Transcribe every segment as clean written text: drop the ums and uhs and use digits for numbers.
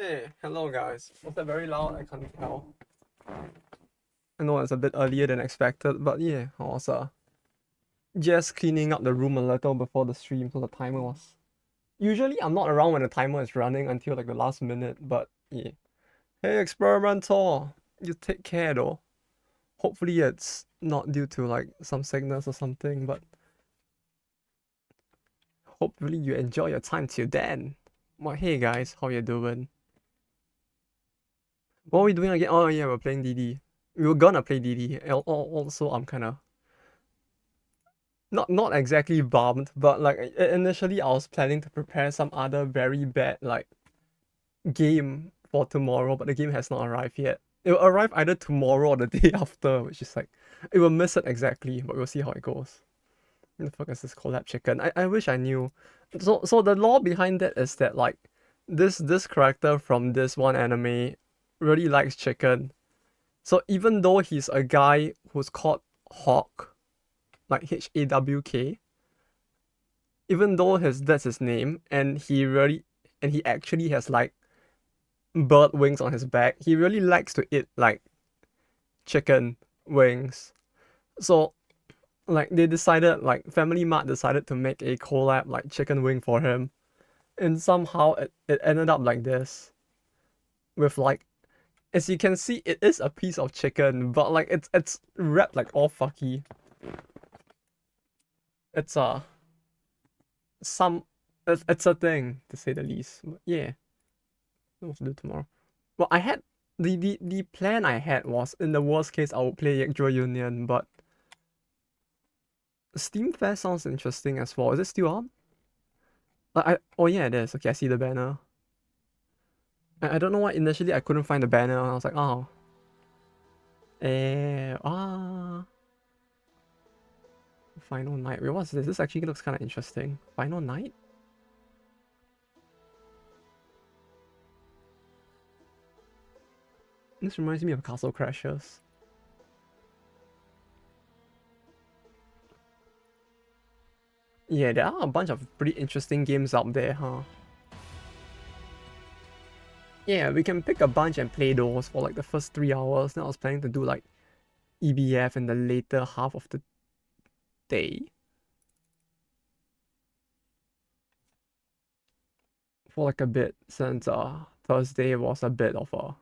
Hey, hello guys. Was that very loud? I can't tell. I know it's a bit earlier than expected, but yeah, I was just cleaning up the room a little before the stream, so the timer was. Usually I'm not around when the timer is running until like the last minute, but yeah. Hey experimental, you take care though. Hopefully it's not due to like some sickness or something, but hopefully you enjoy your time till then. Well, hey guys, how you doing? What are we doing again? Oh yeah, we're playing DD. We were gonna play DD. Also, I'm kind of not exactly bummed, but like initially I was planning to prepare some other very bad like game for tomorrow, but the game has not arrived yet. It will arrive either tomorrow or the day after, which is like it will miss it exactly, but we'll see how it goes. What the fuck is this collab chicken? I wish I knew. So the law behind that is that like this character from this one anime really likes chicken. So even though he's a guy who's called Hawk, like Hawk, even though that's his name, and he actually has like bird wings on his back, he really likes to eat like chicken wings. So like they decided like Family Mart decided to make a collab like chicken wing for him. And somehow it ended up like this. With like as you can see it is a piece of chicken, but like it's wrapped like all fucky. It's some it's a thing to say the least. But yeah. What to do tomorrow? Well, I had the plan I had was in the worst case I would play Yagdra Union, but Steam Fest sounds interesting as well. Is it still on? Oh yeah, it is. Okay, I see the banner. I don't know why initially I couldn't find the banner. I was like, oh, Final Night. Wait, what's this? This actually looks kind of interesting. Final Night. This reminds me of Castle Crashers. Yeah, there are a bunch of pretty interesting games out there, huh? Yeah, we can pick a bunch and play those for like the first 3 hours. Then I was planning to do like EBF in the later half of the day. For like a bit, since Thursday was a bit of a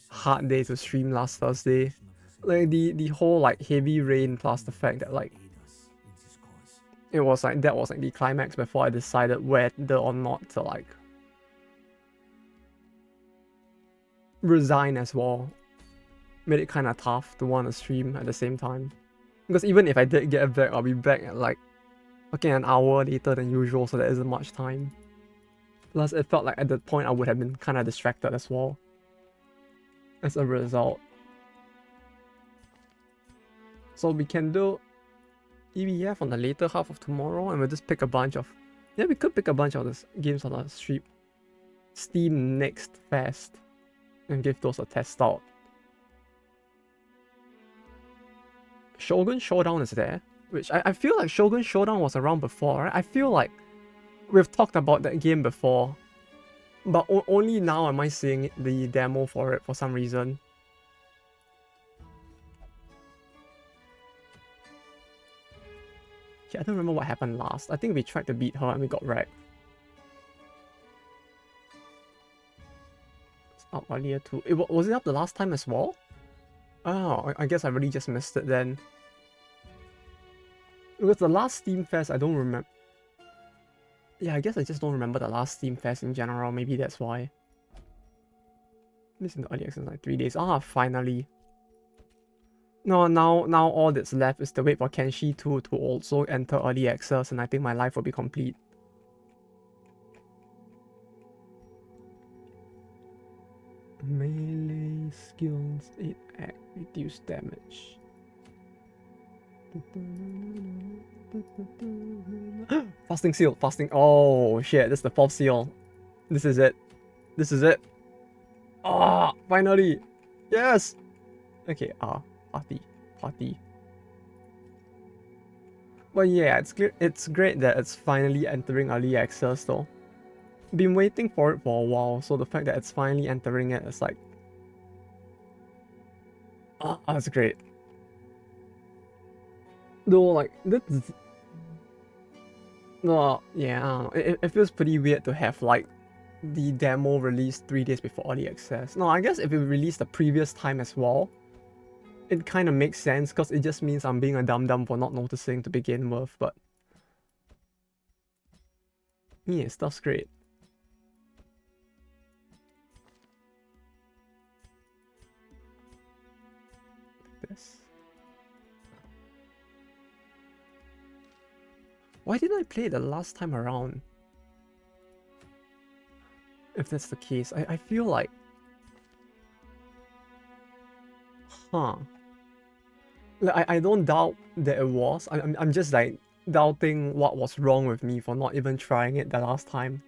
hard day to stream last Thursday. Like the whole like heavy rain plus the fact that like it was like that was like the climax before I decided whether or not to like resign as well. Made it kind of tough to want to stream at the same time. Because even if I did get back, I'll be back at like okay an hour later than usual, so there isn't much time. Plus it felt like at that point I would have been kind of distracted as well. As a result. So we can do EBF on the later half of tomorrow and we'll just pick a bunch of... Yeah, we could pick a bunch of these games on the Steam Next Fest and give those a test out. Shogun Showdown is there, which I feel like Shogun Showdown was around before, right? I feel like we've talked about that game before, but only now am I seeing the demo for it for some reason. Yeah, I don't remember what happened last. I think we tried to beat her and we got wrecked. It's up earlier too. Was it up the last time as well? Oh, I guess I really just missed it then. Because the last Steam Fest, I don't remember. Yeah, I guess I just don't remember the last Steam Fest in general. Maybe that's why. This in the early access like 3 days. Ah, finally. No, now all that's left is to wait for Kenshi 2 to also enter early access, and I think my life will be complete. Melee skills 8 act, reduce damage. Fasting seal, fasting. Oh shit, this is the 4th seal. This is it. This is it. Ah, finally. Yes. Okay, party. But yeah, it's great that it's finally entering early access though. been waiting for it for a while, so the fact that it's finally entering it is like, that's great. Though, like, this, no, yeah, I don't know. It feels pretty weird to have like the demo released 3 days before early access. No, I guess if it released the previous time as well, it kind of makes sense because it just means I'm being a dum-dum for not noticing to begin with, but yeah, stuff's great. This. Why didn't I play it the last time around? If that's the case, I feel like... Huh. Like, I don't doubt that it was. I'm just like doubting what was wrong with me for not even trying it the last time.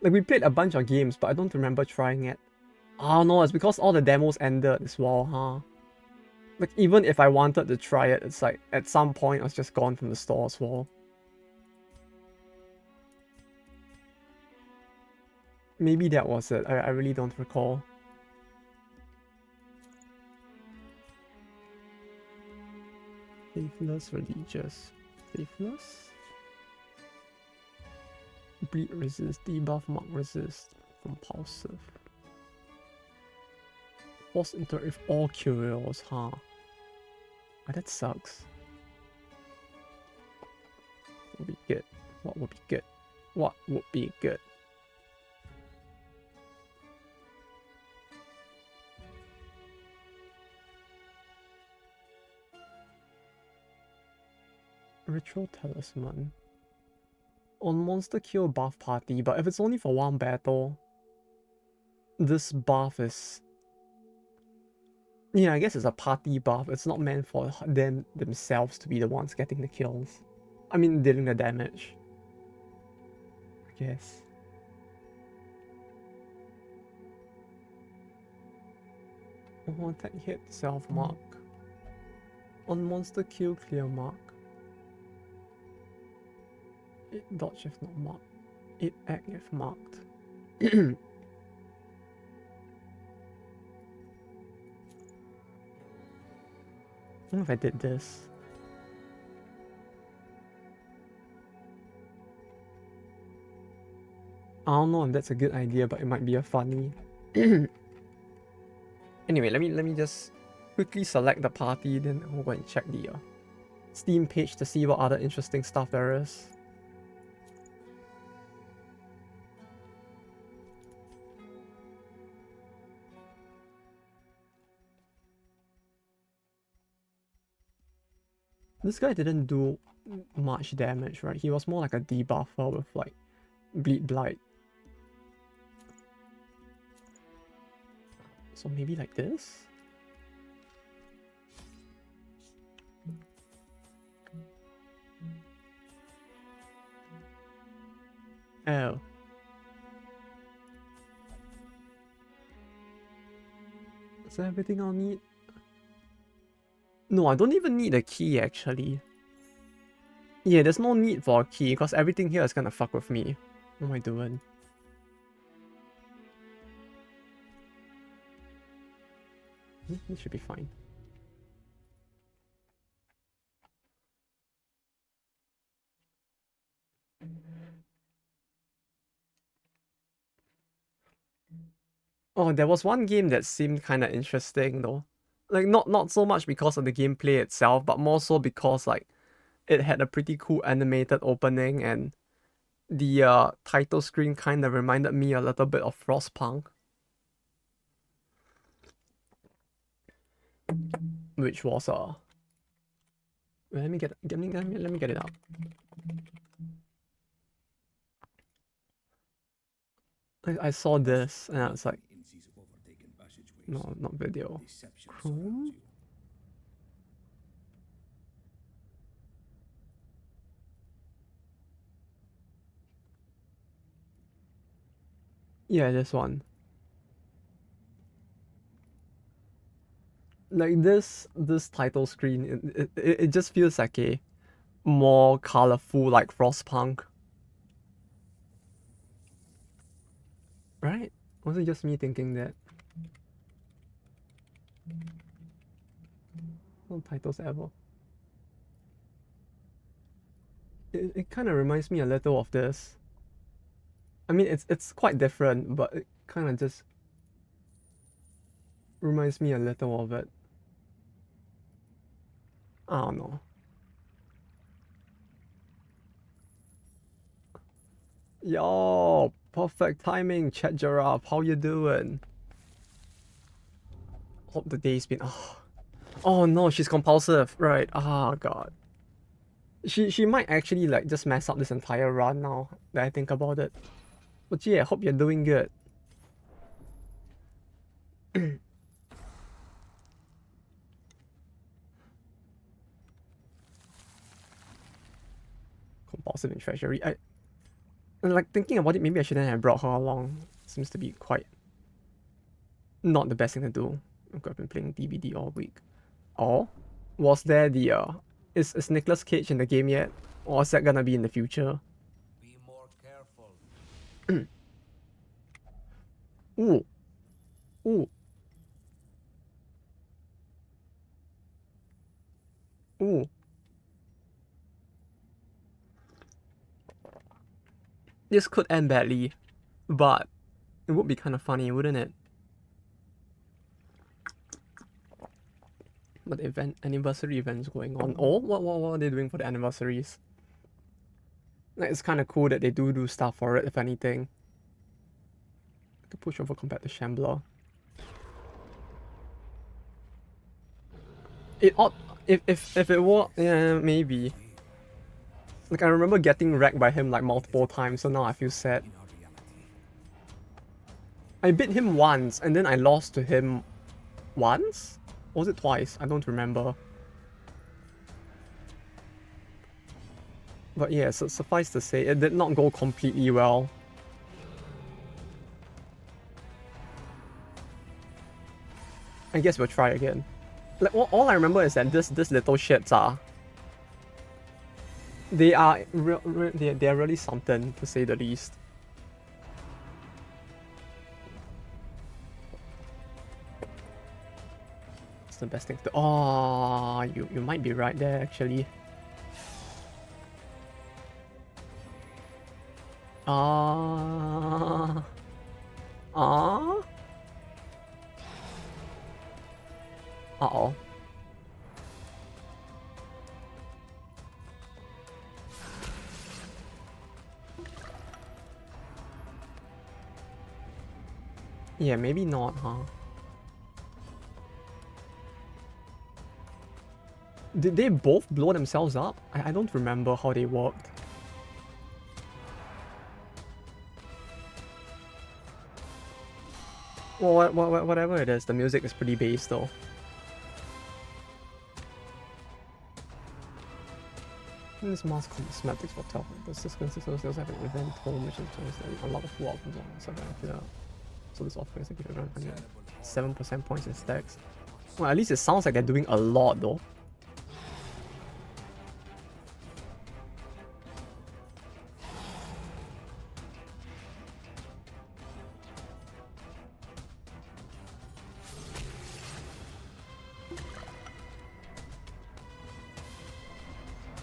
Like, we played a bunch of games, but I don't remember trying it. Oh no, it's because all the demos ended as well, huh? Like, even if I wanted to try it, it's like, at some point, I was just gone from the store as well. Maybe that was it. I really don't recall. Faithless, religious. Faithless? Bleed resist, debuff, mark resist, compulsive. Force interact with all curios, huh? Oh, that sucks. What would be good? What would be good? What would be good? Ritual Talisman. On monster kill buff party, but if it's only for one battle, this buff is... Yeah, I guess it's a party buff. It's not meant for them themselves to be the ones getting the kills. I mean, dealing the damage. I guess. On attack hit, self mark. On monster kill, clear mark. 8 dodge if not marked. 8 act if marked. I don't know if I did this. I don't know if that's a good idea, but it might be a funny. Anyway, let me just quickly select the party, then we'll go and check the Steam page to see what other interesting stuff there is. This guy didn't do much damage, right? He was more like a debuffer with like Bleed Blight. So maybe like this? Oh. Is that everything I'll need? No, I don't even need a key actually. Yeah, there's no need for a key because everything here is gonna fuck with me. What am I doing? This should be fine. Oh, there was one game that seemed kind of interesting though. Like not so much because of the gameplay itself, but more so because like it had a pretty cool animated opening and the title screen kind of reminded me a little bit of Frostpunk, which was let me get it out. I saw this and I was like, no, not video. Chrome? Yeah, this one. Like this title screen, it just feels like a more colorful like Frostpunk. Right? Was it just me thinking that? No titles ever. It kind of reminds me a little of this. I mean, it's quite different, but it kind of just reminds me a little of it. I don't know. Yo, perfect timing, Chat Giraffe. How you doing? Hope the day's been. Oh no, she's compulsive. Right. Ah, God. She might actually like just mess up this entire run now that I think about it. But gee, I hope you're doing good. Compulsive in treasury. Like thinking about it, maybe I shouldn't have brought her along. Seems to be quite not the best thing to do. I've been playing DVD all week. Or was there the is Nicolas Cage in the game yet? Or is that gonna be in the future? Be more careful. Ooh. Ooh. Ooh. This could end badly, but it would be kind of funny, wouldn't it? But the anniversary event's going on. Oh, what are they doing for the anniversaries? Like, it's kind of cool that they do stuff for it, if anything. I could push over compared to Shambler. It ought, if it were, yeah, maybe. Like, I remember getting wrecked by him like multiple times, so now I feel sad. I beat him once, and then I lost to him once? Or was it twice? I don't remember. But yeah, so suffice to say, it did not go completely well. I guess we'll try again. Like, all I remember is that this little shits are... they're really something, to say the least. It's the best thing to... Oh, you might be right there, actually. Uh-oh. Yeah, maybe not, huh? Did they both blow themselves up? I don't remember how they worked. Well, whatever it is, the music is pretty bass though. This mask cosmetics for tell. The sequence sales have an event home mission to a lot of full options on so so this offers a good around 7% points in stacks. Well, at least it sounds like they're doing a lot though.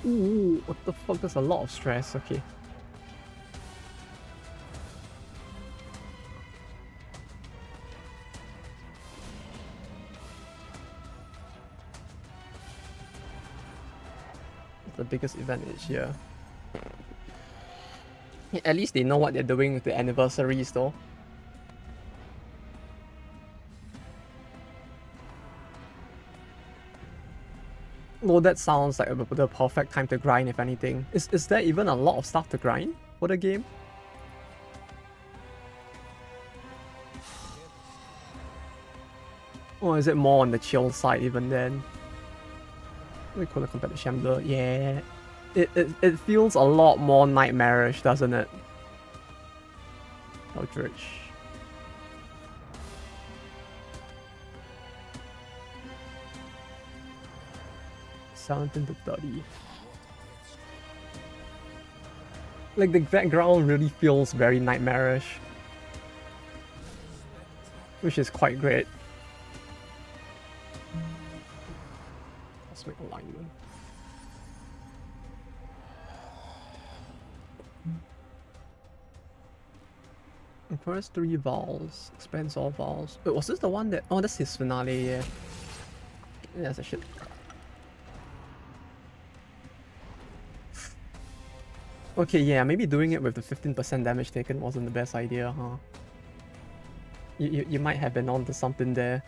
Ooh, what the fuck? There's a lot of stress. Okay. The biggest event each year. Yeah, at least they know what they're doing with the anniversaries though. Well, that sounds like the perfect time to grind, if anything. Is there even a lot of stuff to grind for the game? Or is it more on the chill side even then? We could have compared to Shambler. Yeah. It feels a lot more nightmarish, doesn't it? Eldritch. Something to 30. Like the background really feels very nightmarish. which is quite great. Cosmic alignment. First 3 vowels, expands all vowels. Wait, was this the one that... Oh, that's his finale, yeah. Yeah, that's a shit. Okay, yeah, maybe doing it with the 15% damage taken wasn't the best idea, huh? You might have been onto something there.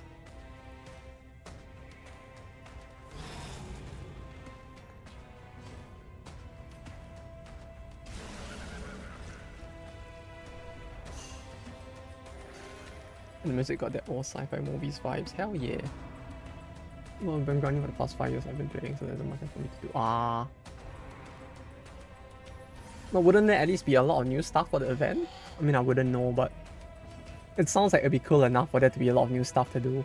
And the music got that old sci-fi movies vibes. Hell yeah. Well, I've been grinding for the past 5 years I've been playing, so there's not much for me to do. Ah. But wouldn't there at least be a lot of new stuff for the event? I mean, I wouldn't know, but it sounds like it'd be cool enough for there to be a lot of new stuff to do.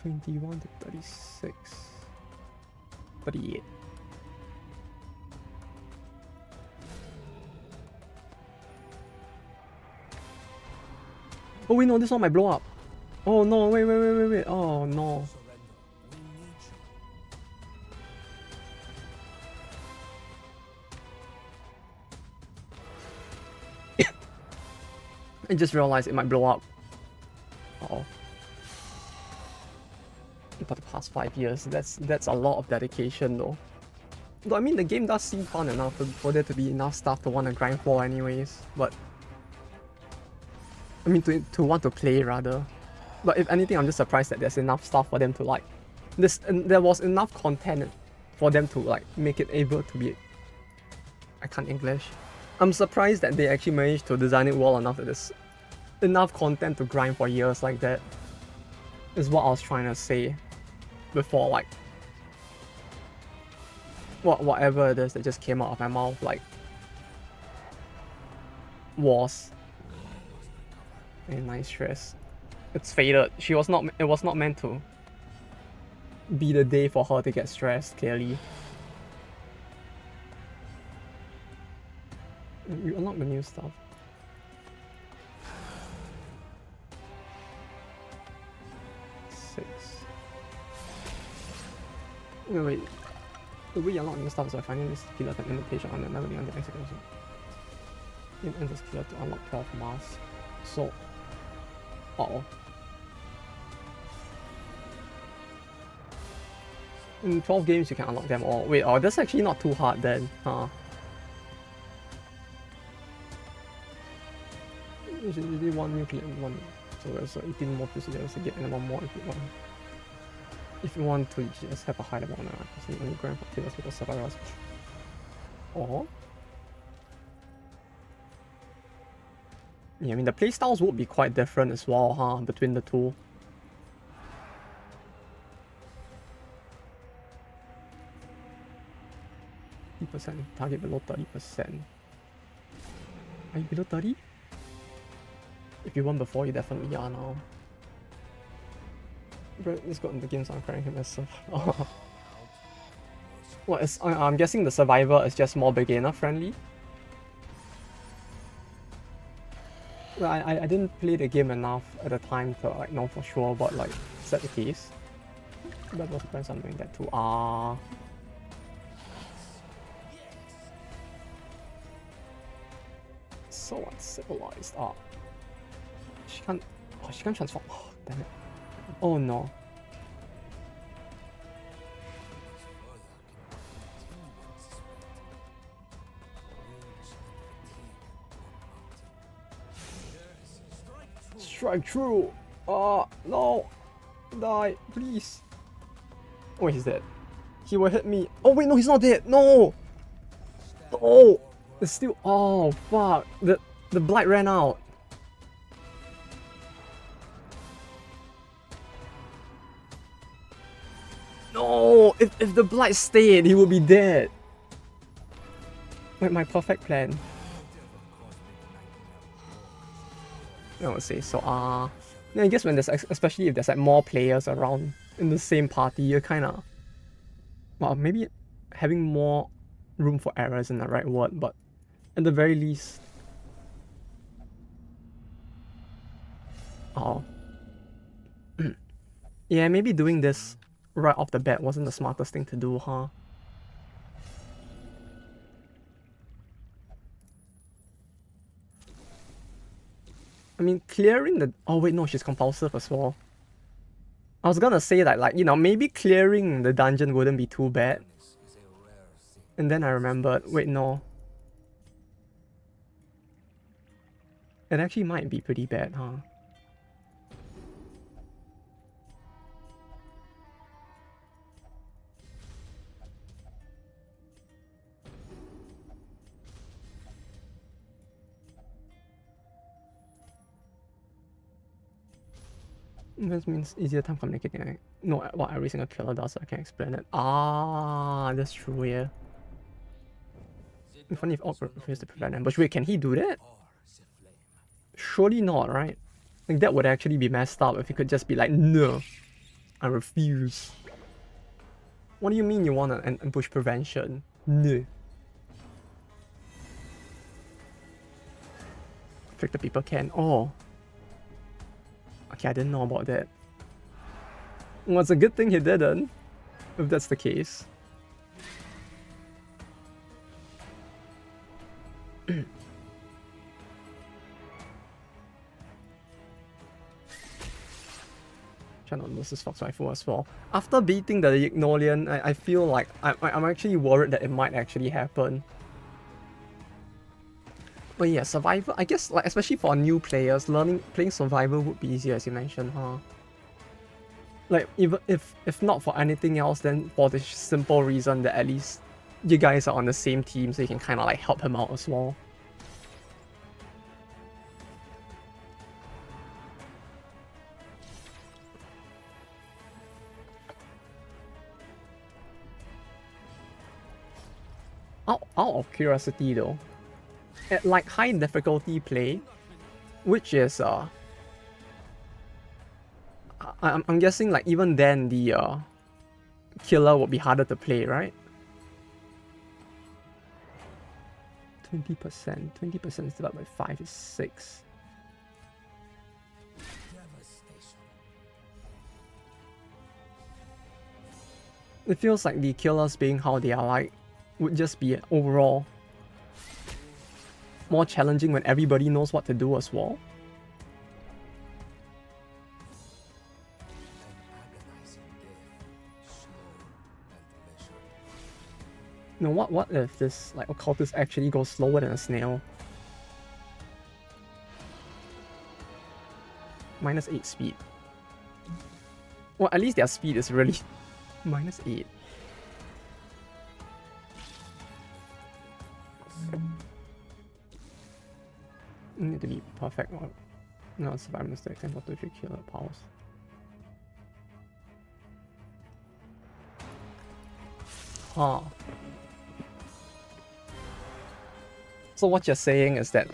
(21 to 36, 38). Oh wait, no, this one might blow up. Oh no, wait. Oh no. I just realized it might blow up. Uh-oh. For the past 5 years, that's a lot of dedication though. Though I mean, the game does seem fun enough for there to be enough stuff to want to grind for anyways, but I mean to want to play rather. But if anything, I'm just surprised that there's enough stuff for them to like there was enough content for them to like make it able to be... I can't English. I'm surprised that they actually managed to design it well enough that there's enough content to grind for years like that. Is what I was trying to say before, like whatever it is that just came out of my mouth, like was a nice stress. It's faded. It was not meant to be the day for her to get stressed, clearly. You unlock the new stuff. Wait. The way you unlock new stuff is by finding this killer an invitation on another on the execution. You enter this killer to unlock 12 masks. So... Uh-oh. In 12 games you can unlock them all. Wait, oh, that's actually not too hard then, huh? You should really one new killer in one. So there's 18 more procedures to get and one more if you want. If you want to just have a high level on it, only grind for killers because survivors. Oh. Yeah, I mean the playstyles would be quite different as well, huh? Between the two. %, target below 30%. Are you below 30? If you won before, you definitely are now. Bro, let's go into the game so I'm crying him as well. What is... I'm guessing the survivor is just more beginner friendly. Well, I didn't play the game enough at the time to like know for sure, but like, is that the case? That was surprised I'm doing that too. So uncivilized. She can't... Oh, she can't transform. Oh, damn it. Oh no. Strike true! No! Die, please! Oh, he's dead. He will hit me. Oh wait, no, he's not dead! No! Oh! It's still... Oh, fuck. The blight ran out. No! If the blight stayed, he would be dead. Like my perfect plan. I would say so. I guess when there's, especially if there's like more players around in the same party, you're kind of... Well, maybe having more room for error isn't the right word, but at the very least. Oh. Yeah, maybe doing this right off the bat wasn't the smartest thing to do, huh? I mean, clearing the... Oh wait, no, she's compulsive as well. I was gonna say that, like, you know, maybe clearing the dungeon wouldn't be too bad. And then I remembered, wait, no. It actually might be pretty bad, huh? This means easier time communicating. I know what every single killer does, so I can explain it. Ah, that's true, yeah. Funny if Orc refused to prevent ambush. Wait, can he do that? Surely not, right? Like, that would actually be messed up if he could just be like, no, I refuse. What do you mean you want an ambush prevention? No. Trick the people can. Oh. Okay, I didn't know about that. Well, it's a good thing he didn't, if that's the case. Trying to lose this Fox Rifle as well. After beating the Ignolian, I feel like I'm actually worried that it might actually happen. But yeah, Survivor, I guess, like, especially for new players, playing Survivor would be easier, as you mentioned, huh? Like, even if not for anything else, then for the simple reason that at least you guys are on the same team, so you can kind of like help him out as well. Out of curiosity though, at like high difficulty play, which is I'm guessing like even then the killer would be harder to play, right? 20% divided by 5 is 6. It feels like the killers being how they are like would just be overall more challenging when everybody knows what to do as well. No, what if this like occultist actually goes slower than a snail? -8 speed. Well, at least their speed is really -8. Need to be perfect or no survival mistakes and 3 killer powers. Huh. So what you're saying is that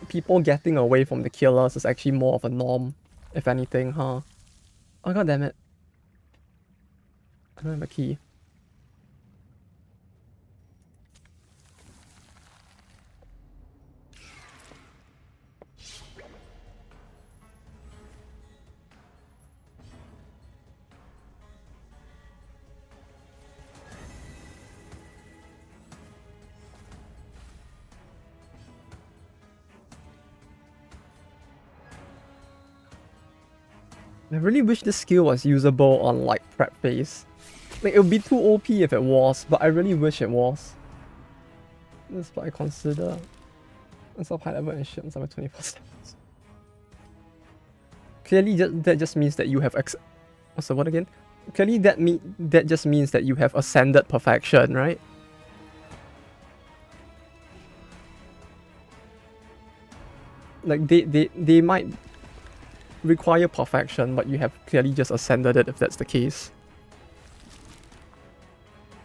people getting away from the killers is actually more of a norm, if anything, huh? Oh god damn it. I don't have a key. I really wish this skill was usable on like prep phase. Like, it would be too OP if it was, but I really wish it was. That's what I consider. That's high level and shit, somewhere 20%. Clearly that just means that you have what's the word again? Clearly that just means that you have ascended perfection, right? Like they might require perfection, but you have clearly just ascended it if that's the case.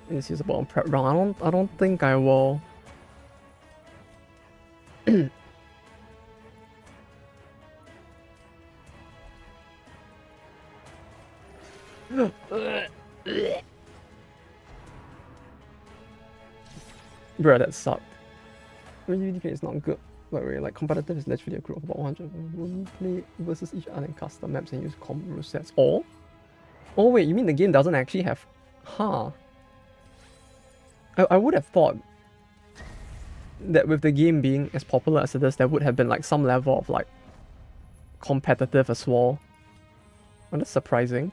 It's usable on prep round. I don't think I will. Bruh, that sucked. UDK is not good. But really, like competitive is literally a group of about 100. We'll play versus each other in custom maps and use combo rule sets. Or? Oh wait, you mean the game doesn't actually have... Huh. I would have thought that with the game being as popular as it is, there would have been like some level of like competitive as well. Well, that's surprising.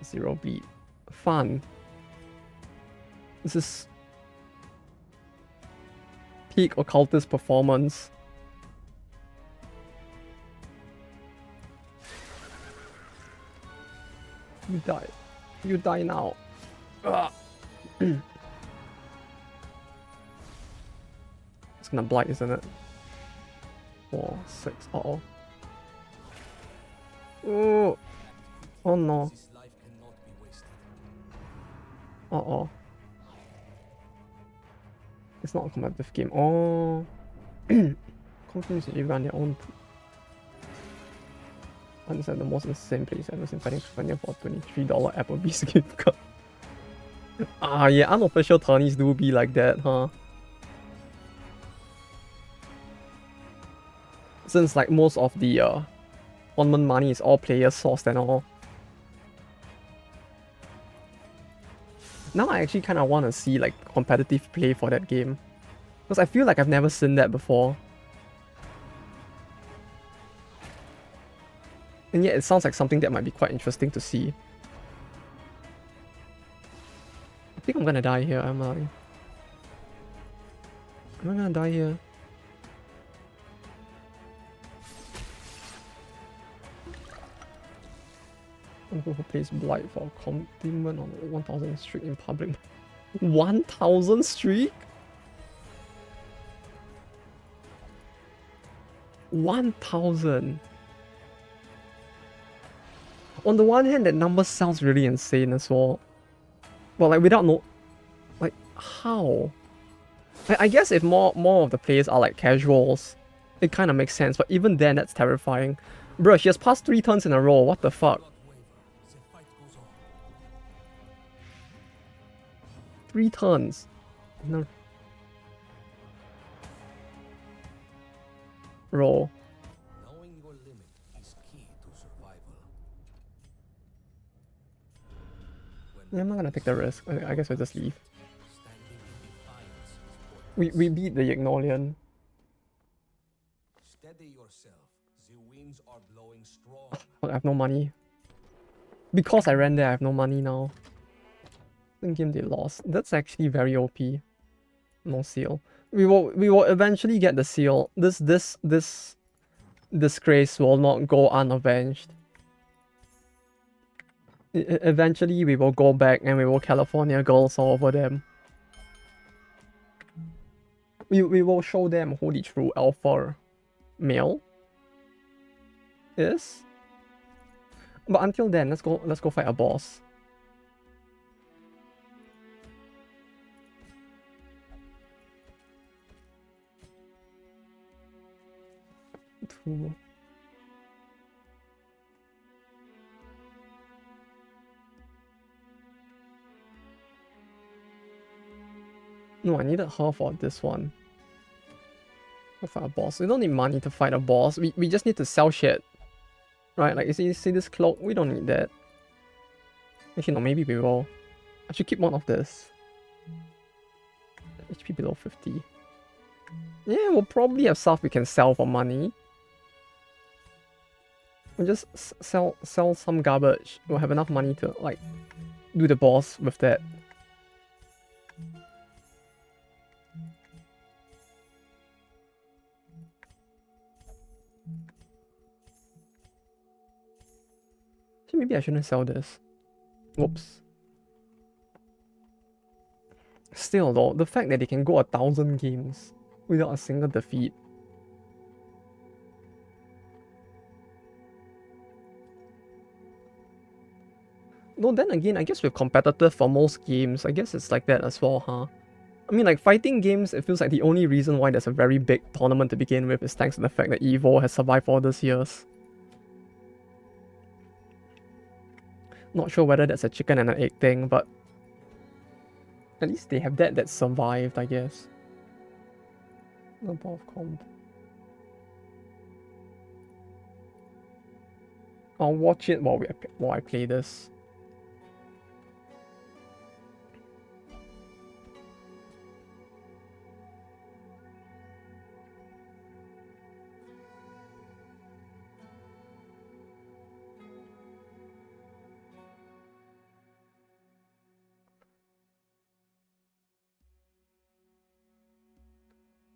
Zero bleed. Fun. This is peak occultist performance. You die. You die now. It's gonna blight, isn't it? 4, 6. Uh-oh. Oh. Oh no. Uh-oh. It's not a competitive game. Oh. Companies usually run their own. I understand the most insane place I've ever seen fighting Spania for $23 Applebee's gift card. Ah, yeah, unofficial tourneys do be like that, huh? Since like most of the tournament money is all player sourced and all. Now I actually kind of want to see like competitive play for that game. Because I feel like I've never seen that before. And yet it sounds like something that might be quite interesting to see. I think I'm gonna die here, am I gonna die here? Who plays Blight for a compliment on 1000 streak in public? 1000 streak? 1000. On the one hand, that number sounds really insane as well. But like without no... Like, how? I guess if more of the players are like casuals, it kind of makes sense. But even then, that's terrifying. Bruh, she has passed 3 turns in a row. What the fuck? 3 turns. No. Roll. Knowing your limit is key to survival. Yeah, I'm not gonna take the risk. I guess we'll just leave. We beat the Ignolian. Steady yourself. The winds are blowing strong. I have no money. Because I ran there, I have no money now. In game they lost. That's actually very OP. No seal. We will eventually get the seal. This disgrace will not go unavenged. Eventually we will go back and we will California girls all over them. We will show them who the true alpha male is. But until then, let's go fight a boss. Two. No, I needed her for this one. Go fight a boss. We don't need money to fight a boss. We just need to sell shit. Right, like you see this cloak? We don't need that. Actually, no, maybe we will. I should keep one of this. HP below 50. Yeah, we'll probably have stuff we can sell for money. We'll just sell some garbage. We'll have enough money to, like, do the boss with that. Maybe I shouldn't sell this. Whoops. Still though, the fact that they can go 1000 games without a single defeat. No, then again, I guess we're competitive for most games. I guess it's like that as well, huh? I mean, like, fighting games, it feels like the only reason why there's a very big tournament to begin with is thanks to the fact that EVO has survived all these years. Not sure whether that's a chicken and an egg thing, but At least they have that survived, I guess. Number of comp. I'll watch it while I play this.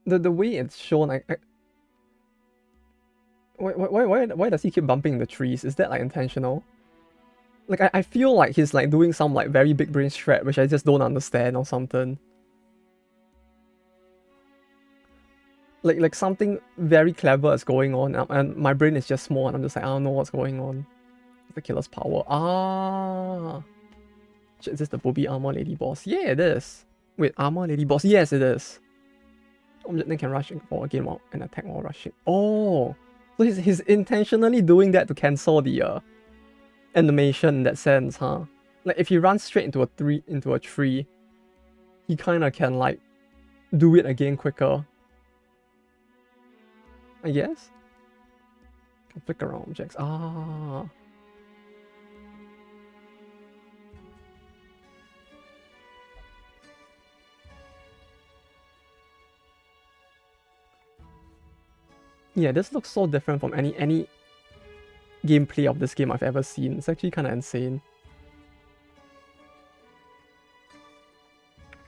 The way it's shown, why does he keep bumping the trees? Is that like intentional? Like I feel like he's like doing some like very big brain strat which I just don't understand or something. Like something very clever is going on and my brain is just small and I'm just like I don't know what's going on. The killer's power. Ah, is this the Booby Armor Lady boss? Yeah, it is. Wait, Armor Lady boss? Yes, it is. Object then can rush for a game while and attack while rushing. Oh, so he's intentionally doing that to cancel the animation in that sense, huh? Like if he runs straight into a tree, he kind of can like do it again quicker. I guess. Can flick around objects. Ah. Yeah, this looks so different from any gameplay of this game I've ever seen. It's actually kind of insane.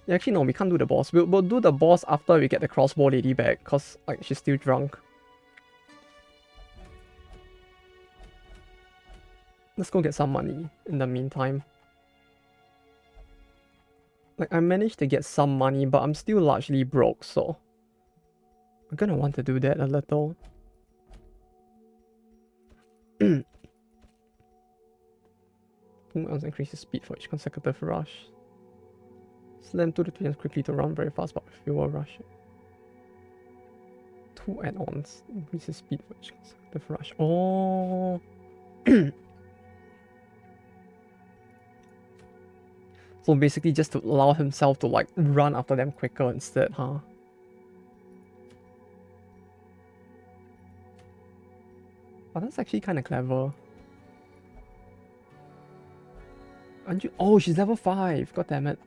Yeah, actually, no, we can't do the boss. We'll do the boss after we get the crossbow lady back, because like she's still drunk. Let's go get some money in the meantime. Like, I managed to get some money, but I'm still largely broke, so I'm gonna want to do that a little. Increases speed for each consecutive rush. Slam 2 to 3 quickly to run very fast, but with fewer rush. 2 add-ons. Increases speed for each consecutive rush. Oh. So basically just to allow himself to like run after them quicker instead, huh? Oh, that's actually kind of clever. Aren't you? Oh, she's level 5. God damn it.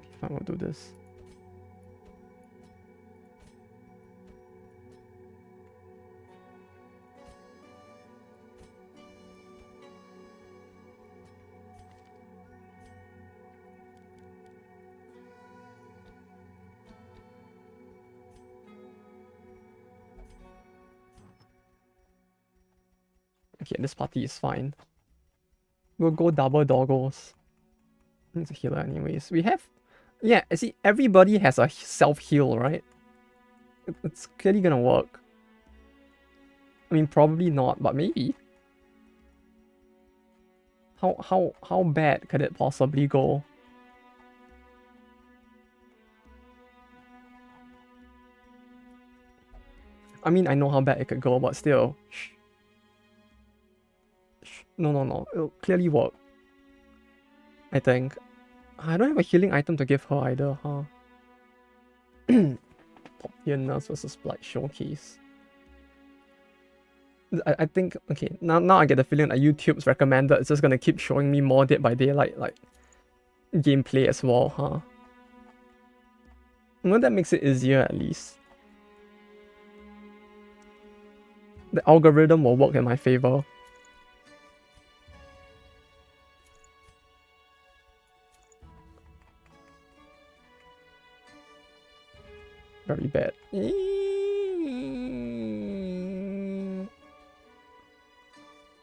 Okay, fine, we'll do this. Okay, this party is fine. We'll go double doggos. It's a healer anyways. We have... Yeah, see, everybody has a self-heal, right? It's clearly gonna work. I mean, probably not, but maybe. How bad could it possibly go? I mean, I know how bad it could go, but still. Shh. Shh. No. It'll clearly work. I think. I don't have a healing item to give her either, huh? Top tier nurse versus Blight Showcase. I think, okay, now I get the feeling that YouTube's recommended it's just gonna keep showing me more Dead by Daylight, like, gameplay as well, huh? Well, that makes it easier at least. The algorithm will work in my favor. Very bad.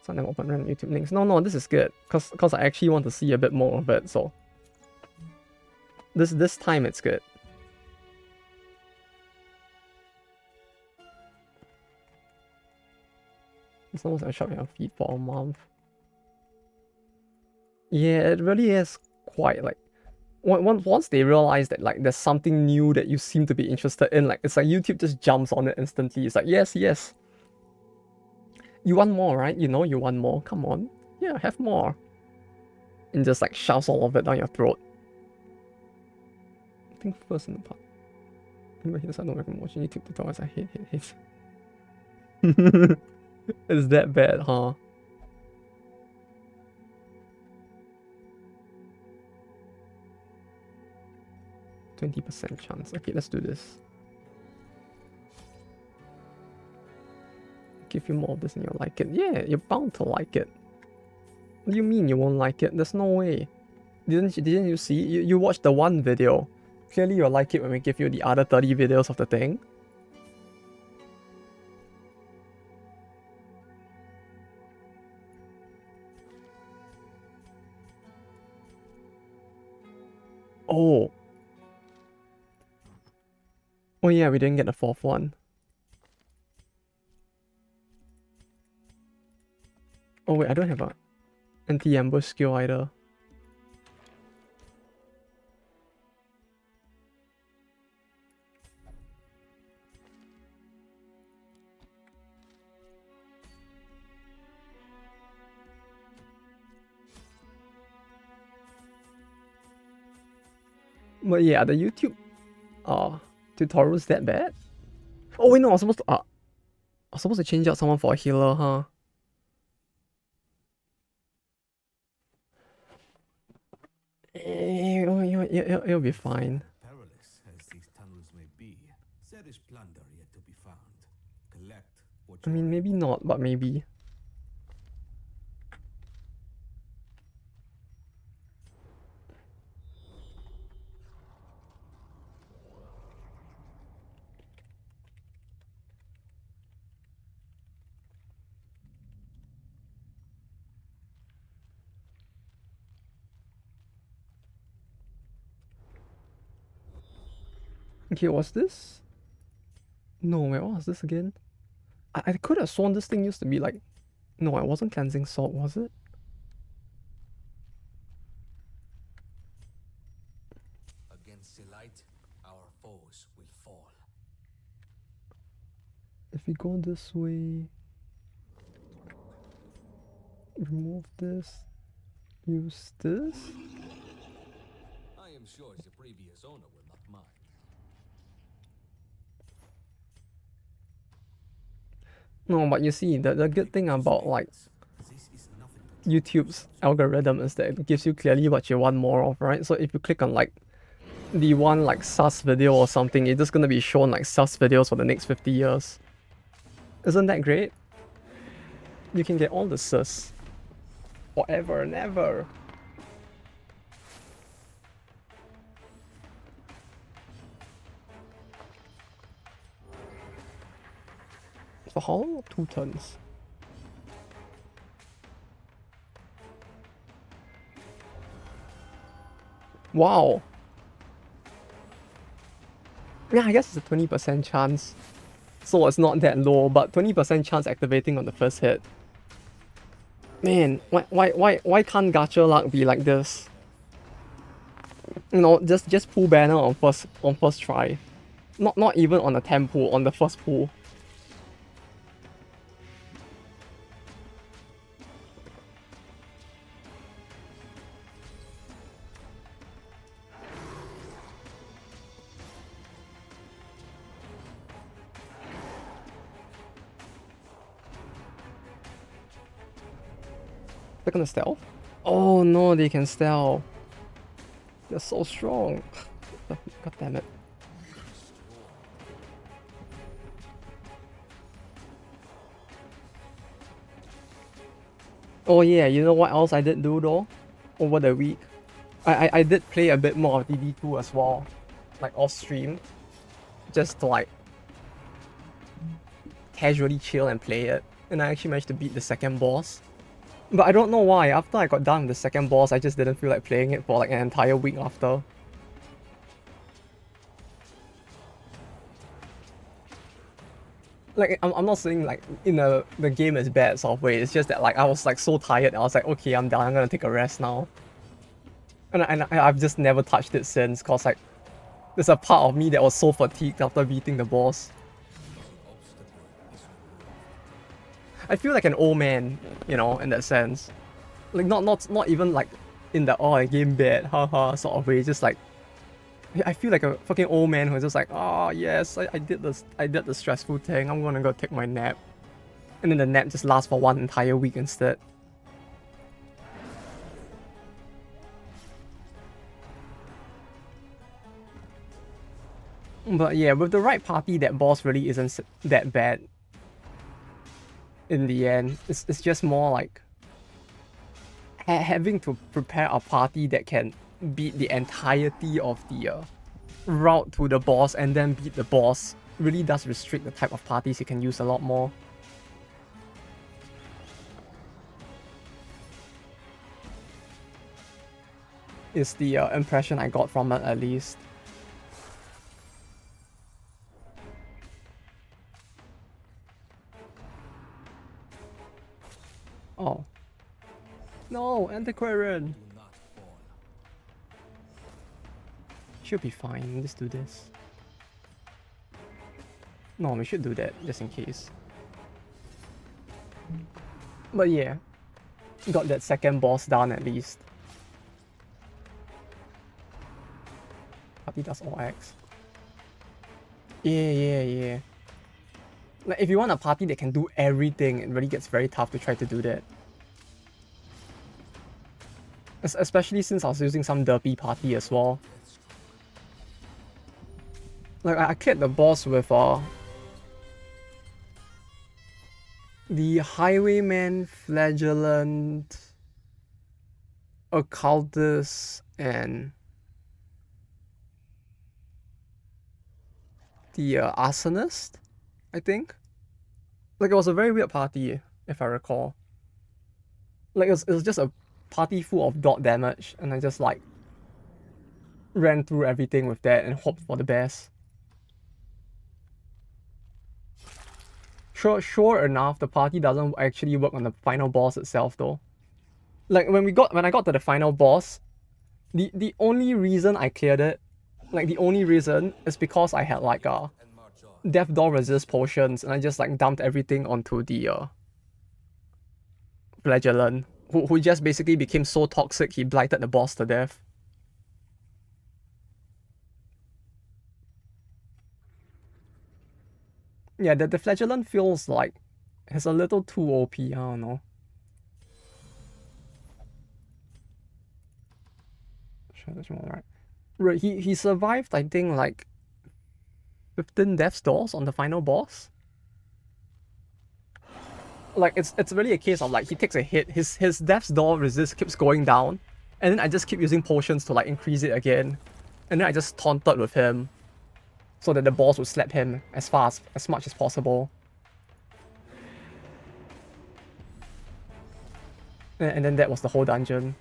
Some of them open random YouTube links. No, this is good. Cause I actually want to see a bit more of it, so this time it's good. It's almost like a shop in your feed for a month. Yeah, it really is quite like once they realize that like there's something new that you seem to be interested in, like it's like YouTube just jumps on it instantly. It's like yes. You want more, right? You know you want more. Come on. Yeah, have more. And just like shoves all of it down your throat. I think first in the part. Remember, here's I don't recommend watching YouTube tutorials. I hate. It's that bad, huh? %20 chance. Okay, let's do this. Give you more of this and you'll like it. Yeah, you're bound to like it. What do you mean you won't like it? There's no way. Didn't you see? You watched the one video. Clearly you'll like it when we give you the other 30 videos of the thing. Oh. Oh yeah, we didn't get the fourth one. Oh wait, I don't have a anti-ambush skill either. But yeah, the YouTube tutorials that bad? Oh wait, no, I was supposed to change out someone for a healer, huh? It'll be fine. Perilous as these tunnels may be, there is plunder yet to be found. Collect what I mean, maybe not, but maybe. Okay, what's this? No, wait, what was this again? I could have sworn this thing used to be like... No, it wasn't cleansing salt, was it? against the light, our foes will fall. If we go this way... Remove this... Use this... I am sure the previous owner will not mind. No, but you see, the good thing about like This is nothing to YouTube's algorithm is that it gives you clearly what you want more of, right? So if you click on like the one like sus video or something, it's just gonna be shown like sus videos for the next 50 years. Isn't that great? You can get all the sus forever and ever. For how long? 2 turns. Wow. Yeah, I guess it's a 20% chance. So it's not that low, but 20% chance activating on the first hit. Man, why can't gacha luck be like this? You know, just pull banner on first try. Not even on the 10 pull, on the first pull. They're gonna stealth? Oh no, they can stealth. They're so strong. God damn it. Oh yeah, you know what else I did do though? Over the week? I did play a bit more of DD2 as well. Like off stream. Just to like casually chill and play it. And I actually managed to beat the second boss. But I don't know why, after I got done with the second boss, I just didn't feel like playing it for like an entire week after. Like, I'm not saying like in the game is bad sort of way, it's just that like I was like so tired, I was like, okay, I'm done, I'm gonna take a rest now. And I've just never touched it since, cause like, there's a part of me that was so fatigued after beating the boss. I feel like an old man, you know, in that sense. Like not even like in the oh, I game bad, haha sort of way, just like I feel like a fucking old man who's just like, oh yes, I did this, I did the stressful thing. I'm gonna go take my nap, and then the nap just lasts for one entire week instead. But yeah, with the right party, that boss really isn't that bad. In the end, it's just more like having to prepare a party that can beat the entirety of the route to the boss and then beat the boss really does restrict the type of parties you can use a lot more. Is the impression I got from it, at least. Oh. No, Antiquarian! Should be fine, let's do this. No, we should do that, just in case. But yeah, got that second boss done at least. Party does all X. Yeah. Like, if you want a party that can do everything, it really gets very tough to try to do that. Especially since I was using some derpy party as well. Like, I cleared the boss with the Highwayman, Flagellant, Occultist, and the Arsonist, I think. Like, it was a very weird party, if I recall. Like, it was just a party full of dot damage, and I just, like, ran through everything with that and hoped for the best. Sure enough, the party doesn't actually work on the final boss itself, though. Like, when I got to the final boss, the only reason I cleared it, like, the only reason is because I had, like, Death Door resist potions, and I just, like, dumped everything onto the Flagellant, who just basically became so toxic he blighted the boss to death. Yeah, the Flagellant feels like it's a little too OP, I don't know. Sure, that's more right. He survived, I think, like 15 death doors on the final boss. Like, it's really a case of, like, he takes a hit, his death's door resist keeps going down, and then I just keep using potions to, like, increase it again. And then I just taunted with him so that the boss would slap him as much as possible. And then that was the whole dungeon.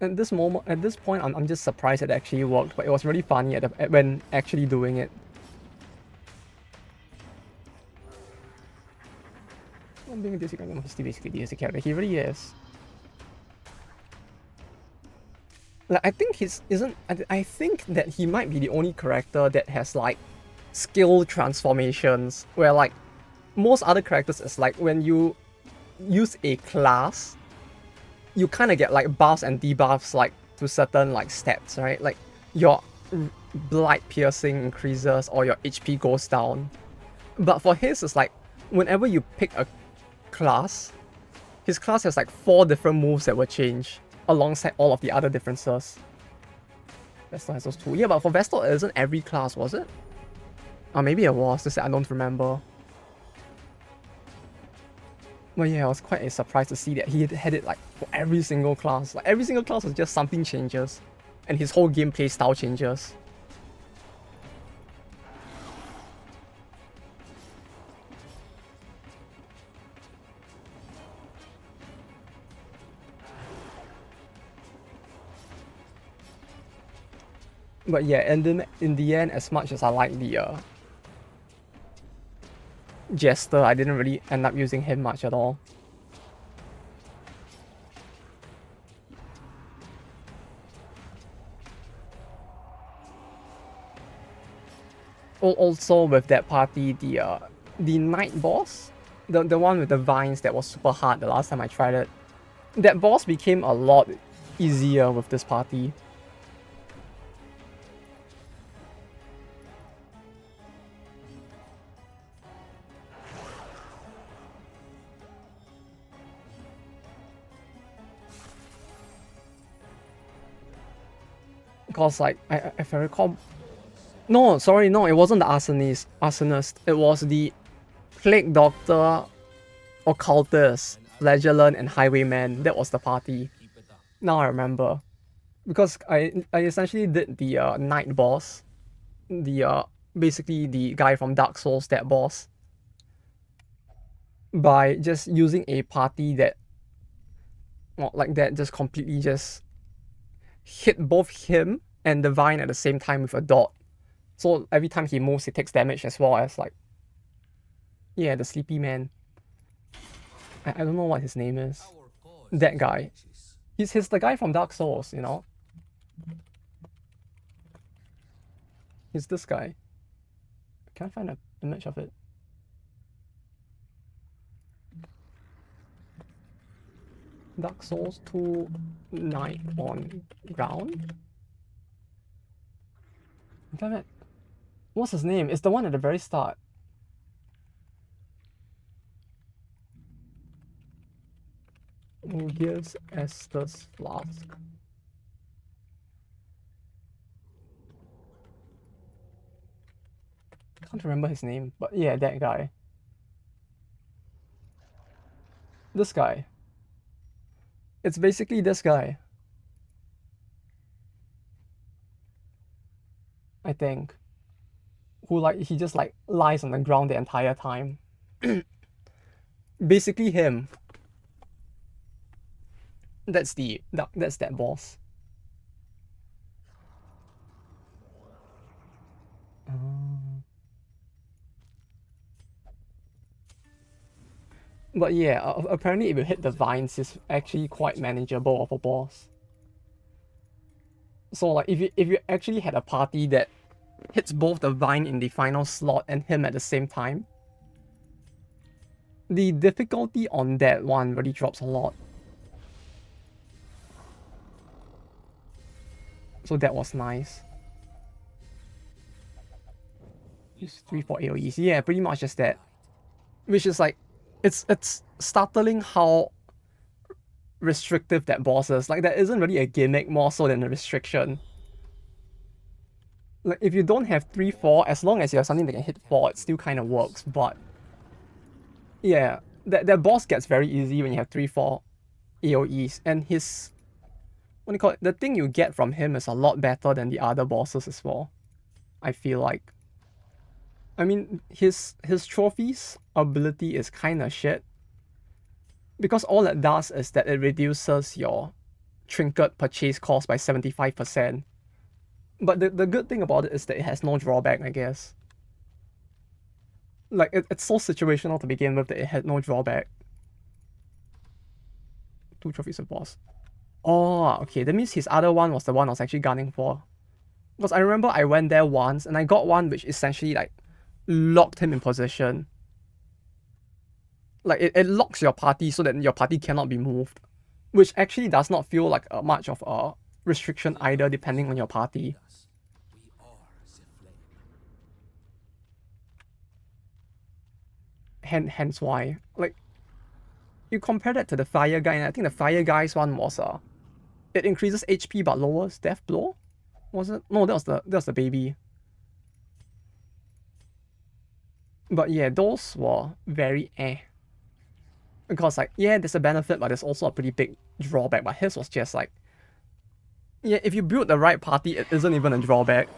At this point, I'm just surprised it actually worked, but it was really funny when actually doing it. I'm being he's basically the character. He really is. Like, I think I think that he might be the only character that has, like, skill transformations, where, like, most other characters is like when you use a class, you kind of get, like, buffs and debuffs, like, to certain, like, stats, right? Like, your blight piercing increases or your HP goes down. But for his, it's like, whenever you pick a class, his class has, like, 4 different moves that will change alongside all of the other differences. Vestal has those 2. Yeah, but for Vestal, it isn't every class, was it? Or maybe it was, just that I don't remember. But yeah, I was quite surprised to see that he had it, like, for every single class. Like, every single class was just something changes, and his whole gameplay style changes. But yeah, and then in the end, as much as I like the Jester, I didn't really end up using him much at all. Also with that party, the night boss The one with the vines that was super hard the last time I tried it. That boss became a lot easier with this party. Because like if I recall, no, sorry, no, it wasn't the arsonist. It was the plague doctor, occultist, flagellant, and highwayman. That was the party. Now I remember, because I essentially did the night boss, the basically the guy from Dark Souls, that boss, by just using a party that, well, like that, just completely just hit both him and the vine at the same time with a dot. So every time he moves, he takes damage as well as like, yeah, the sleepy man. I don't know what his name is. That guy. He's the guy from Dark Souls, you know? He's this guy. Can I find an image of it? Dark Souls 2 Night on Ground? Damn it. What's his name? It's the one at the very start. Who gives Estes Flask? Can't remember his name, but yeah, that guy. This guy. It's basically this guy. I think. Who like he just like lies on the ground the entire time. Basically him. That's that boss. But yeah, apparently if you hit the vines, it's actually quite manageable of a boss. So like if you actually had a party that hits both the vine in the final slot and him at the same time, the difficulty on that one really drops a lot. So that was nice. Use 3-4 AoEs. Yeah, pretty much just that. Which is like, it's startling how restrictive that boss is. Like, that isn't really a gimmick more so than a restriction. Like, if you don't have 3-4, as long as you have something that can hit 4, it still kind of works. But yeah, that boss gets very easy when you have 3-4 AoEs. And his, what do you call it? The thing you get from him is a lot better than the other bosses as well, I feel like. I mean, his trophies ability is kind of shit. Because all it does is that it reduces your trinket purchase cost by 75%. But the good thing about it is that it has no drawback, I guess. Like, it's so situational to begin with that it had no drawback. 2 trophies of boss. Oh, okay, that means his other one was the one I was actually gunning for. Because I remember I went there once and I got one which essentially like locked him in position. Like it locks your party so that your party cannot be moved, which actually does not feel like much of a restriction either, depending on your party. Hence why, like, you compare that to the fire guy, and I think the fire guy's one was it increases HP but lowers death blow. Was it? No, that was the baby. But yeah, those were very because like, yeah, there's a benefit, but there's also a pretty big drawback. But his was just like, yeah, if you build the right party, it isn't even a drawback.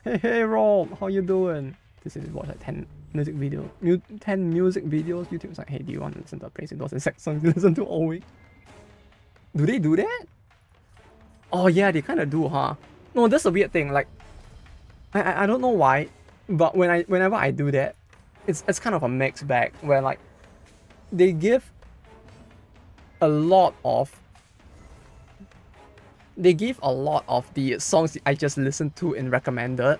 Hey Rob, how you doing? This is what, like 10 music videos? 10 music videos? YouTube's like, hey, do you want to listen to a praise those and sex songs you listen to all week? Do they do that? Oh yeah, they kind of do, huh? No, that's a weird thing. Like, I don't know why, but whenever I do that, it's kind of a mixed bag where like they give a lot of the songs I just listened to in recommended,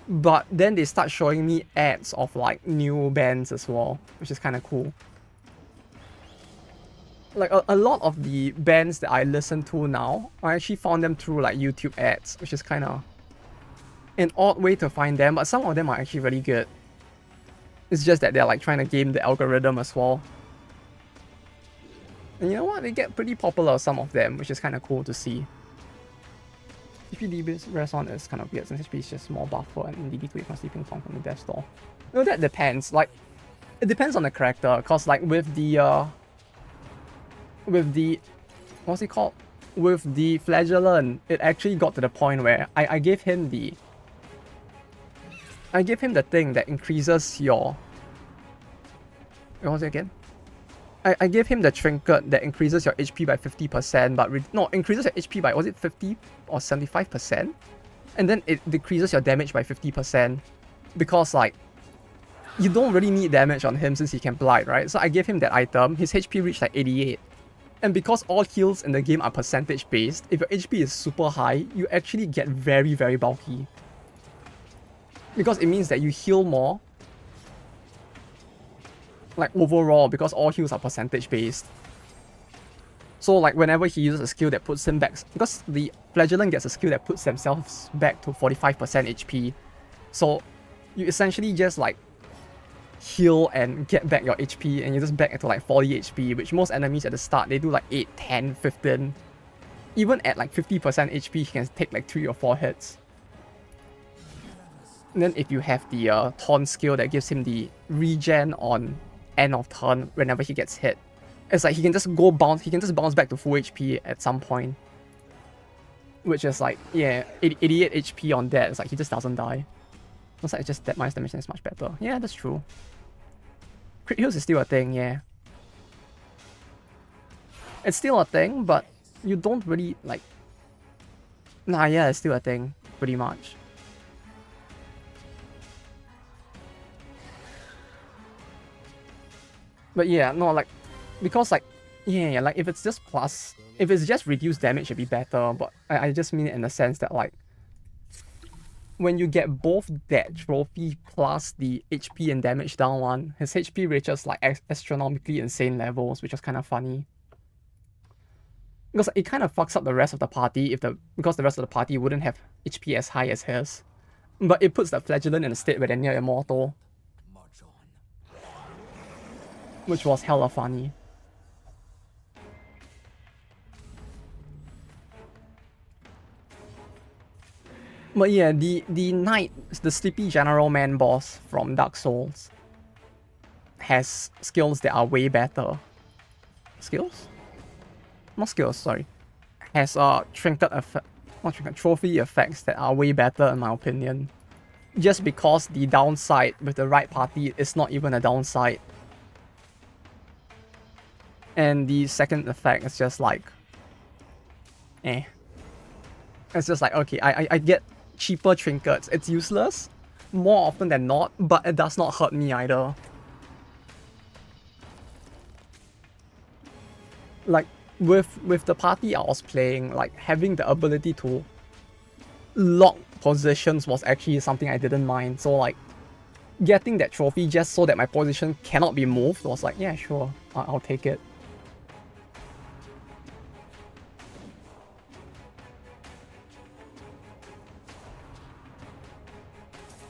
But then they start showing me ads of like new bands as well, which is kind of cool. Like a lot of the bands that I listen to now, I actually found them through like YouTube ads, which is kind of an odd way to find them, but some of them are actually really good. It's just that they're like trying to game the algorithm as well. And you know what? They get pretty popular, some of them, which is kind of cool to see. HP Reson is kind of weird since HP is just more buffer and DD2 from sleeping from the death store. No, that depends. Like, it depends on the character, cause like with the what's it called? With the Flagellant, it actually got to the point where I gave him the thing that increases your... What was it again? I gave him the trinket that increases your HP by 50%, but increases your HP by, was it 50 or 75%? And then it decreases your damage by 50%, because like, you don't really need damage on him since he can blight, right? So I gave him that item, his HP reached like 88. And because all heals in the game are percentage based, if your HP is super high, you actually get very, very bulky. Because it means that you heal more, like overall, because all heals are percentage based. So like whenever he uses a skill that puts him back, because the Flagellant gets a skill that puts themselves back to 45% HP. So you essentially just like heal and get back your HP, and you're just back to like 40 HP, which most enemies at the start, they do like 8, 10, 15. Even at like 50% HP, he can take like 3 or 4 hits. And then if you have the taunt skill that gives him the regen on end of turn whenever he gets hit, it's like he can just bounce back to full HP at some point. Which is like, yeah, 88 HP on that, it's like he just doesn't die. Looks like it's just that minus damage is much better. Yeah, that's true. Crit heals is still a thing, yeah. It's still a thing, but you don't really like... Nah, yeah, it's still a thing, pretty much. But yeah, no, like, because like, yeah, like if it's just reduced damage, it'd be better, but I just mean it in the sense that like, when you get both that trophy plus the HP and damage down one, his HP reaches like astronomically insane levels, which is kind of funny. Because it kind of fucks up the rest of the party because the rest of the party wouldn't have HP as high as his. But it puts the Flagellant in a state where they're near immortal. Which was hella funny. But yeah, the Knight, the Sleepy General Man boss from Dark Souls, has skills that are way better. Skills? Not skills, sorry. Has trinket effect, not trinket, trophy effects that are way better in my opinion. Just because the downside with the right party is not even a downside. And the second effect is just like, eh. It's just like, okay, I get cheaper trinkets. It's useless more often than not, but it does not hurt me either. Like with the party I was playing, like having the ability to lock positions was actually something I didn't mind. So like getting that trophy just so that my position cannot be moved was like, yeah, sure, I'll take it.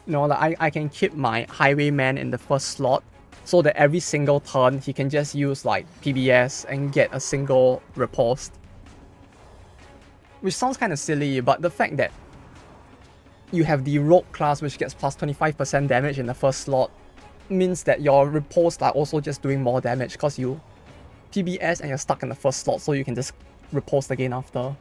You know, like I can keep my Highwayman in the first slot so that every single turn he can just use like PBS and get a single riposte. Which sounds kind of silly, but the fact that you have the Rogue class which gets plus 25% damage in the first slot means that your riposte are also just doing more damage because you PBS and you're stuck in the first slot, so you can just riposte again after.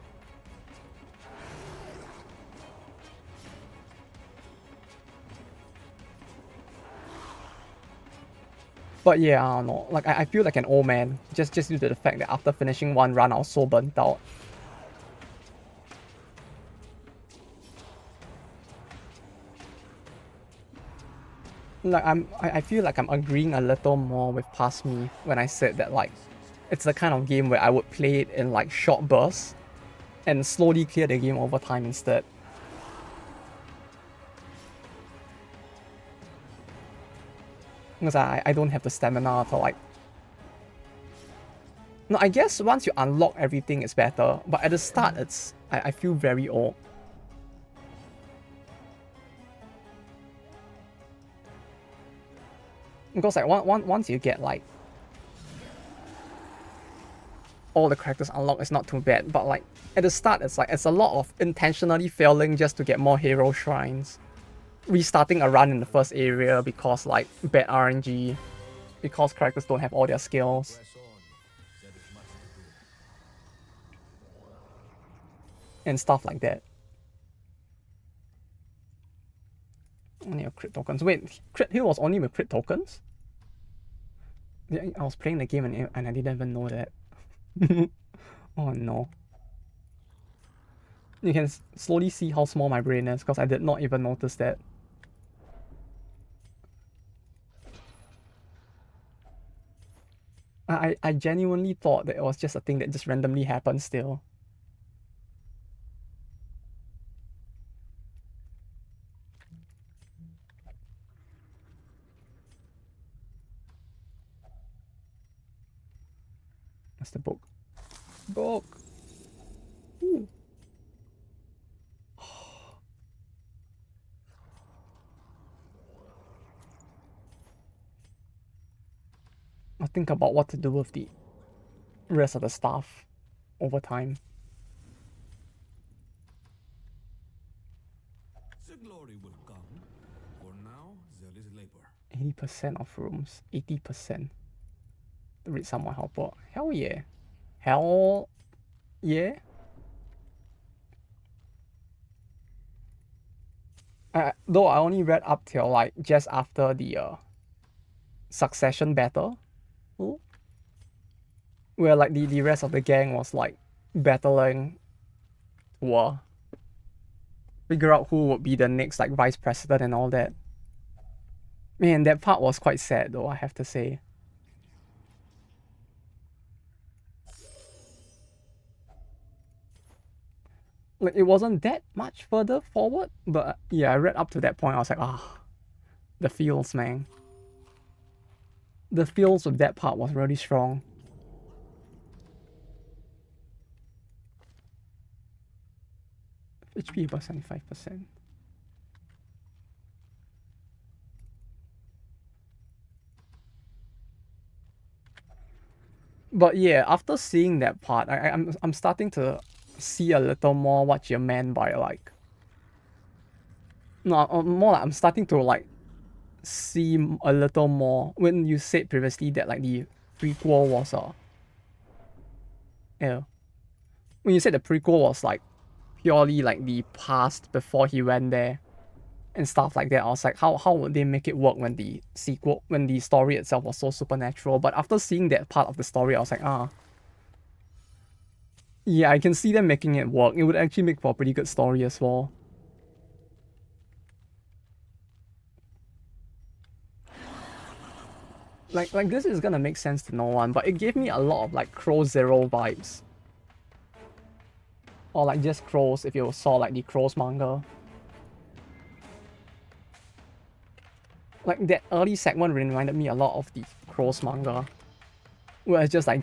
But yeah, I don't know, like I feel like an old man, just due to the fact that after finishing one run I was so burnt out. Like I feel like I'm agreeing a little more with Past Me when I said that like, it's the kind of game where I would play it in like short bursts and slowly clear the game over time instead. Because I don't have the stamina to like... No, I guess once you unlock everything, it's better. But at the start, it's... I feel very old. Because like once you get like... all the characters unlocked, it's not too bad. But like, at the start, it's like... it's a lot of intentionally failing just to get more hero shrines. Restarting a run in the first area because like bad RNG, because characters don't have all their skills. And stuff like that. Only a crit tokens. Wait, crit heal was only with crit tokens? Yeah, I was playing the game and I didn't even know that. Oh no. You can slowly see how small my brain is because I did not even notice that. I genuinely thought that it was just a thing that just randomly happened still. That's the book. Book! Ooh. I'll think about what to do with the rest of the stuff over time. The glory will come. For now, there is labor. 80% of rooms. 80%. To read someone helper. Hell yeah. Hell yeah. Though I only read up till like just after the succession battle. Ooh. Where like the rest of the gang was like battling war. Figure out who would be the next like vice president and all that. Man, that part was quite sad though, I have to say. Like it wasn't that much further forward, but yeah, I read up to that point. I was like, the feels, man. The feels of that part was really strong. HP about 75%. But yeah, after seeing that part, I'm starting to see a little more what you meant by like... No, more like I'm starting to like see a little more when you said previously that like the prequel was yeah. When you said the prequel was like purely like the past before he went there and stuff like that, I was like, how would they make it work when the sequel, when the story itself was so supernatural? But after seeing that part of the story, I was like, yeah, I can see them making it work. It would actually make for a pretty good story as well. Like this is gonna make sense to no one, but it gave me a lot of like Crow Zero vibes. Or like just Crows if you saw like the Crows manga. Like that early segment reminded me a lot of the Crows manga. Where it's just like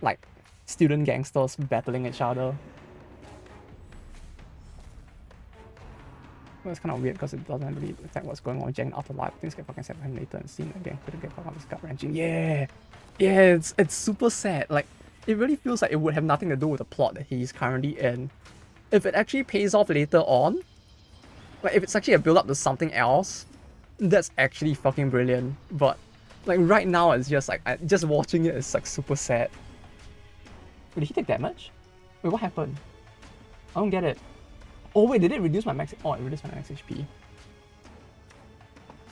like student gangsters battling each other. Well, it's kind of weird because it doesn't really affect what's going on with Jang afterlife. Things get fucking set for him later and seen again. Couldn't get fucked up with gut wrenching. Yeah! Yeah, it's super sad. Like, it really feels like it would have nothing to do with the plot that he's currently in. If it actually pays off later on, like if it's actually a build up to something else, that's actually fucking brilliant. But like right now, it's just like just watching it is like super sad. Did he take damage? Wait, what happened? I don't get it. Oh wait, did it reduce my max? Oh, it reduced my max HP.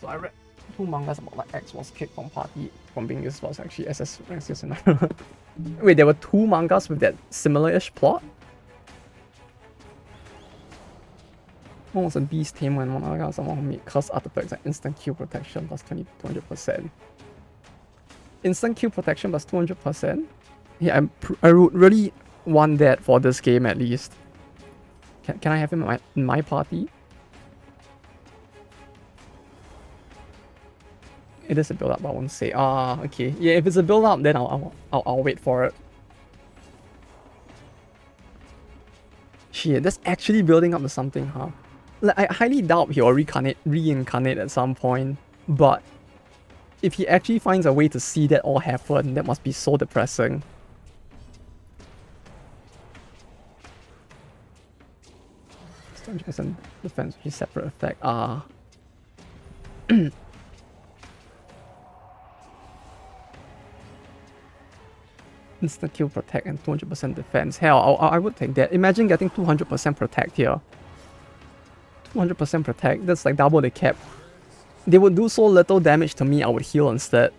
So I read 2 mangas about like X was kicked from party from being used was actually SS. Wait, there were 2 mangas with that similar-ish plot? One was a beast tamer and one other guy someone who made curse artifacts like instant Q protection plus 200%. Instant Q protection plus 200%? Yeah, I would really want that for this game at least. Can I have him in my party? It is a build up, I won't say. Ah, okay. Yeah, if it's a build up, then I'll wait for it. Shit, that's actually building up to something, huh? Like, I highly doubt he'll reincarnate at some point, but if he actually finds a way to see that all happen, that must be so depressing. It's 100% defense, his separate effect. Ah. Instant kill protect and 200% defense. Hell, I would take that. Imagine getting 200% protect here. 200% protect, that's like double the cap. They would do so little damage to me, I would heal instead.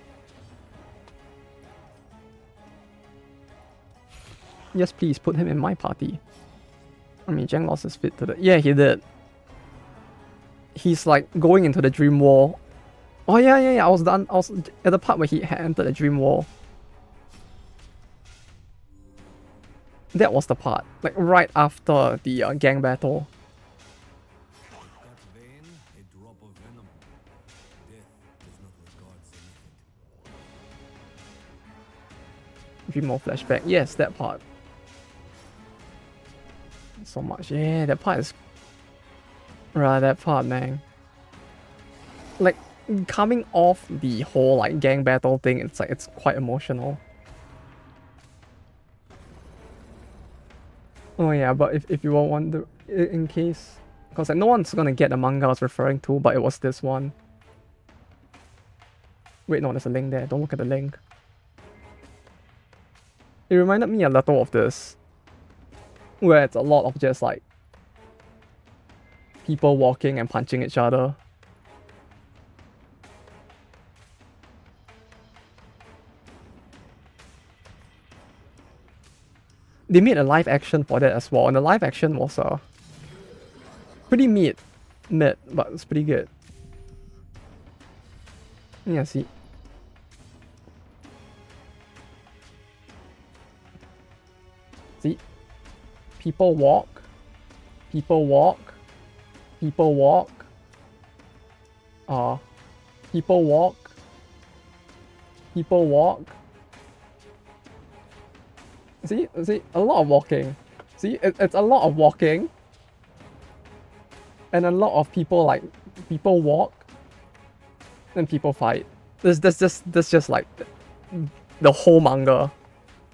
Yes, please, put him in my party. I mean, Zhang lost his fit to the... Yeah, he did. He's like going into the dream wall. Oh yeah, I was done. I was at the part where he had entered the dream wall. That was the part, like right after the gang battle. Dream more flashback. Yes, that part. So much. Yeah, that part is... Right, that part, man. Like, coming off the whole like gang battle thing, it's quite emotional. Oh yeah, but if you were wondering, in case, because like no one's gonna get the manga I was referring to, but it was this one. Wait, no, there's a link there. Don't look at the link. It reminded me a little of this, where it's a lot of just like people walking and punching each other. They made a live action for that as well, and the live action was pretty mid, but it's pretty good. Yeah, see. See? People walk. People walk. People walk. People walk. People walk. See, a lot of walking. See, it's a lot of walking. And a lot of people, like, people walk. And people fight. That's just like the whole manga.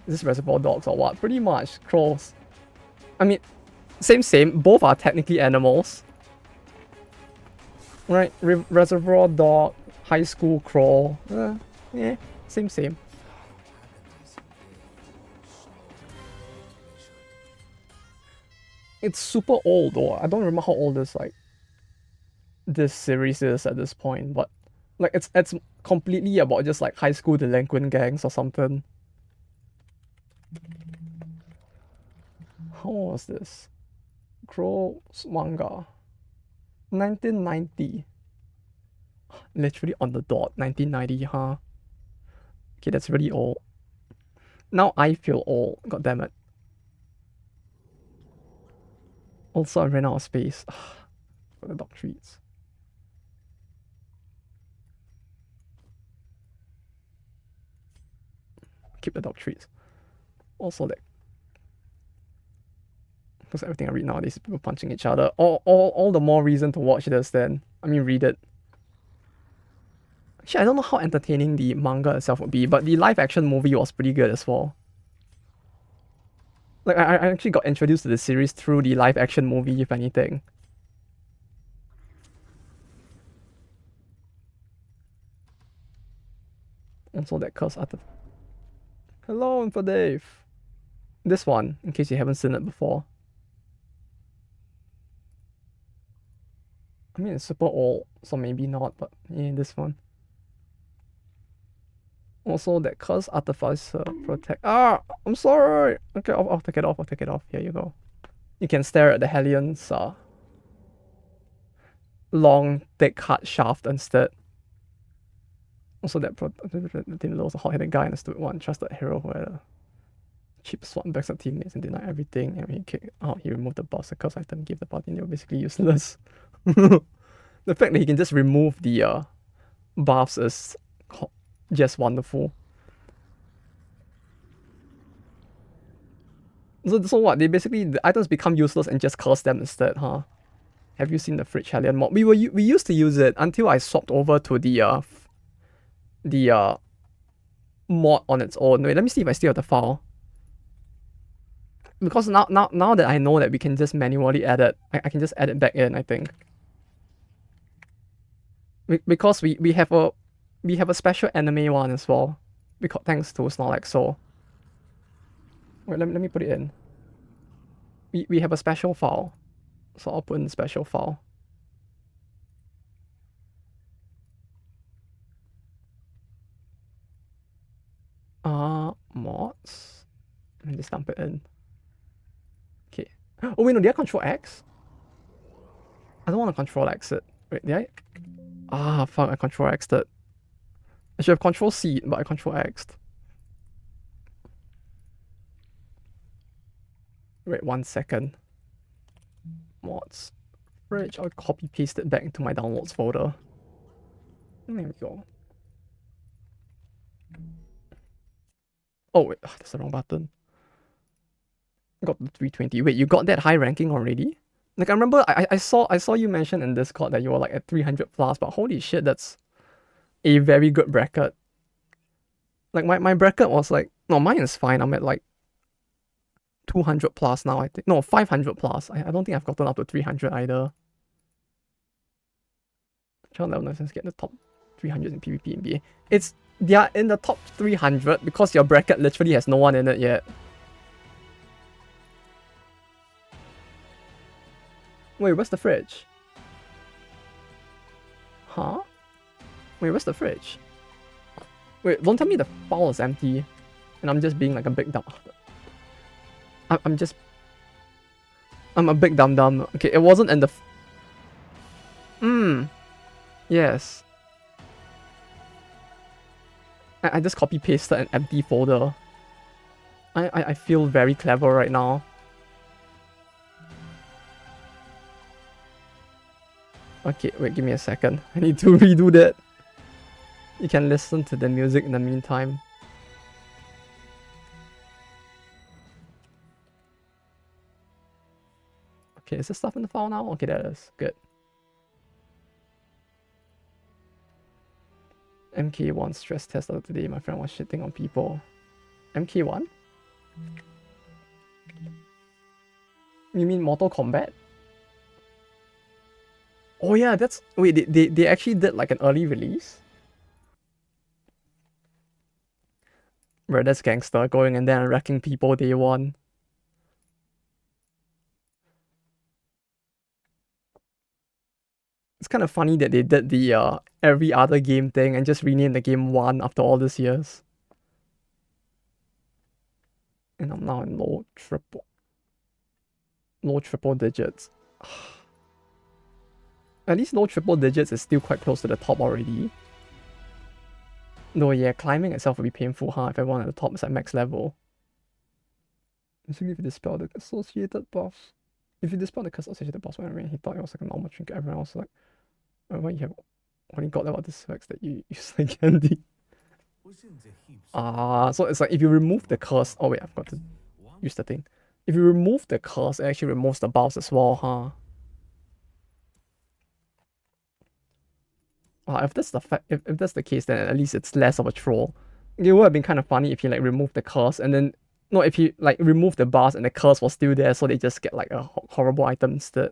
Is this Reservoir Dogs or what? Pretty much. Crows. I mean, same. Both are technically animals. Right? Reservoir Dog, High School Crow. Yeah, same. It's super old though. I don't remember how old this series is at this point, but like it's completely about just like high school delinquent gangs or something. How was this? Crow's manga. 1990. Literally on the dot. 1990, huh? Okay, that's really old. Now I feel old. God damn it. Also, I ran out of space for the dog treats. Keep the dog treats. Also, like, because everything I read nowadays is people punching each other. All the more reason to watch this then. I mean, read it. Actually, I don't know how entertaining the manga itself would be, but the live action movie was pretty good as well. Like, I actually got introduced to the series through the live action movie, if anything. Also, that curse artifact. Hello, Info Dave. This one, in case you haven't seen it before. I mean, it's super old, so maybe not, but yeah, this one. Also, that curse artificer protect. Ah, I'm sorry. Okay, I'll take it off. Here you go. You can stare at the Hellions' long, thick, hard shaft instead. Also, that the team was a hot-headed guy and a stupid one. Trusted hero who had a cheap swat backs up teammates and denied everything. And when he kicked out, he removed the boss, the curse item, gave the party, and they were basically useless. The fact that he can just remove the buffs is just wonderful. So what? They basically, the items become useless and just curse them instead, huh? Have you seen the Fridge Hellion mod? We used to use it until I swapped over to the mod on its own. Wait, let me see if I still have the file. Because now that I know that we can just manually add it, I can just add it back in, I think. Because we have a special anime one as well. Because thanks to Snorlax, so wait, let me put it in. We have a special file. So I'll put in the special file. Mods. Let me just dump it in. Okay. Oh wait, no, did I control X? I don't want to control X it. Wait, did I? Ah, fuck, I control X'd it. I should have control C, but I control X'd. Wait, 1 second. Mods. Fridge, I'll copy paste it back into my downloads folder. There we go. Oh wait, that's the wrong button. Got the 320. Wait, you got that high ranking already? Like I remember I saw you mention in Discord that you were like at 300 plus, but holy shit, that's a very good bracket. Like my bracket was like, no, mine is fine. I'm at like 200 plus now, I think. No, 500 plus. I don't think I've gotten up to 300 either. Child level nonsense get the top 300 in PvP NBA. They are in the top 300 because your bracket literally has no one in it yet. Wait, where's the fridge? Huh? Wait, where's the fridge? Wait, don't tell me the file is empty and I'm just being like a big dumb. I'm a big dumb. Okay, it wasn't in the. Yes. I just copy pasted an empty folder. I feel very clever right now. Okay, wait, give me a second. I need to redo that. You can listen to the music in the meantime. Okay, is this stuff in the file now? Okay, that is. Good. MK1 stress test of today. My friend was shitting on people. MK1? You mean Mortal Kombat? Oh yeah, that's... Wait, they actually did like an early release? Bro, that's gangster, going in there and wrecking people day one. It's kind of funny that they did the every other game thing and just renamed the game 1 after all these years. And I'm now in low triple digits. At least low triple digits is still quite close to the top already. No, yeah, climbing itself will be painful, huh? If everyone at the top is at max level. Basically, if you dispel the associated buffs. If you dispel the curse associated buffs when he thought it was like a normal trinket, everyone else was like, why you have only got about this effects that you use like candy. So it's like if you remove the curse. Oh wait, I've got to use the thing. If you remove the curse, it actually removes the buffs as well, huh? If that's if that's the case, then at least it's less of a troll. It would have been kind of funny if you like remove the curse and then no, if you like remove the bars and the curse was still there, so they just get like a horrible item instead.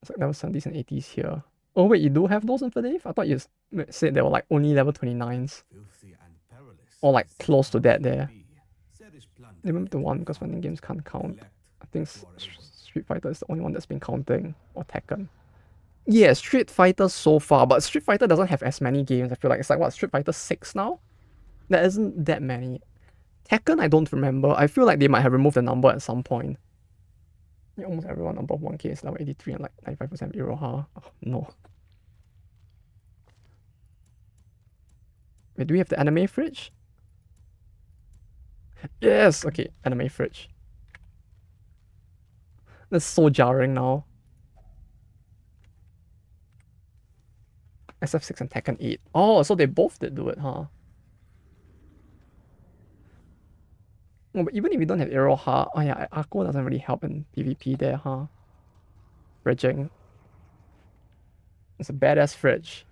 It's like level 70s and 80s here. Oh wait, you do have those in Fidave? I thought you said they were like only level 29s. Or like close to that there. Remember the one because vending games can't count. I think Street Fighter is the only one that's been counting. Or Tekken. Yeah, Street Fighter so far, but Street Fighter doesn't have as many games. I feel like it's like what, Street Fighter 6 now? There isn't that many. Tekken, I don't remember. I feel like they might have removed the number at some point. Yeah, almost everyone above 1k is level 83 and like 95% hero, huh? Oh, no. Wait, do we have the anime fridge? Yes! Okay, anime fridge. That's so jarring now. SF6 and Tekken 8. Oh, so they both did do it, huh? Oh, but even if you don't have Iroha, oh yeah, Akko doesn't really help in PvP there, huh? Bridging. It's a badass fridge.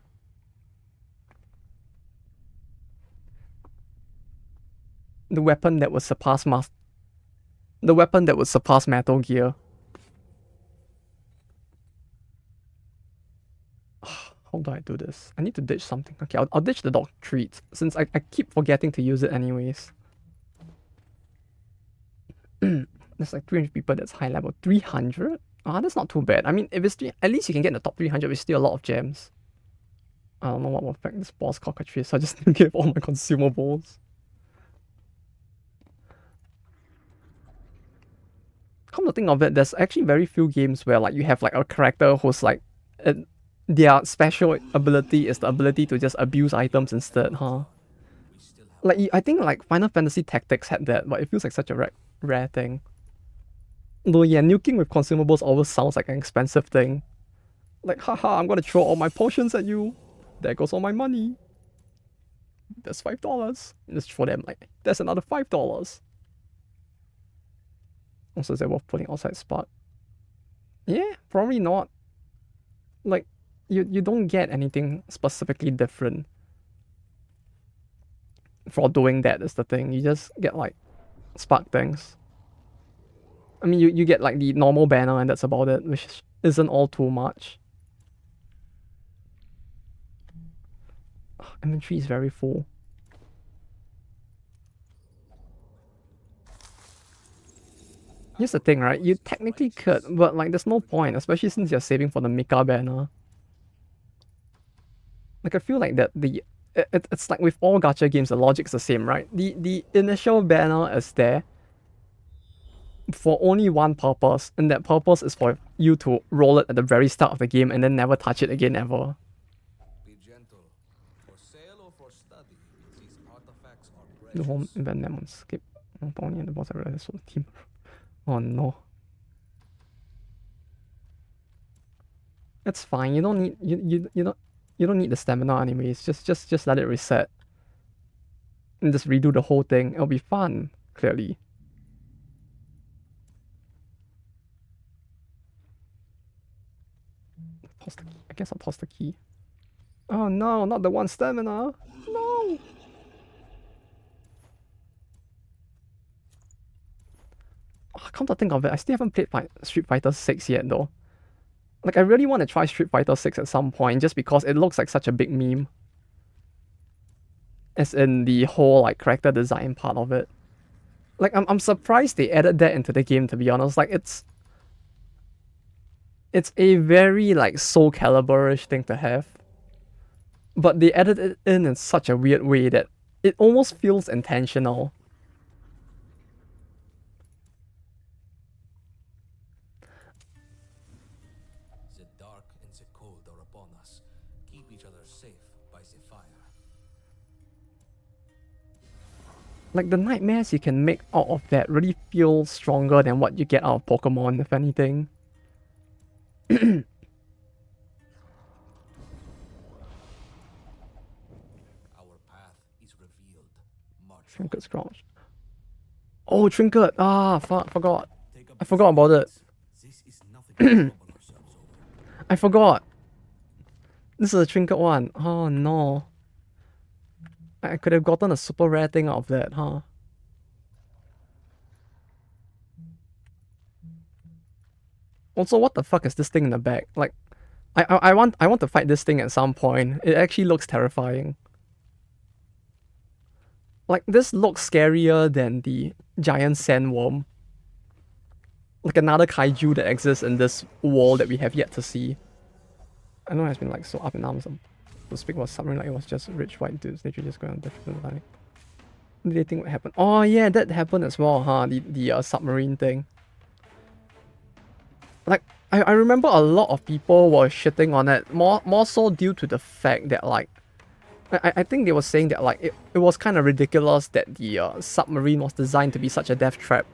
The weapon that would surpass The weapon that would surpass Metal Gear. How do I do this? I need to ditch something. Okay, I'll ditch the dog treat, since I keep forgetting to use it anyways. There's like 300 people that's high level. 300? That's not too bad. I mean, if it's at least you can get in the top 300 with still a lot of gems. I don't know what will affect this boss cockatry, so I just need to give all my consumables. Come to think of it, there's actually very few games where like you have like a character who's like their special ability is the ability to just abuse items instead, huh? Like I think like Final Fantasy Tactics had that, but it feels like such a rare thing. Though yeah, nuking with consumables always sounds like an expensive thing. Like, haha, I'm gonna throw all my potions at you. There goes all my money. That's $5. Just throw them like, that's another $5. Also, is it worth putting outside spot? Yeah, probably not. Like, you don't get anything specifically different for doing that is the thing. You just get like spark things. I mean, you get like the normal banner and that's about it, which isn't all too much. Inventory is very full. Here's the thing, right? You technically could, but like there's no point, especially since you're saving for the Mika banner. Like I feel like that it's like with all gacha games, the logic's the same, right? The initial banner is there for only one purpose, and that purpose is for you to roll it at the very start of the game and then never touch it again ever. Be gentle. For sale or for study, these artifacts are precious. The home event them on skip. Only and the boss are so team. Oh no. It's fine. You don't need you don't need the stamina anyways. Just let it reset. And just redo the whole thing. It'll be fun, clearly. Toss the key. I guess I'll toss the key. Oh no, not the one stamina. No. Come to think of it, I still haven't played Street Fighter 6 yet though. Like I really want to try Street Fighter 6 at some point just because it looks like such a big meme. As in the whole like character design part of it. Like I'm surprised they added that into the game, to be honest. Like it's a very like Soul Calibur-ish thing to have. But they added it in such a weird way that it almost feels intentional. The dark and the cold are upon us. Keep each other safe by the fire. Like the nightmares you can make out of that really feel stronger than what you get out of Pokemon, if anything. Our path is revealed. March Trinket Scratch. Oh, Trinket! Ah, fuck, forgot. I forgot about it. This is nothing to trouble ourselves over. I forgot. This is a Trinket one. Oh no. I could have gotten a super rare thing out of that, huh? Also, what the fuck is this thing in the back? Like, I want to fight this thing at some point. It actually looks terrifying. Like, this looks scarier than the giant sandworm. Like another kaiju that exists in this world that we have yet to see. I know it's been like so up in arms to speak about submarine like it was just rich white dudes literally just going on different like. What did they think would happen? Oh yeah, that happened as well, huh? The submarine thing. Like I remember a lot of people were shitting on it, more so due to the fact that like I think they were saying that like it was kind of ridiculous that the submarine was designed to be such a death trap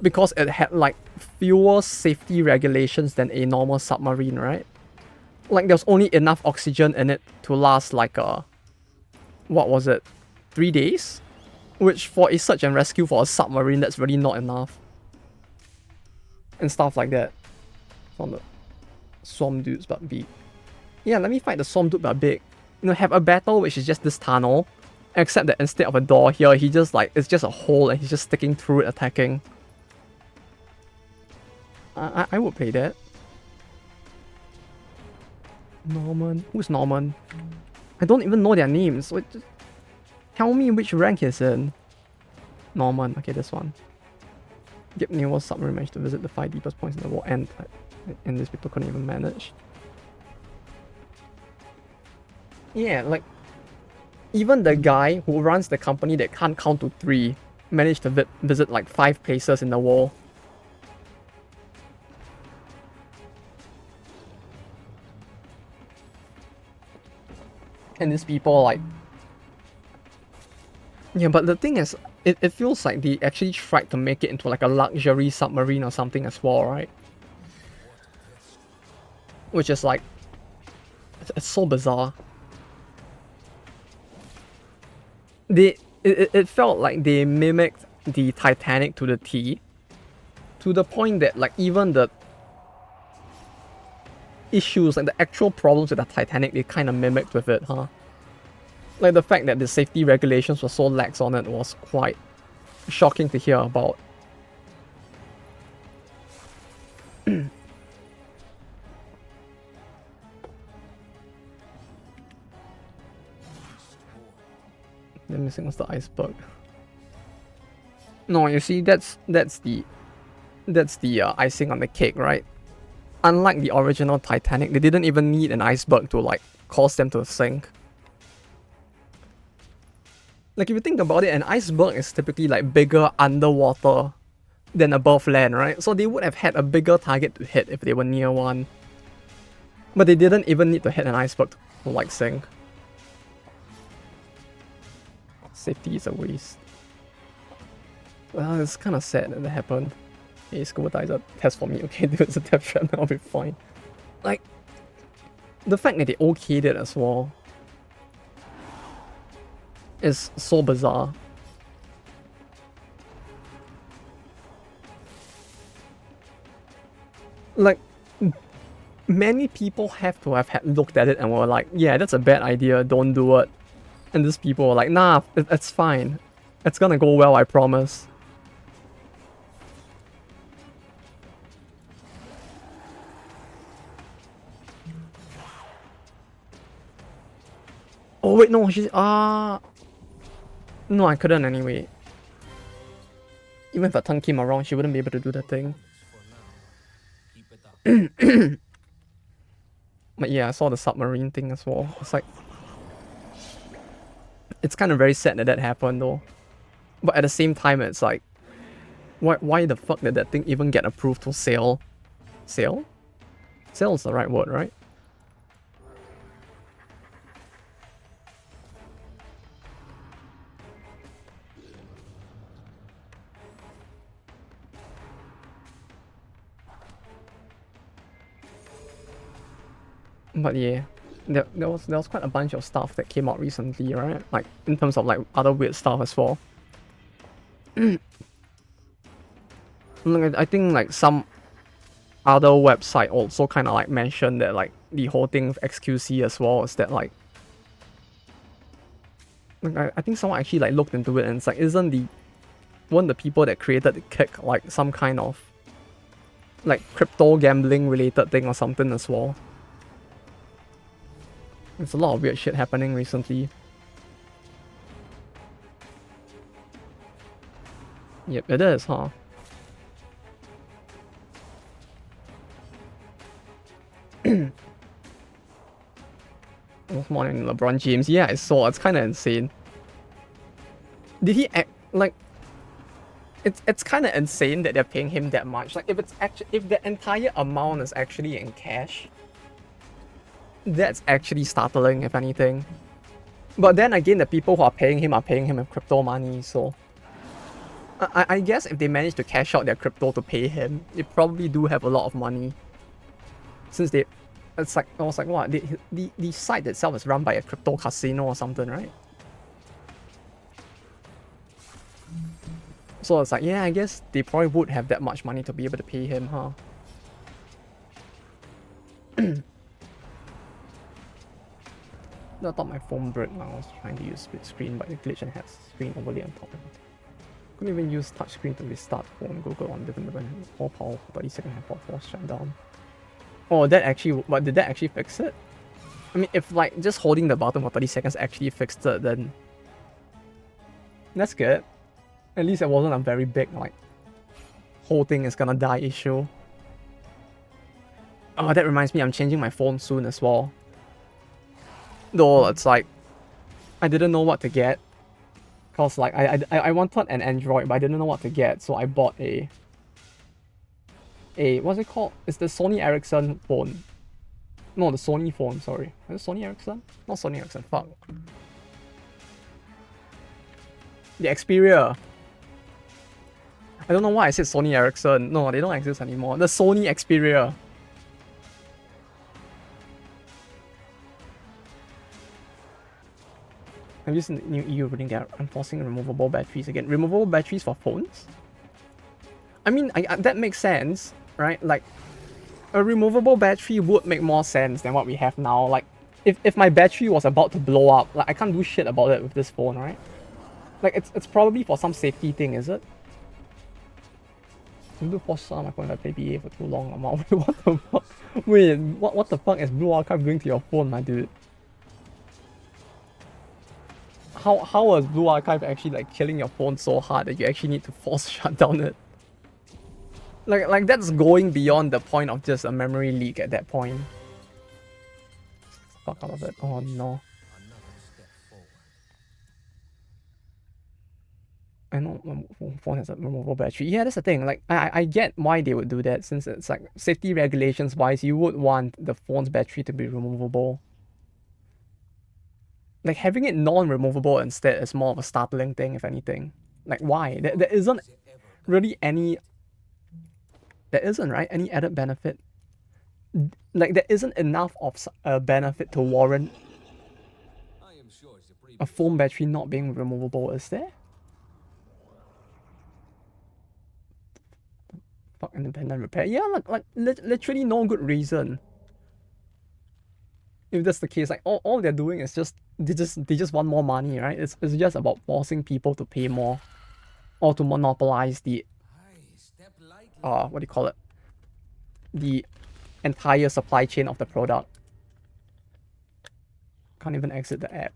because it had like fewer safety regulations than a normal submarine, right? like there's only enough oxygen in it to last like what was it, 3 days? Which for a search and rescue for a submarine, that's really not enough. And stuff like that. From the swarm dudes but big. Yeah, let me fight the swarm dude but big. You know, have a battle which is just this tunnel. Except that instead of a door here, he just like, it's just a hole and he's just sticking through it attacking. I would play that. Norman. Who's Norman? I don't even know their names. Wait, just tell me which rank he's in. Norman. Okay, this one. Gip Naval submarine managed to visit the 5 deepest points in the war, and these people couldn't even manage. Yeah, like even the guy who runs the company that can't count to 3 managed to visit like 5 places in the war. And these people like... Yeah, but the thing is, it feels like they actually tried to make it into like a luxury submarine or something as well, right? Which is like... It's so bizarre. It felt like they mimicked the Titanic to the T. To the point that like even the issues, like the actual problems with the Titanic, they kind of mimicked with it, huh? Like the fact that the safety regulations were so lax on it was quite shocking to hear about. They're missing was the iceberg. No, you see, that's the icing on the cake, right? Unlike the original Titanic, they didn't even need an iceberg to like cause them to sink. Like if you think about it, an iceberg is typically like bigger underwater than above land, right? So they would have had a bigger target to hit if they were near one. But they didn't even need to hit an iceberg to like sink. Safety is a waste. Well, it's kind of sad that happened. Hey, scuba diver test for me. Okay, dude, it's a death trap, I'll be fine. Like, the fact that they okayed it as well is so bizarre. Like, many people have to have looked at it and were like, yeah, that's a bad idea, don't do it. And these people were like, nah, it's fine. It's gonna go well, I promise. Oh wait, no, she's... No, I couldn't anyway. Even if a tongue came around, she wouldn't be able to do that thing. But yeah, I saw the submarine thing as well. It's like... It's kind of very sad that that happened though. But at the same time, it's like... Why the fuck did that thing even get approved to sail? Sail? Sail is the right word, right? But yeah, there was quite a bunch of stuff that came out recently, right? Like in terms of like other weird stuff as well. I think like some other website also kind of like mentioned that like the whole thing with XQC as well is that like I think someone actually like looked into it and it's like, isn't the one of the people that created the kick like some kind of like crypto gambling related thing or something as well? There's a lot of weird shit happening recently. Yep, it is, huh? This morning, LeBron James. Yeah, I saw. It's kind of insane. Did he act like? It's kind of insane that they're paying him that much. Like, if the entire amount is actually in cash, that's actually startling, if anything. But then again, the people who are paying him with crypto money, so... I guess if they manage to cash out their crypto to pay him, they probably do have a lot of money. Since they... it's like, I was like, what? The site itself is run by a crypto casino or something, right? So it's like, yeah, I guess they probably would have that much money to be able to pay him, huh? No, I thought my phone broke when I was trying to use split screen, but the glitch and has screen overlay on top of it. Couldn't even use touchscreen to restart phone. Google on different all power 30-second airport force shutdown. Oh, that actually, but did that actually fix it? I mean, if like just holding the button for 30 seconds actually fixed it, then that's good. At least it wasn't a very big like whole thing is gonna die issue. Oh, that reminds me, I'm changing my phone soon as well. Though it's like I didn't know what to get, cause like I wanted an Android, but I didn't know what to get, so I bought a what's it called? It's the Sony Ericsson phone. No, the Sony phone. Sorry, is it Sony Ericsson? Not Sony Ericsson. Fuck. The Xperia. I don't know why I said Sony Ericsson. No, they don't exist anymore. The Sony Xperia. I'm using the new EU ruling. They're enforcing removable batteries again. Removable batteries for phones? I mean, that makes sense, right? Like, a removable battery would make more sense than what we have now. Like, if my battery was about to blow up, like I can't do shit about it with this phone, right? Like, it's probably for some safety thing, is it? I'm gonna force on my phone if I play BA for too long. What the fuck? Wait, what the fuck is Blue Archive doing to your phone, my dude? How was Blue Archive actually like killing your phone so hard that you actually need to force shut down it? Like that's going beyond the point of just a memory leak at that point. Fuck out of it. Oh no. I know my phone has a removable battery. Yeah, that's the thing. Like, I get why they would do that, since it's like safety regulations wise, you would want the phone's battery to be removable. Like, having it non-removable instead is more of a startling thing, if anything. Like, why? There isn't really any... There isn't, right? Any added benefit. Like, there isn't enough of a benefit to warrant a phone battery not being removable, is there? Fuck independent repair. Yeah, like literally no good reason. If that's the case, like all they're doing is just they just want more money, right? It's just about forcing people to pay more, or to monopolize the what do you call it? The entire supply chain of the product. Can't even exit the app.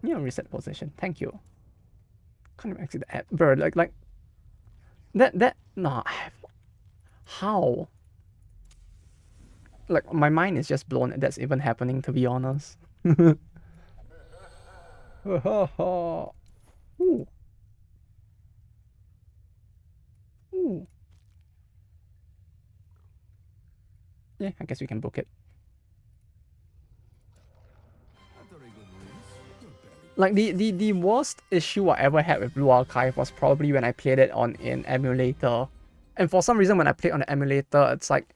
Yeah, reset position. Thank you. Can't even exit the app, bro. Like that nah. How? Like, my mind is just blown that that's even happening, to be honest. Ooh. Ooh. Yeah, I guess we can book it. Like, the worst issue I ever had with Blue Archive was probably when I played it on an emulator. And for some reason, when I played on the emulator, it's like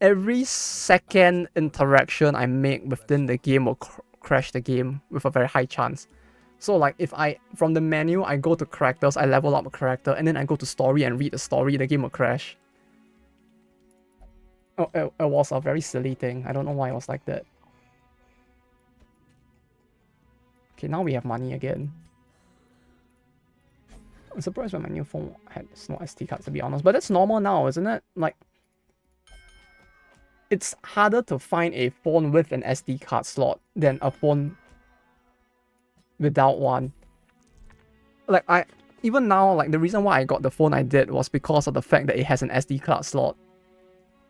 every second interaction I make within the game will crash the game with a very high chance. So like, if from the menu, I go to characters, I level up a character, and then I go to story and read the story, the game will crash. Oh, it was a very silly thing. I don't know why it was like that. Okay, now we have money again. I'm surprised when my new phone had no SD cards, to be honest. But that's normal now, isn't it? Like, it's harder to find a phone with an SD card slot than a phone without one. Like, even now, like, the reason why I got the phone I did was because of the fact that it has an SD card slot.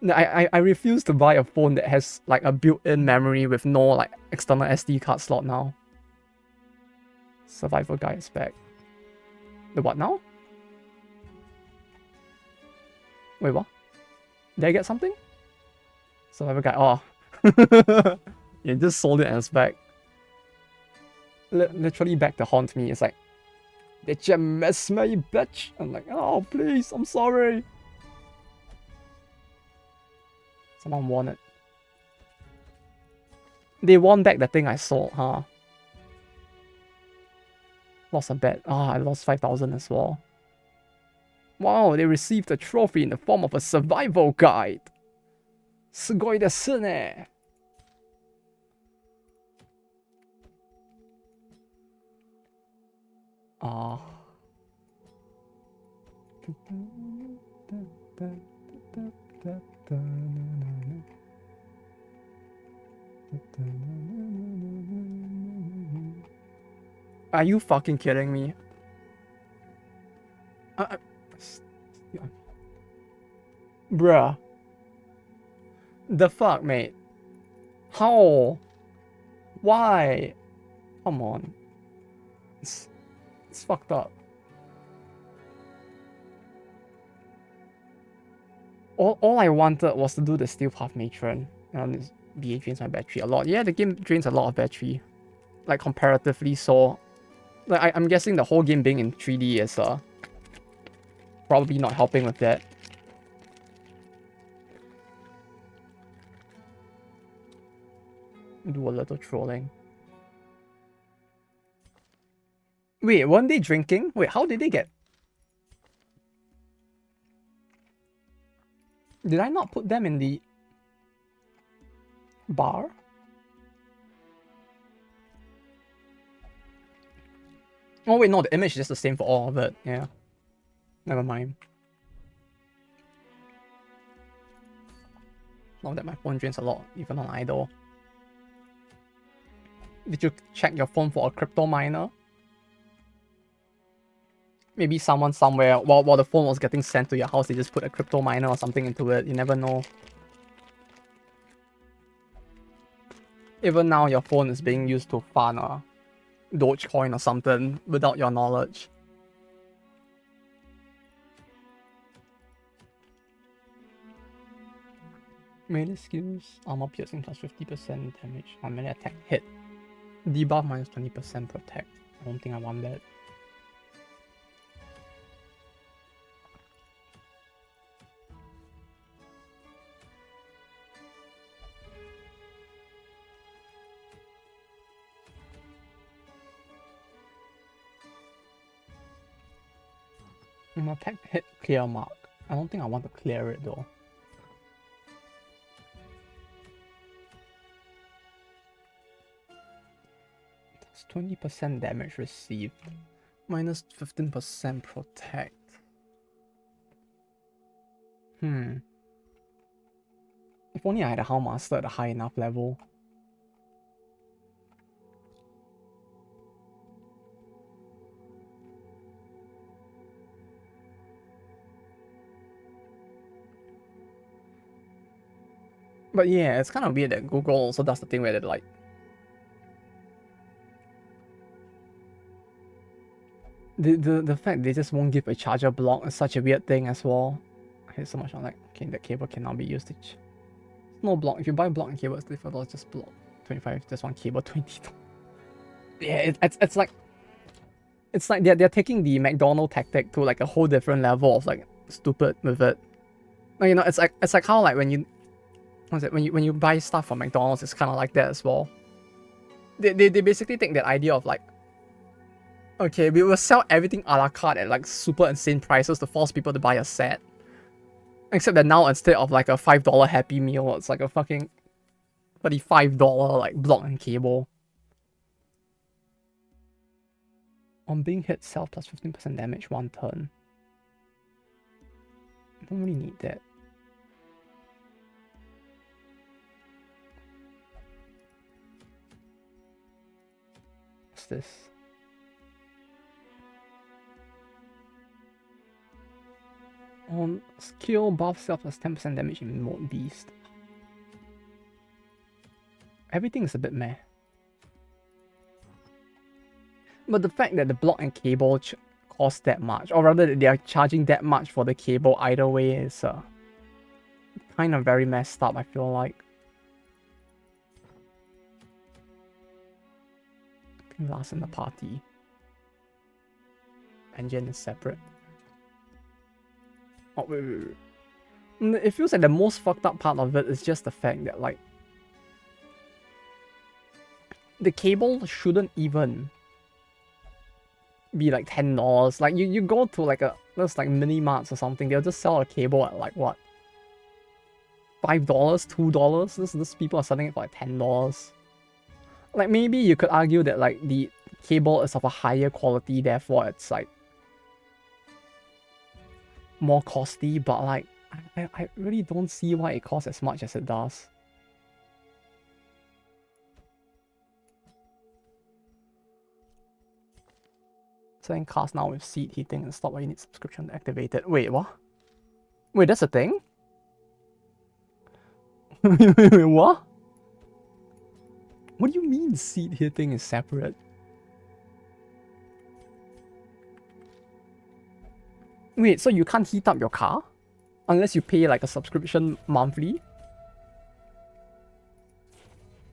I refuse to buy a phone that has like a built-in memory with no like external SD card slot now. Survival guide is back. The what now? Wait, what? Did I get something? Survival guide. Oh. You just sold it and it's back. Literally back to haunt me. It's like, did you miss me, bitch? I'm like, oh, please, I'm sorry. Someone won it. They won back the thing I sold, huh? Lost a bet. Ah, I lost 5,000 as well. Wow, they received a trophy in the form of a survival guide. すごいですね. Ah. Are you fucking kidding me? Bruh. The fuck, mate? How? Why? Come on. It's fucked up. All I wanted was to do the Steel Path Matron. And this BA drains my battery a lot. Yeah, the game drains a lot of battery. Like, comparatively so. Like, I'm guessing the whole game being in 3D is probably not helping with that. Do a little trolling. Wait, weren't they drinking? Wait, how did they get... Did I not put them in the... bar? Oh wait, no, the image is just the same for all of it. Yeah. Never mind. Now that my phone drains a lot, even on idle. Did you check your phone for a crypto miner? Maybe someone somewhere, while the phone was getting sent to your house, they just put a crypto miner or something into it. You never know. Even now, your phone is being used to farm a Dogecoin or something without your knowledge. Melee skills, armor piercing plus 50% damage on melee attack hit. Debuff minus 20% protect. I don't think I want that. Attack hit clear mark. I don't think I want to clear it though. That's 20% damage received. Minus 15% protect. If only I had a Hound Master at a high enough level. But yeah, it's kind of weird that Google also does the thing where they like... The fact they just won't give a charger block is such a weird thing as well. I hate so much. I'm like, okay, that cable cannot be used. No block. If you buy block and cable, it's $35, just block. 25, just one cable, 20. Yeah, it's like... It's like they're taking the McDonald tactic to like a whole different level of like stupid with it. Like, you know, it's like how like when you... What's it? When you buy stuff from McDonald's, it's kind of like that as well. They basically take that idea of like, okay, we will sell everything a la carte at like super insane prices to force people to buy a set. Except that now instead of like a $5 Happy Meal, it's like a fucking $35 like block and cable. On being hit, self plus 15% damage 1 turn. I don't really need that. What's this? On skill, buff self plus 10% damage in mode beast. Everything is a bit meh. But the fact that the block and cable cost that much, or rather that they are charging that much for the cable either way is kind of very messed up, I feel like. I think last in the party. Engine is separate. Oh, wait. It feels like the most fucked up part of it is just the fact that, like, the cable shouldn't even be like $10. Like, you go to like those like mini marts or something, they'll just sell a cable at like what? $5, $2? This people are selling it for like $10. Like, maybe you could argue that like the cable is of a higher quality, therefore it's like more costly, but like I really don't see why it costs as much as it does. Selling cars now with seat heating and stuff where you need subscription to activate it. Wait, what? Wait, that's a thing? Wait, what? What do you mean seat heating is separate? Wait, so you can't heat up your car? Unless you pay like a subscription monthly?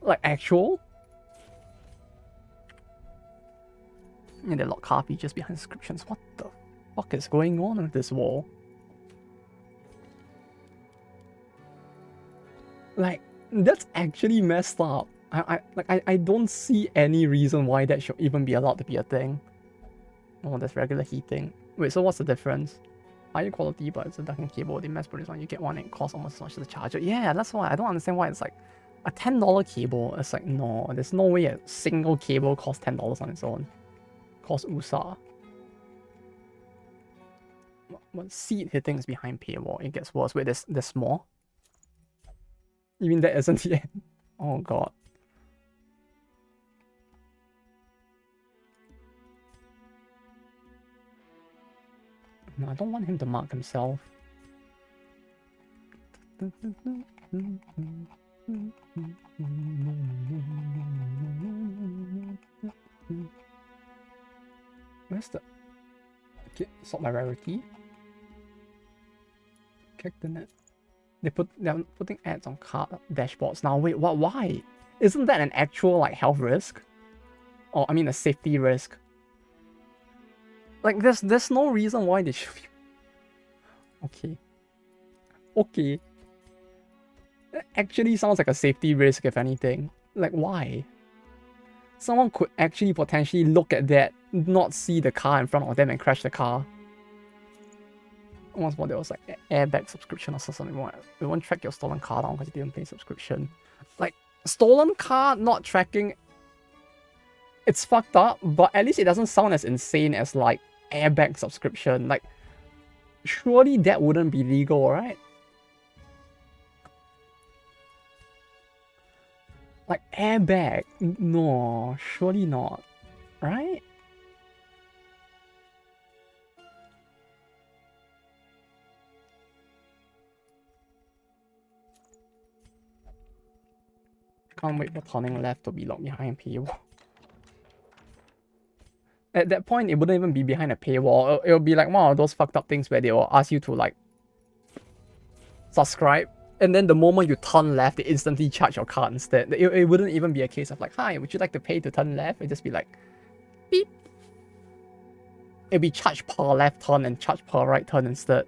Like actual? And they lock car features behind descriptions. What the fuck is going on with this wall? Like, that's actually messed up. I don't see any reason why that should even be allowed to be a thing. Oh, there's regular heating. Wait, so what's the difference? Higher quality, but it's a ducking cable. The mass produced one, you get one and it costs almost as much as the charger. Yeah, that's why I don't understand why it's like a $10 cable. It's like, no, there's no way a single cable costs $10 on its own. Costs USA. But seat hitting is behind paywall. It gets worse. Wait, there's more? You mean that isn't the end? Oh god. No, I don't want him to mark himself. Where's the... Okay, sort my rarity. Kick the net. They're putting ads on car dashboards now. Wait, what? Why? Isn't that an actual like health risk? Or I mean a safety risk? Like there's no reason why they should be... Okay. Okay. That actually sounds like a safety risk if anything. Like why? Someone could actually potentially look at that, not see the car in front of them and crash the car. Once more there was like airbag subscription or something. It won't track your stolen car down because you didn't pay subscription. Like stolen car not tracking, it's fucked up, but at least it doesn't sound as insane as like airbag subscription. Like surely that wouldn't be legal, right? Like airbag, no, surely not, right? Can't wait for turning left to be locked behind paywall. At that point, it wouldn't even be behind a paywall. It'll be like one of those fucked up things where they will ask you to like subscribe, and then the moment you turn left, they instantly charge your card instead. It wouldn't even be a case of like, hi, would you like to pay to turn left? It'd just be like, beep. It'd be charged per left turn and charged per right turn instead.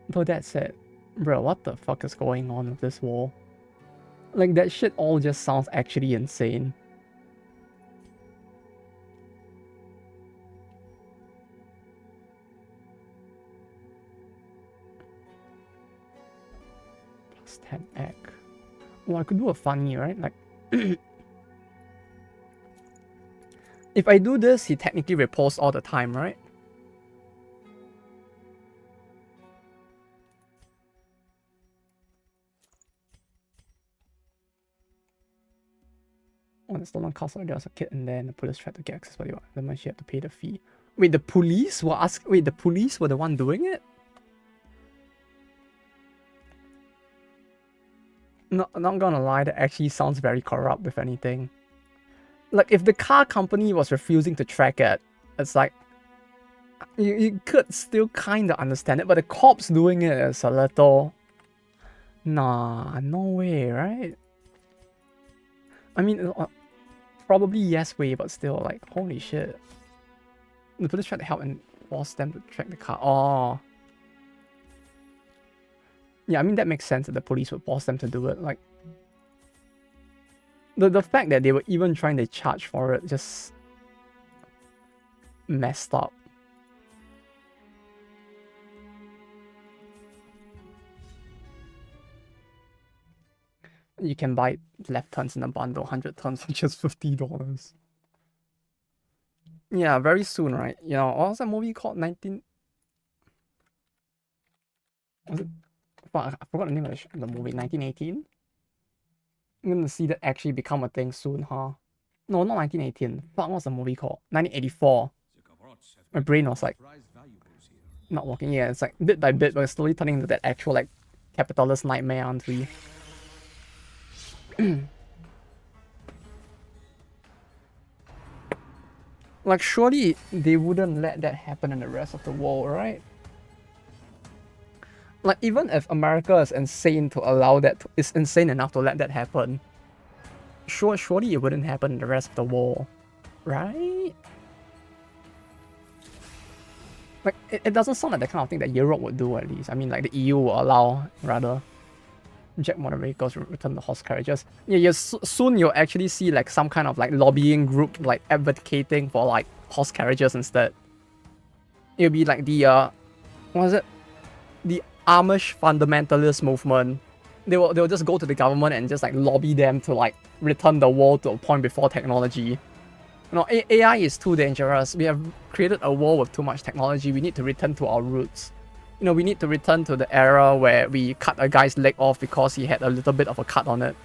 Though that said, bro, what the fuck is going on with this wall? Like, that shit all just sounds actually insane. Plus 10 egg. Well, I could do a funny, right? Like, if I do this, he technically reposts all the time, right? On the stolen castle, there was a kid in there, and the police tried to get access, but the man she had to pay the fee. Wait, the police were Wait, the police were the one doing it? No, not gonna lie, that actually sounds very corrupt, if anything. Like, if the car company was refusing to track it, it's like, you could still kind of understand it, but the cops doing it is a little... Nah, no way, right? I mean, probably yes way, but still, like, holy shit. The police tried to help and force them to track the car. Oh. Yeah, I mean, that makes sense that the police would force them to do it. Like, the fact that they were even trying to charge for it just messed up. You can buy left turns in a bundle, 100 turns for just $50. Yeah, very soon, right? You know, what was that movie called? 19... Was it? Fuck, I forgot the name of the movie. 1918? I'm gonna see that actually become a thing soon, huh? No, not 1918. Fuck, what's the movie called? 1984. My brain was like not working. Yeah, it's like bit by bit, we're slowly turning into that actual like capitalist nightmare, aren't we? Like, surely they wouldn't let that happen in the rest of the world, right? Like, even if America is insane to allow that, is insane enough to let that happen, surely it wouldn't happen in the rest of the world, right? Like, it doesn't sound like the kind of thing that Europe would do, at least. I mean, like, the EU will allow, rather, jet motor vehicles return to horse carriages. Yeah, soon you'll actually see, like, some kind of, like, lobbying group, like, advocating for, like, horse carriages instead. It'll be like the, what was it? The Amish fundamentalist movement. They'll just go to the government and just, like, lobby them to, like, return the world to a point before technology. You know, AI is too dangerous. We have created a world with too much technology. We need to return to our roots. You know, we need to return to the era where we cut a guy's leg off because he had a little bit of a cut on it.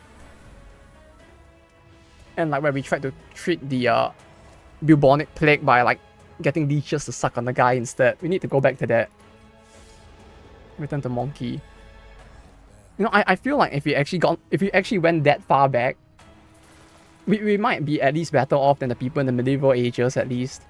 And like where we tried to treat the bubonic plague by like getting leeches to suck on the guy instead. We need to go back to that. Return to monkey. You know, I feel like if we actually went that far back, we might be at least better off than the people in the medieval ages, at least.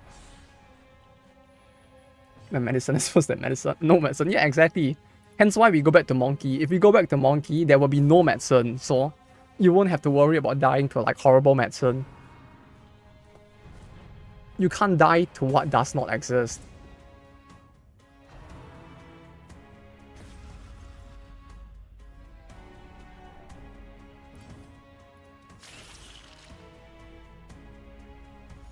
The medicine is supposed to medicine. No medicine. Yeah, exactly. Hence why we go back to monkey. If we go back to monkey, there will be no medicine. So you won't have to worry about dying to like horrible medicine. You can't die to what does not exist.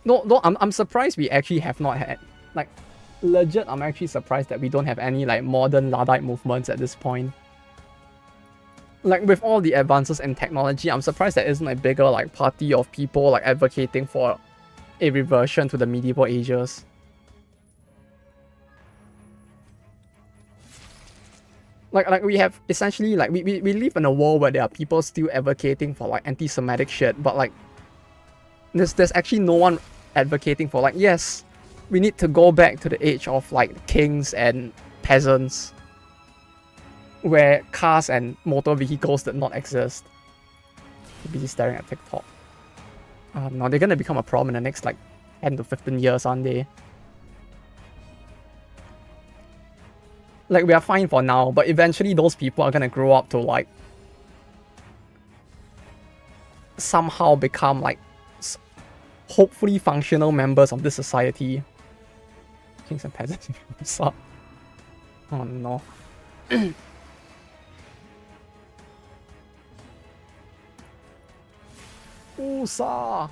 No, I'm surprised we actually have not had, like, legit, I'm actually surprised that we don't have any, like, modern Luddite movements at this point. Like, with all the advances in technology, I'm surprised there isn't a bigger, like, party of people, like, advocating for a reversion to the medieval ages. Like we have, essentially, like, we live in a world where there are people still advocating for, like, anti-Semitic shit, but, like, there's actually no one advocating for, like, yes, we need to go back to the age of, like, kings and peasants, where cars and motor vehicles did not exist. Busy staring at TikTok. No, they're gonna become a problem in the next, like, 10 to 15 years, aren't they? Like, we are fine for now, but eventually those people are gonna grow up to, like, somehow become, like, hopefully functional members of this society. Kings and peasants. What's up? Oh no. Usa. I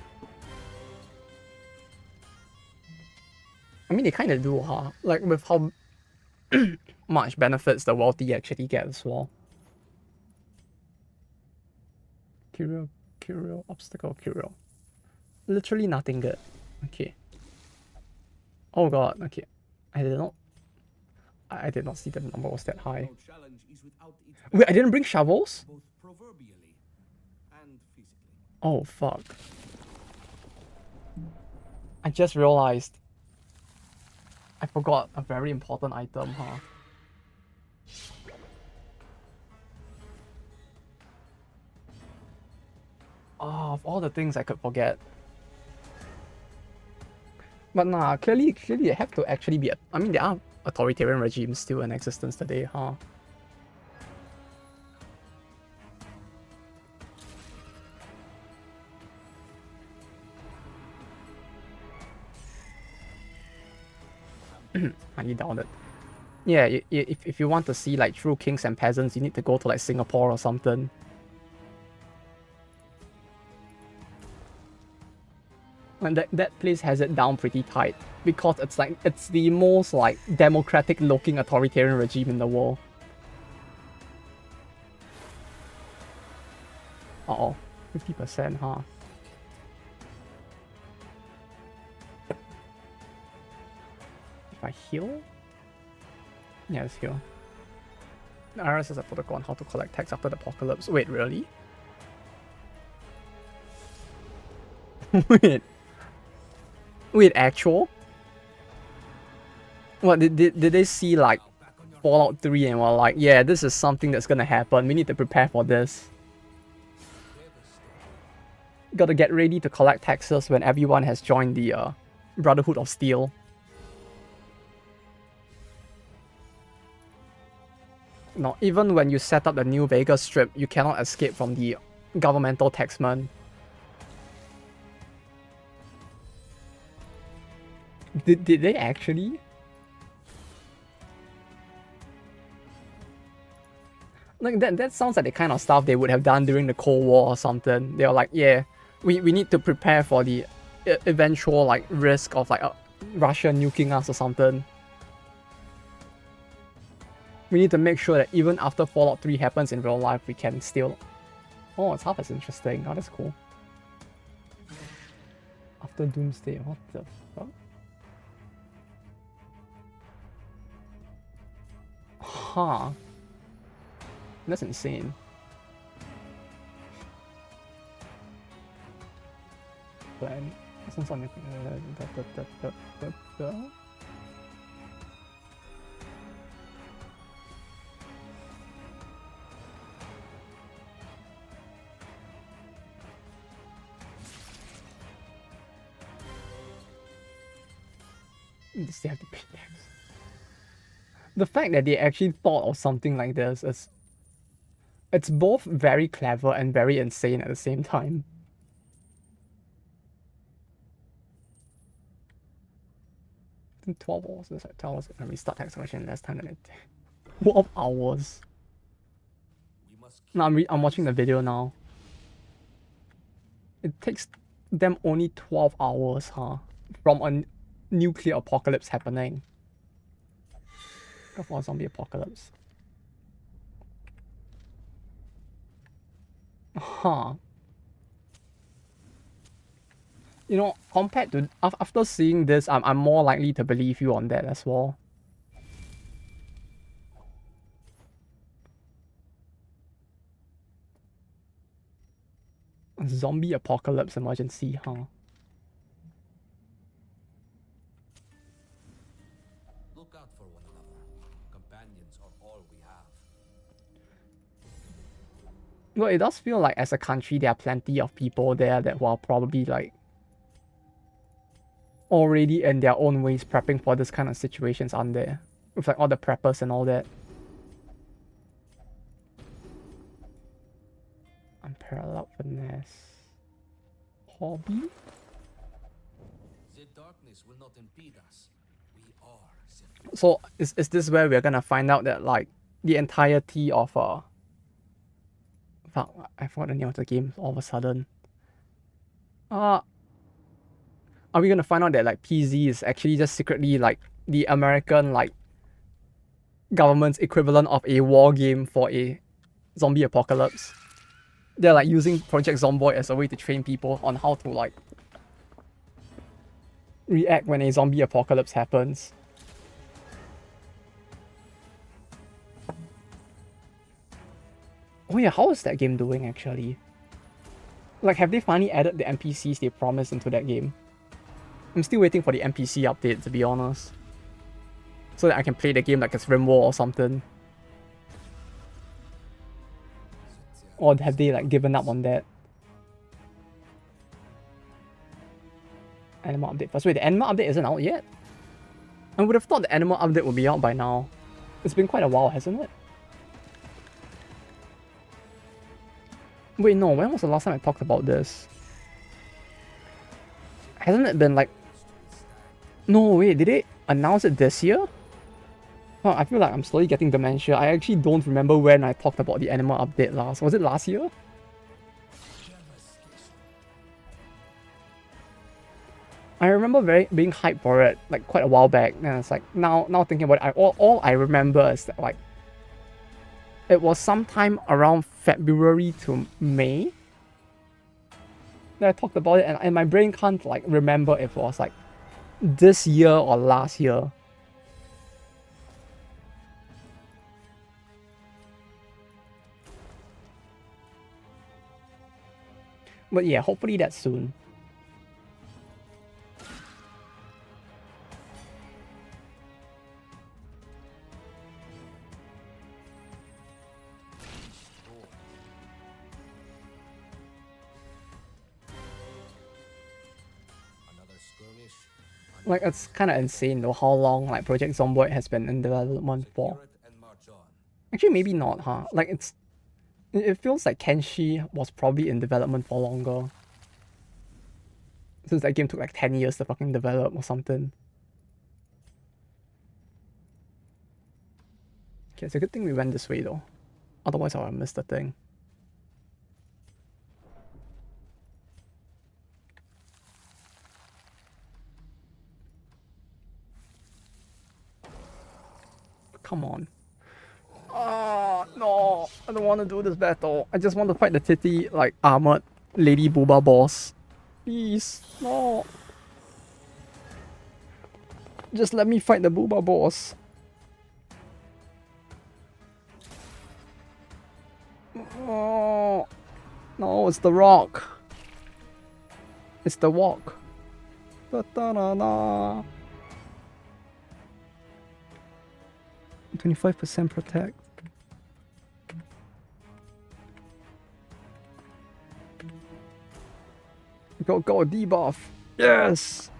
mean, they kind of do, huh? Like, with how much benefits the wealthy actually get as well. Curio, obstacle, curio. Literally nothing good. Okay. Oh god, okay. I did not see the number was that high. Wait, I didn't bring shovels? Oh fuck. I just realized I forgot a very important item, huh? Oh, of all the things I could forget. But nah, clearly they have to actually be, I mean, there are authoritarian regimes still in existence today, huh? Highly doubt it. Yeah, if you want to see like true kings and peasants, you need to go to like Singapore or something. And that place has it down pretty tight because it's the most like democratic looking authoritarian regime in the world. Uh-oh, 50%, huh? If I heal? Yeah, let's heal. The IRS has a protocol on how to collect tax after the apocalypse. Wait, really? Wait. Wait, actual? What, did they see like Fallout 3 and were like, yeah, this is something that's gonna happen. We need to prepare for this. Gotta get ready to collect taxes when everyone has joined the Brotherhood of Steel. No, even when you set up the New Vegas Strip, you cannot escape from the governmental taxman. Did they actually? Like that sounds like the kind of stuff they would have done during the Cold War or something. They were like, yeah, we need to prepare for the eventual like risk of like Russia nuking us or something. We need to make sure that even after Fallout 3 happens in real life, we can still... Oh, it's half as interesting. Oh, that's cool. After Doomsday, what the fuck? Huh. That's insane. Plan. They have to pay tax. The fact that they actually thought of something like this is... It's both very clever and very insane at the same time. In 12 hours, that's like 12 hours. Let me start tax collection in less time than it. 12 hours. No, I'm watching the video now. It takes them only 12 hours, huh? From a nuclear apocalypse happening. Go for a zombie apocalypse. Huh. You know, compared to... After seeing this, I'm more likely to believe you on that as well. Zombie apocalypse emergency, huh? Look out for one another. Companions are all we have. Well, it does feel like as a country, there are plenty of people there that who are probably like already in their own ways prepping for this kind of situations, aren't there? With like all the preppers and all that. Unparalleled finesse. Hobby? The darkness will not impede us. We are. So is this where we're gonna find out that like the entirety of fuck, I forgot the name of the game all of a sudden. Are we gonna find out that like PZ is actually just secretly like the American like government's equivalent of a war game for a zombie apocalypse? They're like using Project Zomboid as a way to train people on how to like react when a zombie apocalypse happens. Oh yeah, how is that game doing actually? Like, have they finally added the NPCs they promised into that game? I'm still waiting for the NPC update, to be honest. So that I can play the game like it's RimWorld or something. Or have they like given up on that? Animal update first. Wait, the animal update isn't out yet? I would have thought the animal update would be out by now. It's been quite a while, hasn't it? Wait, no, when was the last time I talked about this? Hasn't it been like... No, wait, did it... announce it this year? Oh, I feel like I'm slowly getting dementia. I actually don't remember when I talked about the animal update last. Was it last year? I remember being hyped for it like quite a while back. And it's like now thinking about it, all I remember is that like it was sometime around February to May that I talked about it, and my brain can't like remember if it was like this year or last year. But yeah, hopefully that's soon. Like, it's kind of insane though how long like Project Zomboid has been in development for. Actually, maybe not, huh? Like, it feels like Kenshi was probably in development for longer. Since that game took like 10 years to fucking develop or something. Okay, it's a good thing we went this way though. Otherwise I would have missed the thing. Come on. Oh, no. I don't want to do this battle. I just want to fight the titty, like, armored Lady Booba boss. Please, no. Just let me fight the Booba boss. Oh. No, it's the rock. It's the walk. Da da da da. 25% protect. Go debuff. Yes.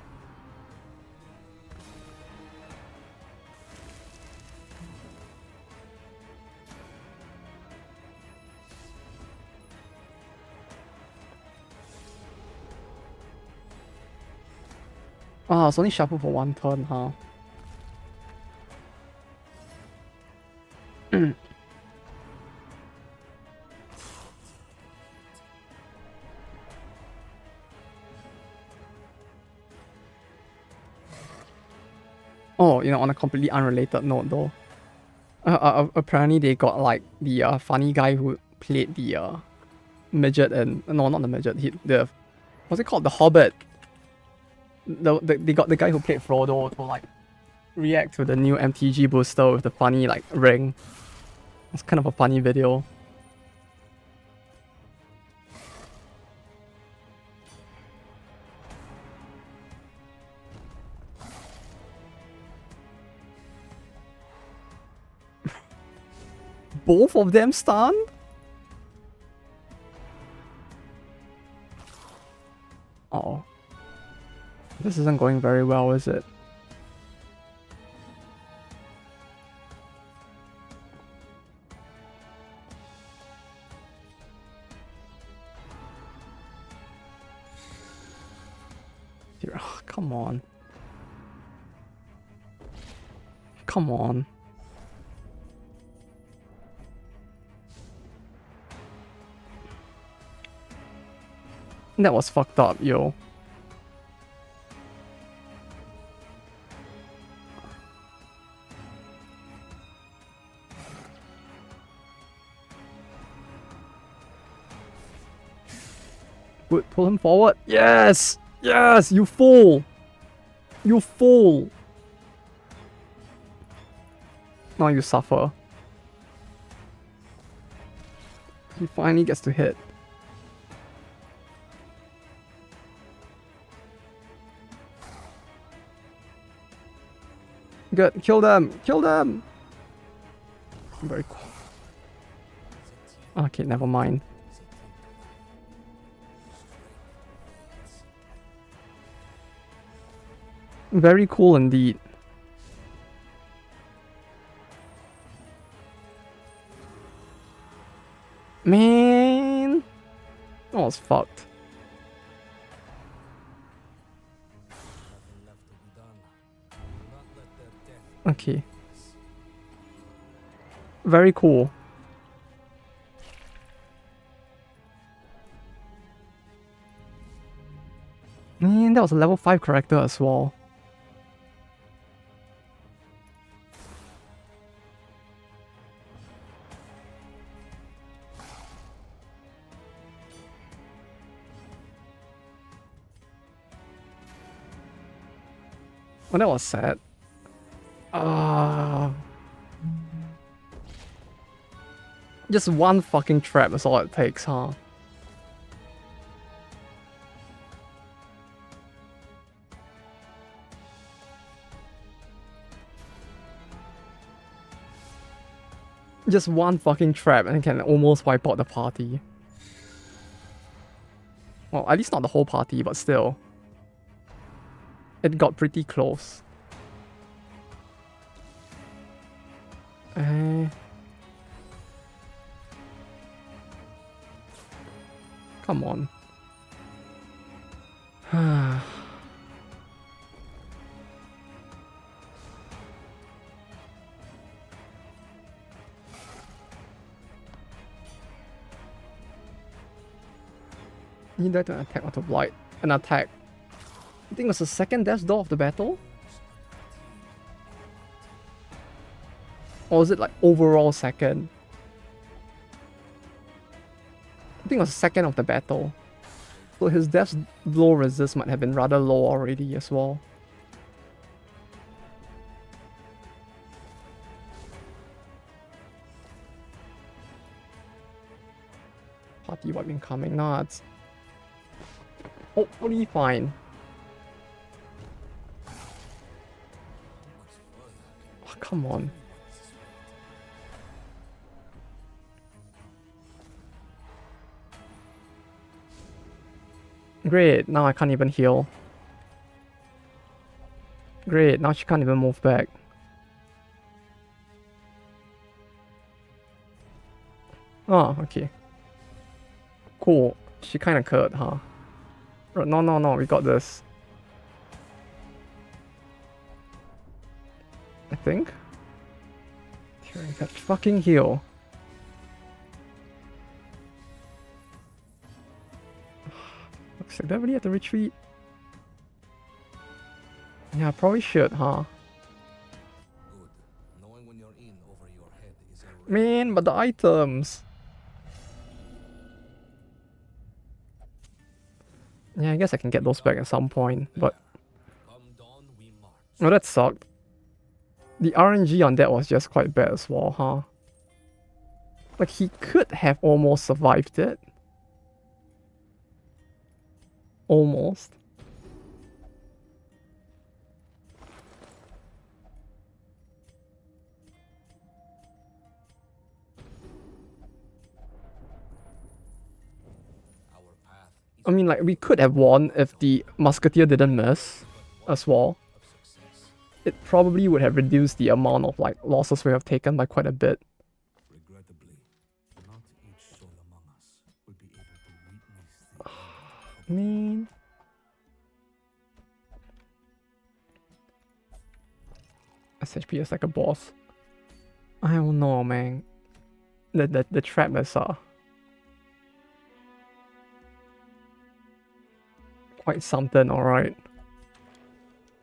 Ah, it's only shuffle for one turn, huh? Oh, you know, on a completely unrelated note though. Apparently they got like the funny guy who played the midget and no, not the midget. What's it called? The Hobbit. They got the guy who played Frodo to like react to the new MTG booster with the funny like ring. It's kind of a funny video. Both of them stunned? Oh. This isn't going very well, is it? Oh, come on. Come on. That was fucked up, yo. Good, pull him forward. Yes! Yes! You fool! You fool! Now you suffer. He finally gets to hit. Good, kill them! Kill them! Very cool. Okay, never mind. Very cool indeed. Man, that was fucked. Okay. Very cool. Man, that was a level 5 character as well. Oh, that was sad. Just one fucking trap is all it takes, huh? Just one fucking trap and it can almost wipe out the party. Well, at least not the whole party, but still. It got pretty close. Come on. Need that to attack or to blight. An attack. I think it was the second death door of the battle? Or was it like overall second? I think it was second of the battle. So his death blow resist might have been rather low already as well. Party wipe incoming, nah, it's hopefully fine. Oh, come on. Great, now I can't even heal. Great, now she can't even move back. Oh, okay. Cool. She kinda could, huh? No, we got this. I think. Tearing that fucking heal. Looks like they really have to retreat. Yeah, I probably should, huh? Good. Knowing when you're in over your head is a Man, but the items. Yeah, I guess I can get those back at some point, but... Come dawn, we march. Oh, that sucked. The RNG on that was just quite bad as well, huh? Like, he could have almost survived it. Almost. Our path is I mean, like, we could have won if the Musketeer didn't miss as well. of success. It probably would have reduced the amount of, like, losses we have taken by quite a bit. Regrettably, not each soul among us will be able to witness the end of Man. SHP is like a boss. I don't know, man. The trap is quite something, alright.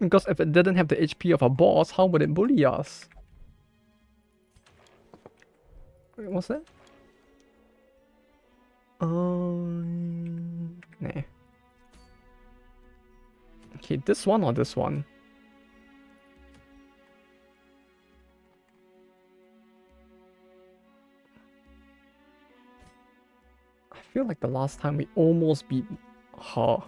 Because if it didn't have the HP of a boss, how would it bully us? Wait, what's that? Nah. Okay, this one or this one? I feel like the last time we almost beat her.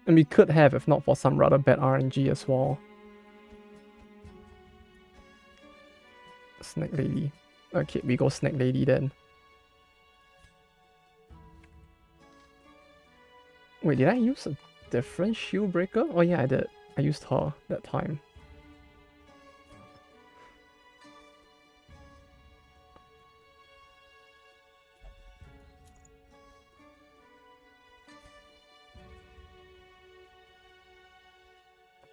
And we could have if not for some rather bad RNG as well. Snek Lady. Okay, we go Snek Lady then. Wait, did I use a different shield breaker? Oh yeah, I did. I used her that time.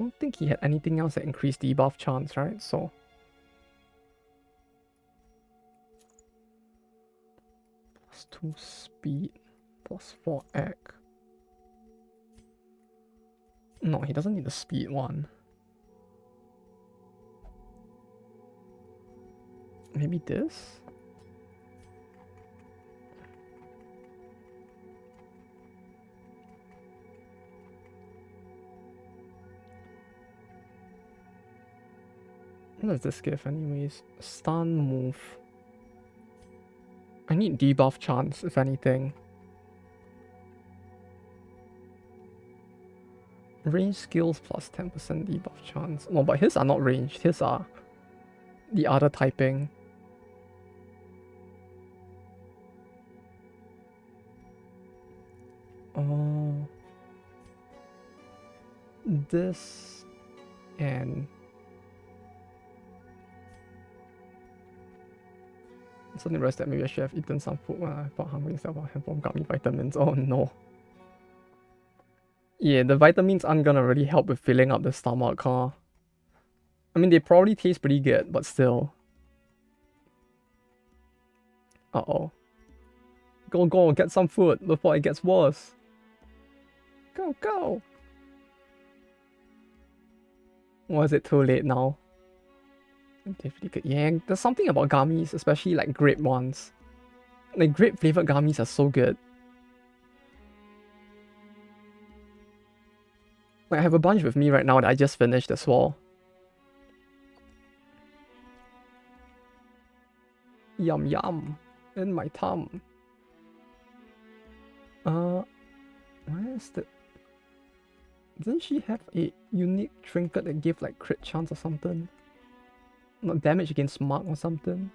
don't think he had anything else that increased debuff chance, right? So +2 speed, +4 egg. No, he doesn't need the speed one. Maybe this? What does this give anyways? Stun move. I need debuff chance, if anything. Range skills +10% debuff chance. No, but his are not ranged. His are the other typing. This and suddenly realized that maybe I should have eaten some food when I felt hungry instead of a handful of gummy vitamins. Oh no. Yeah, the vitamins aren't gonna really help with filling up the stomach, huh? I mean, they probably taste pretty good, but still. Uh-oh. Go, get some food before it gets worse. Go. Or is it too late now? Definitely good. Yeah, there's something about gummies, especially like grape ones. Like grape flavored gummies are so good. Like I have a bunch with me right now that I just finished as well. Yum yum. In my tum. Where is the... Didn't she have a unique trinket that gave like crit chance or something? Not damage against mark or something?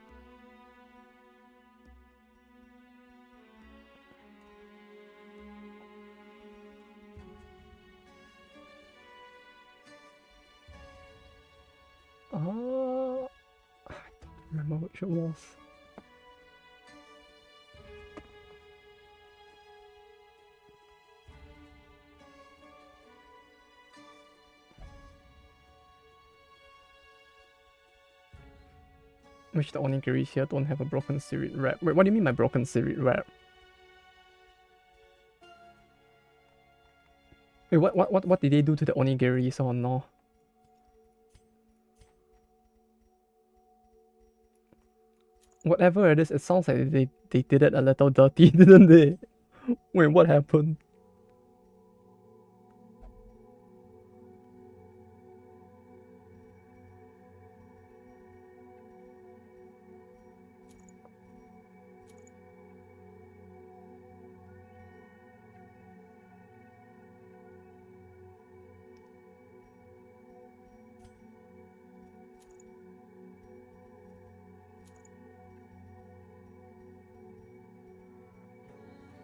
I don't remember which it was. Which the onigiris here don't have a broken spirit wrap. Wait, what do you mean by broken spirit wrap? Wait, what did they do to the onigiris or no? Whatever it is, it sounds like they did it a little dirty, didn't they? Wait, what happened?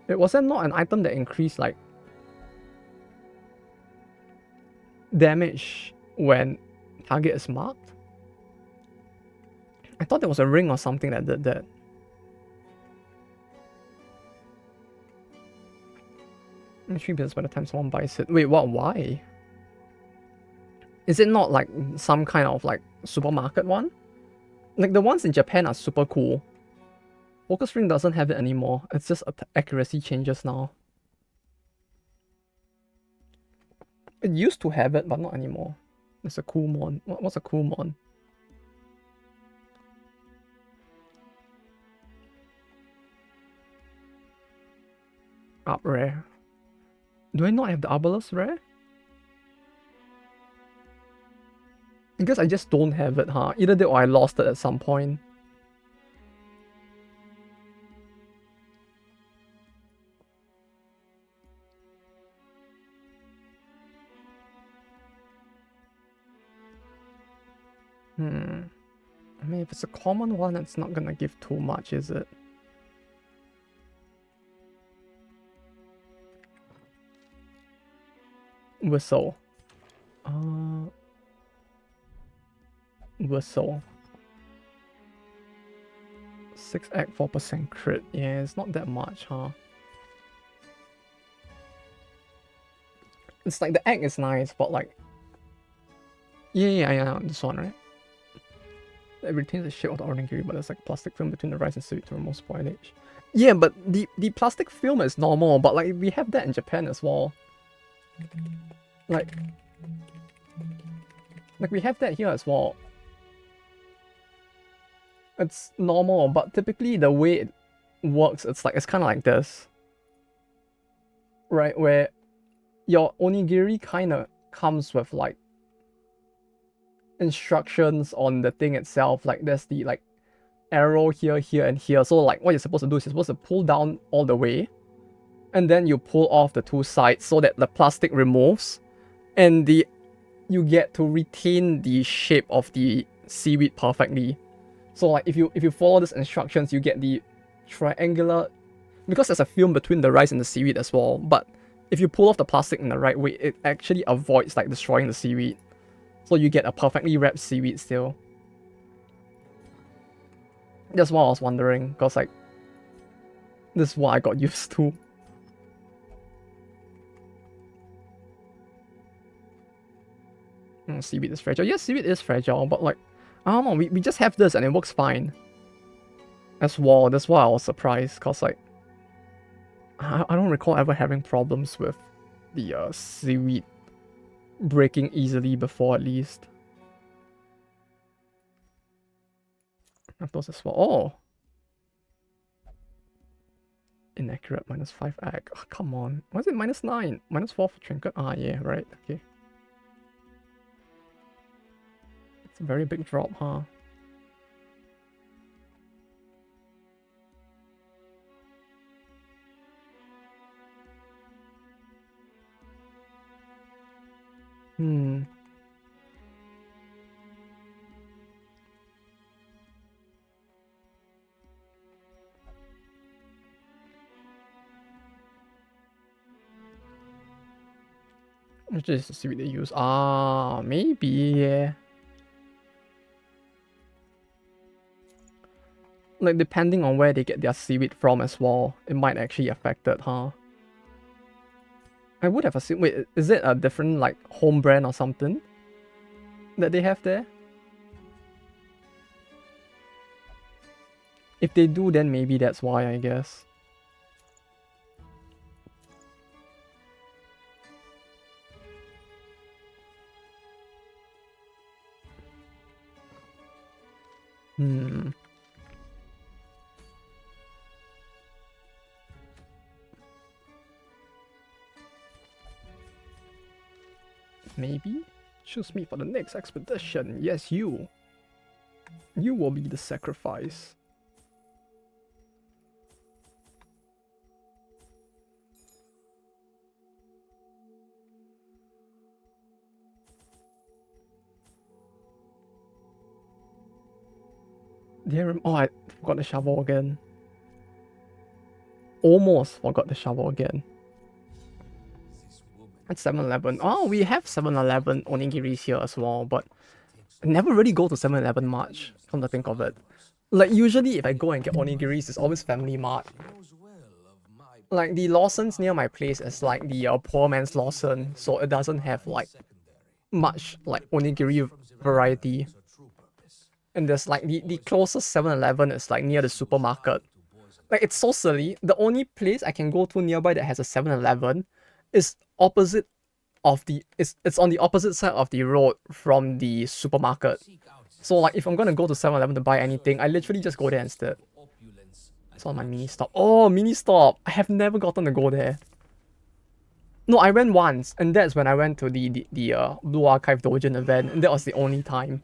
It wasn't not an item that increased like damage when target is marked? I thought there was a ring or something that did that. 3 bills by the time someone buys it. Wait, what? Why? Is it not like some kind of like supermarket one? Like the ones in Japan are super cool. Focus ring doesn't have it anymore. It's just accuracy changes now. It used to have it, but not anymore. It's a cool mon. What's a cool mon? Up rare. Do I not have the Arbalest rare? I guess I just don't have it, huh? Either that or I lost it at some point. I mean, if it's a common one, it's not gonna give too much, is it? Whistle. Whistle. 6 egg, 4% crit. Yeah, it's not that much, huh? It's like the egg is nice, but like Yeah, this one, right? It retains the shape of the ordinary, but there's like plastic film between the rice and seaweed to remove spoilage. Yeah, but the plastic film is normal, but like we have that in Japan as well. Like we have that here as well. It's normal, but typically the way it works, it's kind of like this, right? Where your onigiri kind of comes with like instructions on the thing itself. Like there's the like arrow here, here, and here. So like what you're supposed to do is you're supposed to pull down all the way, and then you pull off the two sides so that the plastic removes, and you get to retain the shape of the seaweed perfectly. So like if you follow these instructions, you get the triangular, because there's a film between the rice and the seaweed as well. But if you pull off the plastic in the right way, it actually avoids like destroying the seaweed. So you get a perfectly wrapped seaweed still. That's what I was wondering, because like this is what I got used to. Seaweed is fragile. Yes, seaweed is fragile, but like I don't know, we just have this and it works fine. As well, that's why I was surprised, because like I don't recall ever having problems with the seaweed breaking easily before, at least. Those as well. Oh! Inaccurate, -5 ag. Oh, come on. Why is it -9? -4 for trinket? Ah, yeah, right. Okay. It's a very big drop, huh? Which is the seaweed they use? Ah, maybe, yeah. Like, depending on where they get their seaweed from as well, it might actually affect it, huh? I would have assumed... Wait, is it a different, like, home brand or something that they have there? If they do, then maybe that's why, I guess. Maybe? Choose me for the next expedition. Yes, you. You will be the sacrifice. Oh, I forgot the shovel again. Almost forgot the shovel again. At 7-Eleven. Oh, we have 7-Eleven onigiris here as well, but I never really go to 7-Eleven much, come to think of it. Like, usually if I go and get onigiris, it's always Family Mart. Like, the Lawson's near my place is like the poor man's Lawson, so it doesn't have like much like onigiri variety. And there's like the closest 7-Eleven is like near the supermarket. Like, it's so silly. The only place I can go to nearby that has a 7-Eleven is opposite of the it's on the opposite side of the road from the supermarket. So like if I'm gonna go to 7-Eleven to buy anything, I literally just go there instead. It's on my mini stop. Oh, mini stop! I have never gotten to go there. No, I went once, and that's when I went to the Blue Archive Dojin event, and that was the only time.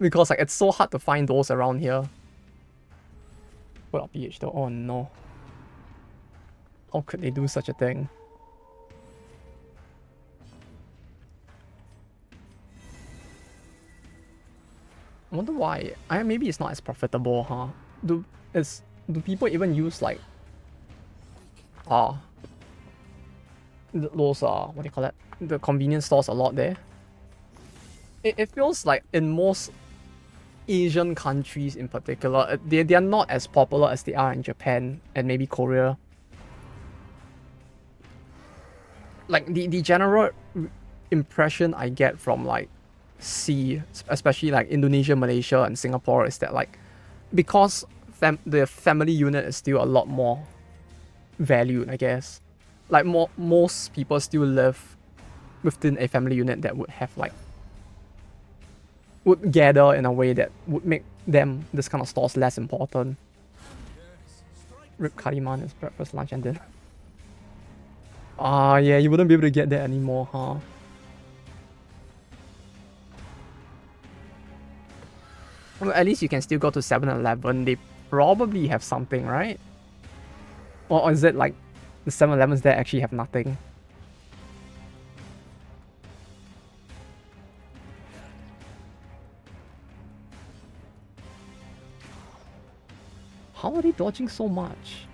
Because like it's so hard to find those around here. Put up PH though. Oh no. How could they do such a thing? I wonder why. Maybe it's not as profitable, huh? Do people even use like those what do you call that? The convenience stores a lot there? It feels like in most Asian countries in particular, they are not as popular as they are in Japan and maybe Korea. Like the general impression I get from like see, especially like Indonesia, Malaysia, and Singapore, is that like because the family unit is still a lot more valued, I guess. Like most people still live within a family unit that would have like would gather in a way that would make them this kind of stores less important. Rip Kariman is breakfast, lunch, and dinner. Ah, yeah, you wouldn't be able to get that anymore, huh? Well, at least you can still go to 7-Eleven. They probably have something, right? Or is it like the 7-Elevens there actually have nothing? How are they dodging so much?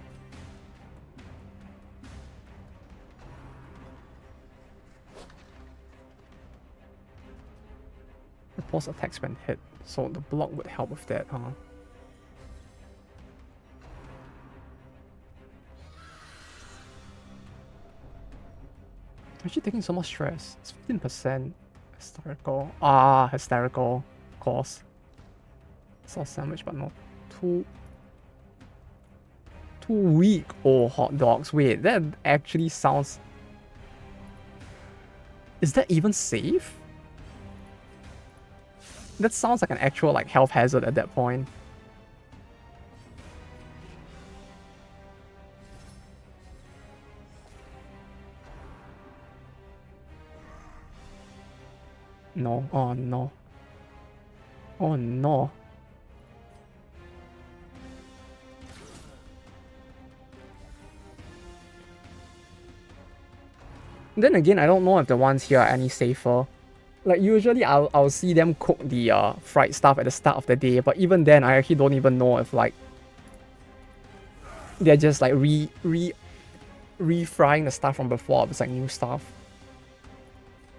The pulse attacks when hit, so the block would help with that, huh? Actually taking so much stress. It's 15%. Hysterical. Ah, hysterical. Of course. Sauce sandwich, but not too weak. Oh, hot dogs. Wait, that actually sounds... Is that even safe? That sounds like an actual like health hazard at that point. No. Oh no. Oh no. Then again, I don't know if the ones here are any safer. Like usually I'll see them cook the fried stuff at the start of the day, but even then I actually don't even know if like they're just like refrying the stuff from before, if it's like new stuff.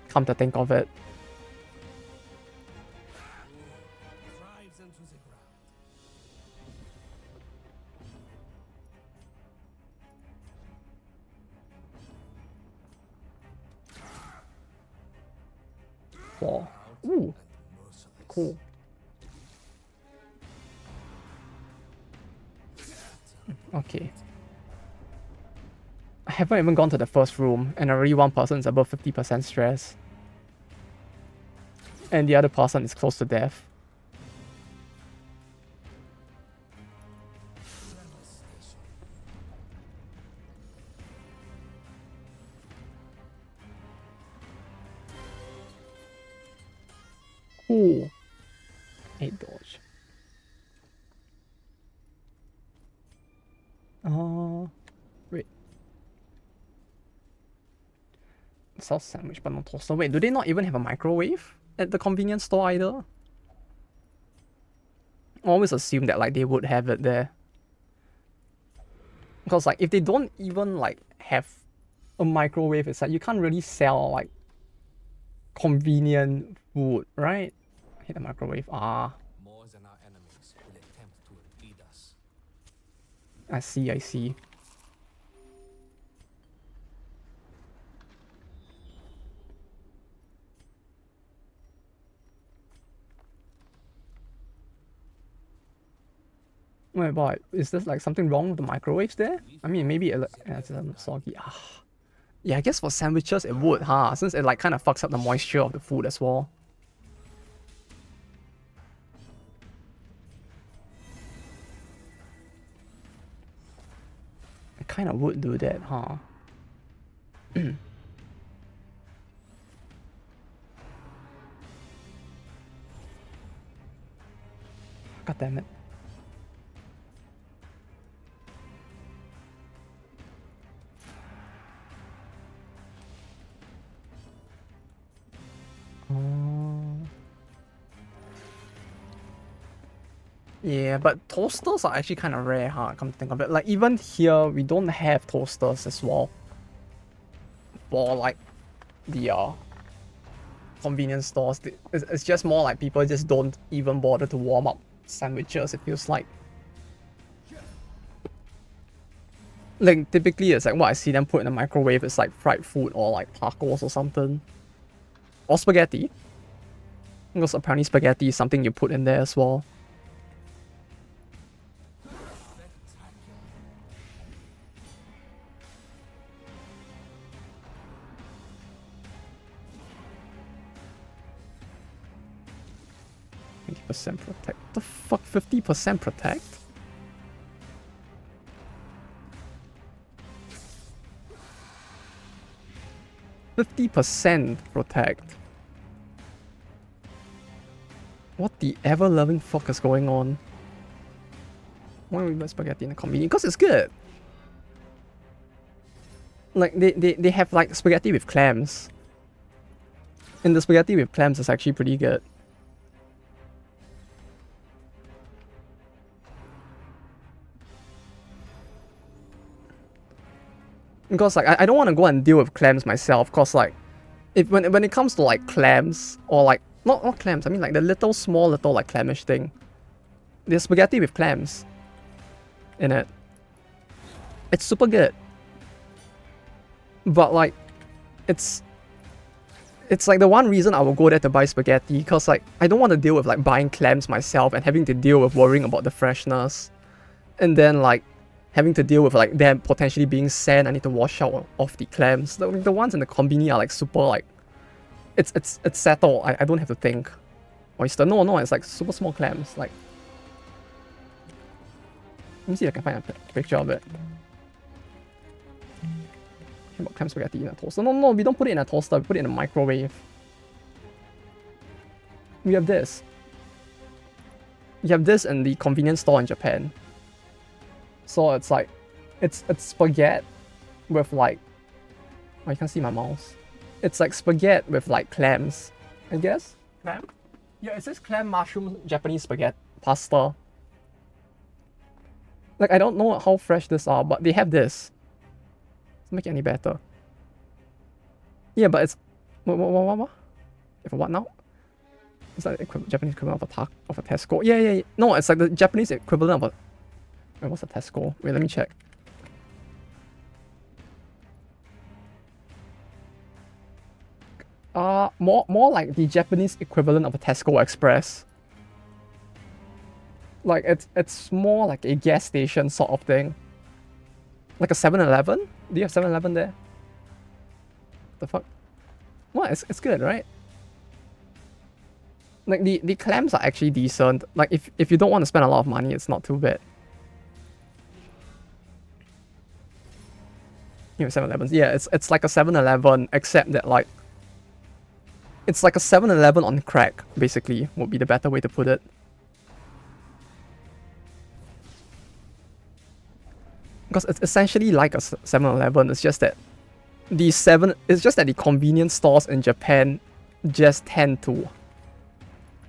Come to think of it. Wow. Ooh. Cool. Okay. I haven't even gone to the first room, and already one person is above 50% stress. And the other person is close to death. Ooh. 8 dodge. Wait. Sauce sandwich, but not toaster. Wait, do they not even have a microwave at the convenience store either? I always assume that like they would have it there. Because like if they don't even like have a microwave, it's like you can't really sell like convenient food, right? I hate the microwave. Ah. More than our enemies will attempt to impede us. I see, I see. Wait, but is there like something wrong with the microwaves there? I mean, maybe it's soggy. Ah. Yeah, I guess for sandwiches it would, huh? Since it like kind of fucks up the moisture of the food as well. It kind of would do that, huh? God damn it. Yeah, but toasters are actually kind of rare, huh? Come to think of it. Like, even here, we don't have toasters as well. For, like, the convenience stores. It's just more like people just don't even bother to warm up sandwiches, it feels like. Like, typically, it's like what I see them put in the microwave is like fried food or like tacos or something. Or spaghetti. Because apparently spaghetti is something you put in there as well. %, protect. The fuck? 50% protect? %50 protect. What the ever-loving fuck is going on? Why don't we buy spaghetti in the convenience? Because it's good. Like, they have, like, spaghetti with clams. And the spaghetti with clams is actually pretty good. Because, like, I don't want to go and deal with clams myself. Because, like, when it comes to, like, clams, or, like, not clams, I mean, like, the small little, like, clamish thing. There's spaghetti with clams in it. It's super good. But, like, it's like the one reason I will go there to buy spaghetti, because, like, I don't want to deal with, like, buying clams myself and having to deal with worrying about the freshness. And then, like, having to deal with, like, them potentially being sand. I need to wash out of the clams. The ones in the combini are, like, super, like, it's settled. I don't have to think. Oyster, no, it's, like, super small clams. Like, let me see if I can find a picture of it. About clam spaghetti in a toaster. No, we don't put it in a toaster. We put it in a microwave. We have this. You have this in the convenience store in Japan. So it's like, it's spaghetti with, like, oh, you can't see my mouse. It's like spaghetti with, like, clams, I guess. Clam? Yeah, it says clam mushroom Japanese spaghetti pasta. Like, I don't know how fresh these are, but they have this. Doesn't make it any better. Yeah, but it's what? If what now? Is that Japanese equivalent of a Tesco? Yeah. No, it's like the Japanese equivalent of a. Wait, what's a Tesco? Wait, let me check. More like the Japanese equivalent of a Tesco Express. Like it's more like a gas station sort of thing. Like a 7-Eleven? Do you have 7-Eleven there? The fuck? What? It's good, right? Like the clams are actually decent. Like if you don't want to spend a lot of money, it's not too bad. You have 7-Elevens. Yeah, it's like a 7-Eleven, except that, like, it's like a 7-Eleven on crack, basically, would be the better way to put it. Because it's essentially like a 7-Eleven. It's just that the convenience stores in Japan just tend to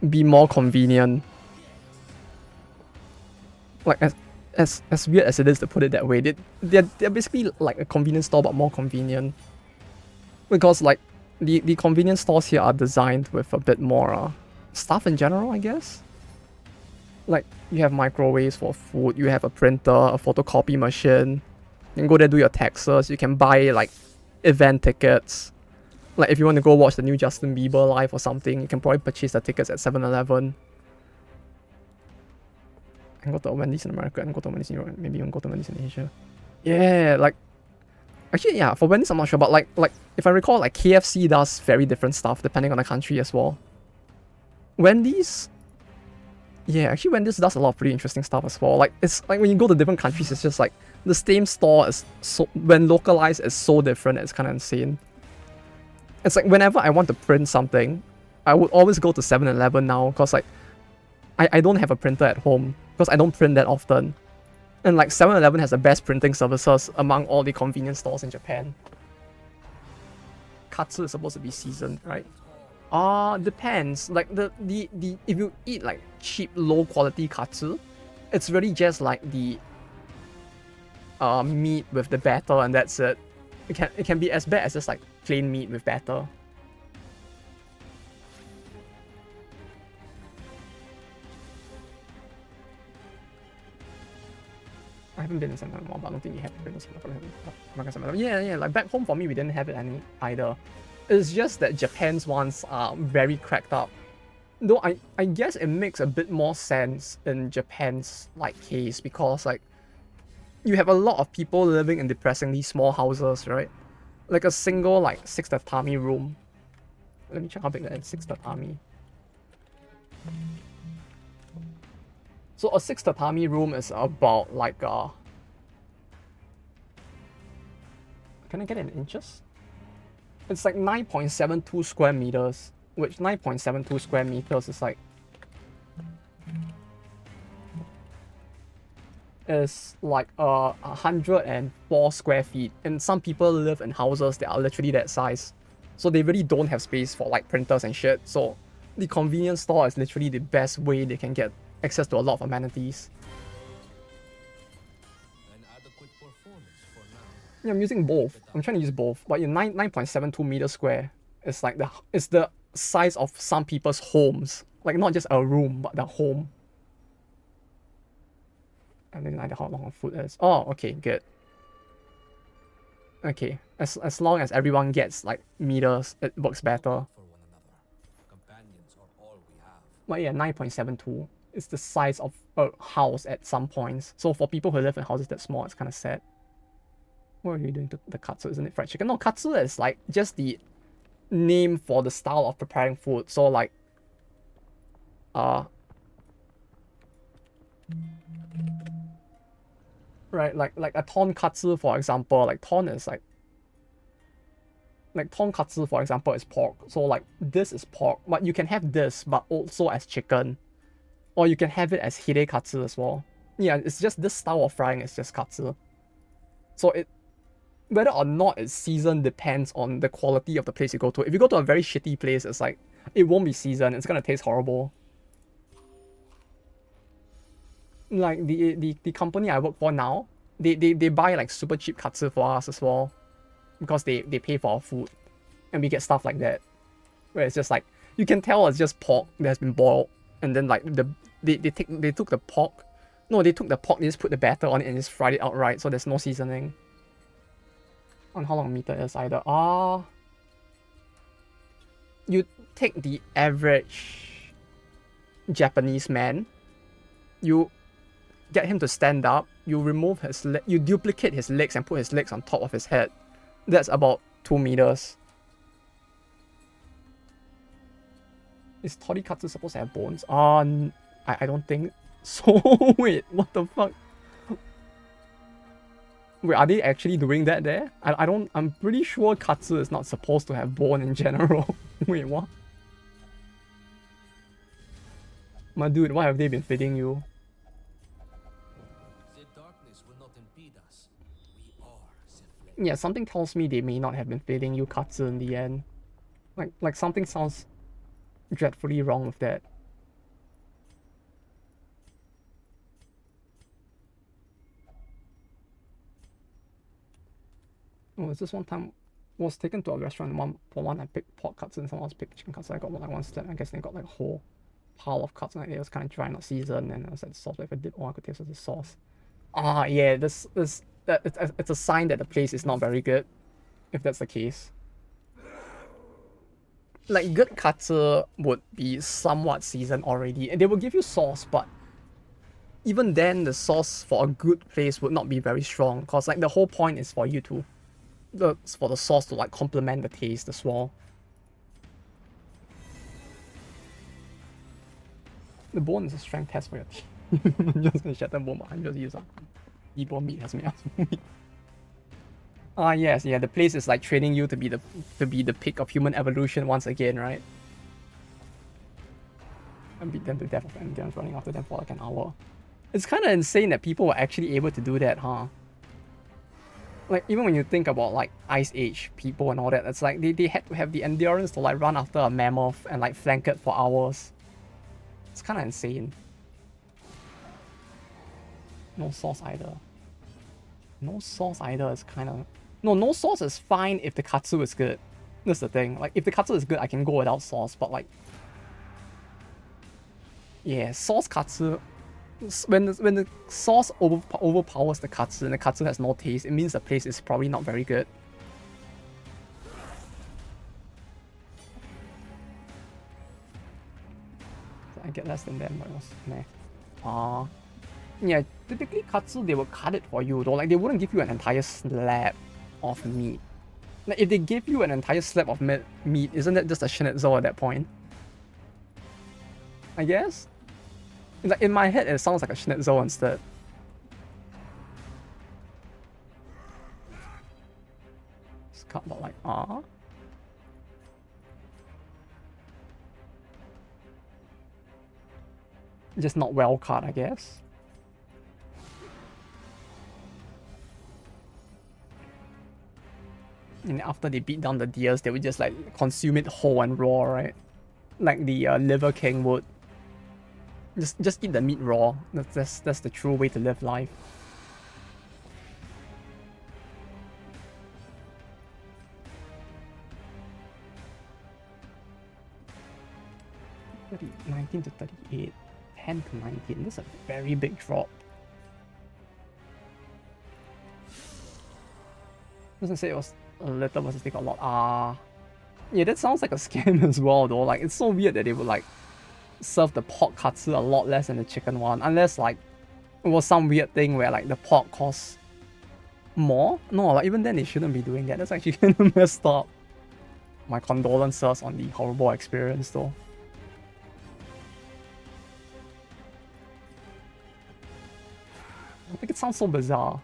be more convenient. Like, as weird as it is to put it that way, they're basically like a convenience store but more convenient. Because, like, the convenience stores here are designed with a bit more stuff in general, I guess. Like, you have microwaves for food, you have a printer, a photocopy machine. You can go there, do your taxes, you can buy, like, event tickets. Like, if you want to go watch the new Justin Bieber live or something, you can probably purchase the tickets at 7-Eleven. I can go to a Wendy's in America, and go to a Wendy's in Europe, maybe even go to Wendy's in Asia. Yeah, like, actually, yeah, for Wendy's I'm not sure, but like if I recall, like, KFC does very different stuff depending on the country as well. Wendy's, yeah, actually Wendy's does a lot of pretty interesting stuff as well. Like, it's like when you go to different countries, it's just like the same store is so, when localized, is so different. It's kind of insane. It's like whenever I want to print something, I would always go to 7-Eleven now, because like I don't have a printer at home because I don't print that often. And like 7-Eleven has the best printing services among all the convenience stores in Japan. Katsu is supposed to be seasoned, right? Depends. Like the if you eat like cheap, low quality katsu, it's really just like the meat with the batter and that's it. It can be as bad as just like plain meat with batter. I haven't been in Santa Monica, but I don't think we have been in Santa Monica. Yeah, like back home for me, we didn't have it any either. It's just that Japan's ones are very cracked up. Though I guess it makes a bit more sense in Japan's like case because like you have a lot of people living in depressingly small houses, right? Like a single like 6 tatami room. Let me check how big that is. 6 tatami. So a 6 tatami room is about like can I get it in inches? It's like 9.72 square meters, which 9.72 square meters is like is like 104 square feet, and some people live in houses that are literally that size, so they really don't have space for like printers and shit. So the convenience store is literally the best way they can get access to a lot of amenities. An adequate performance for now. Yeah, I'm using both. I'm trying to use both, but in 9.72 meters square, it's like it's the size of some people's homes, like not just a room, but the home. And then I know how long food is. Oh, okay, good. Okay, as long as everyone gets like meters, it works better. For one another. Companions are all we have. But yeah, 9.72 is the size of a house at some points. So for people who live in houses that small, it's kind of sad. What are you doing to the katsu? Isn't it fried chicken? No, katsu is like just the name for the style of preparing food. So like, right, like a tonkatsu for example, like ton is like tonkatsu for example is pork. So like this is pork, but you can have this, but also as chicken, or you can have it as hidekatsu as well. Yeah, it's just this style of frying is just katsu. So it whether or not it's seasoned depends on the quality of the place you go to. If you go to a very shitty place, it's like it won't be seasoned. It's gonna taste horrible. Like the company I work for now, they buy like super cheap katsu for us as well, because they pay for our food, and we get stuff like that, where it's just like you can tell it's just pork that has been boiled, and then like they took the pork, no they took the pork, they just put the batter on it and just fried it outright, so there's no seasoning. On how long a meter is either. You take the average Japanese man, you get him to stand up, you remove his you duplicate his legs and put his legs on top of his head. That's about 2 meters. Is torikatsu supposed to have bones? I don't think so. Wait, what the fuck? Wait, are they actually doing that there? I'm pretty sure katsu is not supposed to have bone in general. Wait, what? My dude, what have they been feeding you? The darkness will not impede us. We are Snek. Yeah, something tells me they may not have been feeding you katsu in the end. Like something sounds dreadfully wrong with that. Oh, it's this one time was taken to a restaurant and I picked pork katsu and someone else picked chicken katsu. I got like one step. I guess they got like a whole pile of katsu. Like it was kind of dry, not seasoned, and I was like sauce. If I dip, I could taste the sauce. Yeah, it's a sign that the place is not very good, if that's the case. Like good katsu would be somewhat seasoned already, and they will give you sauce, but even then the sauce for a good place would not be very strong, because like the whole point is for you to for the sauce to like complement the taste as well. The bone is a strength test for your team. I'm just gonna shut the bone, but I'm just using debone meat as meat. Yes, yeah, the place is like training you to be the peak of human evolution once again, right? And beat them to death of endurance running after them for like an hour. It's kind of insane that people were actually able to do that, huh? Like, even when you think about like Ice Age people and all that, it's like they had to have the endurance to like run after a mammoth and like flank it for hours. It's kind of insane. No sauce either. No sauce either is kind of... No sauce is fine if the katsu is good. That's the thing. Like, if the katsu is good, I can go without sauce, but like... Yeah, sauce katsu... When the sauce overpowers the katsu and the katsu has no taste, it means the place is probably not very good. get less than them, but it was meh. Yeah, typically katsu, they will cut it for you though. Like, they wouldn't give you an entire slab of meat. Like, if they gave you an entire slab of meat, isn't that just a schnitzel at that point? I guess? Like, in my head, it sounds like a schnitzel instead. It's cut about like, just not well cut, I guess. And after they beat down the deers, they would just like consume it whole and raw, right? Like the Liver King would. Just eat the meat raw. That's the true way to live life. $30, 19 to 38, 10 to 19. That's a very big drop. Doesn't say it was a little versus take a lot. Yeah, that sounds like a scam as well though. Like, it's so weird that they would like serve the pork katsu a lot less than the chicken one, unless like it was some weird thing where like the pork costs more. No, like even then they shouldn't be doing that. That's actually kind of messed up. My condolences on the horrible experience though. I think it sounds so bizarre.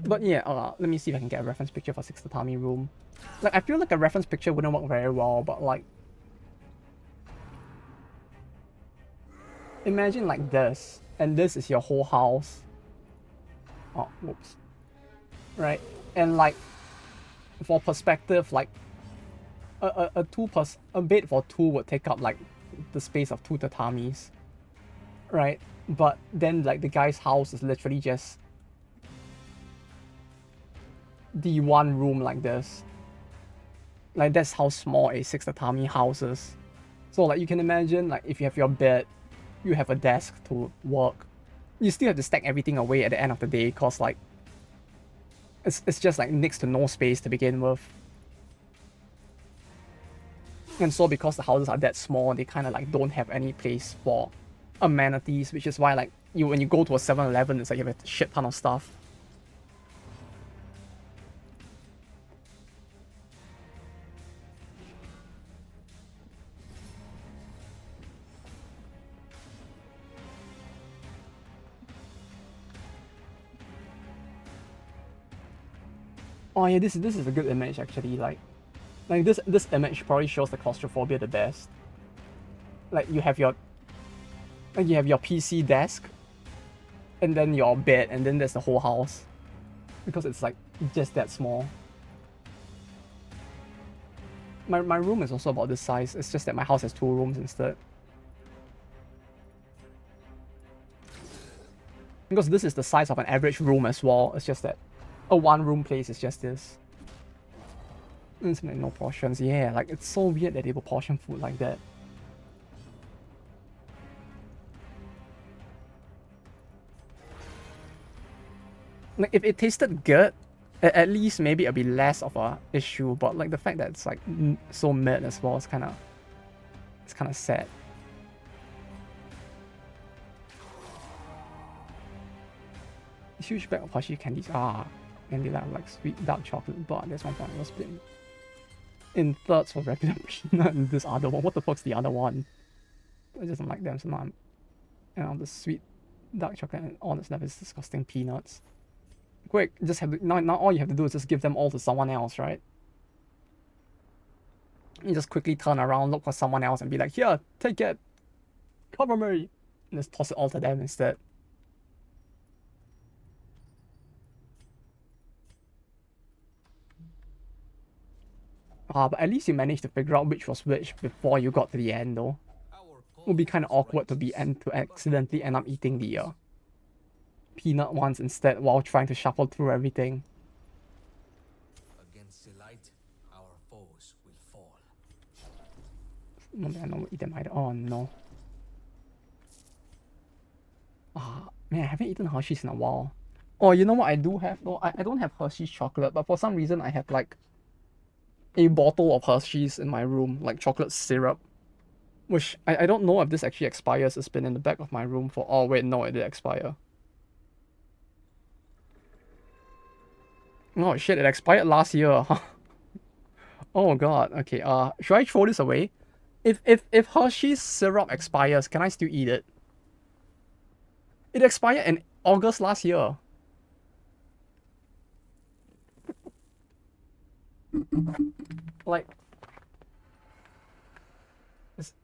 But yeah, let me see if I can get a reference picture for 6 tatami room. Like, I feel like a reference picture wouldn't work very well, but like, imagine like this, and this is your whole house. Oh, whoops. Right, and like, for perspective, like, a bed for 2 would take up like the space of 2 tatamis, right? But then like the guy's house is literally just the one room like this. Like, that's how small a 6 tatami house is. So like, you can imagine like if you have your bed, you have a desk to work, you still have to stack everything away at the end of the day, cause like it's just like next to no space to begin with. And so because the houses are that small, they kind of like don't have any place for amenities, which is why like when you go to a 7-Eleven, it's like you have a shit ton of stuff. Oh yeah, this is a good image actually. Like this image probably shows the claustrophobia the best. Like you have your PC desk, and then your bed, and then there's the whole house, because it's like just that small. My room is also about this size. It's just that my house has 2 rooms instead. Because this is the size of an average room as well. It's just that a 1-room place is just this. It's like no portions. Yeah, like it's so weird that they will portion food like that. Like, if it tasted good, at least maybe it'll be less of a issue. But like the fact that it's like so mid as well, it's kind of sad. Huge bag of Hershey candies. And they like sweet dark chocolate bar. That's one point I was splitting. In thirds for regular peanut and this other one. What the fuck's the other one? I just don't like them, so now and all the sweet dark chocolate and all this stuff is disgusting peanuts. Quick, just have to, now all you have to do is just give them all to someone else, right? You just quickly turn around, look for someone else, and be like, here, take it, cover me, and just toss it all to them instead. But at least you managed to figure out which was which before you got to the end, though. It would be kind of awkward to accidentally end up eating the peanut ones instead while trying to shuffle through everything. Against the light, our foes will fall. No, I don't eat them either. Oh no. Man, I haven't eaten Hershey's in a while. Oh, you know what I do have? No, I don't have Hershey's chocolate, but for some reason I have like a bottle of Hershey's in my room, like chocolate syrup. Which I don't know if this actually expires. It's been in the back of my room for. Oh wait, no, it did expire. Oh shit, it expired last year. Oh god. Okay. Should I throw this away? If Hershey's syrup expires, can I still eat it? It expired in August last year. Like,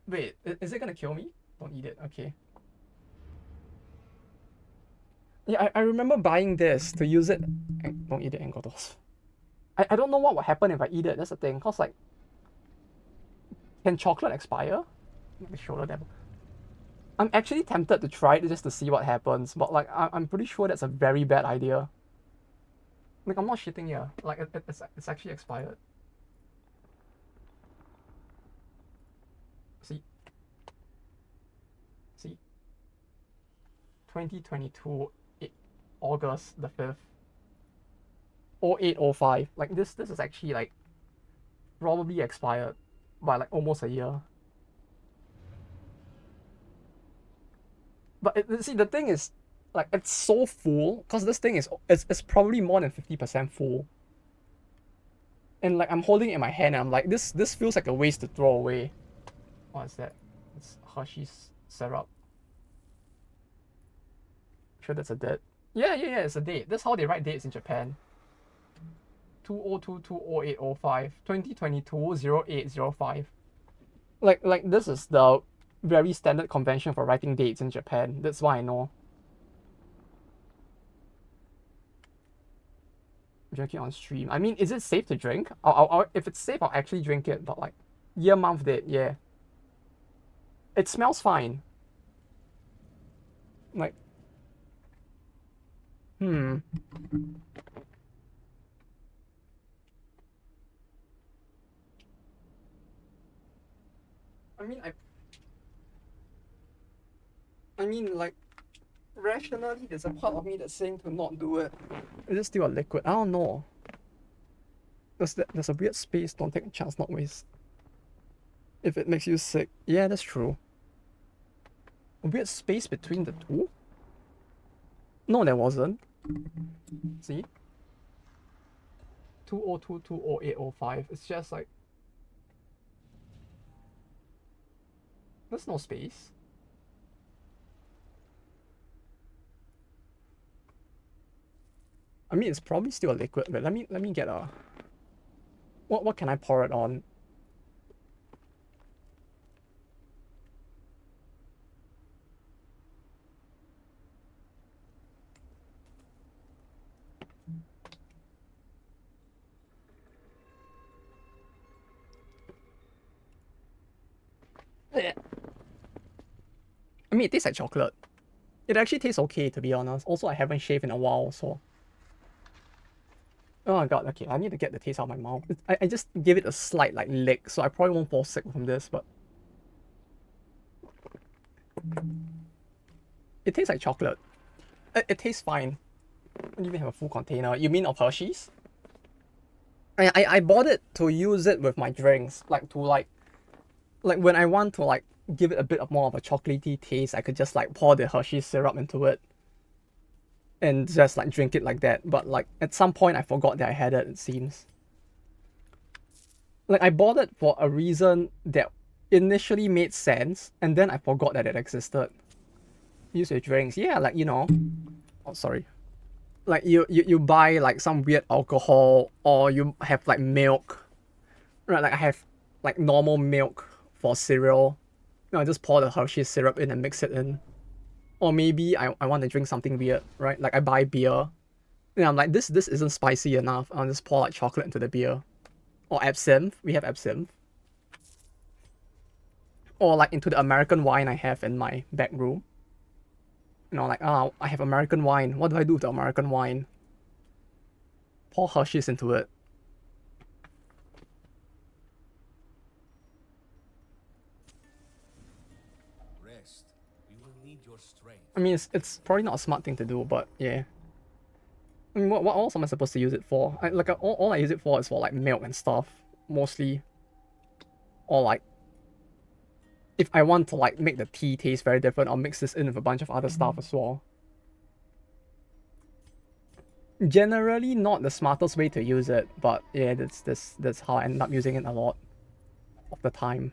wait, is it gonna kill me? Don't eat it. Okay. Yeah, I remember buying this to use it. Don't eat it, Engodos. I don't know what will happen if I eat it. That's the thing. Cause like, can chocolate expire? Let me show them. I'm actually tempted to try it just to see what happens, but like I'm pretty sure that's a very bad idea. Like I'm not shitting here. Like it's actually expired. See, see, 2022, August the 5th, 0805. Like this is actually like probably expired by like almost a year. But see, the thing is, like it's so full because this thing is it's probably more than 50% full. And like I'm holding it in my hand and I'm like this feels like a waste to throw away. What is that? It's Hershey's syrup. Sure that's a date. Yeah, it's a date. That's how they write dates in Japan. 2022-0805, 2022-0805. Like this is the very standard convention for writing dates in Japan. That's why I know. Drink it on stream. I mean, is it safe to drink? If it's safe, I'll actually drink it. But like, year month date, yeah. It smells fine. Like, hmm. I mean, I mean, like, rationally, there's a part of me that's saying to not do it. Is it still a liquid? I don't know. There's a weird space. Don't take a chance, not waste. If it makes you sick, yeah, that's true. A weird space between the two? No, there wasn't. See? 2022-0805. It's just like there's no space. I mean, it's probably still a liquid, but let me get a. What can I pour it on? I mean, it tastes like chocolate. It actually tastes okay, to be honest. Also, I haven't shaved in a while, so. Oh my god, okay, I need to get the taste out of my mouth. I just give it a slight, like, lick, so I probably won't fall sick from this, but. It tastes like chocolate. It tastes fine. I don't even have a full container. You mean of Hershey's? I bought it to use it with my drinks, like to like when I want to like give it a bit of more of a chocolatey taste, I could just like pour the Hershey syrup into it and just like drink it like that. But like at some point I forgot that I had it, it seems. Like I bought it for a reason that initially made sense and then I forgot that it existed. Use your drinks. Yeah, like you know. Oh sorry. Like you buy like some weird alcohol or you have like milk. Right, like I have like normal milk for cereal. You know, I just pour the Hershey syrup in and mix it in. Or maybe I want to drink something weird, right? Like I buy beer. And I'm like, this isn't spicy enough. I'll just pour like chocolate into the beer. Or absinthe. We have absinthe. Or like into the American wine I have in my back room. You know, like, I have American wine. What do I do with the American wine? Pour Hershey's into it. Rest. We will need your strength. I mean, it's probably not a smart thing to do, but yeah. I mean, what else am I supposed to use it for? All I use it for is for like milk and stuff, mostly. Or like, if I want to like make the tea taste very different, I'll mix this in with a bunch of other stuff as well. Generally not the smartest way to use it, but yeah, that's how I end up using it a lot of the time.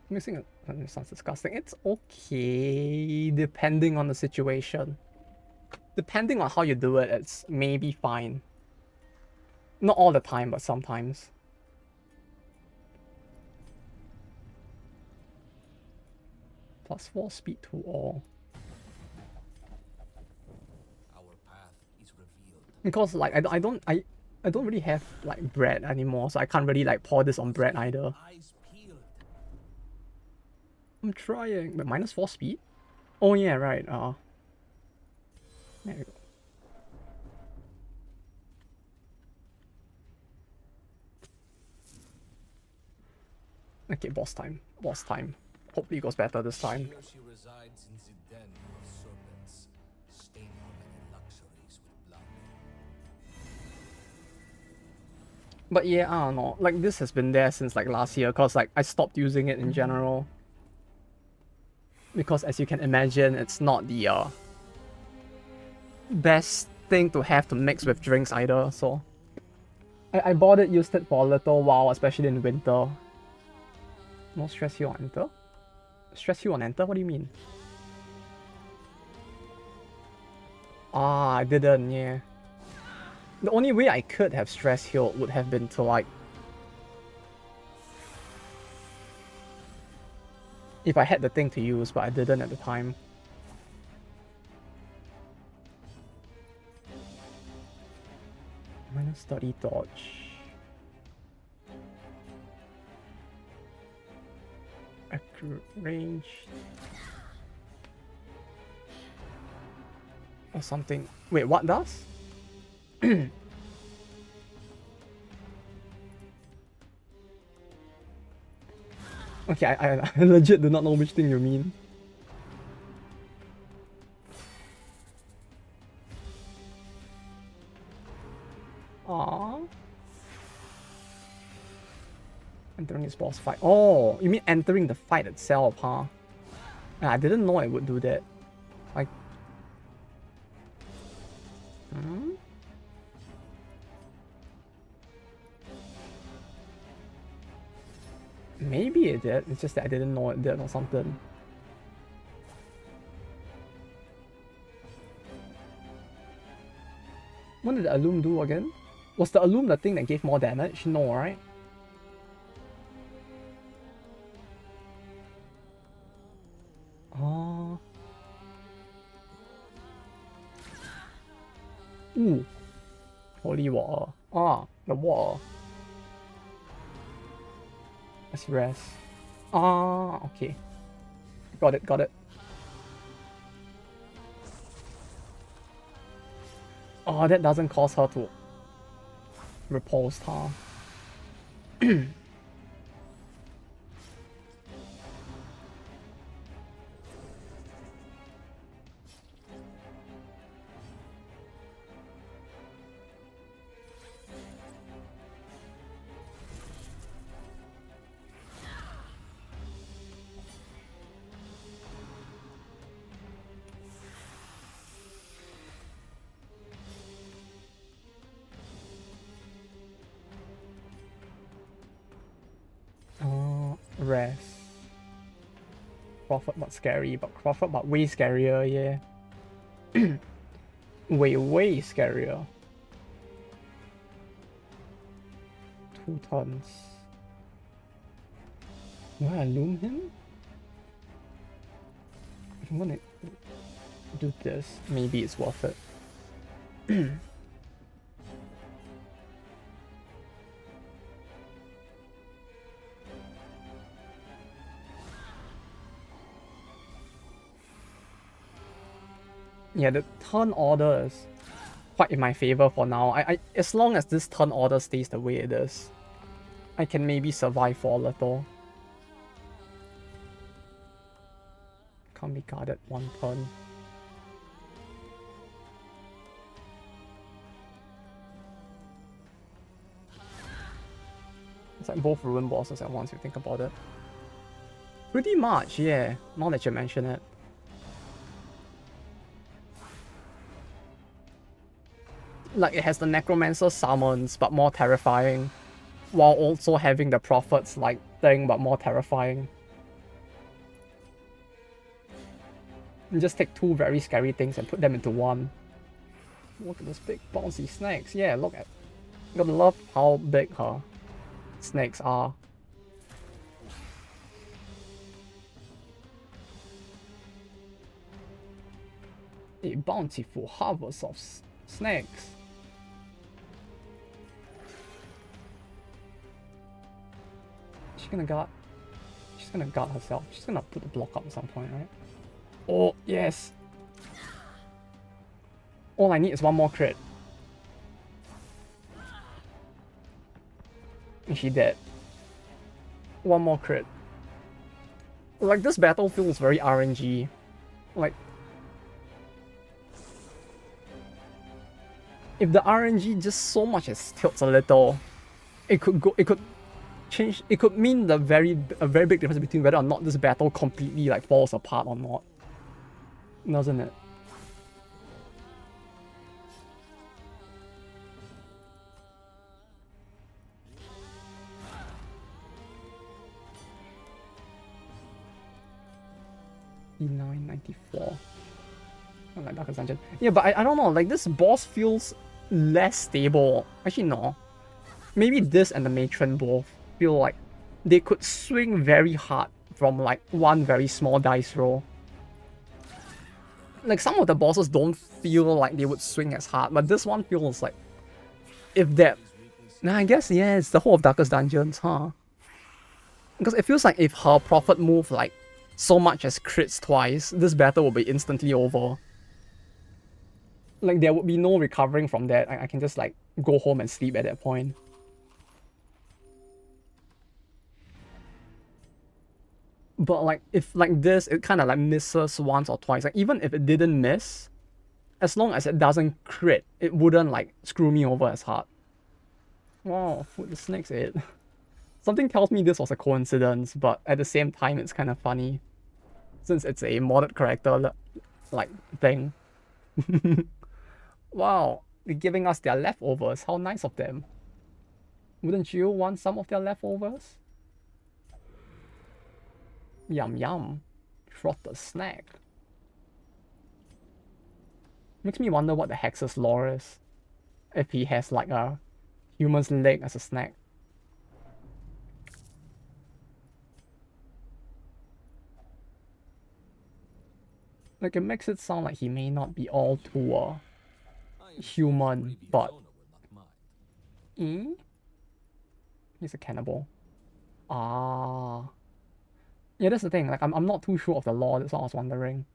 Mixing it sounds disgusting. It's okay, depending on the situation. Depending on how you do it, it's maybe fine. Not all the time, but sometimes. +4 speed to all. Our path is revealed. Because like I don't really have like bread anymore, so I can't really like pour this on bread either. Eyes peeled. I'm trying, but -4 speed? Oh yeah, right. There we go. Okay, boss time. Boss time. Hopefully it goes better this time. Here she resides in the den of serpents, staining many luxuries with blood. But yeah, I don't know. Like this has been there since like last year, cause like I stopped using it in general. Because as you can imagine, it's not the best thing to have to mix with drinks either, so I bought it, used it for a little while, especially in winter. No stress you on enter? Stress you on enter? What do you mean? Ah, I didn't, yeah. The only way I could have stress healed would have been to like... if I had the thing to use, but I didn't at the time. -30 dodge. Accurate range. Or something. Wait, what does? Okay, I legit do not know which thing you mean. Aww. Entering this boss fight. Oh, you mean entering the fight itself, huh? I didn't know it would do that. Like... Hmm? Maybe it did, it's just that I didn't know it did or something. What did the Allume do again? Was the Allume the thing that gave more damage? No, right? Oh. Ooh. Holy water. Ah, the water. Let's rest. Ah, okay. Got it, got it. Oh, that doesn't cause her to repulse, huh? Rest. Crawford but scary, but Crawford but way scarier, yeah. way scarier. 2 tons. Do I Allume him? If I'm gonna do this, maybe it's worth it. Yeah, the turn order is quite in my favor for now. As long as this turn order stays the way it is, I can maybe survive for a little. can't be guarded one turn. It's like both ruin bosses at once if you think about it. Pretty much, yeah, now that you mention it. Like, it has the Necromancer summons, but more terrifying. While also having the Prophet's, like, thing, but more terrifying. You just take two very scary things and put them into one. Look at those big bouncy snakes. Yeah, look at... You gotta love how big her snakes are. A bountiful harvest of snakes. She's gonna guard. She's gonna guard herself. She's gonna put the block up at some point, right? Oh, yes. All I need is one more crit. And she dead. One more crit. Like, this battle feels very RNG. Like, if the RNG just so much as tilts a little, it could change. It could mean a very big difference between whether or not this battle completely like falls apart or not, doesn't it? E994. I like Darkest Dungeon. Yeah, but I don't know. Like, this boss feels less stable. Actually, no. Maybe this and the Matron both feel like they could swing very hard from like one very small dice roll. Like, some of the bosses don't feel like they would swing as hard, but this one feels like if that... Nah, I guess, yeah, it's the whole of Darkest Dungeons, huh? Because it feels like if her Prophet move like so much as crits twice, this battle will be instantly over. Like, there would be no recovering from that. I can just like go home and sleep at that point. But like, if like this, it kind of like misses once or twice. Like, even if it didn't miss, as long as it doesn't crit, it wouldn't like screw me over as hard. Wow, food the snakes ate. Something tells me this was a coincidence, but at the same time, it's kind of funny. Since it's a modded character, like, thing. Wow, they're giving us their leftovers. How nice of them. Wouldn't you want some of their leftovers? Yum yum. Trot the snack. Makes me wonder what the Hex's lore is. If he has like a human's leg as a snack. Like, it makes it sound like he may not be all too human, but... He's a cannibal. Ah. Yeah, that's the thing. Like, I'm not too sure of the lore, that's what I was wondering.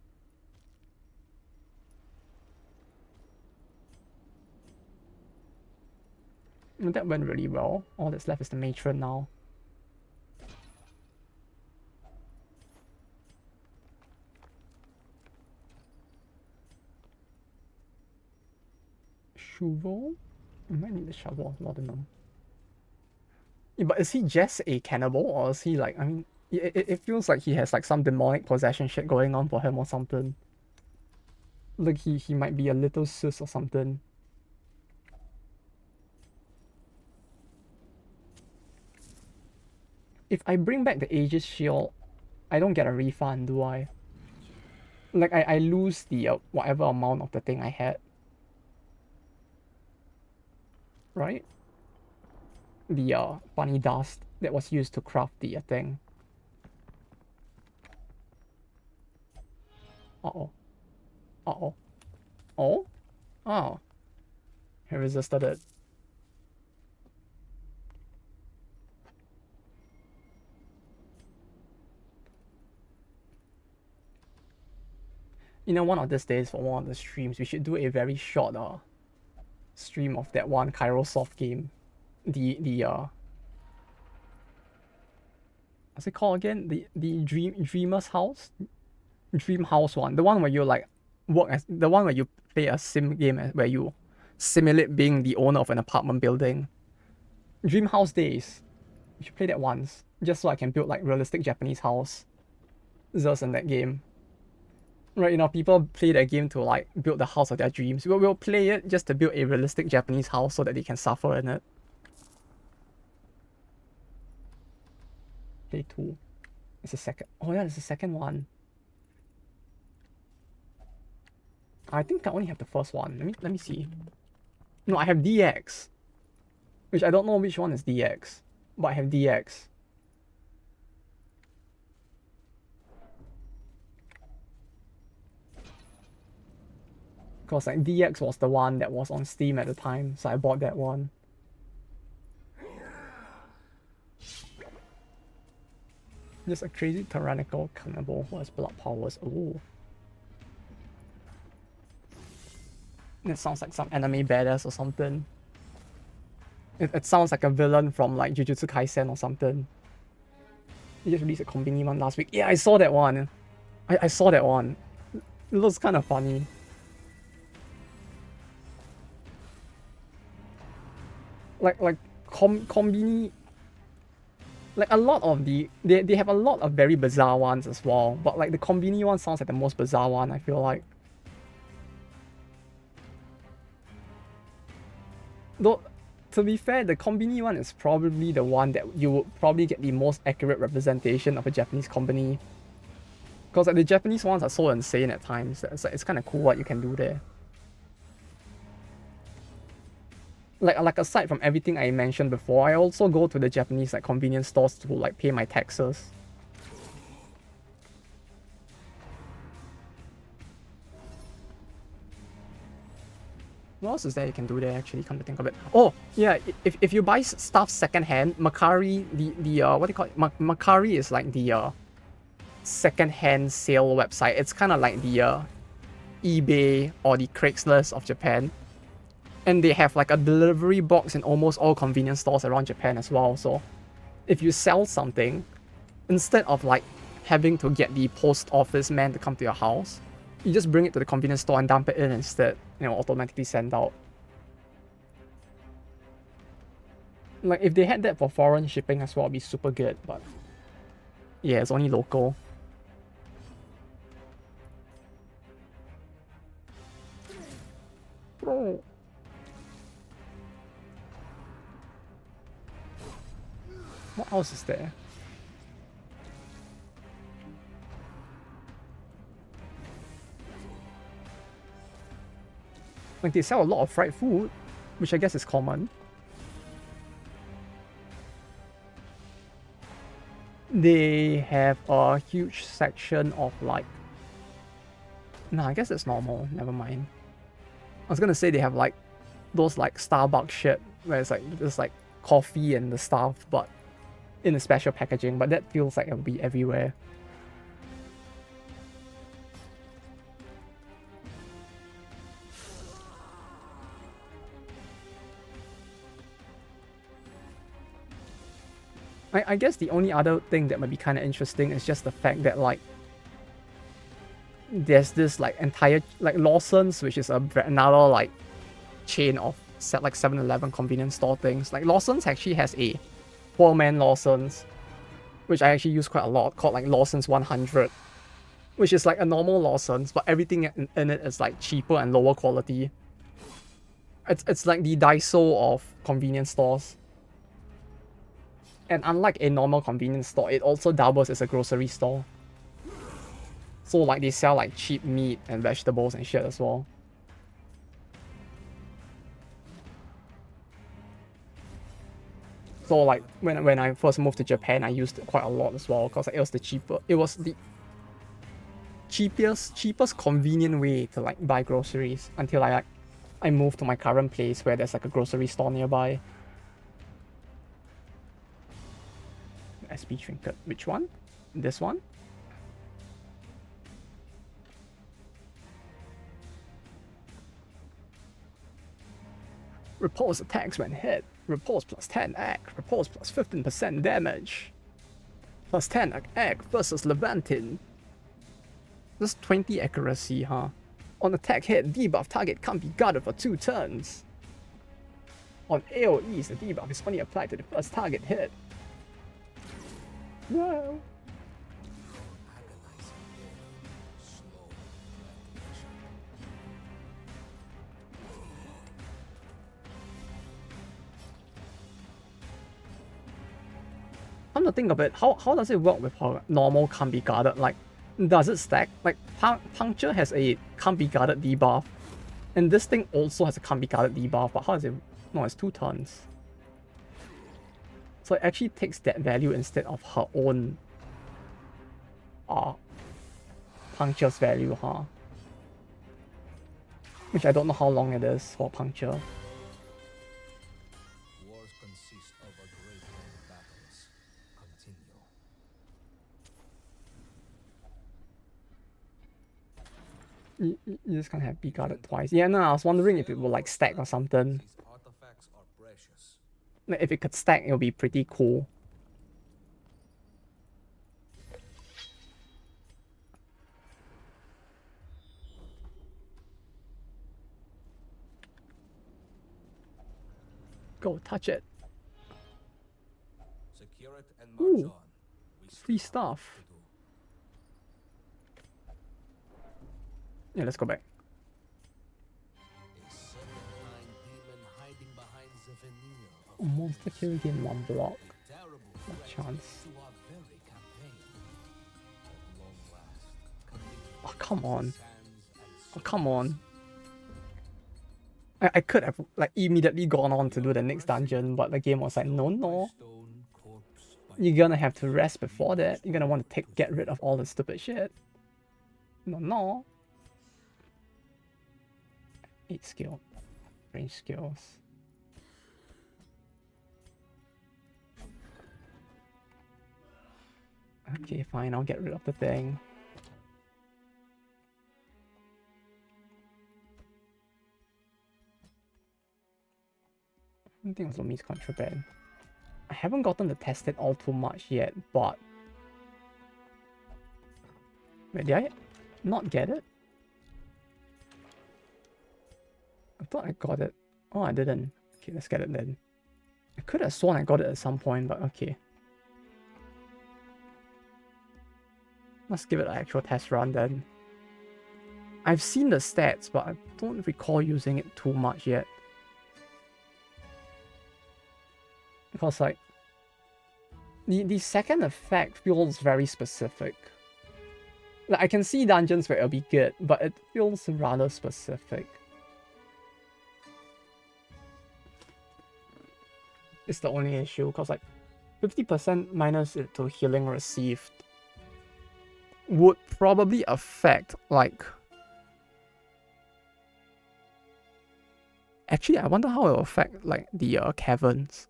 That went really well. All that's left is the matron now. Shovel? I might need a shovel, laudanum. Yeah, but is he just a cannibal, or is he like, I mean, it feels like he has like some demonic possession shit going on for him or something. Like, he might be a little sus or something. If I bring back the Aegis Shield, I don't get a refund, do I? Like, I lose the whatever amount of the thing I had. Right? The bunny dust that was used to craft the thing. Uh-oh. Uh-oh. Oh? Oh. He resisted it. You know, one of these days for one of the streams, we should do a very short stream of that one Kairosoft game. What's it called again? The Dreamer's House? Dream House one, the one where you like work as the one where you play a sim game where you simulate being the owner of an apartment building. Dream House Days. You should play that once, just so I can build like realistic Japanese house. Just in that game. Right, people play that game to like build the house of their dreams. We'll play it just to build a realistic Japanese house so that they can suffer in it. Play 2. It's the second. Oh yeah, it's the second one. I think I only have the first one. Let me see. No, I have DX. Which I don't know which one is DX. But I have DX. Because like DX was the one that was on Steam at the time, so I bought that one. Just a crazy tyrannical cannibal who has blood powers. Ooh. That sounds like some anime badass or something. It sounds like a villain from like Jujutsu Kaisen or something. He just released a Konbini one last week. Yeah, I saw that one. I saw that one. It looks kind of funny. Like Konbini, like a lot of they have a lot of very bizarre ones as well, but like the Konbini one sounds like the most bizarre one, I feel like. Though to be fair, the Konbini one is probably the one that you would probably get the most accurate representation of a Japanese Konbini. Because like the Japanese ones are so insane at times. It's kind of cool what you can do there. Like aside from everything I mentioned before, I also go to the Japanese like convenience stores to like pay my taxes. What else is there you can do there actually, come to think of it? Oh, yeah, if you buy stuff secondhand, Mercari, the what do you call it? Mercari is like the secondhand sale website. It's kind of like the eBay or the Craigslist of Japan. And they have like a delivery box in almost all convenience stores around Japan as well. So if you sell something, instead of like having to get the post office man to come to your house, you just bring it to the convenience store and dump it in instead, automatically send out. Like if they had that for foreign shipping as well, it'd be super good, but yeah, it's only local. Bro. What else is there? Like they sell a lot of fried food, which I guess is common. They have a huge section of like... Nah, I guess it's normal, never mind. I was gonna say they have like those like Starbucks shit where it's like there's like coffee and the stuff, but in a special packaging, but that feels like it'll be everywhere. I guess the only other thing that might be kind of interesting is just the fact that like there's this like entire like Lawson's, which is another like chain of like 7-Eleven convenience store things. Like Lawson's actually has a poor man Lawson's, which I actually use quite a lot, called like Lawson's 100, which is like a normal Lawson's, but everything in it is like cheaper and lower quality. It's like the Daiso of convenience stores. And unlike a normal convenience store, it also doubles as a grocery store. So like they sell like cheap meat and vegetables and shit as well. So like when I first moved to Japan, I used it quite a lot as well because it was the cheapest convenient way to like buy groceries until I moved to my current place where there's like a grocery store nearby. SP trinket. Which one? This one? Repulse attacks when hit. Repulse plus 10 egg. Repulse plus 15% damage. Plus 10 egg versus Levantin. Just 20 accuracy, huh? On attack hit, debuff target can't be guarded for 2 turns. On AoEs, the debuff is only applied to the first target hit. Wow. Come to think of it, how does it work with her normal can't be guarded? Like, does it stack? Like, Puncture has a can't be guarded debuff, and this thing also has a can't be guarded debuff, but how does it? No, it's 2 turns. So it actually takes that value instead of her own Puncture's value, huh? Which I don't know how long it is for Puncture. Wars consist of a great many battles. Continue. You just can't have be guarded twice. Yeah, no, I was wondering if it would like stack or something. These artifacts are precious. Like, if it could stack, it would be pretty cool. Go, touch it. Secure it and march Ooh, on. We free still have stuff. to do. Yeah, let's go back. A serpentine demon hiding behind the veneer of Oh, monster kill game 1 block. a terrible What threat chance? to our very campaign. At long last, coming Oh, come on. sands and Oh, come on. I could have like immediately gone on to do the next dungeon, but the game was like, no. stone corpse by You're gonna have to rest before that. You're gonna want to get rid of all the stupid shit. No. 8 skill. Range skills. Okay, fine, I'll get rid of the thing. I think it was Lomi's contraband. I haven't gotten to test it all too much yet, but... Wait, did I not get it? I thought I got it. Oh, I didn't. Okay, let's get it then. I could have sworn I got it at some point, but okay. Let's give it an actual test run then. I've seen the stats, but I don't recall using it too much yet. Because like, the second effect feels very specific. Like, I can see dungeons where it'll be good, but it feels rather specific. It's the only issue, because like 50% minus it to healing received would probably affect like... Actually, I wonder how it will affect like the caverns.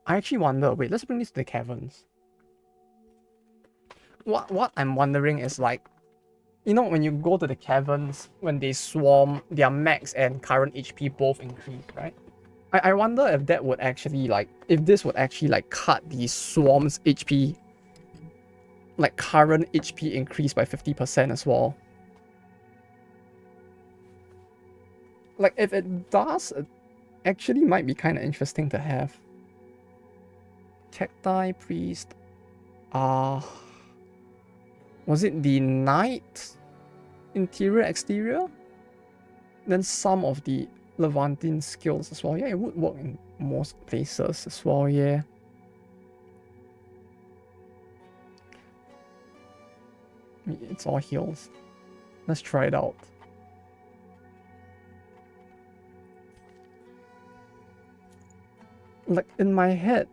I actually wonder, wait, let's bring this to the caverns. What I'm wondering is like, you know, when you go to the caverns, when they swarm, their max and current HP both increase, right? I wonder if that would actually like, if this would actually like cut the swarm's HP, like current HP increase by 50% as well. Like if it does, it actually might be kind of interesting to have. Cacti priest. Was it the knight? Interior, exterior? Then some of the Levantine skills as well. Yeah, it would work in most places as well, yeah. It's all heals. Let's try it out. Like, in my head,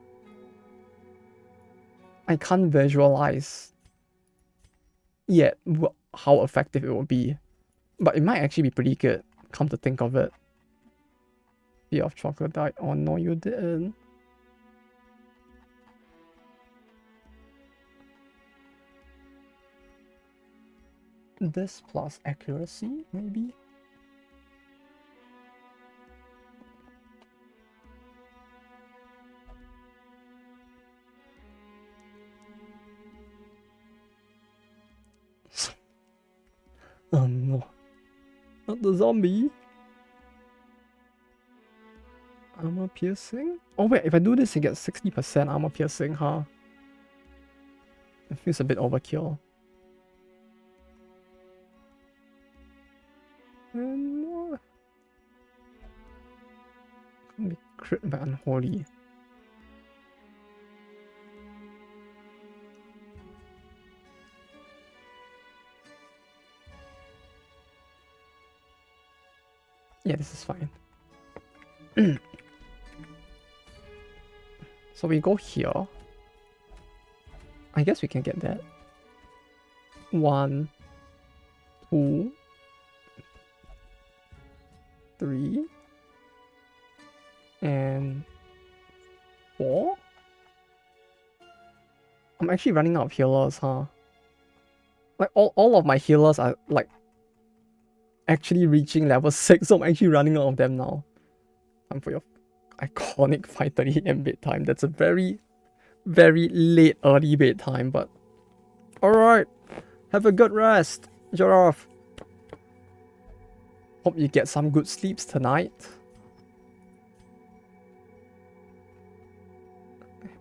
I can't visualize yet how effective it will be. But it might actually be pretty good, come to think of it. Fear of chocolate died. Oh no, you didn't. This plus accuracy, maybe? Oh no. Not the zombie. Armor piercing? Oh wait, if I do this, it gets 60% armor piercing, huh? It feels a bit overkill. And what? Can't be crit by unholy. Yeah, this is fine. So we go here. I guess we can get that. 1, 2, 3, and 4. I'm actually running out of healers, huh? Like all of my healers are like actually reaching level 6, so I'm actually running out of them now. Time for your iconic 5:30 AM bedtime. That's a very, very late early bedtime, but alright. Have a good rest, Giraffe. Hope you get some good sleeps tonight.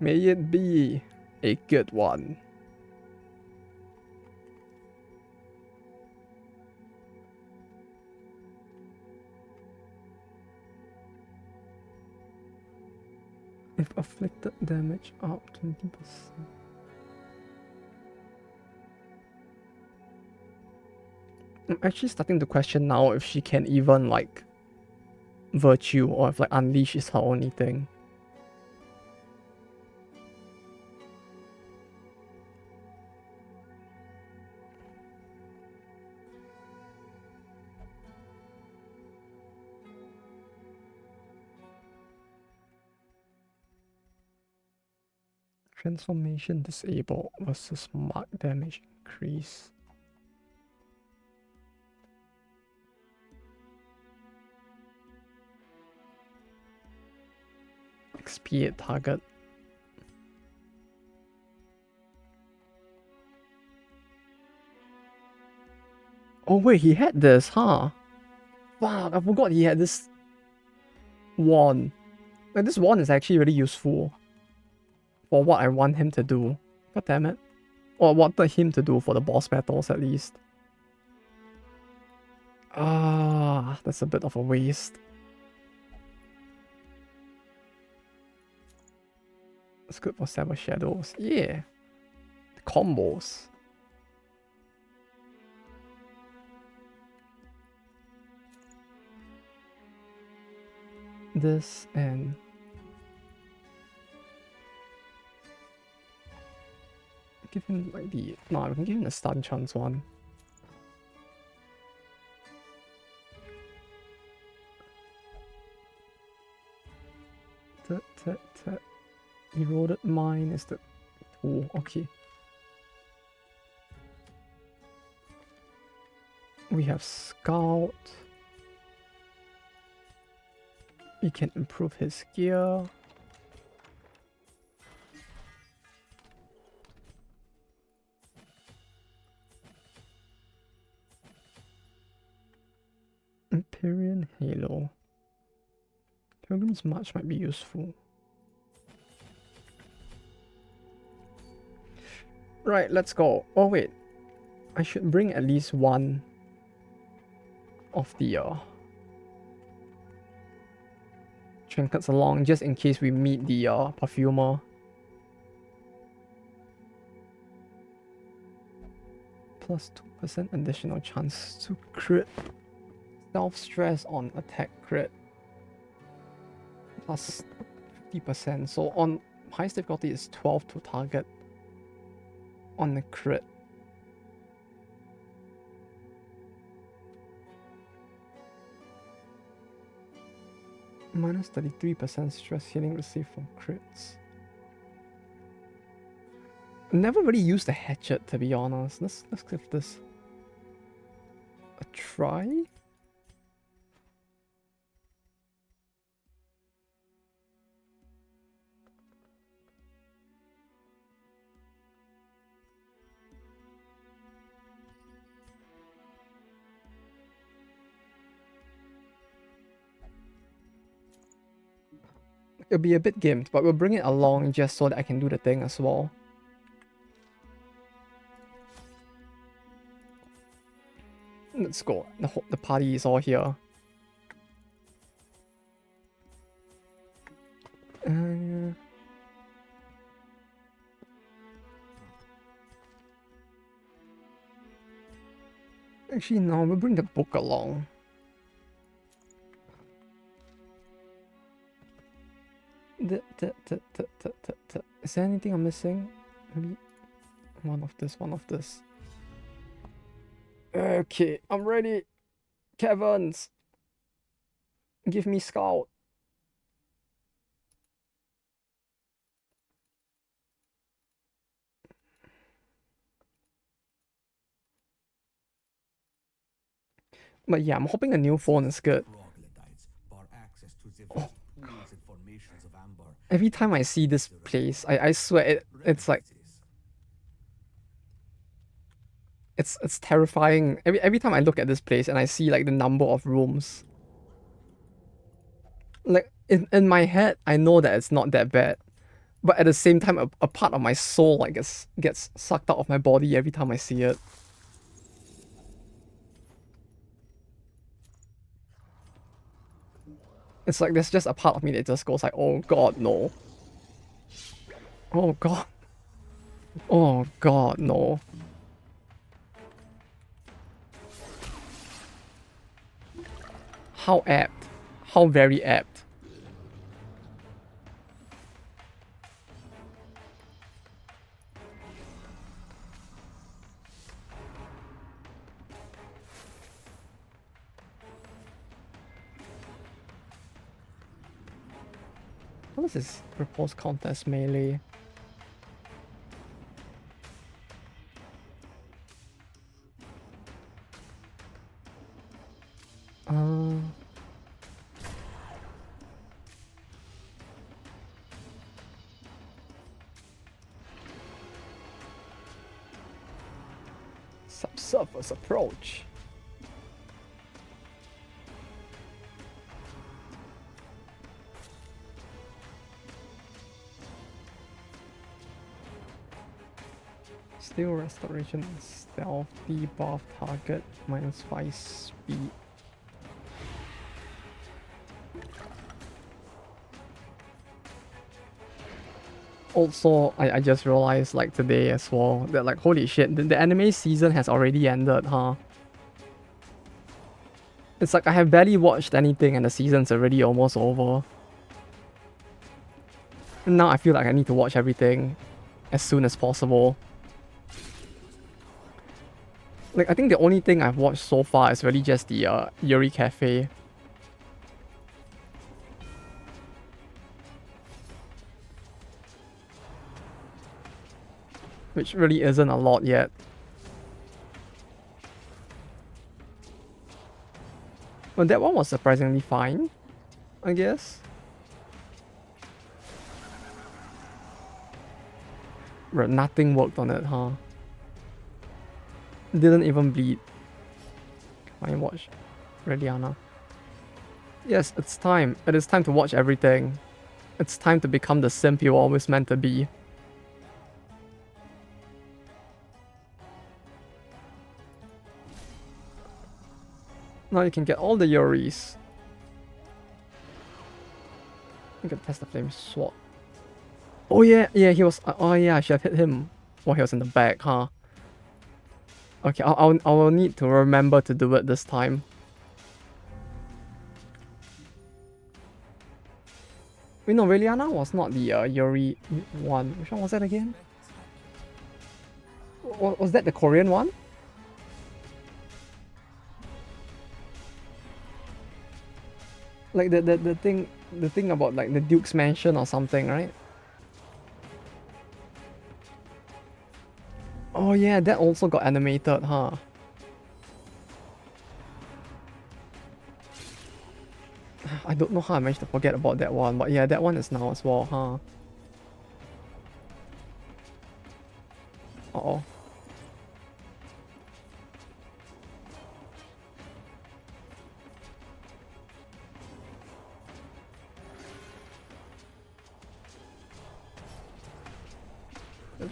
May it be a good one. If afflicted damage up 20%. I'm actually starting to question now if she can even like virtue or if like unleash is her only thing. Transformation disabled versus mark damage increase. Expiate target. Oh wait, he had this, huh? Fuck, I forgot he had this wand. Like this wand is actually really useful for what I want him to do. God damn it. Or wanted him to do for the boss battles at least. Ah, that's a bit of a waste. It's good for Seven Shadows. Yeah. The combos. This and give him like the no, we can give him the stun chance one. Eroded mine is the oh okay. We have Scout. We can improve his gear. Empyrean Halo. Pilgrim's March might be useful. Right, let's go. Oh wait. I should bring at least one of the trinkets along just in case we meet the perfumer. Plus 2% additional chance to crit. Self-stress on attack crit. Plus 50%. So on highest difficulty is 12 to target on the crit. Minus 33% stress healing received from crits. Never really used the hatchet to be honest. Let's give this a try. It'll be a bit gimped, but we'll bring it along just so that I can do the thing as well. Let's go. The party is all here. Actually, no, we'll bring the book along. Is there anything I'm missing? Maybe one of this. Okay, I'm ready. Kevin's. Give me scout. But yeah, I'm hoping the new phone is good. Oh. Every time I see this place, I swear it's like it's terrifying. Every time I look at this place and I see like the number of rooms. Like in my head, I know that it's not that bad. But at the same time, a part of my soul like gets sucked out of my body every time I see it. It's like there's just a part of me that just goes like, oh god, no. Oh god. Oh god, no. How apt. How very apt. What is this proposed contest melee? Subsurface approach. Steel restoration stealth debuff target -5 speed. Also, I just realized like today as well that like holy shit, the anime season has already ended, huh? It's like I have barely watched anything and the season's already almost over. And now I feel like I need to watch everything as soon as possible. Like I think the only thing I've watched so far is really just the Yuri Cafe. Which really isn't a lot yet. But that one was surprisingly fine, I guess. But nothing worked on it, huh? Didn't even bleed. Can I watch Reliana? Yes, it's time. It is time to watch everything. It's time to become the simp you were always meant to be. Now you can get all the Yuris. You can test the flame sword. Oh yeah, he was. Oh yeah, I should have hit him while he was in the back, huh? Okay, I'll need to remember to do it this time. Wait, no, Reliana was not the Yuri one. Which one was that again? Was that the Korean one? Like the thing about like the Duke's mansion or something, right? Oh yeah, that also got animated, huh? I don't know how I managed to forget about that one, but yeah, that one is now as well, huh? Uh-oh.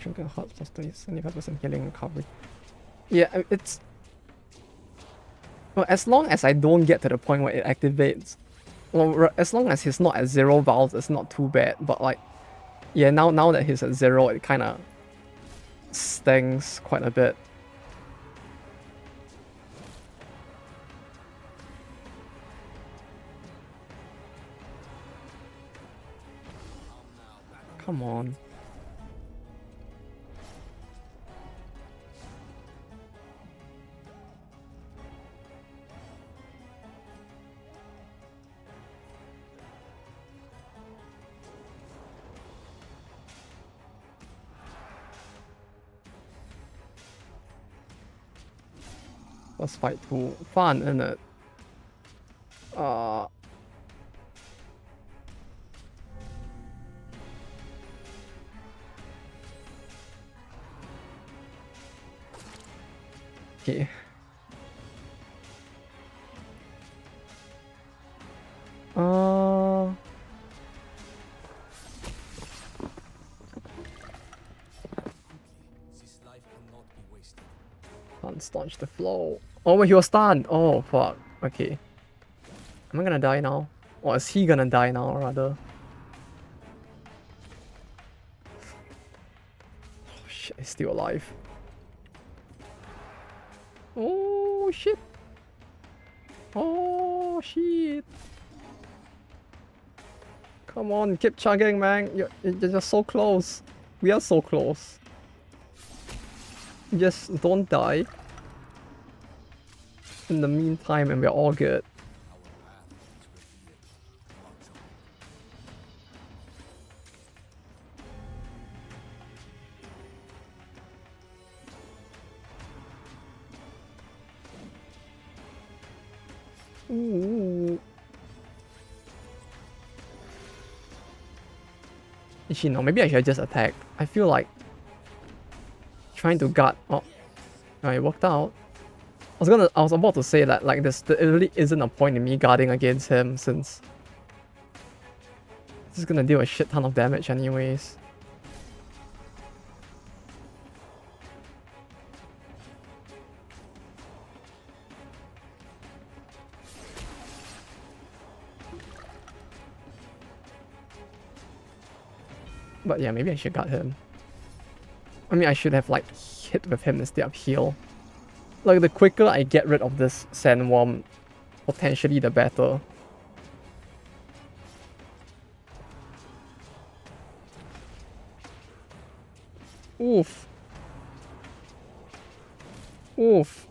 Drinking hot plus 75% healing recovery. Yeah, it's... Well, as long as I don't get to the point where it activates, well, as long as he's not at 0 vials, it's not too bad. But like, yeah, now that he's at 0, it kind of stings quite a bit. Come on. Let's fight 2. Fun, isn't it? Okay. Can't staunch the flow. Oh, he was stunned. Oh, fuck. Okay. Am I gonna die now? Or is he gonna die now, rather? Oh, shit, he's still alive. Oh, shit. Oh, shit. Come on, keep chugging, man. You're just so close. We are so close. Just don't die. In the meantime, and we're all good. Ooh. Actually, no, maybe I should just attack. I feel like trying to guard. Oh, it worked out. I was about to say that like there really isn't a point in me guarding against him since this is gonna deal a shit ton of damage anyways. But yeah, maybe I should guard him. I mean, I should have like hit with him instead of heal. Like the quicker I get rid of this sandworm, potentially the better. Oof. Oof.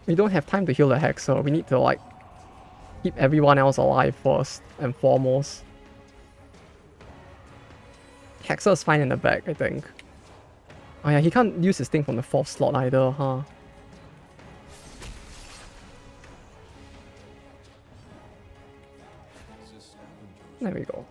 We don't have time to heal the Hexer. We need to like keep everyone else alive first and foremost. Hexer's fine in the back, I think. Oh yeah, he can't use his thing from the 4th slot either, huh? There we go.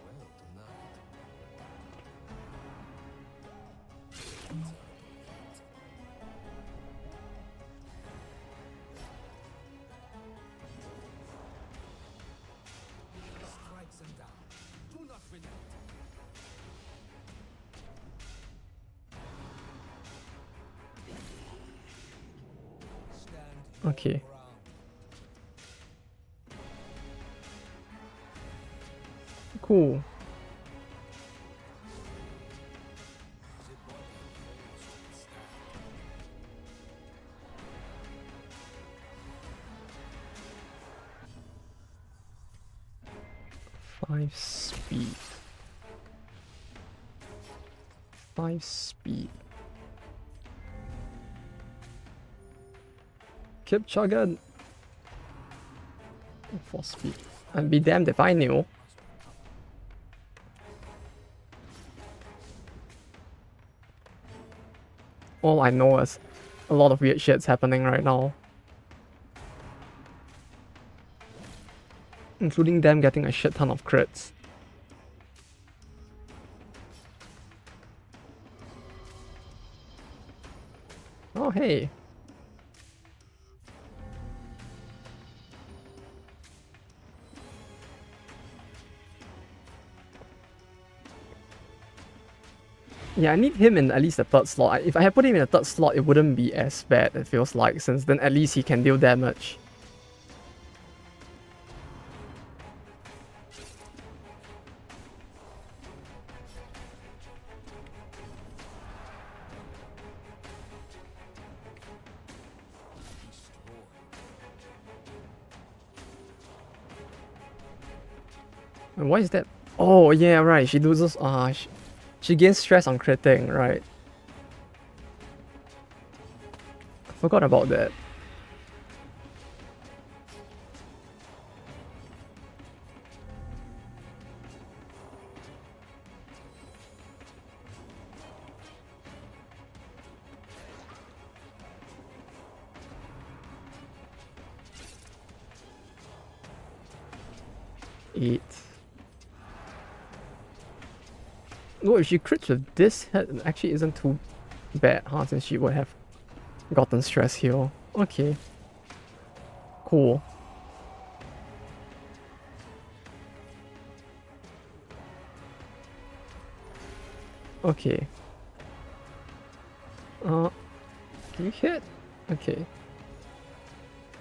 Okay. Cool. Five speed. 5 speed. Keep chugging. 4 speed. And be damned if I knew. All I know is a lot of weird shit's happening right now. Including them getting a shit ton of crits. Oh, hey. Yeah, I need him in at least the third slot. If I had put him in the third slot, it wouldn't be as bad, it feels like, since then at least he can deal damage. And why is that? Oh, yeah, right. She loses. She gains stress on critting, right? I forgot about that. Eight. Oh, if she crits with this head, it actually isn't too bad, huh? Since she would have gotten stress heal. Okay. Cool. Okay. Can you hit? Okay.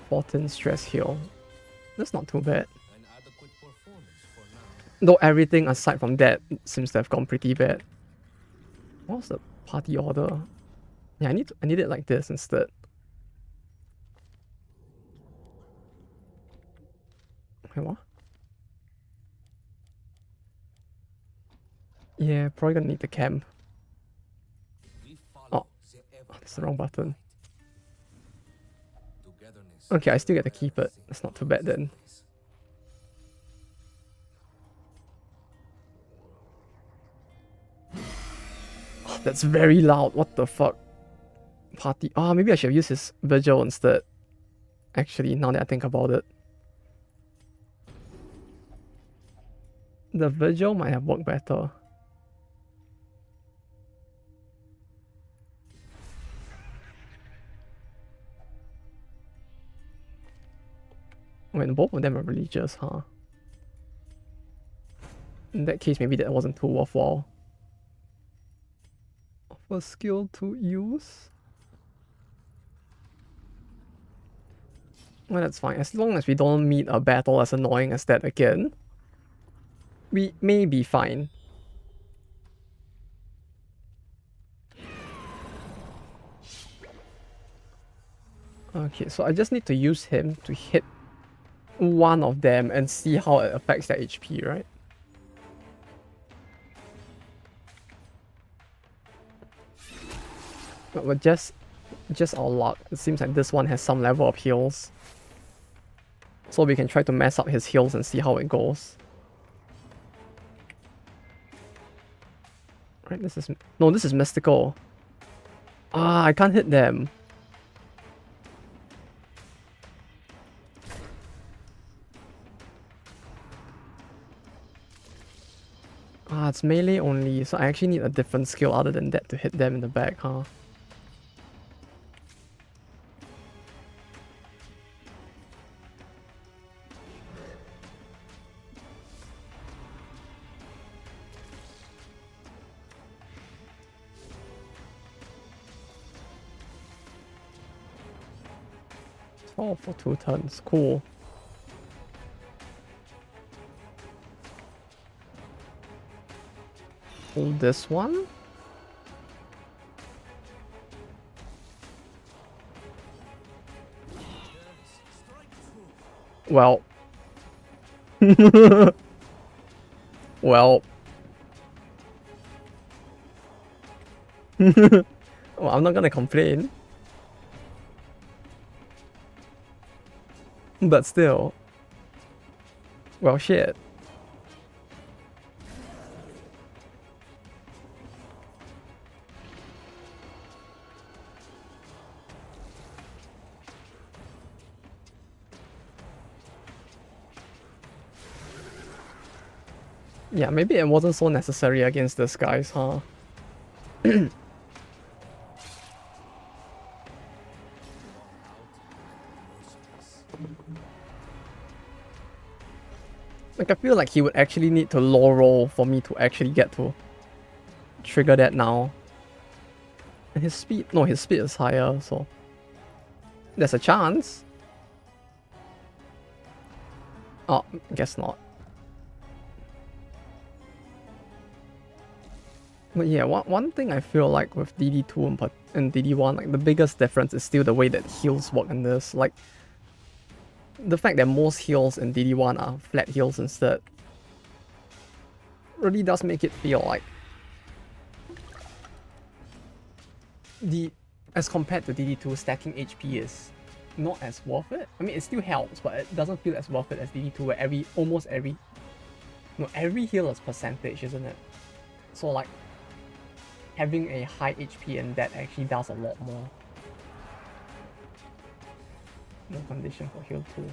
14 stress heal. That's not too bad. Though everything aside from that seems to have gone pretty bad. What's the party order? Yeah, I need it like this instead. Okay, what? Yeah, probably gonna need the camp. Oh, that's the wrong button. Okay, I still get to keep it. That's not too bad then. Oh, that's very loud. What the fuck? Party. Oh, maybe I should have used his vigil instead. Actually, now that I think about it. The vigil might have worked better. When both of them are religious, huh? In that case, maybe that wasn't too worthwhile. Offer skill to use? Well, that's fine. As long as we don't meet a battle as annoying as that again, we may be fine. Okay, so I just need to use him to hit one of them and see how it affects their HP, right? But just our luck. It seems like this one has some level of heals. So we can try to mess up his heals and see how it goes. Right, this is... No, this is mystical. Ah, I can't hit them. Ah, it's melee only, so I actually need a different skill other than that to hit them in the back, huh? Oh, for 2 turns. Cool. Hold this one. Well. Well. Well, I'm not gonna complain. But still. Well, shit. Yeah, maybe it wasn't so necessary against this guys, huh? Like, I feel like he would actually need to low roll for me to actually get to trigger that now. And his speed, no, his speed is higher, so there's a chance. Oh, guess not. But yeah, one thing I feel like with DD2 and DD1, like the biggest difference is still the way that heals work in this. Like, the fact that most heals in DD1 are flat heals instead really does make it feel like as compared to DD2, stacking HP is not as worth it. I mean, it still helps, but it doesn't feel as worth it as DD2, where almost every heal is percentage, isn't it? So like, having a high HP in that actually does a lot more. No condition for heal 2.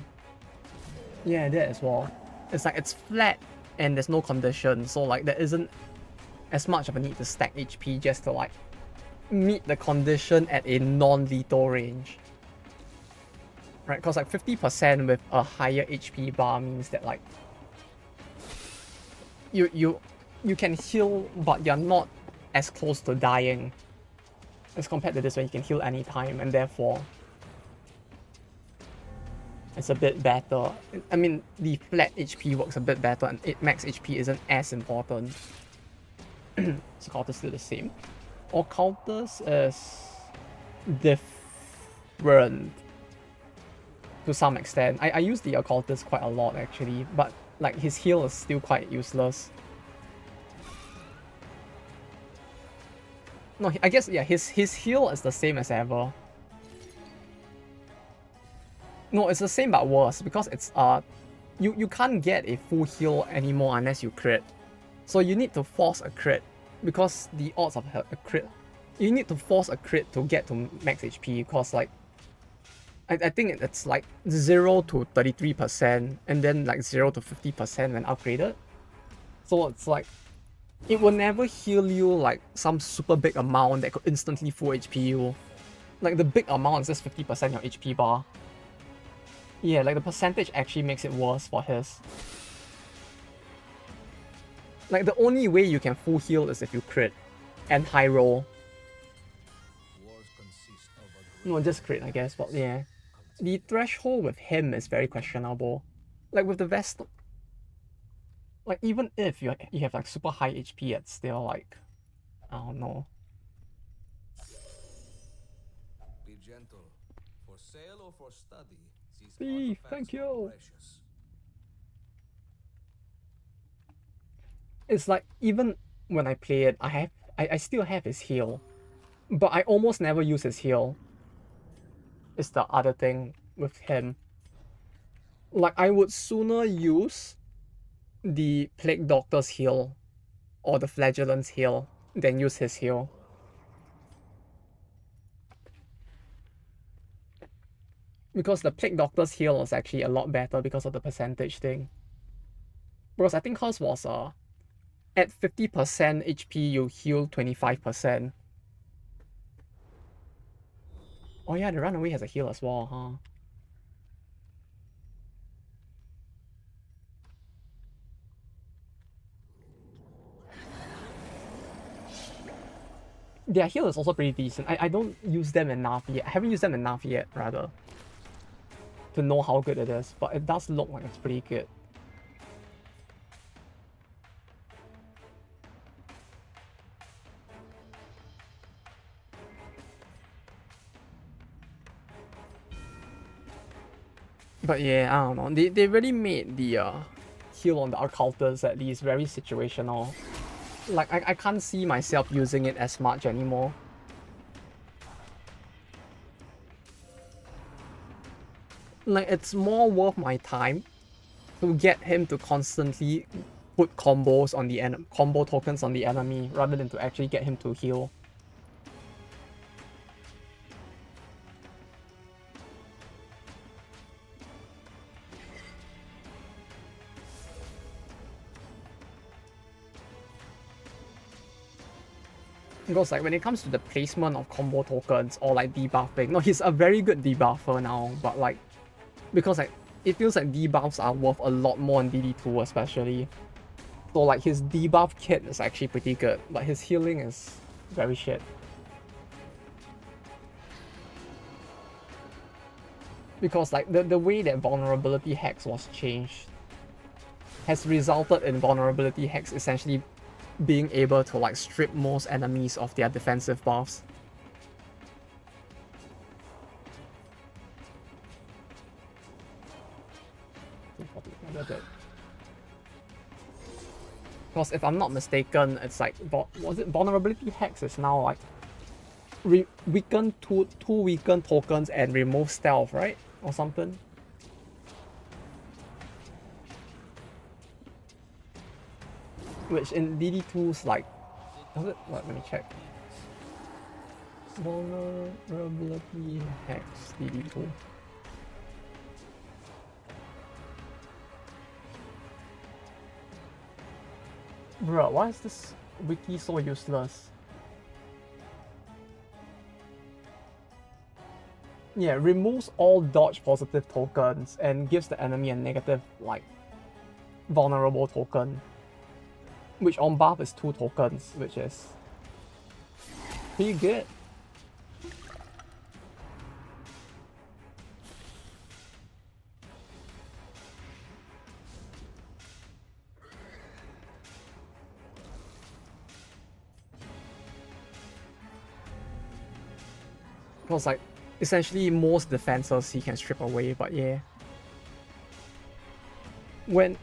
Yeah, that as well. It's like, it's flat and there's no condition, so like there isn't as much of a need to stack HP just to like meet the condition at a non-lethal range. Right, because like 50% with a higher HP bar means that like you can heal, but you're not as close to dying as compared to this, where you can heal anytime, and therefore it's a bit better. I mean, the flat HP works a bit better, and max HP isn't as important. So Cultist still the same. Occultist is different to some extent. I use the Occultist quite a lot actually, but like his heal is still quite useless. No, I guess, yeah, his heal is the same as ever. No, it's the same but worse, because it's you can't get a full heal anymore unless you crit. So you need to force a crit, because the odds of a crit, you need to force a crit to get to max HP, because like I think it's like 0 to 33% and then like 0 to 50% when upgraded. So it's like, it will never heal you like some super big amount that could instantly full HP you. Like the big amount is just 50% your HP bar. Yeah, like the percentage actually makes it worse for his. Like the only way you can full heal is if you crit and high roll. No, just crit I guess, but yeah. The threshold with him is very questionable. Like with the Vest, like even if you have like super high HP, it's still like, I don't know. Be gentle. For sale or for study, Steve, thank you. It's like, even when I play it, I still have his heal, but I almost never use his heal. Is the other thing with him. Like, I would sooner use the Plague Doctor's heal or the Flagellant's heal than use his heal. Because the Plague Doctor's heal was actually a lot better because of the percentage thing. Because I think hers was at 50% HP you heal 25%. Oh yeah, the runaway has a heal as well, huh? Their heal is also pretty decent. I don't use them enough yet. I haven't used them enough yet, rather, to know how good it is. But it does look like it's pretty good. But yeah, I don't know. They really made the heal on the Occultist at least very situational. Like, I can't see myself using it as much anymore. Like, it's more worth my time to get him to constantly put combos on the combo tokens on the enemy rather than to actually get him to heal. Because like when it comes to the placement of combo tokens or like debuffing, no, he's a very good debuffer now, but like, because like it feels like debuffs are worth a lot more in DD2 especially. So like his debuff kit is actually pretty good, but his healing is very shit. Because like the way that vulnerability hex was changed has resulted in vulnerability hex essentially being able to like strip most enemies of their defensive buffs. Because if I'm not mistaken, it's like, was it vulnerability hex is now like weaken two weakened tokens and remove stealth, right? Or something. Which in DD2's like, was it? What? Let me check. Vulnerability hex DD2. Bro, why is this wiki so useless? Yeah, removes all dodge positive tokens and gives the enemy a negative, like, vulnerable token. Which on buff is 2 tokens, which is pretty good. Because like, essentially most defenses he can strip away, but yeah. When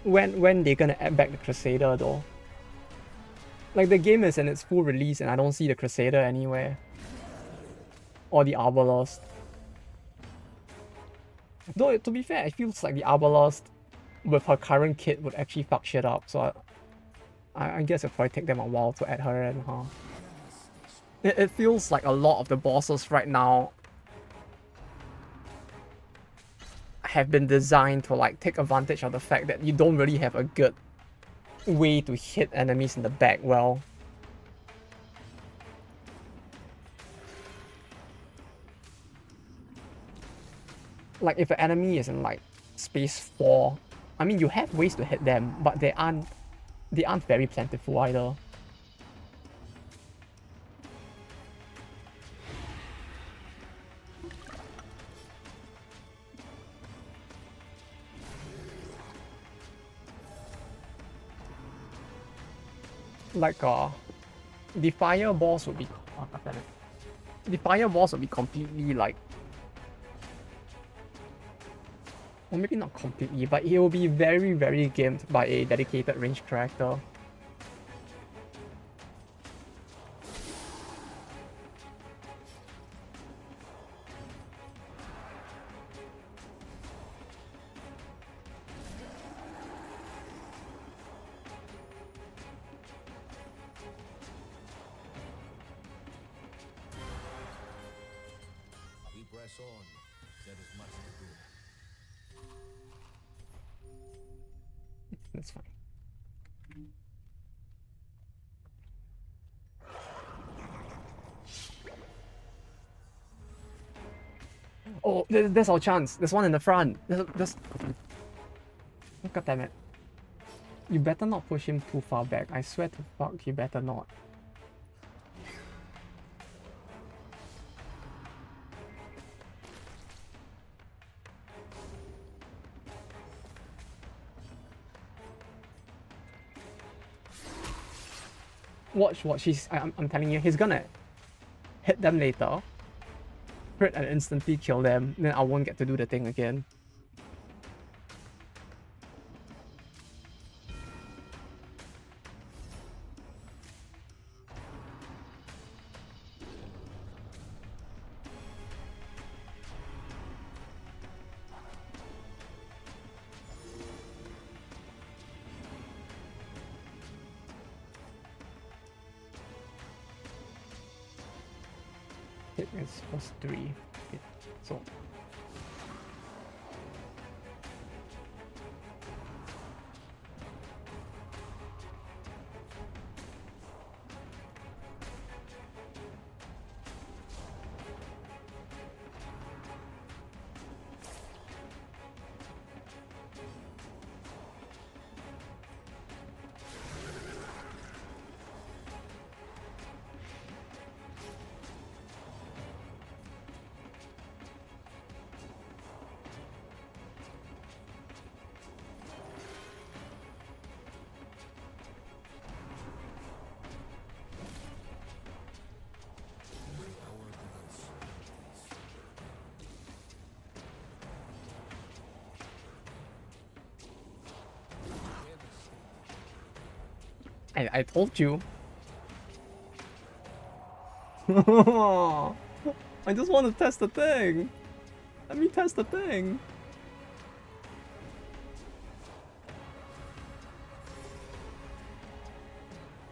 they gonna add back the Crusader though? Like the game is in its full release and I don't see the Crusader anywhere. Or the Arbalest. Though to be fair, it feels like the Arbalest with her current kit would actually fuck shit up, so I guess it'll probably take them a while to add her in, huh? It feels like a lot of the bosses right now have been designed to like take advantage of the fact that you don't really have a good way to hit enemies in the back well. Like if an enemy is in like space 4, I mean you have ways to hit them, but they aren't very plentiful either. Like the fire boss would be completely like, or maybe not completely, but he will be very gimped by a dedicated ranged character. We press on. There is much to do. That's fine. Oh, there's our chance. There's one in the front. There's... God damn it. You better not push him too far back. I swear to fuck, you better not. Watch. I'm telling you, he's gonna hit them later, crit and instantly kill them, then I won't get to do the thing again. Hit is +3. Okay, so I told you. I just want to test the thing. Let me test the thing.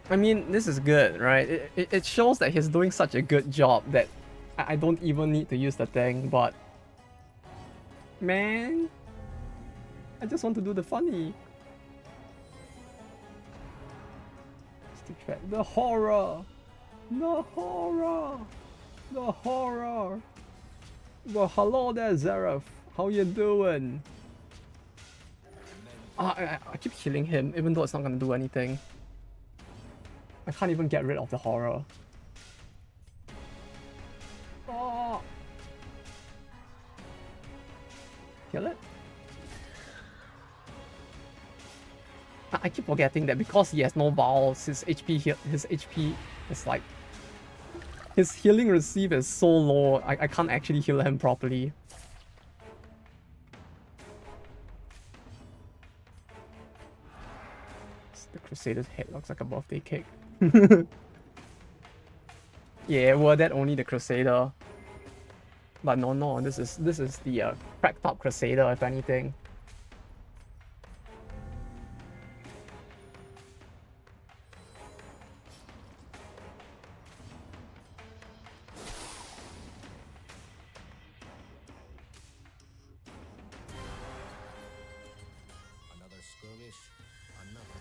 I mean, this is good, right? It shows that he's doing such a good job that I don't even need to use the thing, but... Man... I just want to do the funny. The horror! The horror! The horror! Well, hello there, Zareth. How you doing? I keep killing him, even though it's not gonna do anything. I can't even get rid of the horror. Oh. Kill it? I keep forgetting that because he has no vowels, his HP is like... His healing receive is so low, I can't actually heal him properly. The Crusader's head looks like a birthday cake. Yeah, were that only the Crusader. But no, this is the cracked up Crusader, if anything.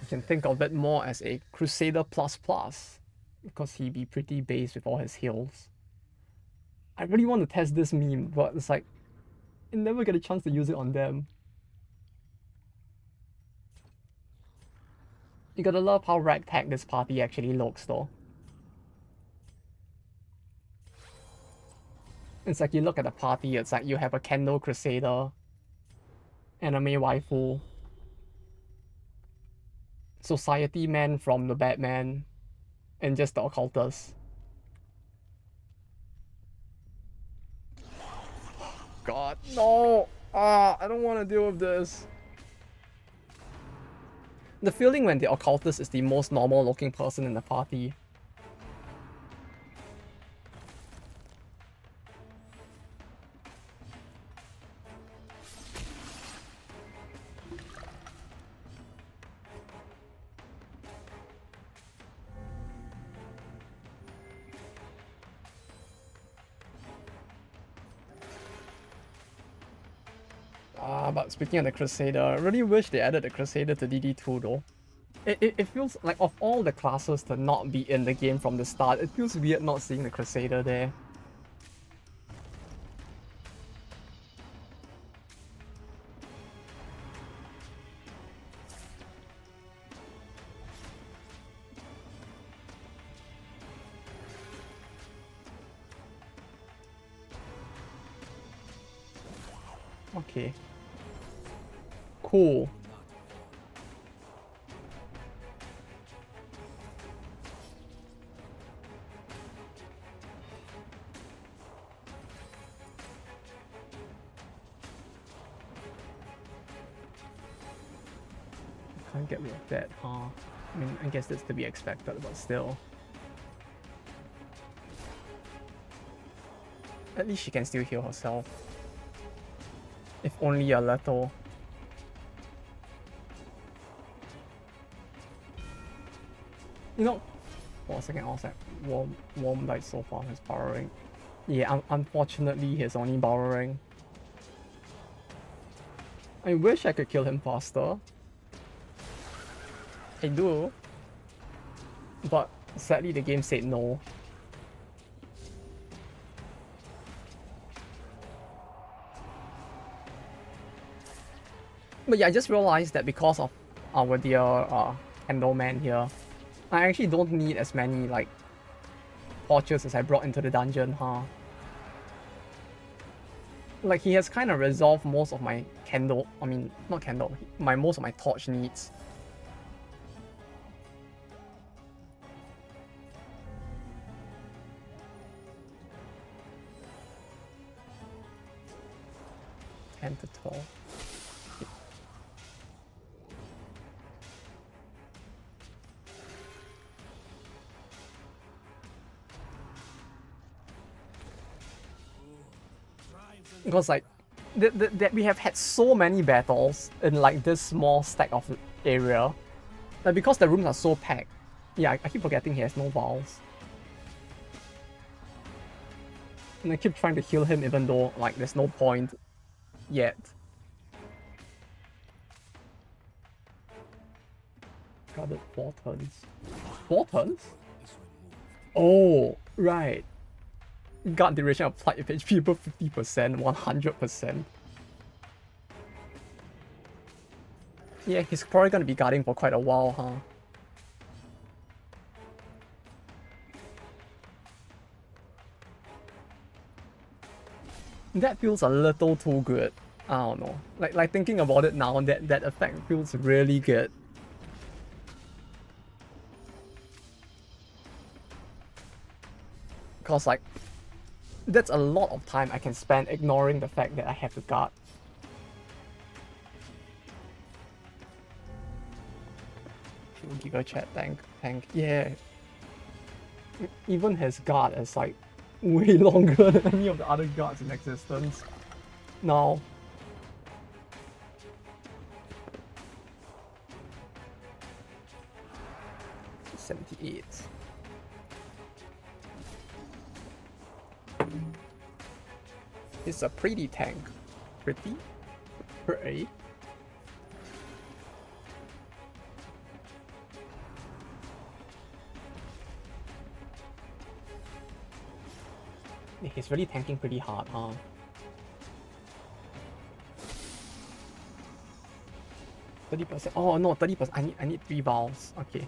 You can think of it more as a Crusader plus plus, because he'd be pretty base with all his heals. I really want to test this meme, but it's like, I never get a chance to use it on them. You gotta love how ragtag this party actually looks though. It's like you look at the party, it's like you have a Kendo Crusader, anime waifu, society man from the Batman, and just the occultist. God, no! I don't want to deal with this. The feeling when the occultist is the most normal looking person in the party. But speaking of the Crusader, I really wish they added the Crusader to DD2 though. It feels like of all the classes to not be in the game from the start, it feels weird not seeing the Crusader there. Okay. Cool. Can't get rid of that, huh? I mean, I guess that's to be expected, but still. At least she can still heal herself. If only a little. You know, for a second I was like, Warm died so far, he's borrowing. Yeah, unfortunately he's only borrowing. I wish I could kill him faster. I do. But sadly the game said no. But yeah, I just realized that because of our dear Enderman here, I actually don't need as many like torches as I brought into the dungeon, huh? Like he has kind of resolved most of my candle, I mean not candle, most of my torch needs. $10 to $12. Because like that we have had so many battles in like this small stack of area. Like because the rooms are so packed. Yeah, I keep forgetting he has no vials. And I keep trying to heal him even though like there's no point yet. Got it, 4 turns. 4 turns? Oh, right. Guard duration applied if HP above 50%, 100%. Yeah, he's probably gonna be guarding for quite a while, huh? That feels a little too good. I don't know. Like thinking about it now, that effect feels really good. Cause like that's a lot of time I can spend ignoring the fact that I have to guard. Giga chat tank. Yeah. Even his guard is like way longer than any of the other guards in existence. Now. $78. It's a pretty tank. Pretty? Pretty? He's really tanking pretty hard, huh? %30. Oh no, 30%. I need 3 vials. Okay.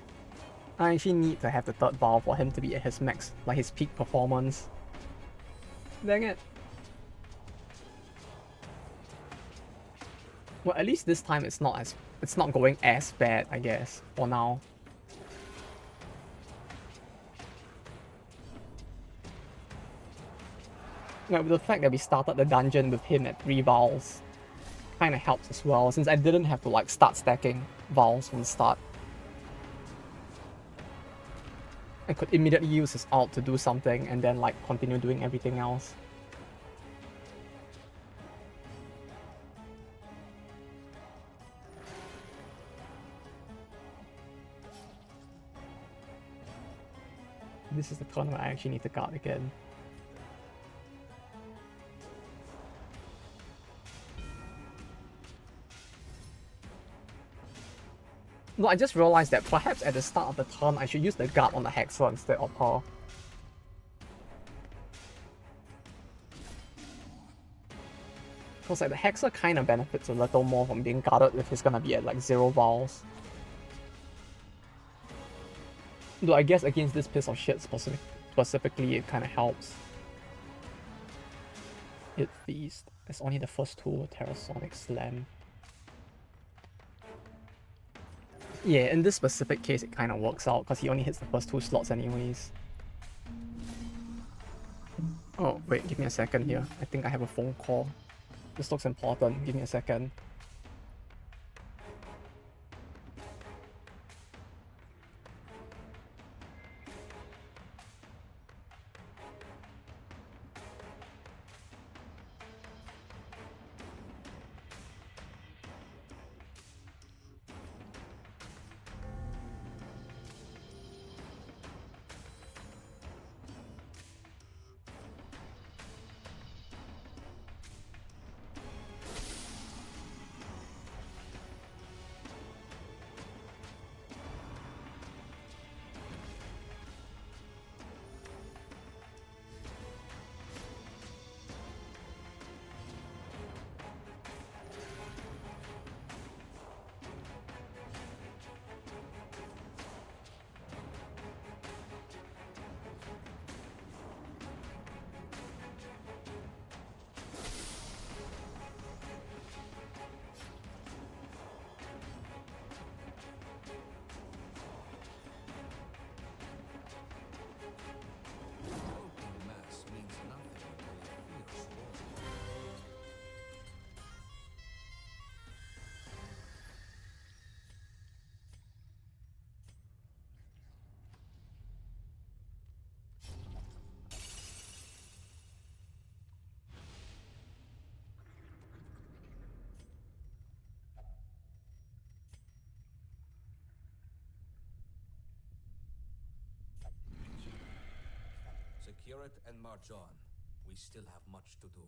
I actually need to have the 3rd vial for him to be at his max, like his peak performance. Dang it. Well, at least this time it's not going as bad, I guess, for now. Like, the fact that we started the dungeon with him at 3 vials kind of helps as well, since I didn't have to like start stacking vials from the start. I could immediately use his ult to do something and then like continue doing everything else. This is the turn where I actually need to guard again. No, I just realized that perhaps at the start of the turn I should use the guard on the Hexer instead of her. Because like the Hexer kind of benefits a little more from being guarded if he's gonna be at like 0 vials. Though I guess against this piece of shit specifically it kind of helps. Hit Feast. It's only the first 2 Terrasonic Slam. Yeah, in this specific case it kind of works out because he only hits the first 2 slots anyways. Oh, wait, give me a second here. I think I have a phone call. This looks important. Give me a second. Secure it and march on. We still have much to do.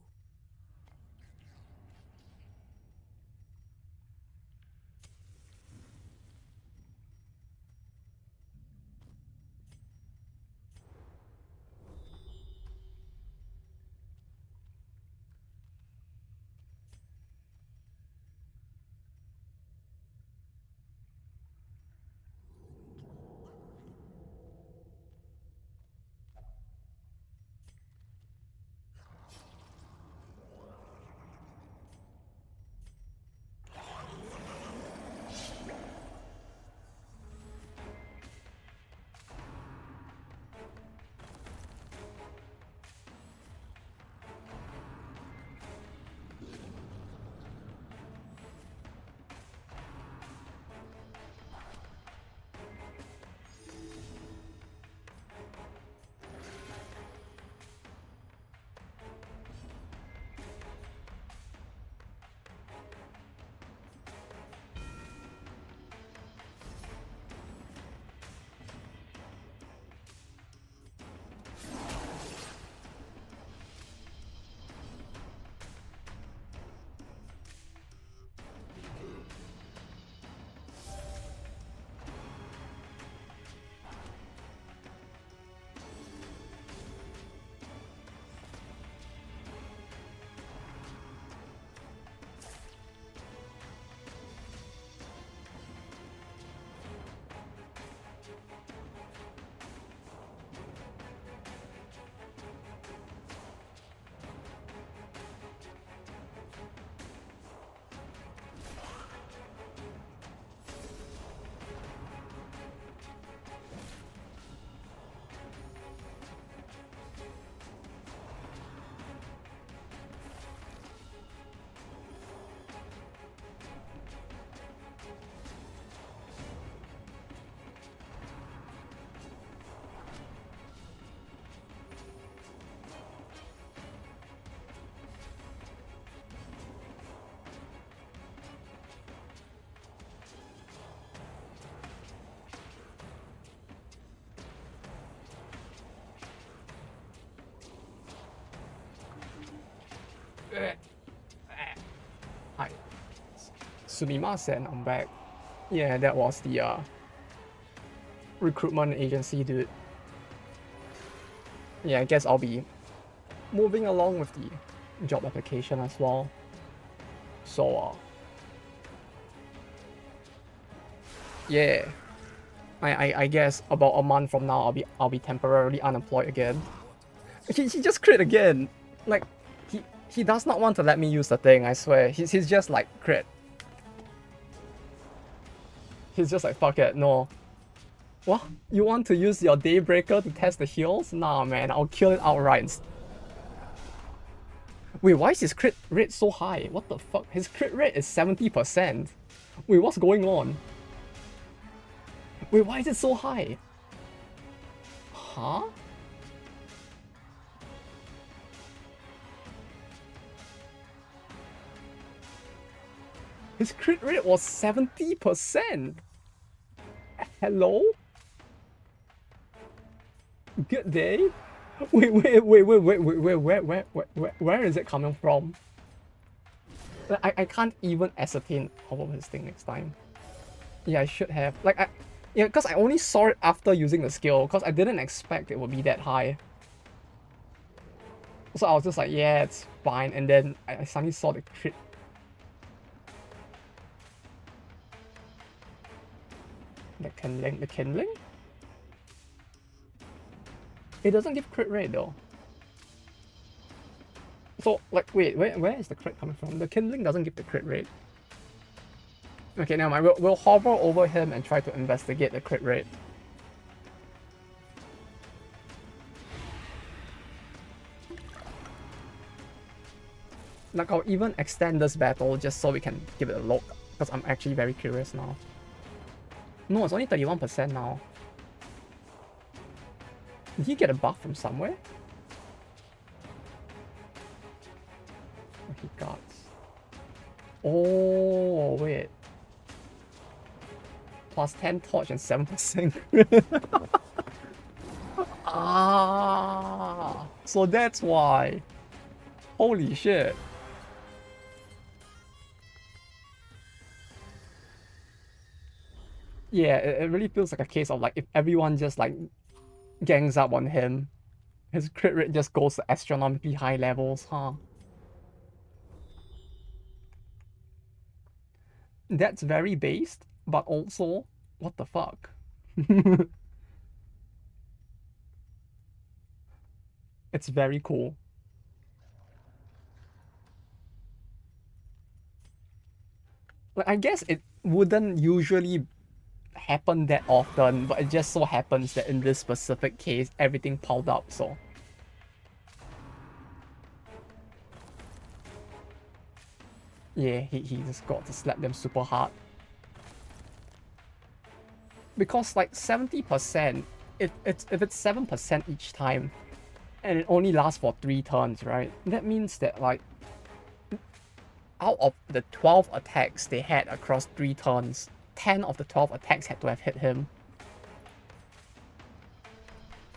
Hi. Sumimasen, I'm back. Yeah, that was the recruitment agency dude. Yeah, I guess I'll be moving along with the job application as well. So yeah. I guess about a month from now I'll be temporarily unemployed again. He just crit again. Like he does not want to let me use the thing, I swear. He's just like crit. He's just like fuck it, no. What? You want to use your Daybreaker to test the heals? Nah man, I'll kill it outright. Wait, why is his crit rate so high? What the fuck? His crit rate is 70%. Wait, what's going on? Wait, why is it so high? Huh? His crit rate was 70%. Hello? Good day? Wait, where is it coming from? I can't even ascertain all of his thing next time. Yeah, I should have. Like, yeah, because I only saw it after using the skill, because I didn't expect it would be that high. So I was just like, yeah, it's fine, and then I suddenly saw the crit. The kindling? It doesn't give crit rate though. So, like, wait, where is the crit coming from? The kindling doesn't give the crit rate. Okay, never mind. We'll hover over him and try to investigate the crit rate. Like, I'll even extend this battle just so we can give it a look, because I'm actually very curious now. No, it's only 31% now. Did he get a buff from somewhere? What he got? Oh, wait. Plus 10 torch and 7%. Ah. so that's why. Holy shit. Yeah, it really feels like a case of like if everyone just like gangs up on him, his crit rate just goes to astronomically high levels, huh? That's very based, but also, what the fuck? It's very cool. Like, I guess it wouldn't usually happen that often, but it just so happens that in this specific case, everything piled up, so. Yeah, he just got to slap them super hard. Because like 70%, if it's 7% each time, and it only lasts for 3 turns, right? That means that like out of the 12 attacks they had across 3 turns, 10 of the 12 attacks had to have hit him.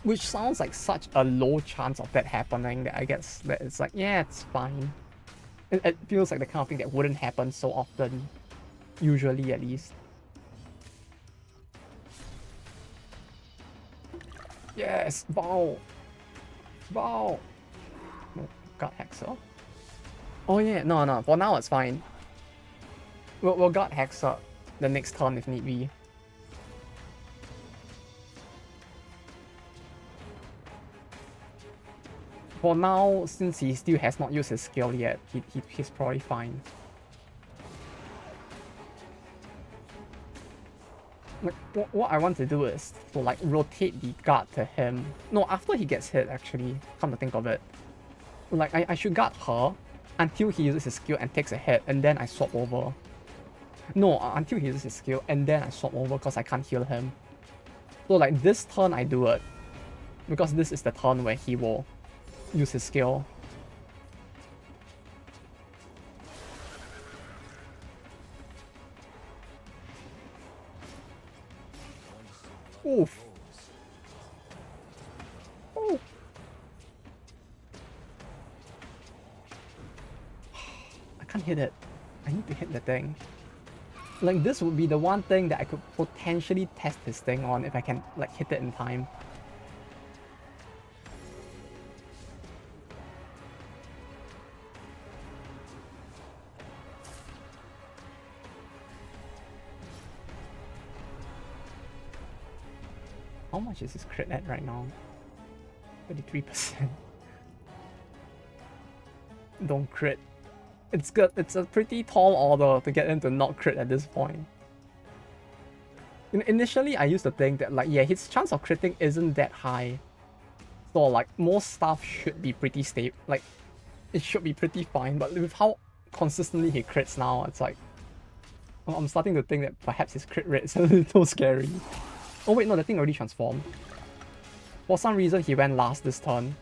Which sounds like such a low chance of that happening that I guess that it's like, yeah, it's fine. It feels like the kind of thing that wouldn't happen so often, usually at least. Yes, bow! Bow! No, God Hexer. Oh yeah, no, for now it's fine. We'll God Hexer the next turn if need be. For now, since he still has not used his skill yet, he's probably fine. Like, what I want to do is to like rotate the guard to him. No, after he gets hit actually, come to think of it. Like I should guard her until he uses his skill and takes a hit, and then I swap over. No, until he uses his skill and then I swap over because I can't heal him. So like this turn I do it, because this is the turn where he will use his skill. Oof. Oh. I can't hit it. I need to hit the thing. Like this would be the one thing that I could potentially test his thing on if I can like hit it in time. How much is his crit at right now? 33%. Don't crit. It's good. It's a pretty tall order to get him to not crit at this point. Initially, I used to think that like, yeah, his chance of critting isn't that high. So like, most stuff should be pretty stable. Like, it should be pretty fine. But with how consistently he crits now, it's like, I'm starting to think that perhaps his crit rate is a little scary. Oh wait, no, the thing already transformed. For some reason, he went last this turn.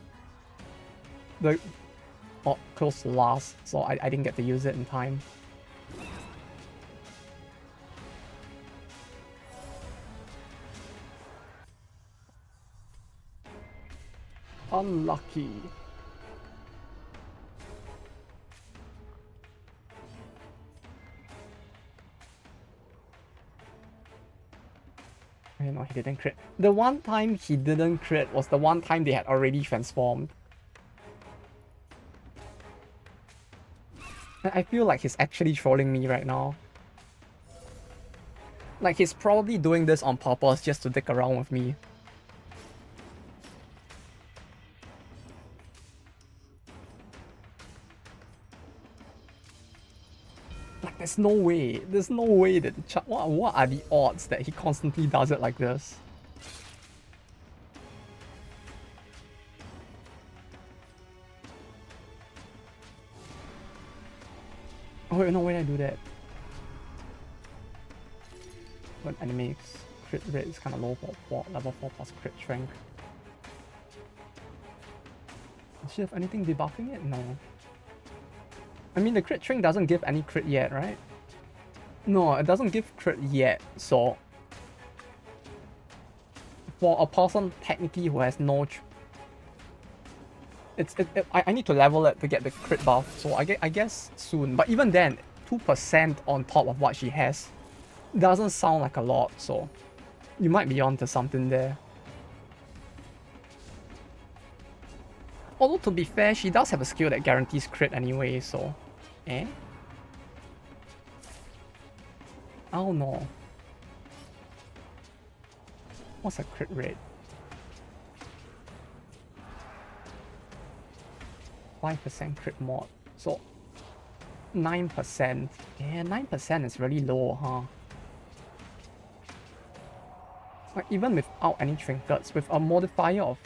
Not close to last, so I didn't get to use it in time. Unlucky. No, he didn't crit. The one time he didn't crit was the one time they had already transformed. I feel like he's actually trolling me right now. Like he's probably doing this on purpose just to dick around with me. Like there's no way that what are the odds that he constantly does it like this? Oh wait, no, why did I do that? When enemy's crit rate is kind of low for level 4 plus crit strength. Does she have anything debuffing it? No. I mean, the crit strength doesn't give any crit yet, right? No, it doesn't give crit yet, so... For a person technically who has no... I need to level it to get the crit buff, so I guess soon. But even then, 2% on top of what she has doesn't sound like a lot, so you might be onto something there. Although to be fair, she does have a skill that guarantees crit anyway, so eh? I don't know. What's her crit rate? 5% crit mod. So 9%. Yeah, 9% is really low, huh? Like even without any trinkets, with a modifier of...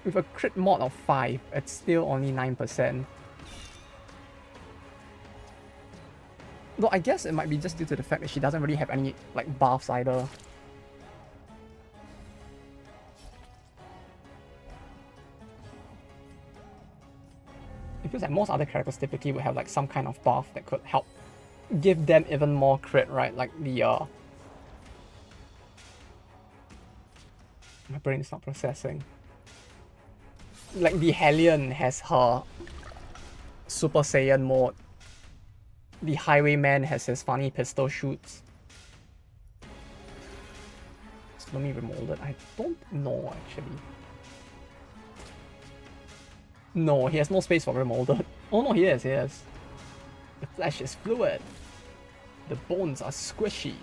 With a crit mod of 5, it's still only 9%. Though I guess it might be just due to the fact that she doesn't really have any like buffs either. It feels like most other characters typically would have like some kind of buff that could help give them even more crit, right? Like the my brain is not processing. Like the Hellion has her Super Saiyan mode. The Highwayman has his funny pistol shoots. So let me remold it. I don't know actually. No, he has no space for remolded. Oh no, he is. The flesh is fluid. The bones are squishy.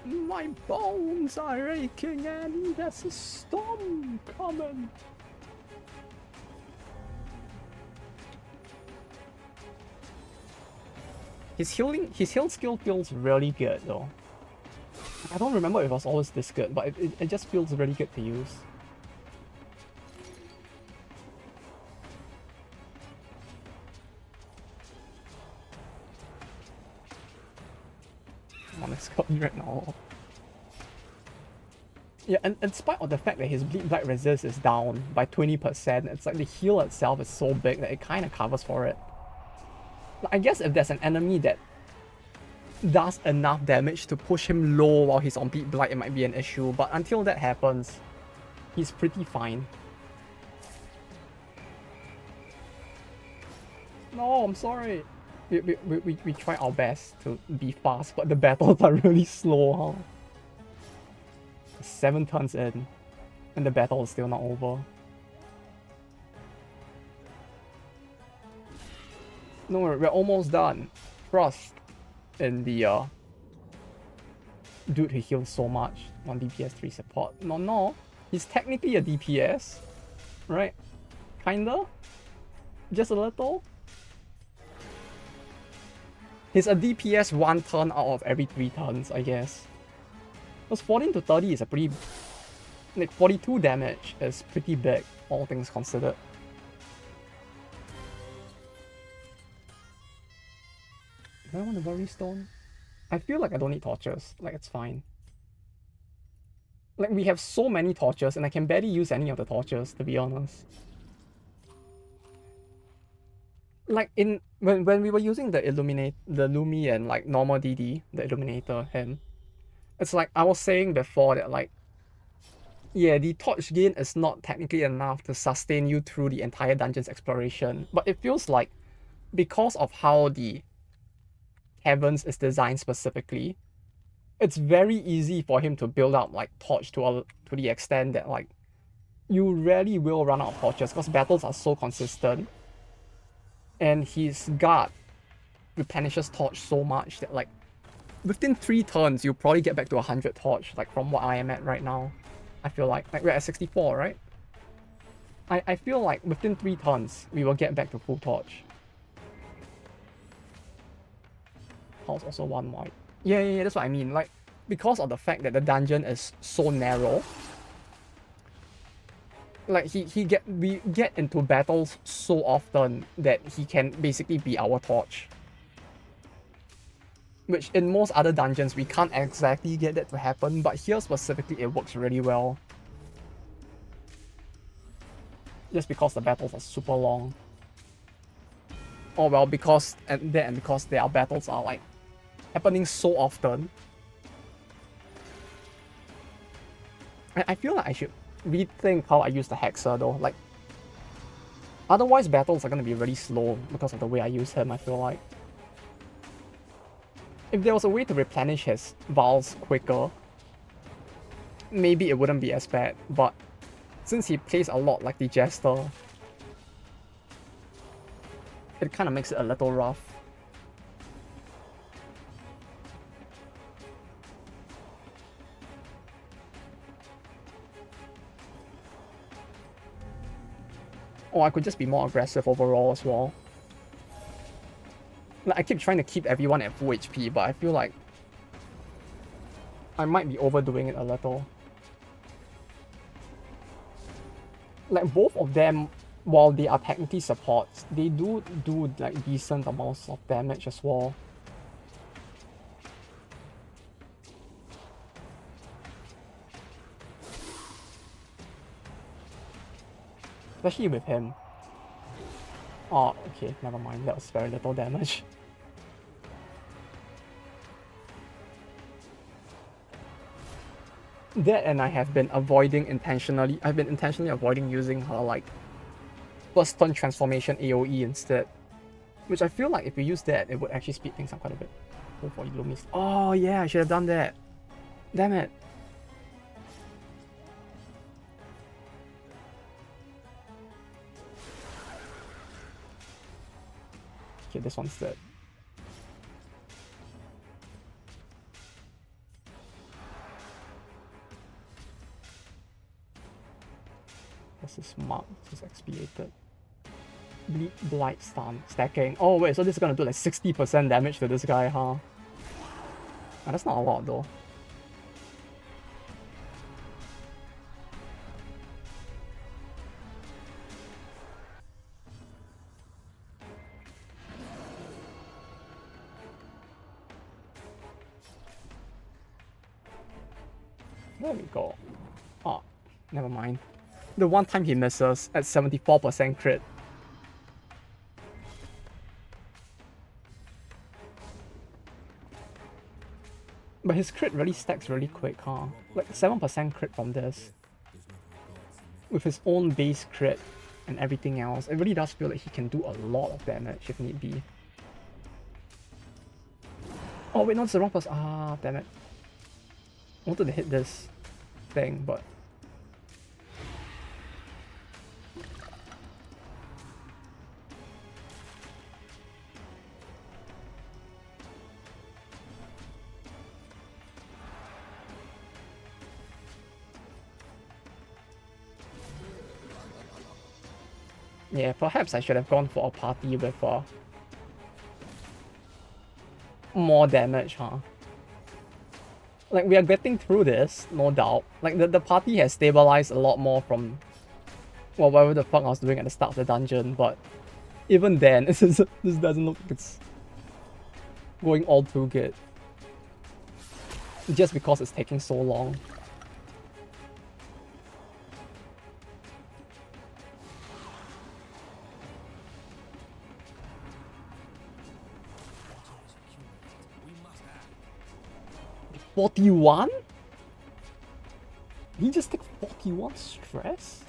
My bones are aching and there's a storm coming. His heal skill feels really good though. I don't remember if it was always this good, but it just feels really good to use. Come on, let's go right now. Yeah, and in spite of the fact that his bleed black resist is down by 20%, it's like the heal itself is so big that it kind of covers for it. I guess if there's an enemy that does enough damage to push him low while he's on Beat Blight, it might be an issue, but until that happens, he's pretty fine. No, I'm sorry. We try our best to be fast, but the battles are really slow, huh? 7 turns in, and the battle is still not over. No, we're almost done. Trust in the dude who heals so much on DPS 3 support. No, he's technically a DPS, right? Kinda? Just a little? He's a DPS 1 turn out of every 3 turns, I guess. Because 14 to 30 is a pretty... Like, 42 damage is pretty big, all things considered. Do I want a worry stone? I feel like I don't need torches. Like, it's fine. Like, we have so many torches, and I can barely use any of the torches, to be honest. Like, when we were using the Lumi and, like, normal DD, the Illuminator him, it's like I was saying before that, like, yeah, the torch gain is not technically enough to sustain you through the entire dungeon's exploration, but it feels like because of how the Heavens is designed specifically, it's very easy for him to build up like torch to the extent that like you rarely will run out of torches because battles are so consistent, and his guard replenishes torch so much that like within 3 turns you'll probably get back to 100 torch, like from what I am at right now. I feel like we're at 64, right? I feel like within 3 turns we will get back to full torch. House also 1 white. Yeah, that's what I mean. Like, because of the fact that the dungeon is so narrow, like we get into battles so often that he can basically be our torch. Which in most other dungeons we can't exactly get that to happen, but here specifically it works really well. Just because the battles are super long. Oh well, because because their battles are like happening so often. I feel like I should rethink how I use the Hexer though. Like, otherwise battles are gonna be really slow because of the way I use him, I feel like. If there was a way to replenish his vials quicker, maybe it wouldn't be as bad, but since he plays a lot like the Jester, it kind of makes it a little rough. Or I could just be more aggressive overall as well. Like, I keep trying to keep everyone at full HP, but I feel like I might be overdoing it a little. Like, both of them, while they are technically supports, they do like decent amounts of damage as well. Especially with him. Oh, okay, never mind. That was very little damage. That and I have been avoiding intentionally. I've been intentionally avoiding using her like first turn transformation AoE instead. Which I feel like if we use that, it would actually speed things up quite a bit. Go for Illumis. Oh yeah, I should have done that. Damn it. Okay, this one's dead. This is marked, this is expiated. Bleed, Blight, Stun, stacking. Oh wait, so this is gonna do like 60% damage to this guy, huh? Oh, that's not a lot though. There we go. Oh, never mind. The one time he misses at 74% crit. But his crit really stacks really quick, huh? Like 7% crit from this. With his own base crit and everything else, it really does feel like he can do a lot of damage if need be. Oh wait, no, it's the wrong person. Ah, damn it. I wanted to hit this thing, but... yeah, perhaps I should have gone for a party with more damage, huh? Like, we are getting through this, no doubt. Like, the party has stabilized a lot more from, well, whatever the fuck I was doing at the start of the dungeon, but even then, this doesn't look like it's going all too good. Just because it's taking so long. $41? He just took 41 stress?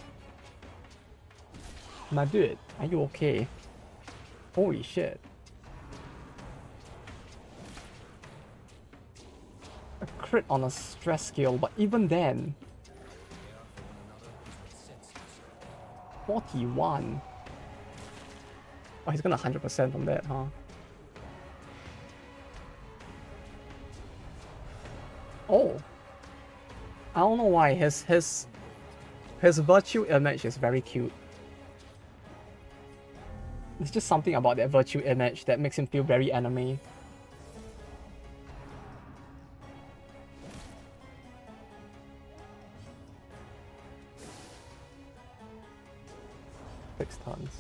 My dude, are you okay? Holy shit. A crit on a stress scale, but even then... 41? Oh, he's gonna 100% from that, huh? Oh. I don't know why, his virtue image is very cute. There's just something about that virtue image that makes him feel very anime. Six turns.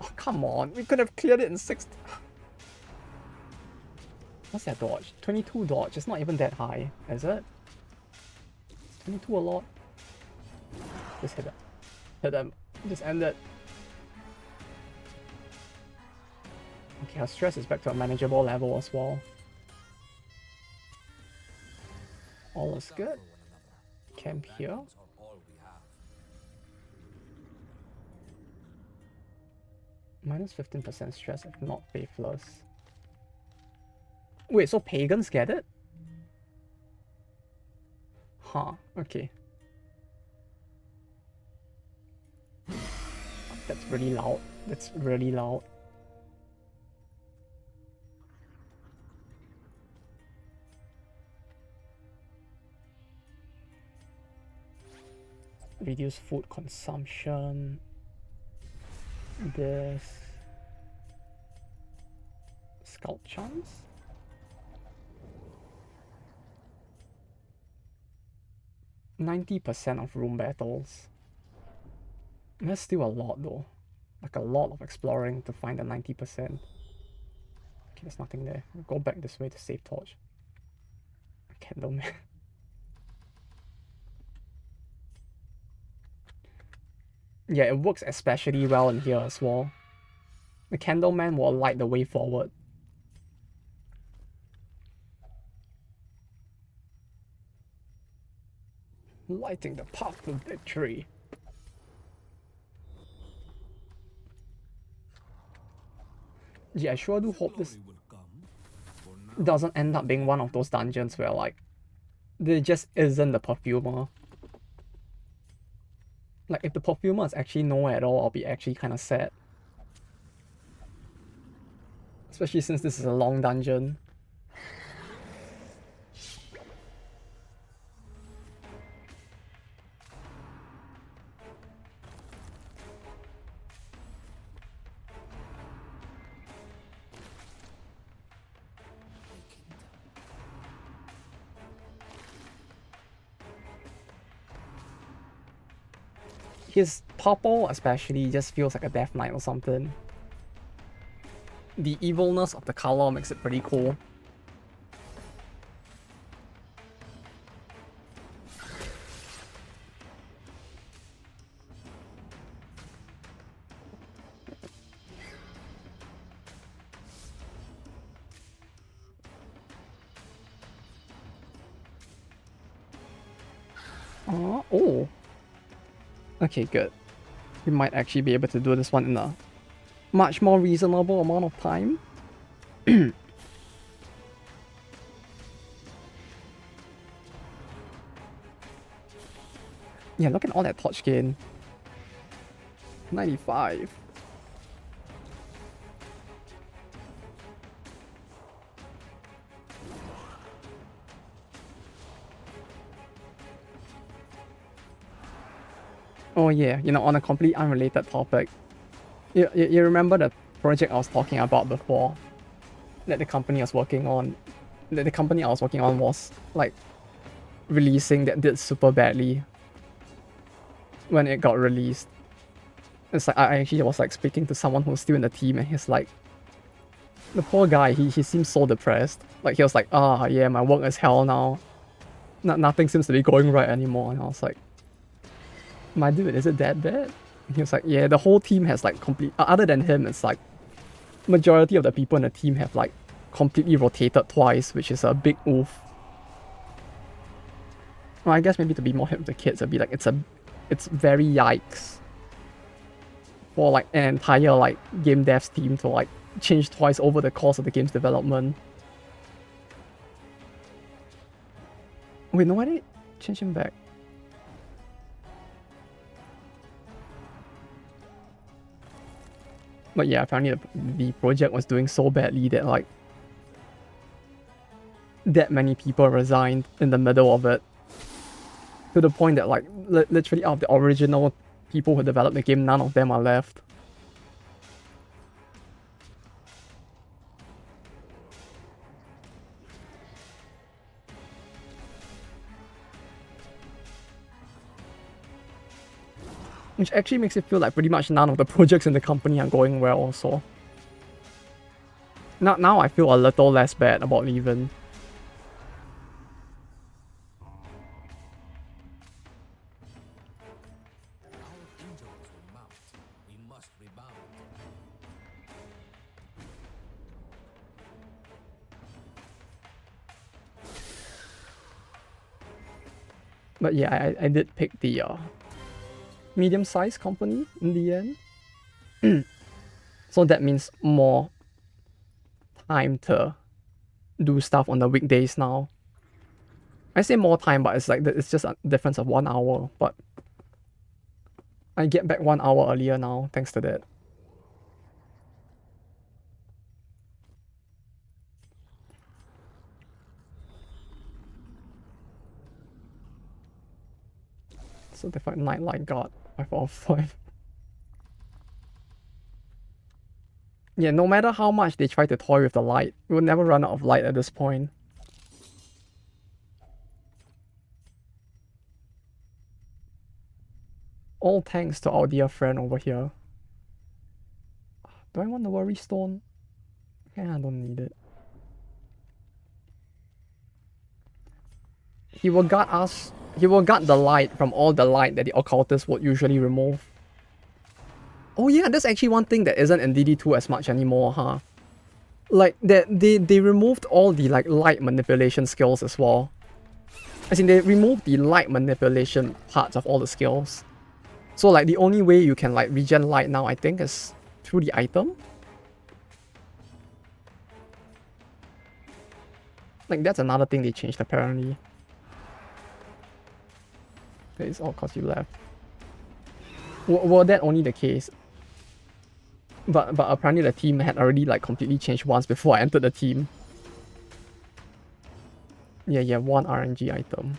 Oh, come on, we could have cleared it in 6. What's that dodge? 22 dodge, it's not even that high, is it? 22 a lot? Just hit them. Hit them. Just end it. Okay, our stress is back to a manageable level as well. All is good. camp here. Companions are all we have. Minus 15% stress if not faithless. Wait, so pagans get it? Huh, okay. That's really loud. That's really loud. Reduce food consumption. This. Scout chance? %90 of room battles. That's still a lot though. Like a lot of exploring to find the 90%. Okay, there's nothing there. We'll go back this way to save torch. Candleman. Yeah, it works especially well in here as well. The Candleman will light the way forward. Lighting the path to victory. Yeah, I sure do hope this doesn't end up being one of those dungeons where like there just isn't the perfumer. Like if the perfumer is actually nowhere at all, I'll be actually kind of sad. Especially since this is a long dungeon. His purple especially just feels like a Death Knight or something. The evilness of the color makes it pretty cool. Oh. Okay, good. We might actually be able to do this one in a much more reasonable amount of time. Yeah, look at all that torch gain. 95. Oh yeah, you know, on a completely unrelated topic. You remember the project I was talking about before? That the company I was working on. That the company I was working on was like releasing that did super badly when it got released. It's like I actually was like speaking to someone who's still in the team and he's like, the poor guy, he seems so depressed. Like he was like, yeah, my work is hell now. Nothing seems to be going right anymore. And I was like, my dude, is it that bad? And he was like, yeah, the whole team has like other than him, it's like majority of the people in the team have like completely rotated twice, which is a big oof. Well, I guess maybe to be more hip with the kids, it'd be like it's very yikes for like an entire like game devs team to like change twice over the course of the game's development. Wait, no, why did it change him back? But yeah, apparently the project was doing so badly that like that many people resigned in the middle of it. To the point that like literally out of the original people who developed the game, none of them are left. Which actually makes it feel like pretty much none of the projects in the company are going well also. Now I feel a little less bad about leaving. But yeah, I did pick the medium-sized company in the end. So that means more time to do stuff on the weekdays now. I say more time, but it's like it's just a difference of 1 hour. But I get back 1 hour earlier now, thanks to that. Certified Nightlight God, 5 out of 5. Yeah, no matter how much they try to toy with the light, we'll never run out of light at this point. All thanks to our dear friend over here. Do I want the worry stone? Yeah, I don't need it. He will guard us. He will guard the light from all the light that the occultists would usually remove. Oh yeah, that's actually one thing that isn't in DD2 as much anymore, huh? Like they removed all the like light manipulation skills as well. As in, they removed the light manipulation parts of all the skills. So like the only way you can like regen light now, I think, is through the item. Like that's another thing they changed apparently. It's all cause you left. Well, that only the case. But apparently the team had already like completely changed once before I entered the team. Yeah, one RNG item.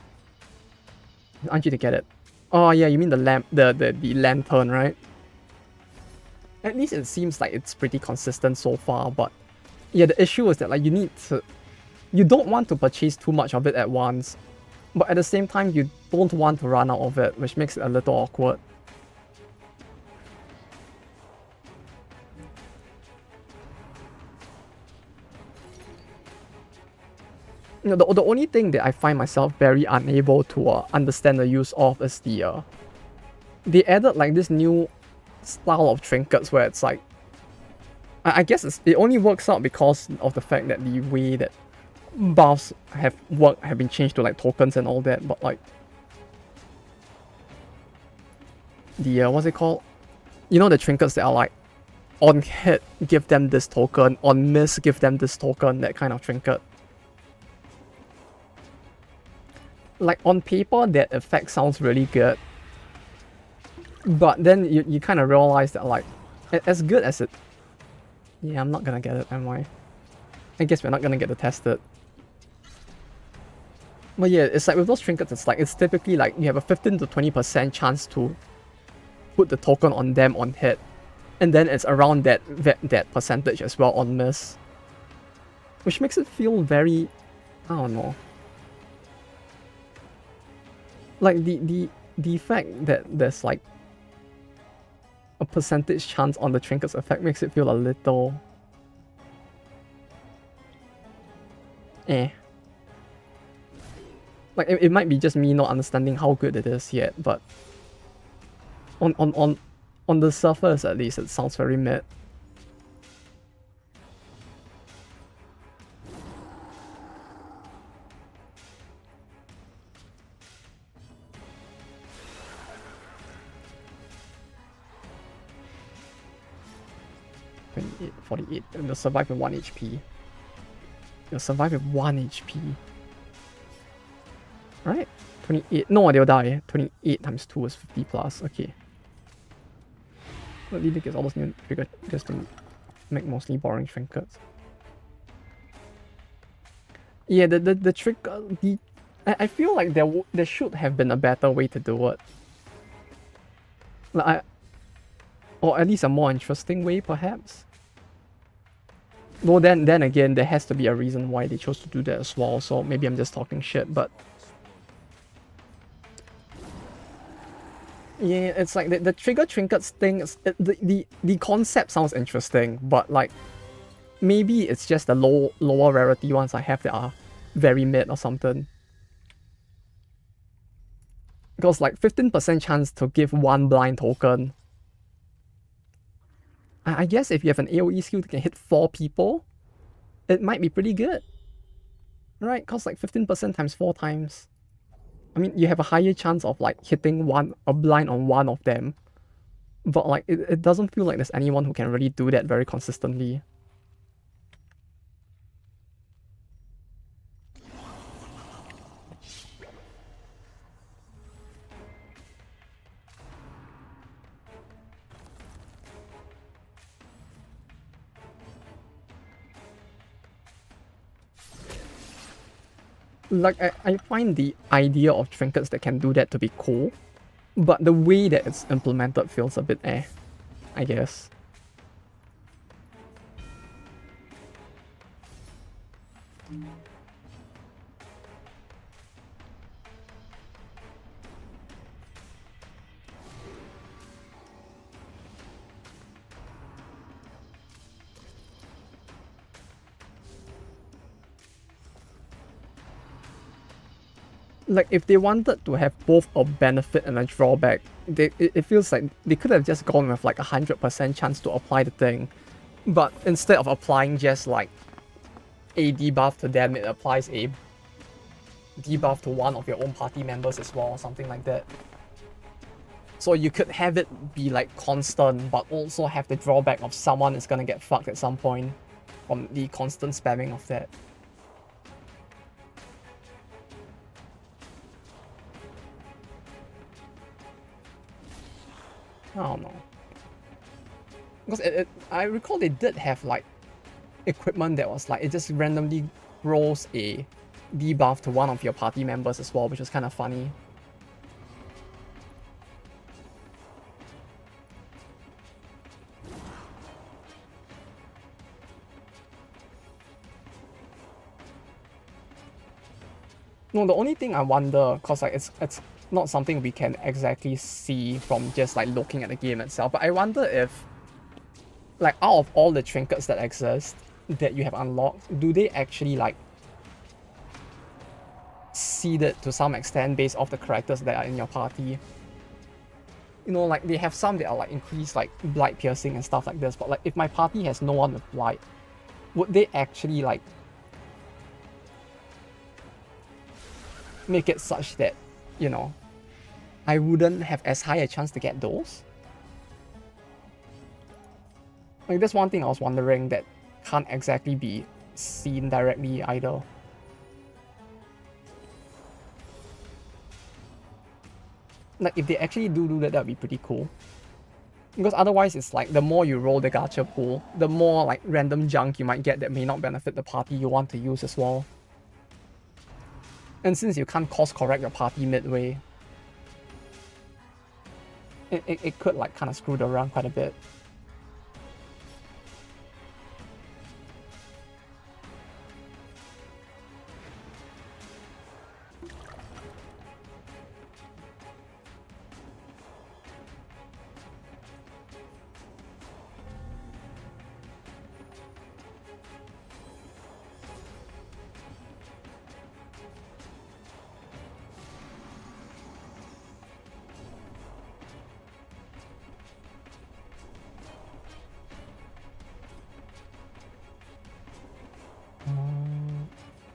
Aren't you to get it? Oh yeah, you mean the lamp, the lantern, right? At least it seems like it's pretty consistent so far, but yeah, the issue is that like you don't want to purchase too much of it at once, but at the same time you don't want to run out of it, which makes it a little awkward. You know, the only thing that I find myself very unable to understand the use of is they added like this new style of trinkets where it's like, I guess it only works out because of the fact that the way that buffs have been changed to like tokens and all that, but like the what's it called? You know, the trinkets that are like on hit give them this token, on miss give them this token, that kind of trinket. Like on paper that effect sounds really good, but then you kind of realize that like as good as it, yeah, I'm not gonna get it, am I? I guess we're not gonna get to test it. But yeah, it's like with those trinkets, it's typically like you have a 15 to 20% chance to put the token on them on hit, and then it's around that percentage as well on miss, which makes it feel very, I don't know. Like the fact that there's like a percentage chance on the trinket's effect makes it feel a little like it might be just me not understanding how good it is yet, but on the surface at least it sounds very mid. (28, 48), and they'll survive with 1 HP. They'll survive with 1 HP. Right? 28. No, they'll die. 28 times 2 is 50 plus. Okay. But Lily gets all those new triggers just to make mostly boring trinkets. Yeah, the trick. I feel like there should have been a better way to do it. Like or at least a more interesting way, perhaps. Though then again, there has to be a reason why they chose to do that as well. So maybe I'm just talking shit, but yeah, it's like the trigger trinkets thing. The concept sounds interesting, but like maybe it's just the lower rarity ones I have that are very mid or something. Because like 15% chance to give 1 blind token. I guess if you have an AoE skill that can hit 4 people, it might be pretty good. Right? Because like 15% times 4 times. I mean, you have a higher chance of like hitting a blind on one of them, but like it doesn't feel like there's anyone who can really do that very consistently. Like I find the idea of trinkets that can do that to be cool, but the way that it's implemented feels a bit I guess. Like if they wanted to have both a benefit and a drawback, it feels like they could have just gone with like 100% chance to apply the thing, but instead of applying just like a debuff to them, it applies a debuff to one of your own party members as well, something like that. So you could have it be like constant, but also have the drawback of someone is gonna get fucked at some point from the constant spamming of that. I don't know. Because I recall they did have like equipment that was like, it just randomly rolls a debuff to one of your party members as well, which was kind of funny. No, the only thing I wonder, cause like it's not something we can exactly see from just like looking at the game itself, but I wonder if like out of all the trinkets that exist that you have unlocked, do they actually like seeded to some extent based off the characters that are in your party? You know, like they have some that are like increased like blight piercing and stuff like this, but like if my party has no one with blight, would they actually like make it such that, you know, I wouldn't have as high a chance to get those? Like that's one thing I was wondering that can't exactly be seen directly either. Like if they actually do that, that'd be pretty cool. Because otherwise it's like the more you roll the gacha pool, the more like random junk you might get that may not benefit the party you want to use as well. And since you can't course correct your party midway, it could like kind of screw around quite a bit.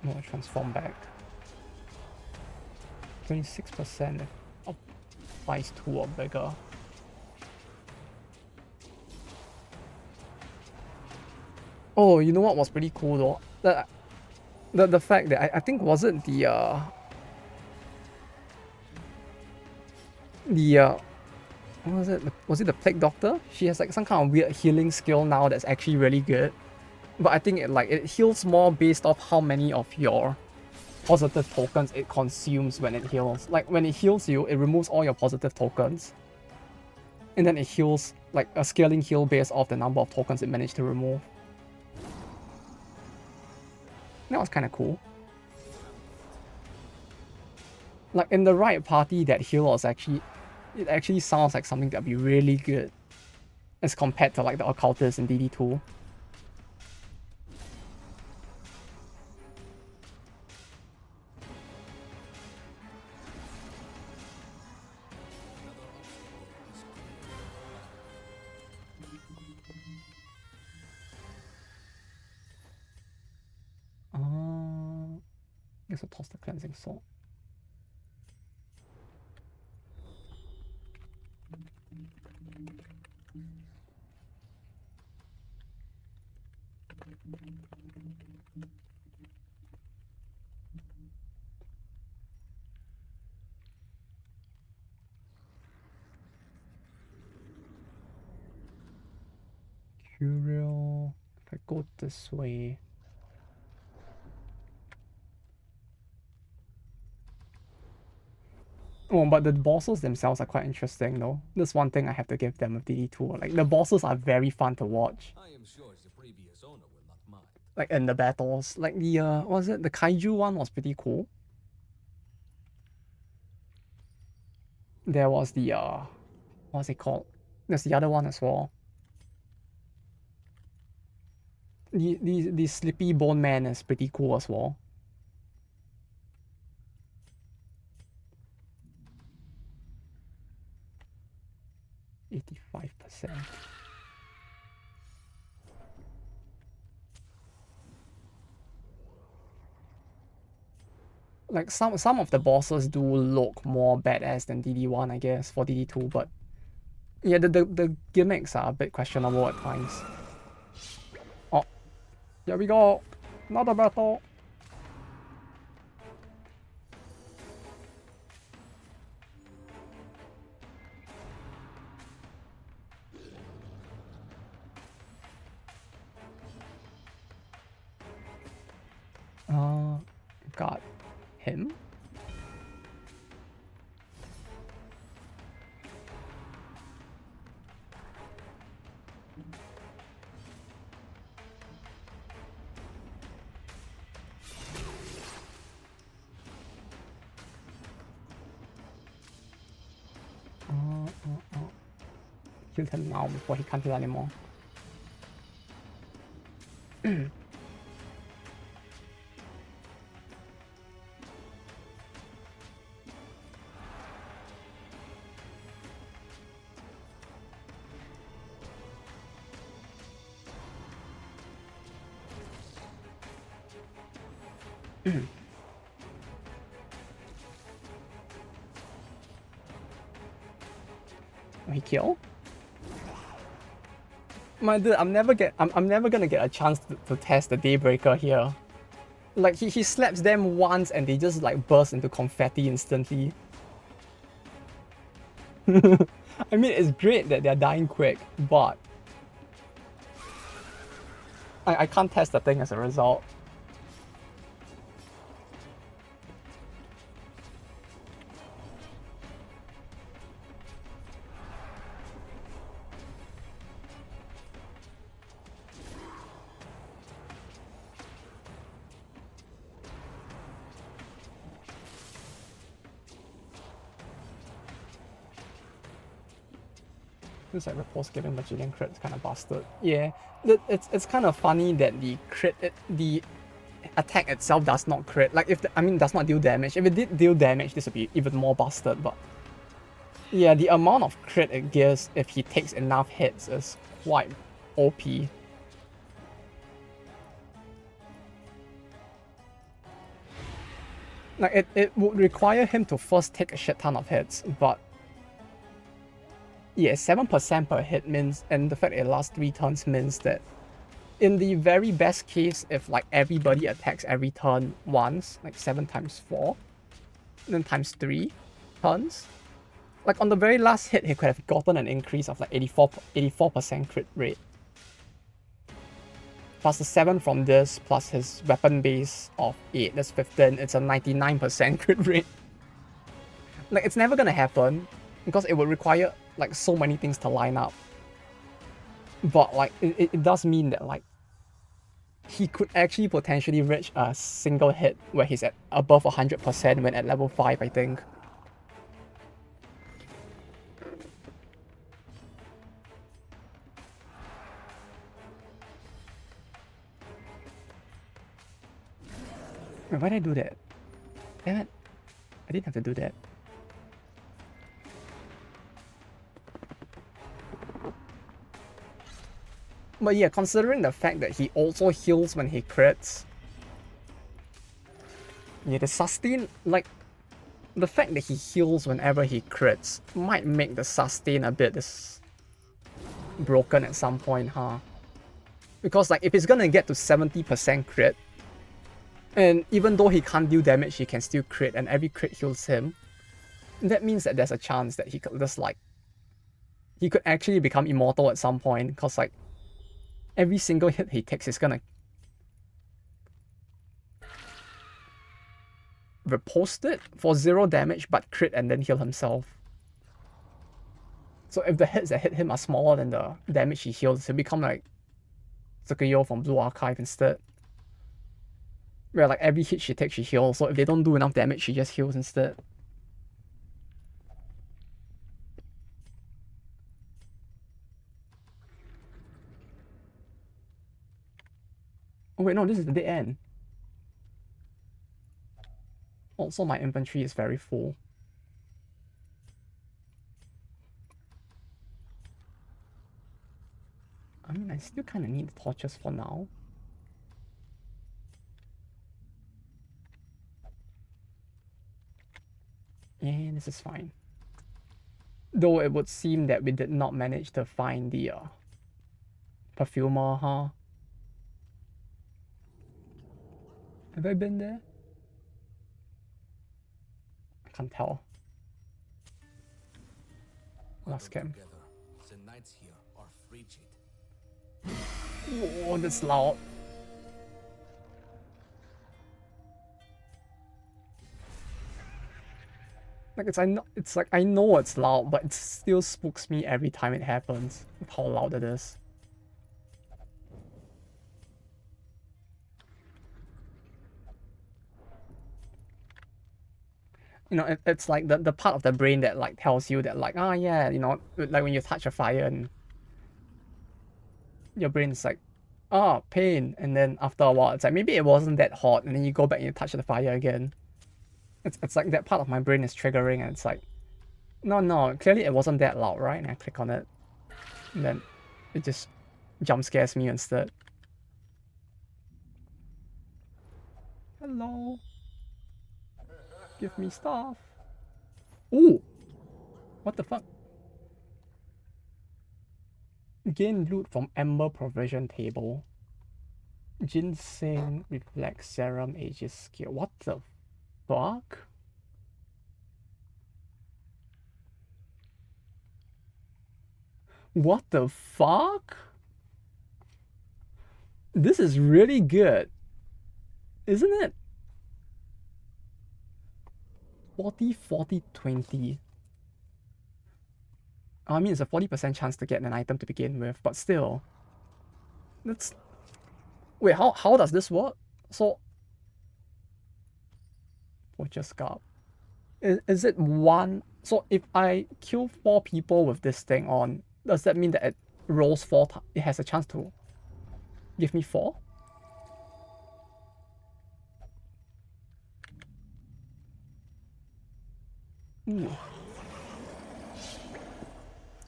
No, transform back. 26% of size 2 or bigger. Oh, you know what was pretty cool though? The fact that I think was it the what was it? Was it the Plague Doctor? She has like some kind of weird healing skill now that's actually really good. But I think it heals more based off how many of your positive tokens it consumes when it heals. Like when it heals you, it removes all your positive tokens. And then it heals like a scaling heal based off the number of tokens it managed to remove. That was kind of cool. Like in the right party, that heal was actually, it actually sounds like something that'd be really good as compared to like the occultist in DD2. I guess I'll toss the cleansing salt. Curial. If I go this way. Oh, but the bosses themselves are quite interesting though. That's one thing I have to give them with DD2. Like the bosses are very fun to watch. I am sure the previous owner will not mind. Like in the battles. Like the what was it? The Kaiju one was pretty cool. There was the what's it called? There's the other one as well. The Sleepy Bone Man is pretty cool as well. %85%. Like some of the bosses do look more badass than DD1, I guess, for DD2, but yeah, the gimmicks are a bit questionable at times. Oh, here we go. Another battle. Got him. Kill him now before he can't heal anymore. He kill? My dude, I'm never gonna get a chance to test the Daybreaker here. Like he slaps them once and they just like burst into confetti instantly. I mean, it's great that they're dying quick, but I can't test the thing as a result. Looks like Ripple's giving Bajillion crits kind of busted. Yeah, it's kind of funny that the attack itself does not crit. Like I mean does not deal damage. If it did deal damage, this would be even more busted. But yeah, the amount of crit it gives if he takes enough hits is quite OP. Like it would require him to first take a shit ton of hits, but yeah, 7% per hit means, and the fact it lasts 3 turns means that in the very best case, if like everybody attacks every turn once, like 7 times 4, then times 3 turns, like on the very last hit, he could have gotten an increase of like 84% crit rate. Plus the 7 from this, plus his weapon base of 8, that's 15, it's a 99% crit rate. Like, it's never gonna happen, because it would require like so many things to line up. But like it does mean that like he could actually potentially reach a single hit where he's at above 100% when at level 5, I think. Wait, why did I do that? Damn it. I didn't have to do that. But yeah, considering the fact that he also heals when he crits. Yeah, the sustain, like the fact that he heals whenever he crits might make the sustain a bit broken at some point, huh? Because like if it's gonna get to 70% crit, and even though he can't deal damage, he can still crit, and every crit heals him, that means that there's a chance that he could just like he could actually become immortal at some point, because like every single hit he takes is gonna riposte it for 0 damage but crit and then heal himself. So if the hits that hit him are smaller than the damage he heals, he'll become like Tsukuyo from Blue Archive instead. Where like every hit she takes she heals, so if they don't do enough damage she just heals instead. Oh wait, no, this is the dead end. Also, my inventory is very full. I mean, I still kind of need the torches for now. Yeah, this is fine. Though it would seem that we did not manage to find the perfumer, huh? Have I been there? I can't tell. Last camp. The knights here are frigid. Whoa, that's loud. Like it's like I know it's loud, but it still spooks me every time it happens with how loud it is. You know, it's like the part of the brain that like tells you that like, ah yeah, you know, like when you touch a fire and your brain's like, ah, pain, and then after a while it's like maybe it wasn't that hot, and then you go back and you touch the fire again. It's like that part of my brain is triggering, and it's like, no, clearly it wasn't that loud, right? And I click on it, and then it just jump scares me instead. Hello. Give me stuff. Ooh. What the fuck? Gain loot from Ember Provision Table. Ginseng Reflex Serum Aegis Skill. What the fuck? What the fuck? This is really good. Isn't it? 40, 40, 20. I mean, it's a 40% chance to get an item to begin with, but still. That's... Wait, how does this work? So... Butcher Scarp. Is it one... So if I kill 4 people with this thing on, does that mean that it rolls 4 times? It has a chance to give me 4? Ooh.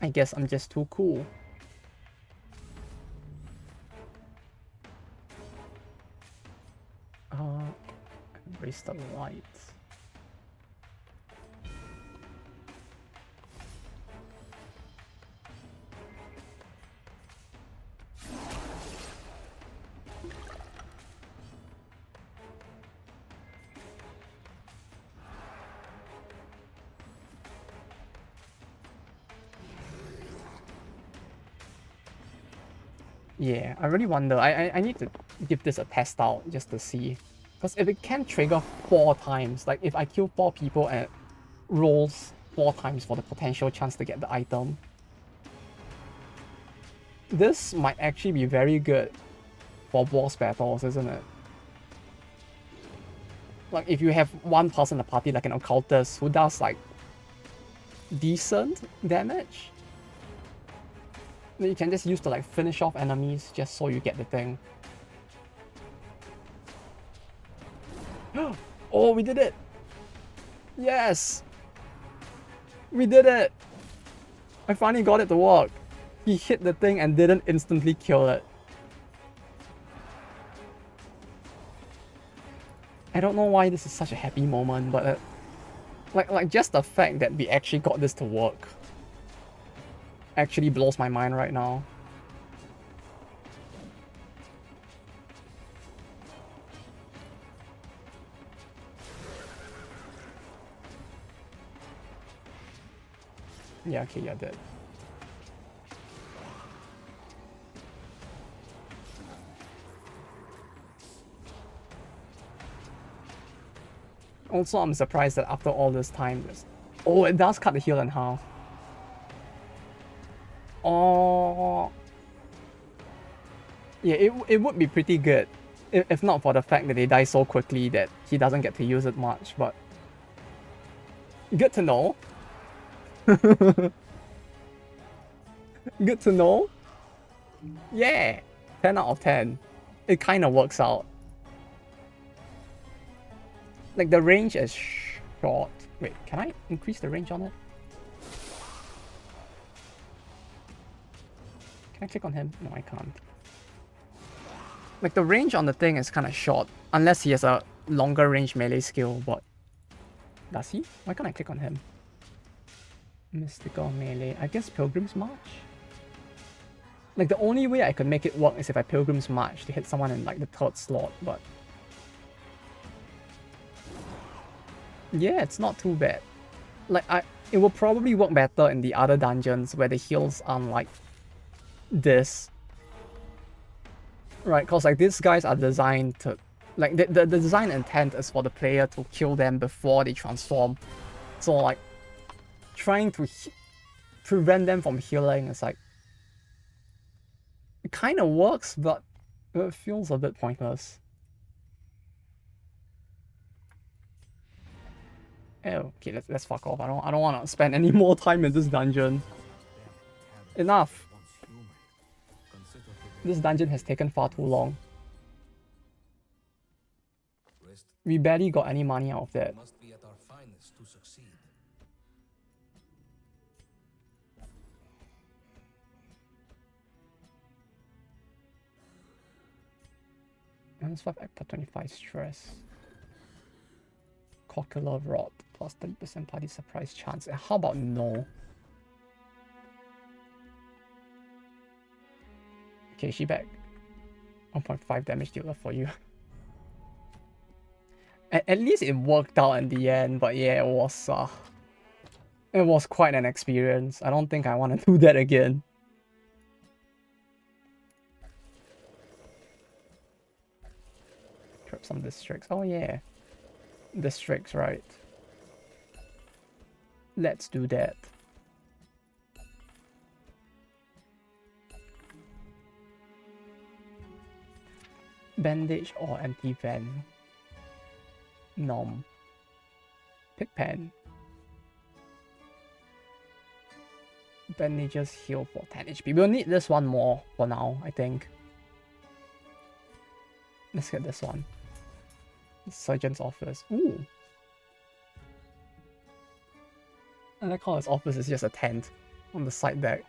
I guess I'm just too cool. Embrace the light. Yeah, I really wonder. I need to give this a test out just to see. Because if it can trigger 4 times, like if I kill 4 people and it rolls 4 times for the potential chance to get the item, this might actually be very good for boss battles, isn't it? Like if you have one person in the party, like an occultist, who does like decent damage, then you can just use to like finish off enemies just so you get the thing. Oh, we did it! Yes! We did it! I finally got it to work. He hit the thing and didn't instantly kill it. I don't know why this is such a happy moment, but Like just the fact that we actually got this to work actually blows my mind right now. Yeah, okay, you're dead. Also, I'm surprised that after all this time, oh, it does cut the heal in half. Oh, yeah, it would be pretty good if not for the fact that they die so quickly that he doesn't get to use it much, but good to know. Good to know. Yeah, 10 out of 10. It kind of works out. Like the range is short. Wait, can I increase the range on it? Can I click on him? No, I can't. Like the range on the thing is kind of short, unless he has a longer range melee skill, but does he? Why can't I click on him? Mystical melee. I guess Pilgrim's March? Like the only way I could make it work is if I Pilgrim's March to hit someone in like the 3rd slot, but yeah, it's not too bad. Like it will probably work better in the other dungeons where the heals aren't like this. Right, because like these guys are designed to, like the design intent is for the player to kill them before they transform. So like trying to prevent them from healing is like, it kind of works, but it feels a bit pointless. Oh, okay, let's fuck off. I don't want to spend any more time in this dungeon. Enough. This dungeon has taken far too long. We barely got any money out of that. Must be at our finest to succeed. Minus 5 per 25 stress. Cocular Rod plus 30% party surprise chance. How about no? Okay, she back. 1.5 damage dealer for you. At least it worked out in the end, but yeah, it was quite an experience. I don't think I want to do that again. Trip some districts. Oh yeah. Districts, right. Let's do that. Bandage or anti-venom? Nom. Pick pen. Bandages heal for 10 HP. We'll need this one more for now, I think. Let's get this one. Surgeon's office. Ooh. I like how his office is just a tent on the side deck.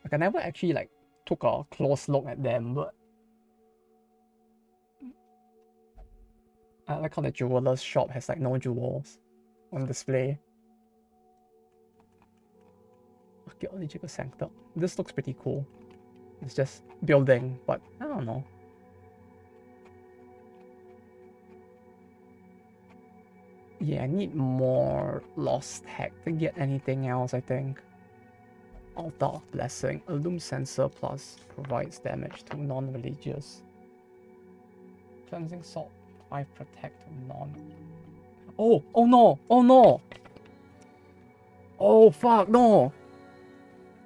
Like I never actually like took a close look at them, but I like how the jeweler's shop has like no jewels on display. Archaeological center. This looks pretty cool. It's just building, but I don't know. Yeah, I need more lost tech to get anything else, I think. Altar of Blessing. A Loom Sensor Plus provides damage to non-religious. Cleansing Salt 5 protect to non. Oh no! Oh no! Oh fuck, no!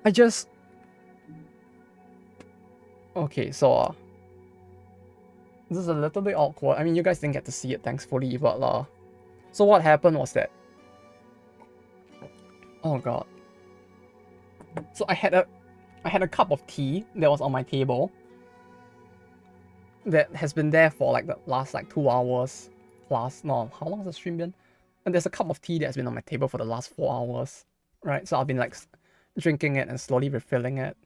I just... Okay, so this is a little bit awkward. I mean, you guys didn't get to see it, thankfully, but so what happened was that... Oh god. So I had a cup of tea that was on my table that has been there for like the last like 2 hours plus. No, how long has the stream been? And there's a cup of tea that has been on my table for the last 4 hours, right? So I've been like drinking it and slowly refilling it.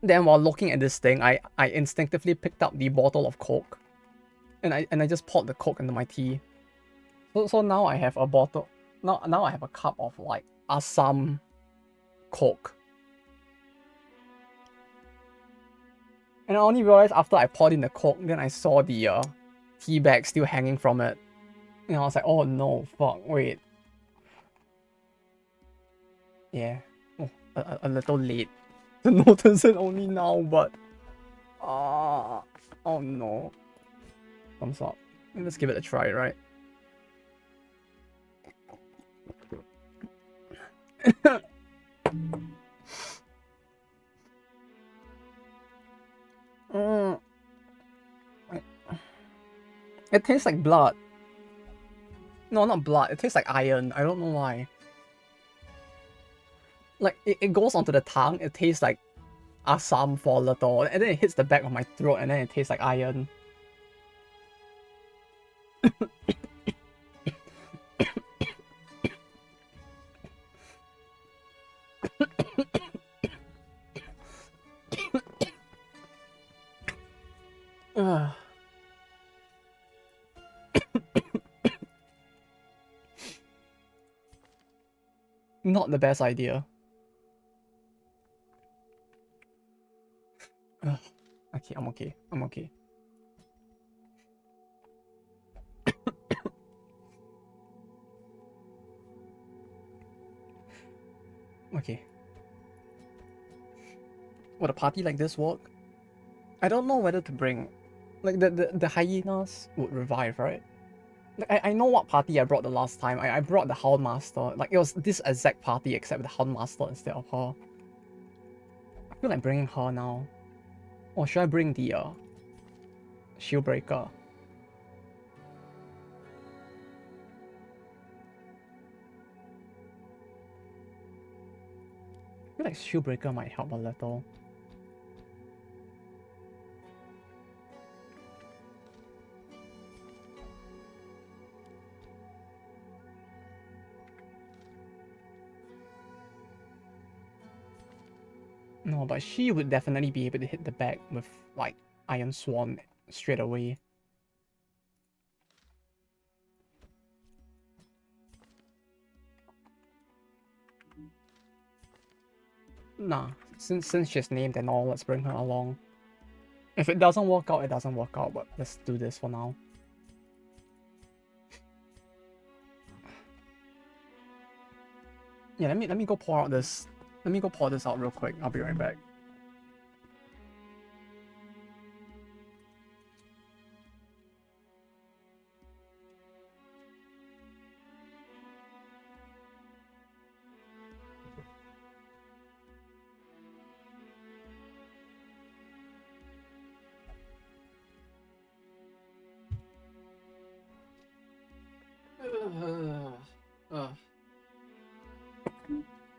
Then while looking at this thing, I instinctively picked up the bottle of Coke and I just poured the Coke into my tea. So now I have a bottle. Now I have a cup of like Assam Coke. And I only realized after I poured in the Coke, then I saw the tea bag still hanging from it. And I was like, oh no, fuck, wait. Yeah, oh, a little late to notice it only now, but oh no. Thumbs up. Let's give it a try, right? It tastes like blood. No, not blood. It tastes like iron. I don't know why. Like, it goes onto the tongue. It tastes like Assam for a little. And then it hits the back of my throat. And then it tastes like iron. Not the best idea. Okay, I'm okay. I'm okay. Okay. Would a party like this work? I don't know whether to bring... Like, the hyenas would revive, right? Like, I know what party I brought the last time. I brought the Houndmaster. Like, it was this exact party except with the Houndmaster instead of her. I feel like bringing her now. Or should I bring the Shieldbreaker? I feel like Shieldbreaker might help a little. No, but she would definitely be able to hit the back with, like, Iron Swan straight away. Nah, since she's named and all, let's bring her along. If it doesn't work out, it doesn't work out, but let's do this for now. Yeah, let me go pour out this. Let me go pour this out real quick. I'll be right back.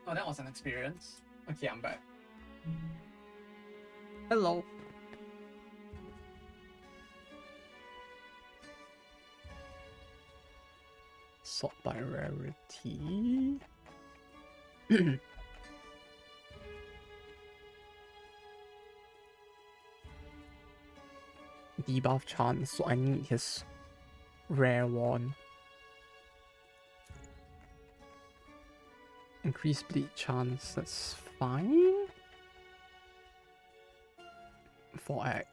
Oh, that was an experience. Okay, I'm back. Hello. Sort by rarity. Debuff chance, so I need his rare one. Increased bleed chance, that's fine. 4 egg.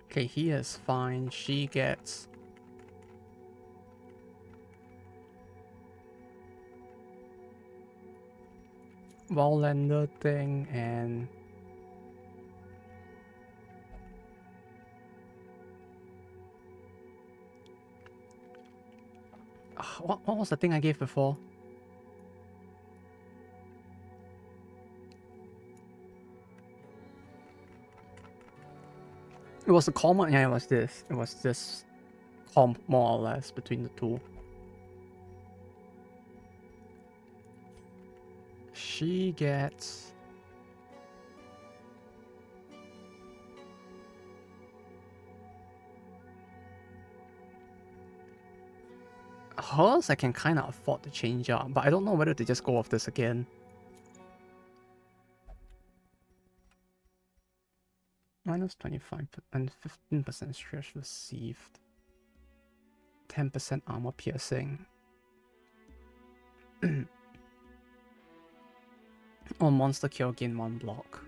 Okay, he is fine. She gets... Wallender thing and... What was the thing I gave before? It was a common, yeah, it was this. It was this comp, more or less, between the two. She gets... hers I can kind of afford to change up, but I don't know whether to just go with this again. Minus 25 and 15% stress received. 10% armor piercing. Or monster kill gain 1 block.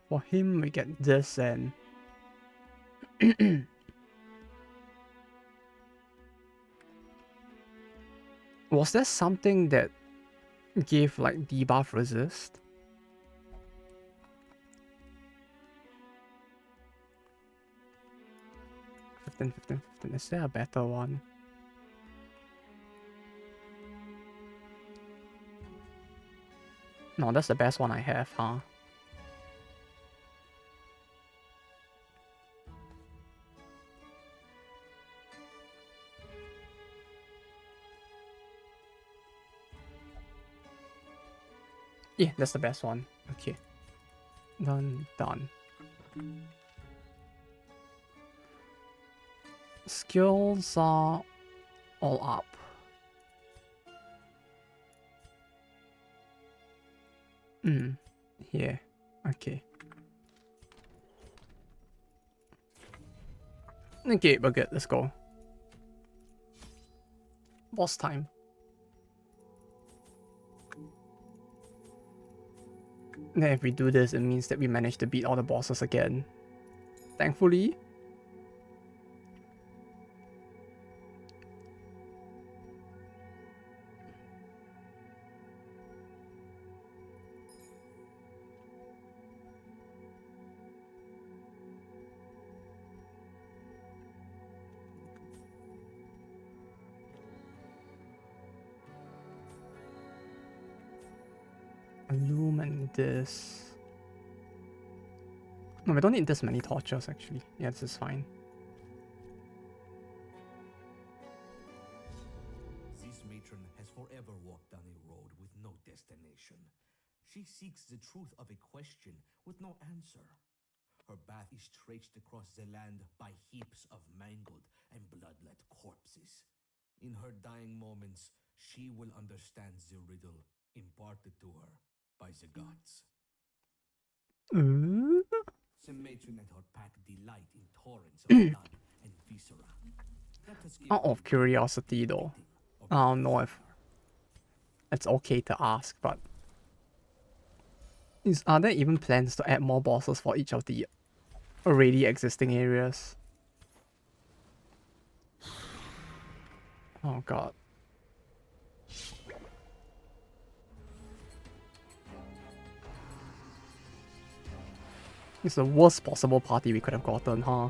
For him, we get this and... Was there something that gave like debuff resist? Fifteen. Is there a better one? No, that's the best one I have, huh? Yeah, that's the best one. Okay. Done. Skills are all up. Yeah. Okay. Okay, we're good. Let's go. Boss time. Then if we do this, it means that we managed to beat all the bosses again. Thankfully. Illumine this. No, we don't need this many torches actually. Yeah, this is fine. This matron has forever walked down a road with no destination. She seeks the truth of a question with no answer. Her path is traced across the land by heaps of mangled and bloodlet corpses. In her dying moments, she will understand the riddle imparted to her by the gods. The matron and her pack delight in torrents of blood and viscera. Out of curiosity though, I don't know if it's okay to ask, but are there even plans to add more bosses for each of the already existing areas? Oh god. It's the worst possible party we could have gotten, huh?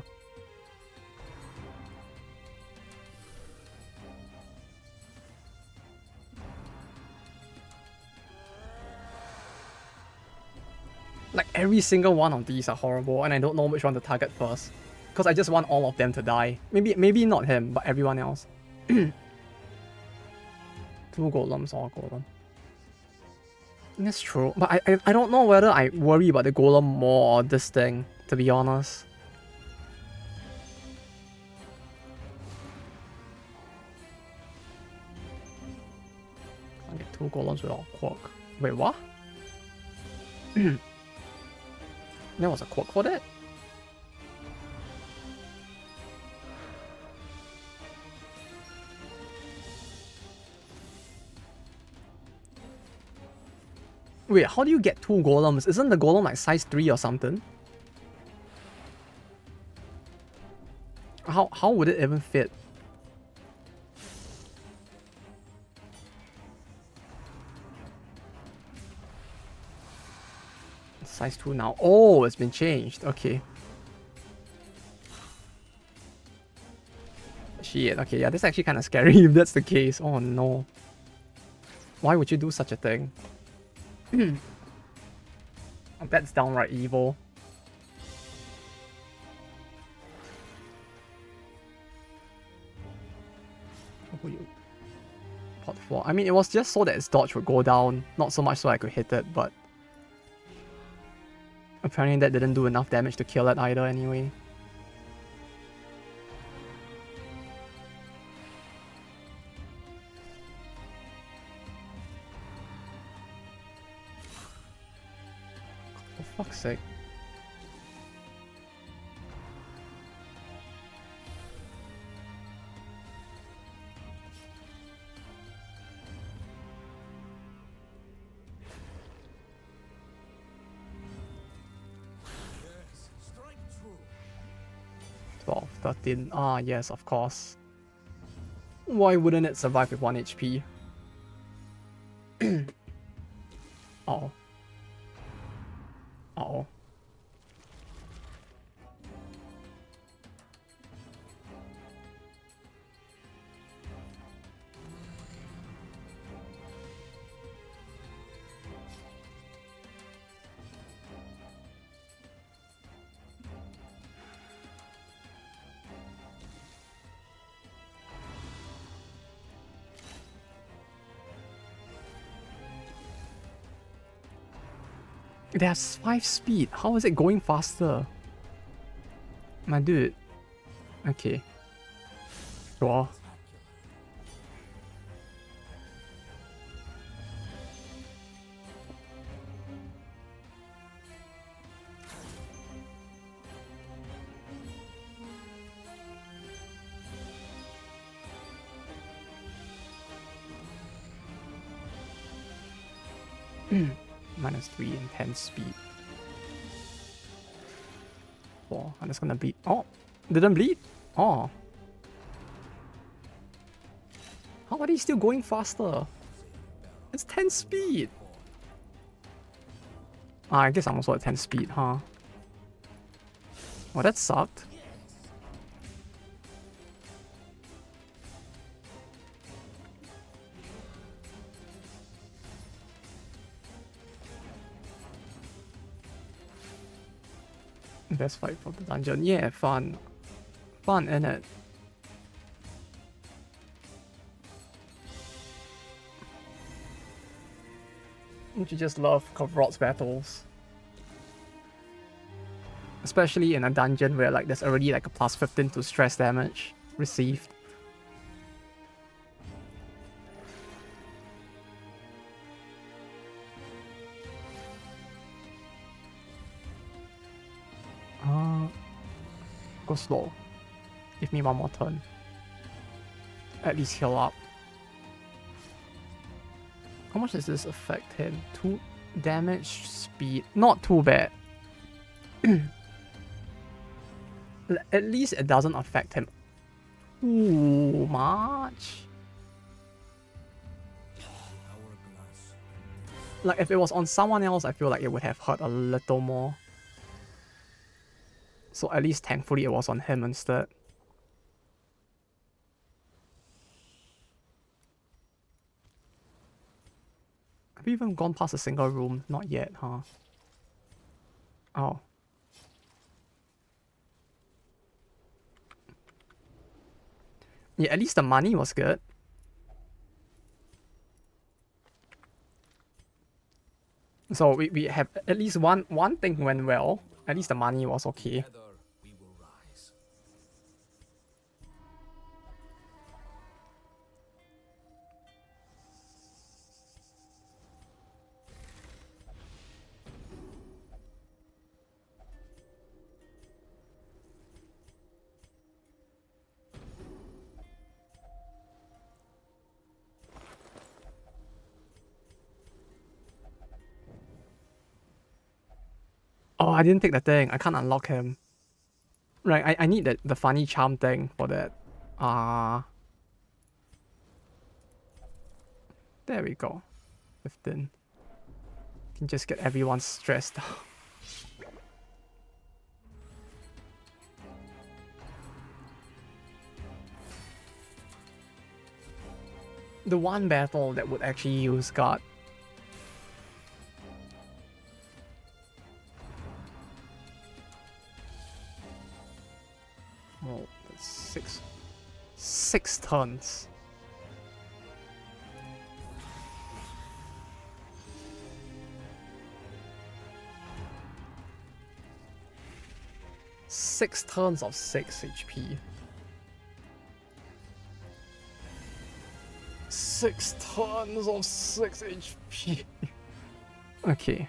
Like, every single one of these are horrible, and I don't know which one to target first. Because I just want all of them to die. Maybe not him, but everyone else. 2 golems or golem. That's true, but I don't know whether I worry about the golem more or this thing, to be honest. I get 2 golems without quirk. Wait, what? There was a quirk for that? Wait, how do you get 2 golems? Isn't the golem like size 3 or something? How would it even fit? Size 2 now. Oh, it's been changed. Okay. Shit. Okay, yeah, this is actually kind of scary if that's the case. Oh no. Why would you do such a thing? That's downright evil. Will you pot 4? I mean, it was just so that its dodge would go down, not so much so I could hit it, but apparently that didn't do enough damage to kill it either anyway. For fuck's sake. Yes, strike true. 12, 13. Ah, yes, of course. Why wouldn't it survive with 1 HP? Uh-oh. Uh-oh. It has 5 speed. How is it going faster? My dude. Okay. Sure. -3 and 10 speed. 4. I'm just gonna bleed. Oh! Didn't bleed? Oh. How are they still going faster? It's 10 speed! Ah, I guess I'm also at 10 speed, huh? Well, that sucked. Best fight for the dungeon. Yeah, fun. Fun, innit? Don't you just love Kovrot's battles? Especially in a dungeon where like there's already like a +15 to stress damage received. Go slow. Give me one more turn. At least heal up. How much does this affect him? 2 damage, speed. Not too bad. At least it doesn't affect him too much. Like if it was on someone else, I feel like it would have hurt a little more. So at least thankfully it was on him instead. Have we even gone past a single room? Not yet, huh? Oh. Yeah, at least the money was good. So we have at least one thing went well. At least the money was okay. Oh, I didn't take the thing. I can't unlock him. Right, I need the funny charm thing for that. There we go. 15. Can just get everyone stressed out. The one battle that would actually use God. Oh, that's 6 turns. 6 turns of 6 HP. 6 turns of 6 HP. Okay.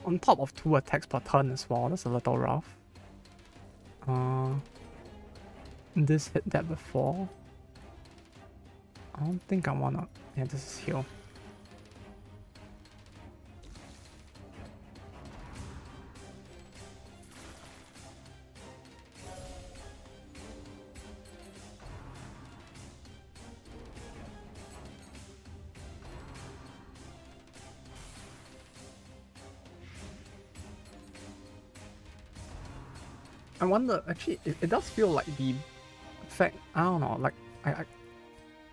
On top of 2 attacks per turn as well, that's a little rough. This hit that before. I don't think I wanna... Yeah, this is heal. I wonder, actually, it does feel like the fact, I don't know, like,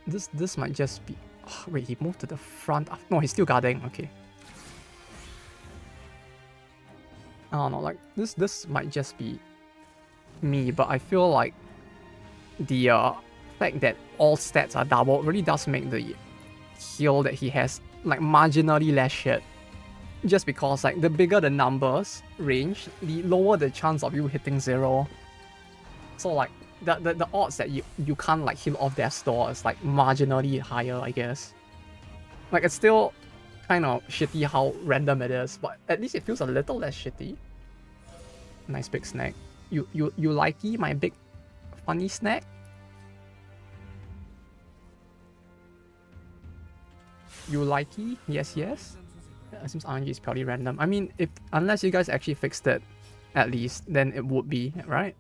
this might just be... Oh, wait, he moved to the front. No, he's still guarding, okay. I don't know, like, this might just be me, but I feel like the fact that all stats are doubled really does make the heal that he has, like, marginally less shit. Just because, like, the bigger the numbers range, the lower the chance of you hitting 0. So, like, the odds that you can't, like, heal off their store is, like, marginally higher, I guess. Like, it's still kind of shitty how random it is, but at least it feels a little less shitty. Nice big snack. You likey, my big funny snack? You likey? Yes, yes. It seems RNG is purely random. I mean, unless you guys actually fixed it, at least, then it would be, right?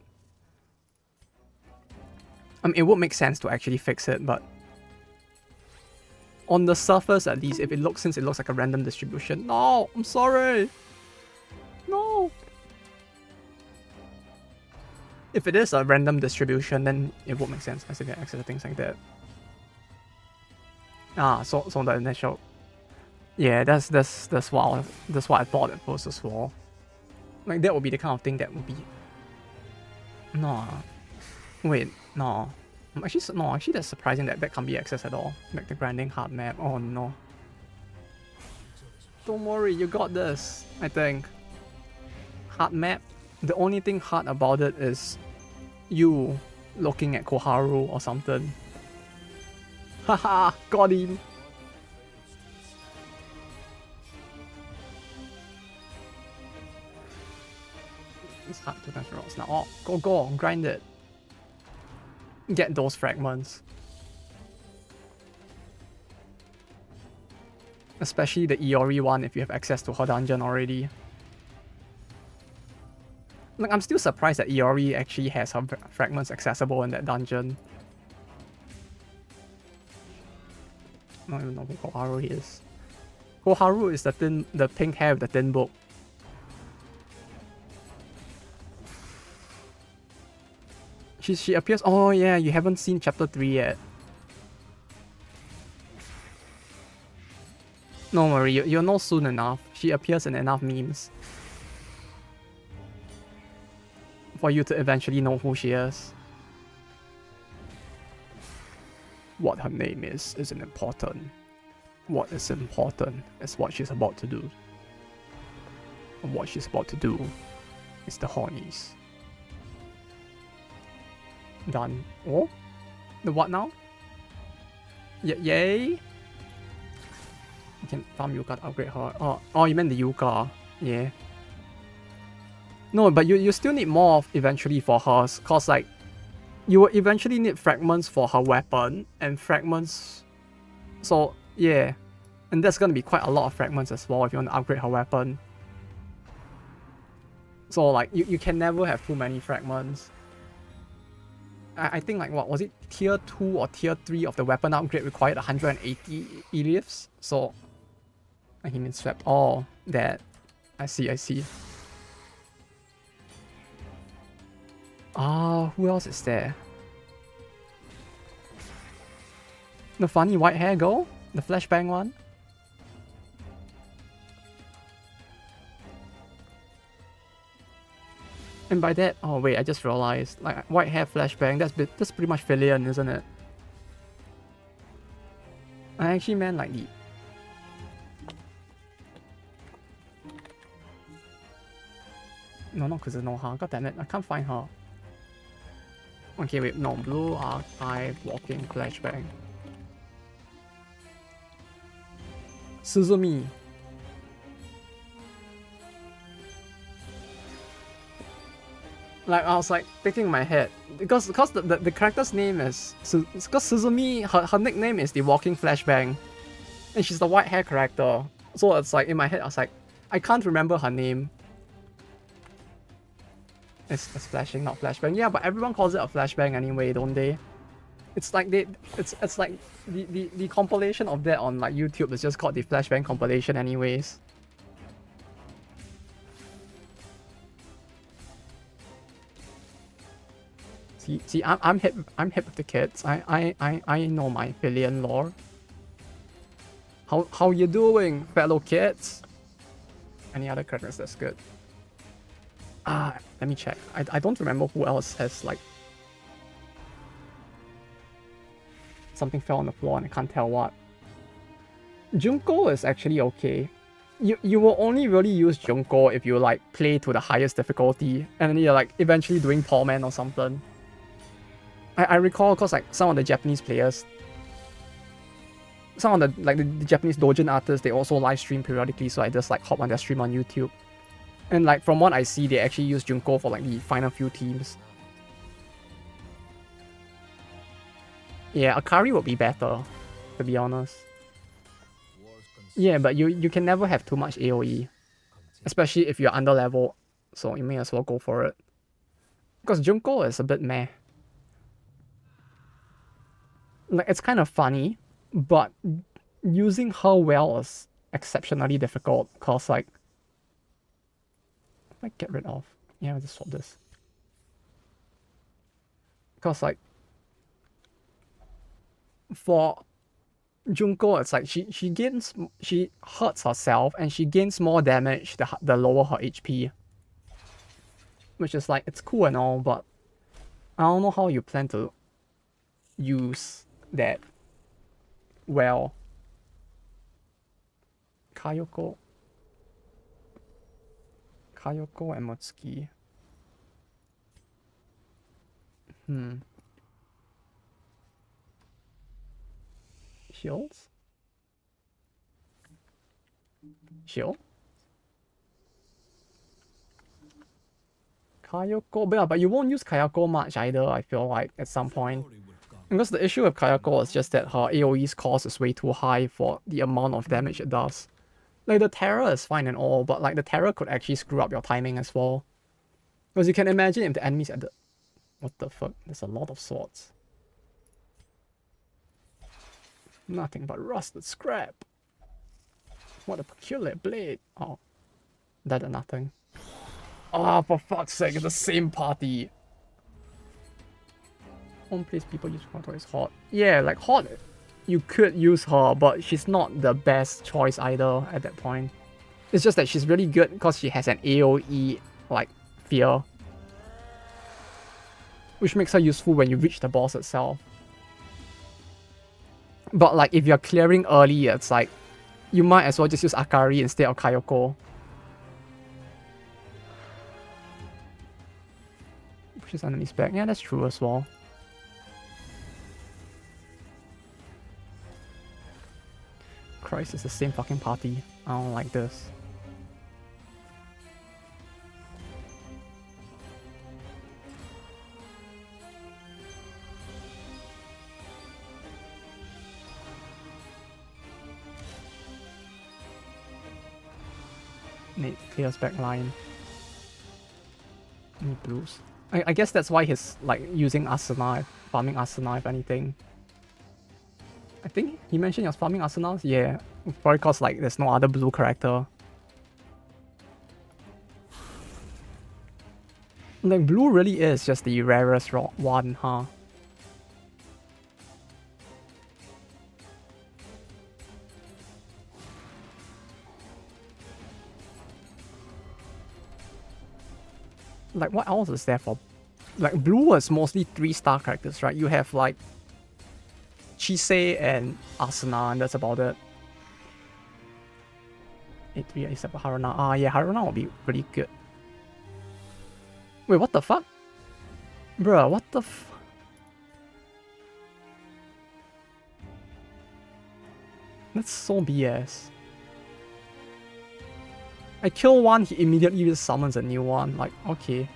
I mean, it would make sense to actually fix it, but on the surface, at least, since it looks like a random distribution. No, I'm sorry. No. If it is a random distribution, then it would make sense as if you access things like that. So the initial. Yeah, that's what I thought at first as well. Like, that would be the kind of thing that would be... No. Wait, no. Actually that's surprising that can't be accessed at all. Like the grinding hard map. Oh no. Don't worry, you got this, I think. Hard map. The only thing hard about it is you looking at Koharu or something. Haha, got him. It's hard to catch rocks now. Oh, go, grind it. Get those fragments. Especially the Iori one if you have access to her dungeon already. Like, I'm still surprised that Iori actually has her fragments accessible in that dungeon. I don't even know who Koharu is. Koharu is the pink hair with the thin book. She appears... Oh yeah, you haven't seen chapter 3 yet. No worry, you'll know soon enough. She appears in enough memes for you to eventually know who she is. What her name is isn't important. What is important is what she's about to do. And what she's about to do is the hornies. Done. Oh? The what now? Yay! You can farm Yuka to upgrade her. Oh, you meant the Yuka. Yeah. No, but you still need more eventually for hers. Cause, like, you will eventually need fragments for her weapon. And fragments... So, yeah. And that's gonna be quite a lot of fragments as well if you want to upgrade her weapon. So, like, you can never have too many fragments. I think, like, what was it? Tier 2 or Tier 3 of the weapon upgrade required 180 Eliefs. So, he means swept. Oh, that. I see. Who else is there? The funny white hair girl? The flashbang one? And by that, oh wait, I just realized, like, white hair flashbang, that's pretty much Filion, isn't it? I actually meant like the... No, not Kuzunoha, god damn it, I can't find her. Okay, wait, no, blue archive walking flashbang. Suzumi. Like, I was like thinking in my head, because the character's name is... Because Suzumi, her nickname is the walking flashbang. And she's the white hair character. So it's like, in my head, I was like, I can't remember her name. It's flashing, not flashbang. Yeah, but everyone calls it a flashbang anyway, don't they? It's like it's like the compilation of that on like YouTube is just called the flashbang compilation anyways. See, I'm hip with the kids. I know my Filion lore. How you doing, fellow kids? Any other characters that's good? Let me check. I don't remember who else has like something fell on the floor and I can't tell what. Junko is actually okay. You will only really use Junko if you like play to the highest difficulty and then you're like eventually doing Paw Man or something. I recall because like some of the Japanese players, some of the like the Japanese doujin artists, they also live stream periodically, so I just like hop on their stream on YouTube. And like from what I see, they actually use Junko for like the final few teams. Yeah, Akari would be better, to be honest. Yeah, but you can never have too much AoE, especially if you're under level, so you may as well go for it. Because Junko is a bit meh. Like, it's kind of funny, but using her well is exceptionally difficult, because like... If I get rid of... Yeah, I'll just swap this. Because like... For Junko, it's like she hurts herself and she gains more damage the lower her HP. Which is like, it's cool and all, but I don't know how you plan to use that well. Kayoko and Mutsuki. Shields? Shield? Kayoko, but you won't use Kayako much either, I feel like, at some point. Because the issue with Kayako is just that her AoE's cost is way too high for the amount of damage it does. Like, the Terror is fine and all, but like the Terror could actually screw up your timing as well. Because you can imagine if the enemies at the... What the fuck? There's a lot of swords. Nothing but rusted scrap. What a peculiar blade. Oh. That or nothing. Oh, for fuck's sake, it's the same party. Home place people use control is Hot. Yeah, like Hot, you could use her, but she's not the best choice either at that point. It's just that she's really good because she has an AoE, like, fear. Which makes her useful when you reach the boss itself. But like, if you're clearing early, it's like, you might as well just use Akari instead of Kayoko. Pushes enemies back. Yeah, that's true as well. Christ, it's the same fucking party. I don't like this. Nate clears back line. Any blues? I guess that's why he's like using Asuna, farming Asuna if anything. I think he mentioned he was farming Asunas? Yeah. Probably cause like there's no other blue character. Like blue really is just the rarest one, huh? Like, what else is there for? Like, blue was mostly 3-star characters, right? You have, like, Chisei and Asuna, and that's about it. 8-3 except for Haruna. Ah, yeah, Haruna will be pretty good. Wait, what the fuck? Bruh, what the f... That's so BS. I kill one, he immediately just summons a new one. Like, okay.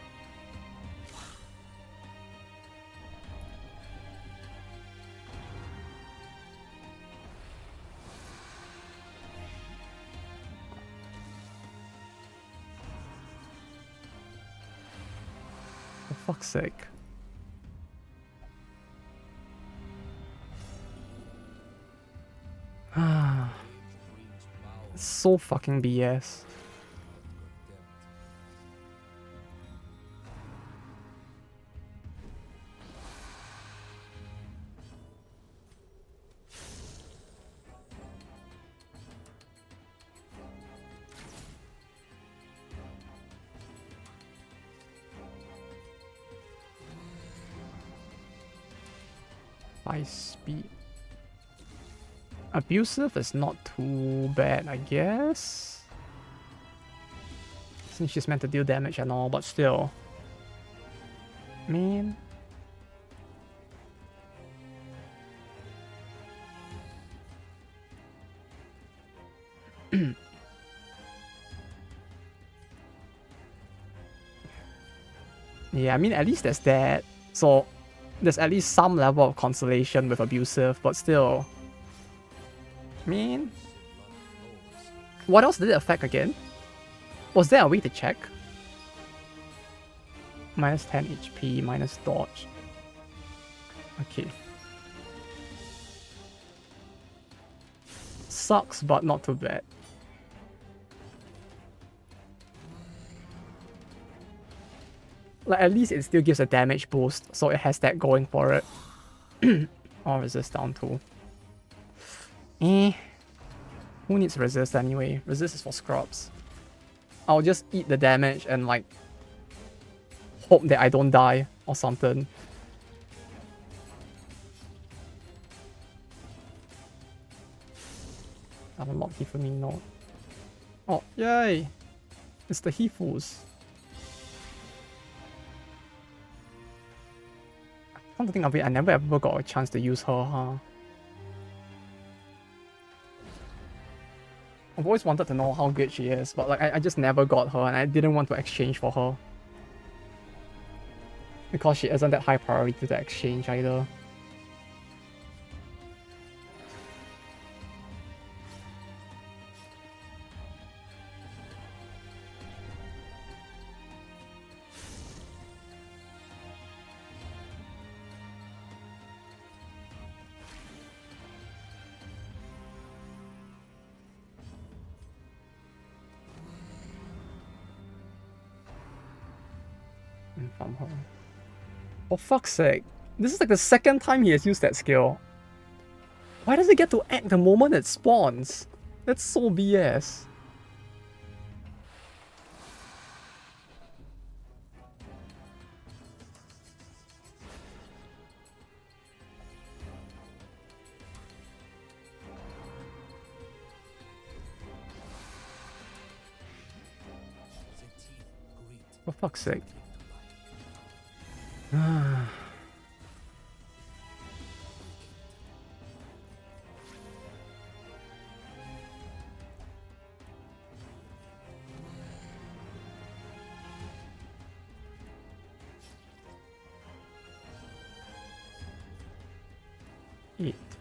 For fuck's sake. It's so fucking BS. High speed. Abusive is not too bad, I guess. Since she's meant to deal damage and all, but still. Man. Yeah, I mean, at least there's that. So, there's at least some level of consolation with abusive, but still. Man. What else did it affect again? Was there a way to check? Minus 10 HP, minus dodge. Okay. Sucks, but not too bad. Like, at least it still gives a damage boost, so it has that going for it. Or resist down too. Eh. Who needs resist anyway? Resist is for scrubs. I'll just eat the damage and, like, hope that I don't die or something. I've unlocked Hifumi Note. Oh, yay! It's the Hifus. Come to think of it, I never ever got a chance to use her, huh? I've always wanted to know how good she is, but like I just never got her and I didn't want to exchange for her. Because she isn't that high priority to exchange either. From her. For fuck's sake. This is like the second time he has used that skill. Why does it get to act the moment it spawns? That's so BS. For fuck's sake.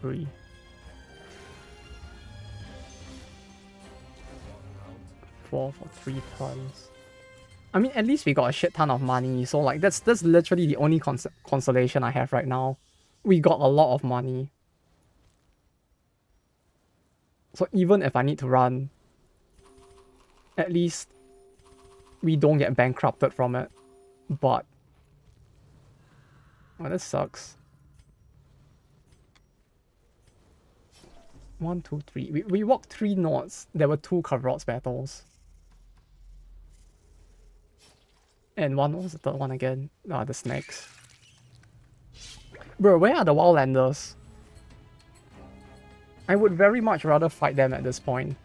8-3. 4 for 3 turns. I mean, at least we got a shit ton of money, so like that's literally the only consolation I have right now. We got a lot of money. So even if I need to run, at least we don't get bankrupted from it. But oh, this sucks. 1, 2, 3. We walked 3 nodes. There were 2 Kavrots battles. And one was the third one again. The Snakes. Bro, where are the Wildlanders? I would very much rather fight them at this point.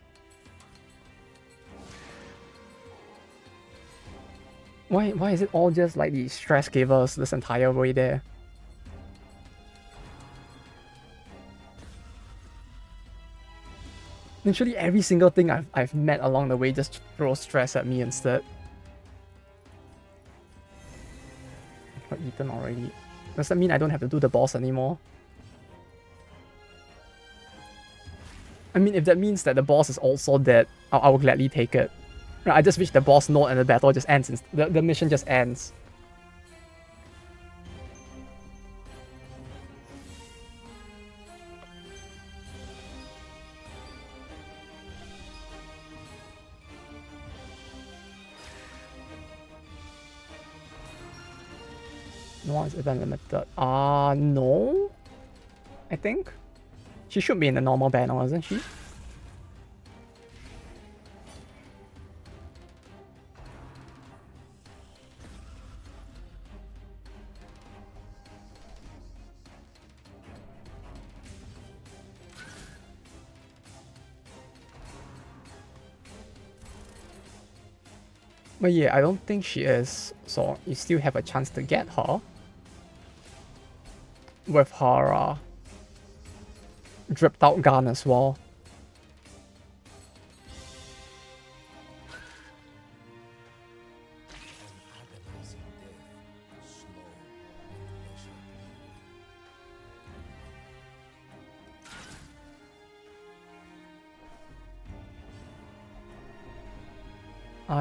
Why is it all just like the stress givers this entire way there? Literally every single thing I've met along the way just throws stress at me instead. I got eaten already. Does that mean I don't have to do the boss anymore? I mean, if that means that the boss is also dead, I will gladly take it. I just wish the boss node and the battle just ends. The mission just ends. No one is event limited. No. I think. She should be in the normal banner, isn't she? But yeah, I don't think she is. So you still have a chance to get her. With her dripped out gun as well.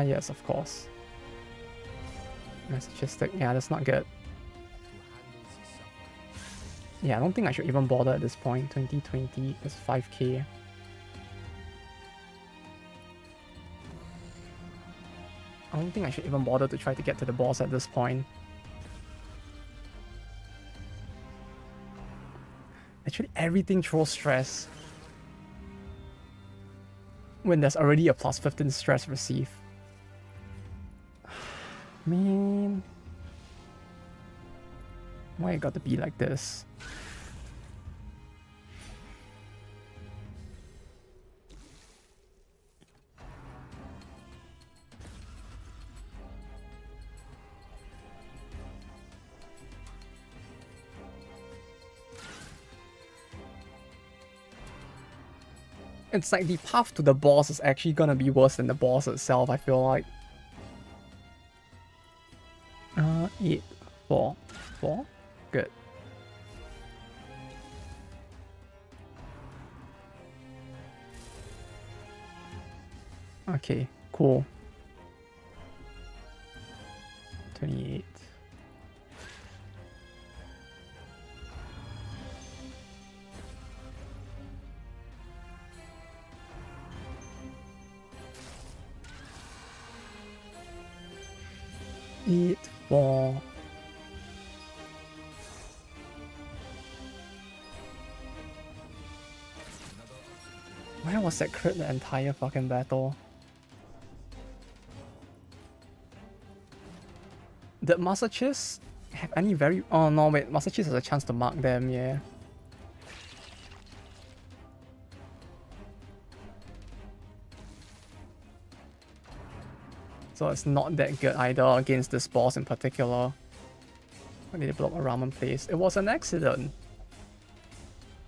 Yes, of course. Massachusetts, yeah, that's not good. Yeah, I don't think I should even bother at this point. 2020 is 5k. I don't think I should even bother to try to get to the boss at this point. Actually, everything throws stress when there's already a plus 15 stress receive. Man, why it got to be like this? It's like the path to the boss is actually gonna be worse than the boss itself, I feel like. 8, 4, 4? Good. Okay, cool. 28. Eat 4. Where was that crit the entire fucking battle? Did Master Chiss have any very... Oh no, wait, Master Chiss has a chance to mark them, yeah. So it's not that good either against this boss in particular. Why did they block a ramen place? It was an accident.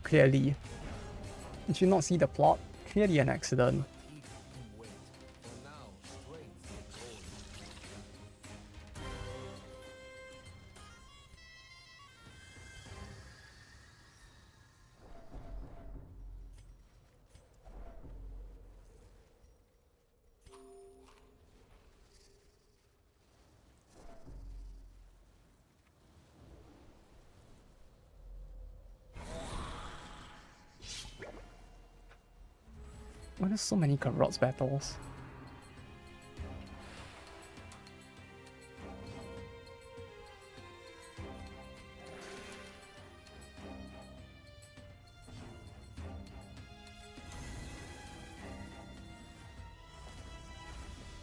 Clearly. Did you not see the plot? Clearly an accident. Why there's so many Garrots battles?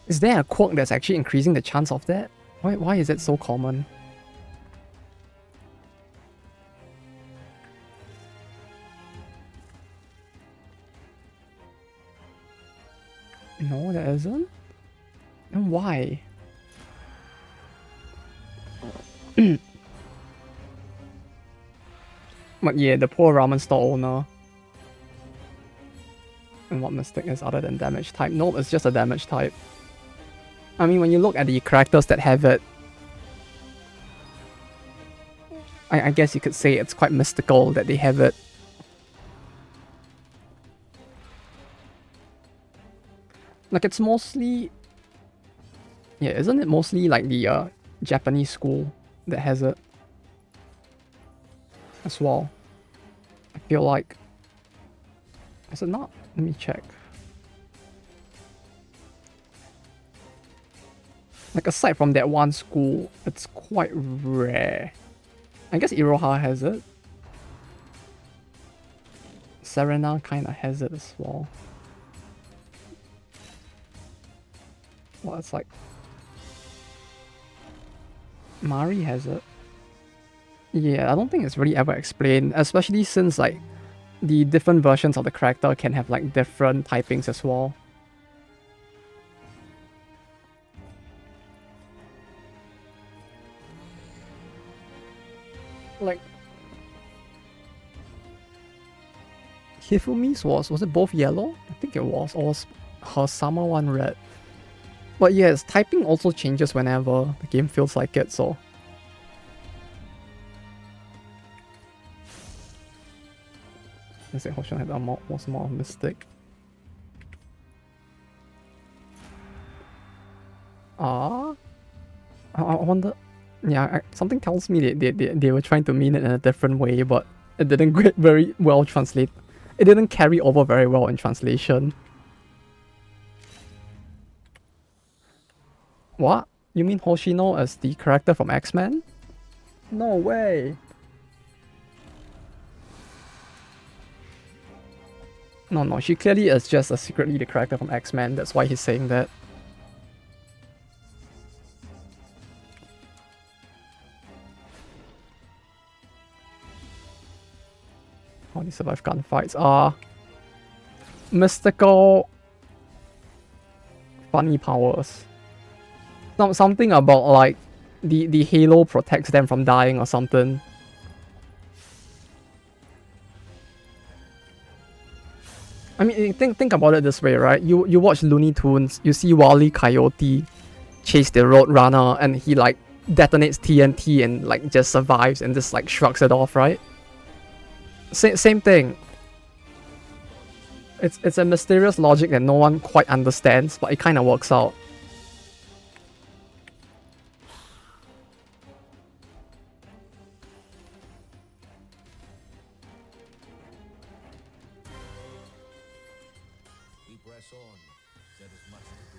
Is there a quirk that's actually increasing the chance of that? Why is it so common? No, there isn't. And why? But yeah, the poor ramen store owner. And what mystic is other than damage type? No, it's just a damage type. I mean, when you look at the characters that have it, I guess you could say it's quite mystical that they have it. Like, it's mostly... Yeah, isn't it mostly like the Japanese school that has it? As well. I feel like... Is it not? Let me check. Like, aside from that one school, it's quite rare. I guess Iroha has it. Serena kinda has it as well. Well, it's like... Mari has it. Yeah, I don't think it's really ever explained, especially since, like, the different versions of the character can have, like, different typings as well. Like... Hifumi's was it both yellow? I think it was, or was her summer one red? But yes, typing also changes whenever the game feels like it, so... I say Hoshin had the most amount of Mystic. I wonder... Yeah, something tells me they were trying to mean it in a different way, but it didn't get very well translate. It didn't carry over very well in translation. What? You mean Hoshino as the character from X-Men? No way! No, she clearly is just a secretly the character from X-Men, that's why he's saying that. How do you survive gunfights? Mystical... funny powers. Something about, like, the halo protects them from dying or something. I mean, think about it this way, right? You watch Looney Tunes, you see Wile E. Coyote chase the Roadrunner, and he, like, detonates TNT and, like, just survives and just, like, shrugs it off, right? Same thing. It's a mysterious logic that no one quite understands, but it kind of works out. We press on. There is much to do.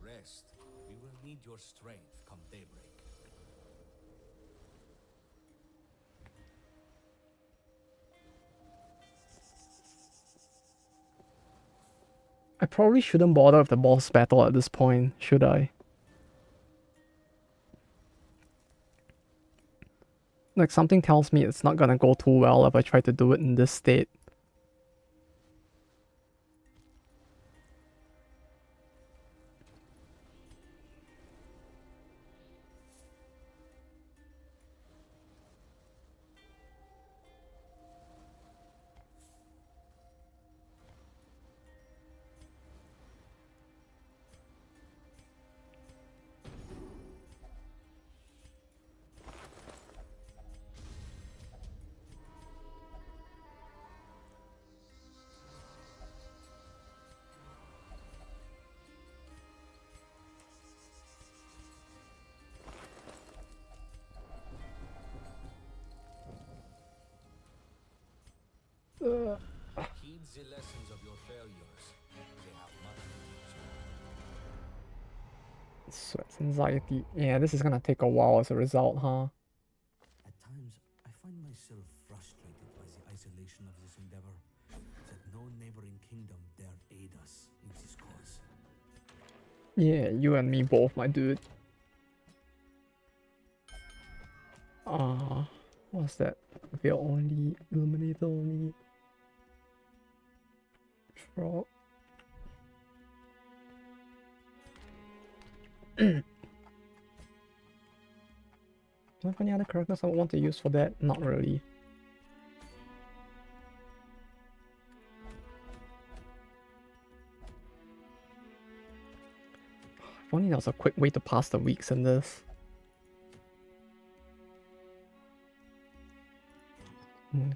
Rest. We will need your strength come daybreak. I probably shouldn't bother with the boss battle at this point, should I? Like, something tells me it's not gonna go too well if I try to do it in this state. Heed the lessons of your failures. They have much to teach you. Sweats, anxiety. Yeah, this is gonna take a while as a result, huh? At times, I find myself frustrated by the isolation of this endeavor, that no neighboring kingdom dare aid us in this cause. Yeah, you and me both, my dude. What's that? Veil only, illuminator only. Frog. Do I have any other characters I would want to use for that? Not really. If only there was a quick way to pass the weeks in this.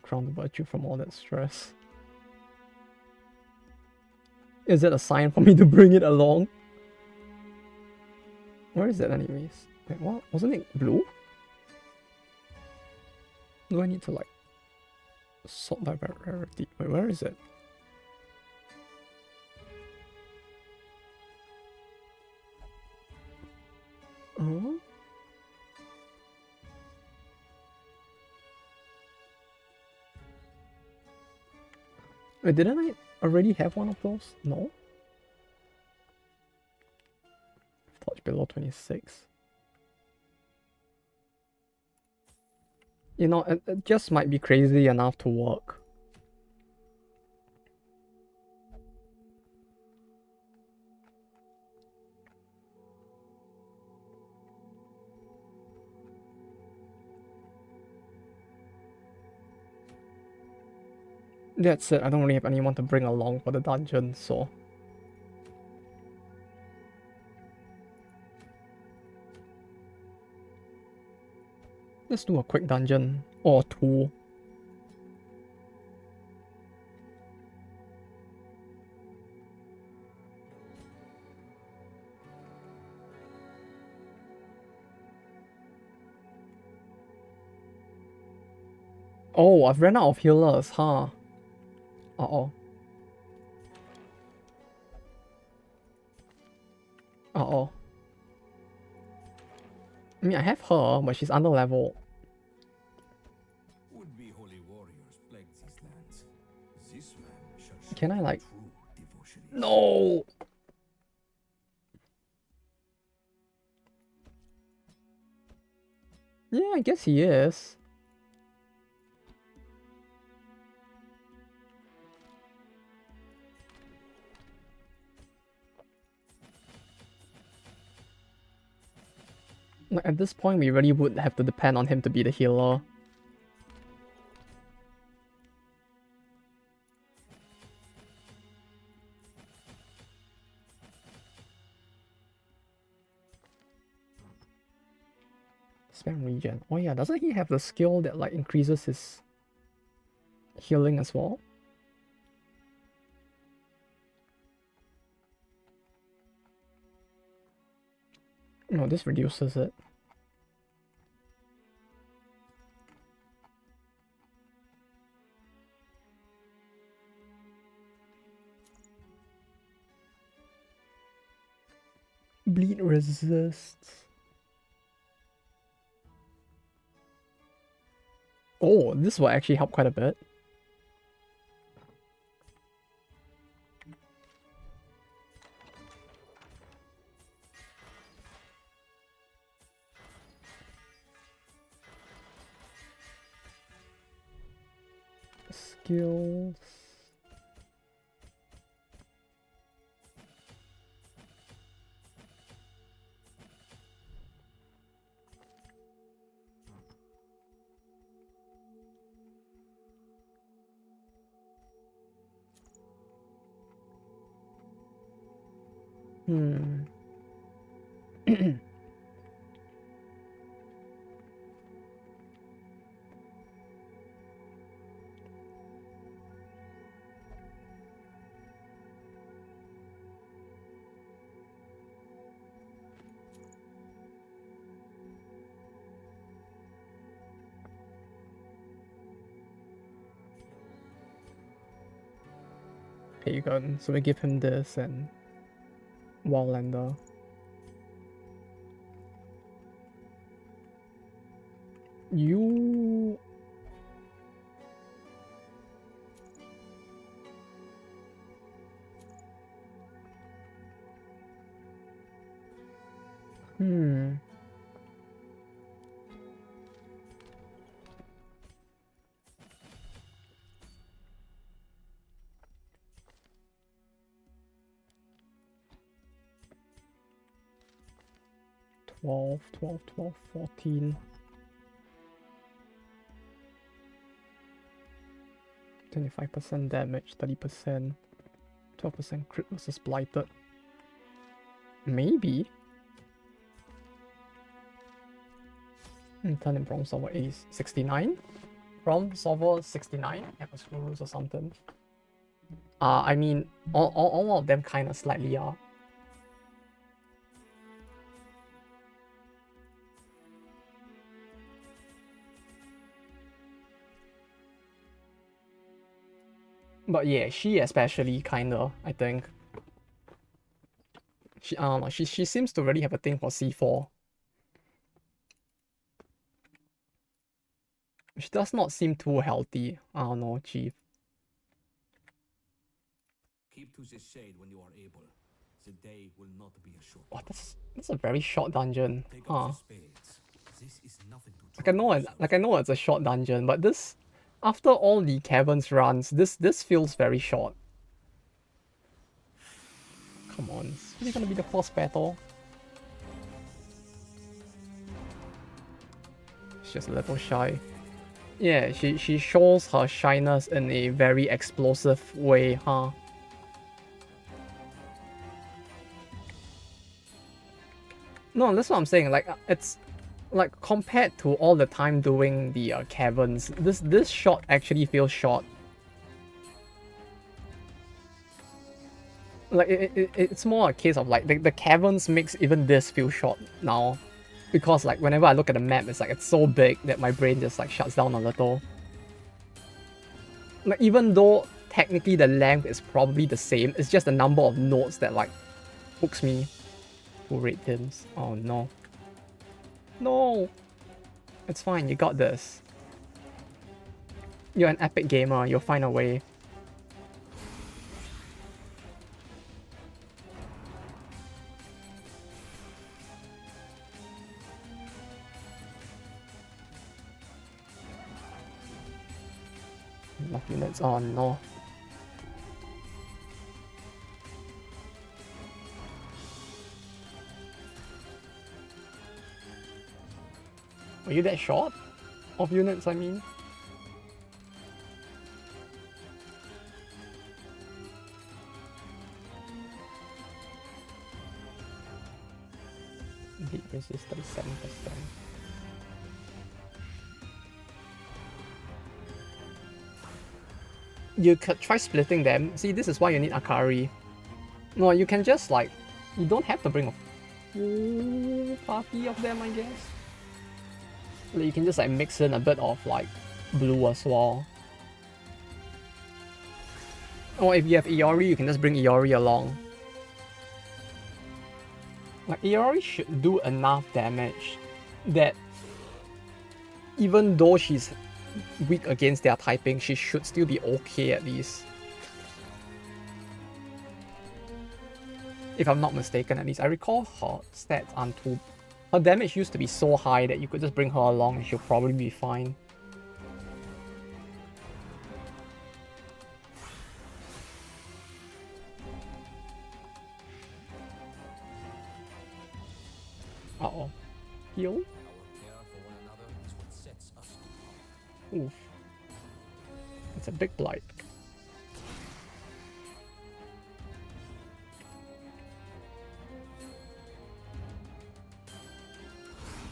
Crown the virtue from all that stress. Is it a sign for me to bring it along? Where is it anyways? Wait, what? Wasn't it blue? Do I need to like sort by rarity? Wait, where is it? Huh? Wait, didn't I already have one of those? No? Touch below 26. You know, it just might be crazy enough to work. That's it, I don't really have anyone to bring along for the dungeon, so... Let's do a quick dungeon, or two. Oh, I've ran out of healers, huh? Uh-oh. Uh-oh. I mean, I have her, but she's under level. Would-be holy warriors plague these lands. This man shall show Can I, like... true devotion is. No! Yeah, I guess he is. Like, at this point, we really would have to depend on him to be the healer. Spam regen. Oh yeah, doesn't he have the skill that like increases his healing as well? No, this reduces it. Bleed resists. Oh, this will actually help quite a bit. Skills. Hmm. Pagan. So we give him this and Wallender. You... Hmm. Twelve, 14. 25% damage, 30%. 12% crit versus blighted. Maybe. Turn in problem solver ace 69. Problem solver 69. Have a screw loose or something. I mean, all of them kind of slightly are. But yeah, she especially kinda, I think. She I don't know, she seems to really have a thing for C4. She does not seem too healthy. I don't know, Chief. Keep to the shade when you are able. The day will not be a short. Oh, that's a very short dungeon. Take Huh. up the spades. This is nothing to I know it's a short dungeon, but this, after all the caverns runs, this feels very short. Come on, is really gonna be the first battle? She's just a little shy. Yeah, she shows her shyness in a very explosive way, huh? No, that's what I'm saying. Like, it's like compared to all the time doing the caverns, this shot actually feels short. Like it's more a case of like the caverns makes even this feel short now, because like whenever I look at the map, it's like it's so big that my brain just like shuts down a little. Like even though technically the length is probably the same, it's just the number of nodes that like hooks me. Full rate dims. Oh no. No! It's fine, you got this. You're an epic gamer, you'll find a way. Enough units, oh no. Are you that short? Of units, I mean? Heat resist 37%. You could try splitting them. See, this is why you need Akari. No, you can just like... You don't have to bring a full party of them, I guess. Like, you can just like mix in a bit of like blue as well. Or if you have Iori, you can just bring Iori along. Like, Iori should do enough damage that even though she's weak against their typing, she should still be okay at least. If I'm not mistaken, at least. I recall her stats aren't too... Her damage used to be so high that you could just bring her along and she'll probably be fine. Uh-oh. Heal? Our care for one another is what sets us apart. Oof. It's a big blight.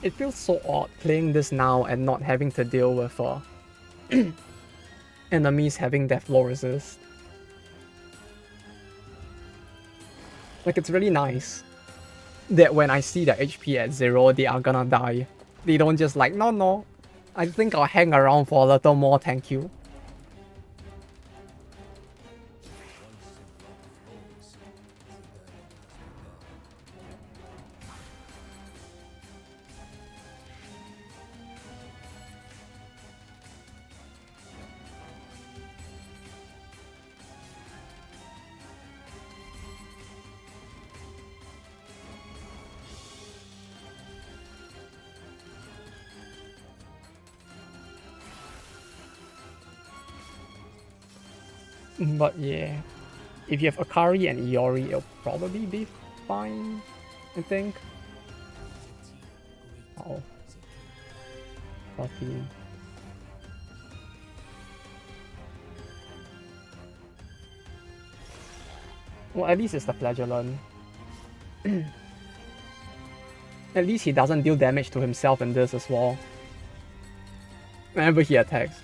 It feels so odd playing this now and not having to deal with enemies having death blow resist. Like, it's really nice that when I see their HP at 0, they are gonna die. They don't just like, no, I think I'll hang around for a little more, thank you. But yeah, if you have Akari and Iori, it'll probably be fine, I think. Oh, 14. Well, at least it's the Flagellant. At least he doesn't deal damage to himself in this as well. Whenever he attacks.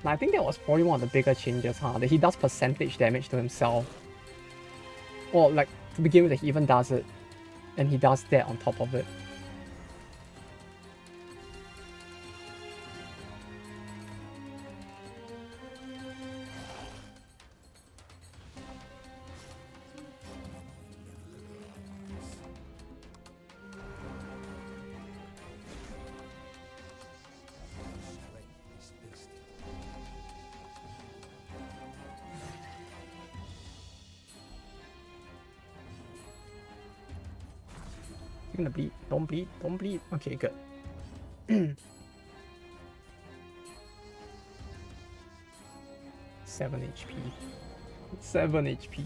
I think that was probably one of the bigger changes, huh? That he does percentage damage to himself. Or like, to begin with, he even does it. And he does that on top of it. You're gonna bleed. Don't bleed. Don't bleed. Okay, good. 7 HP. 7 HP.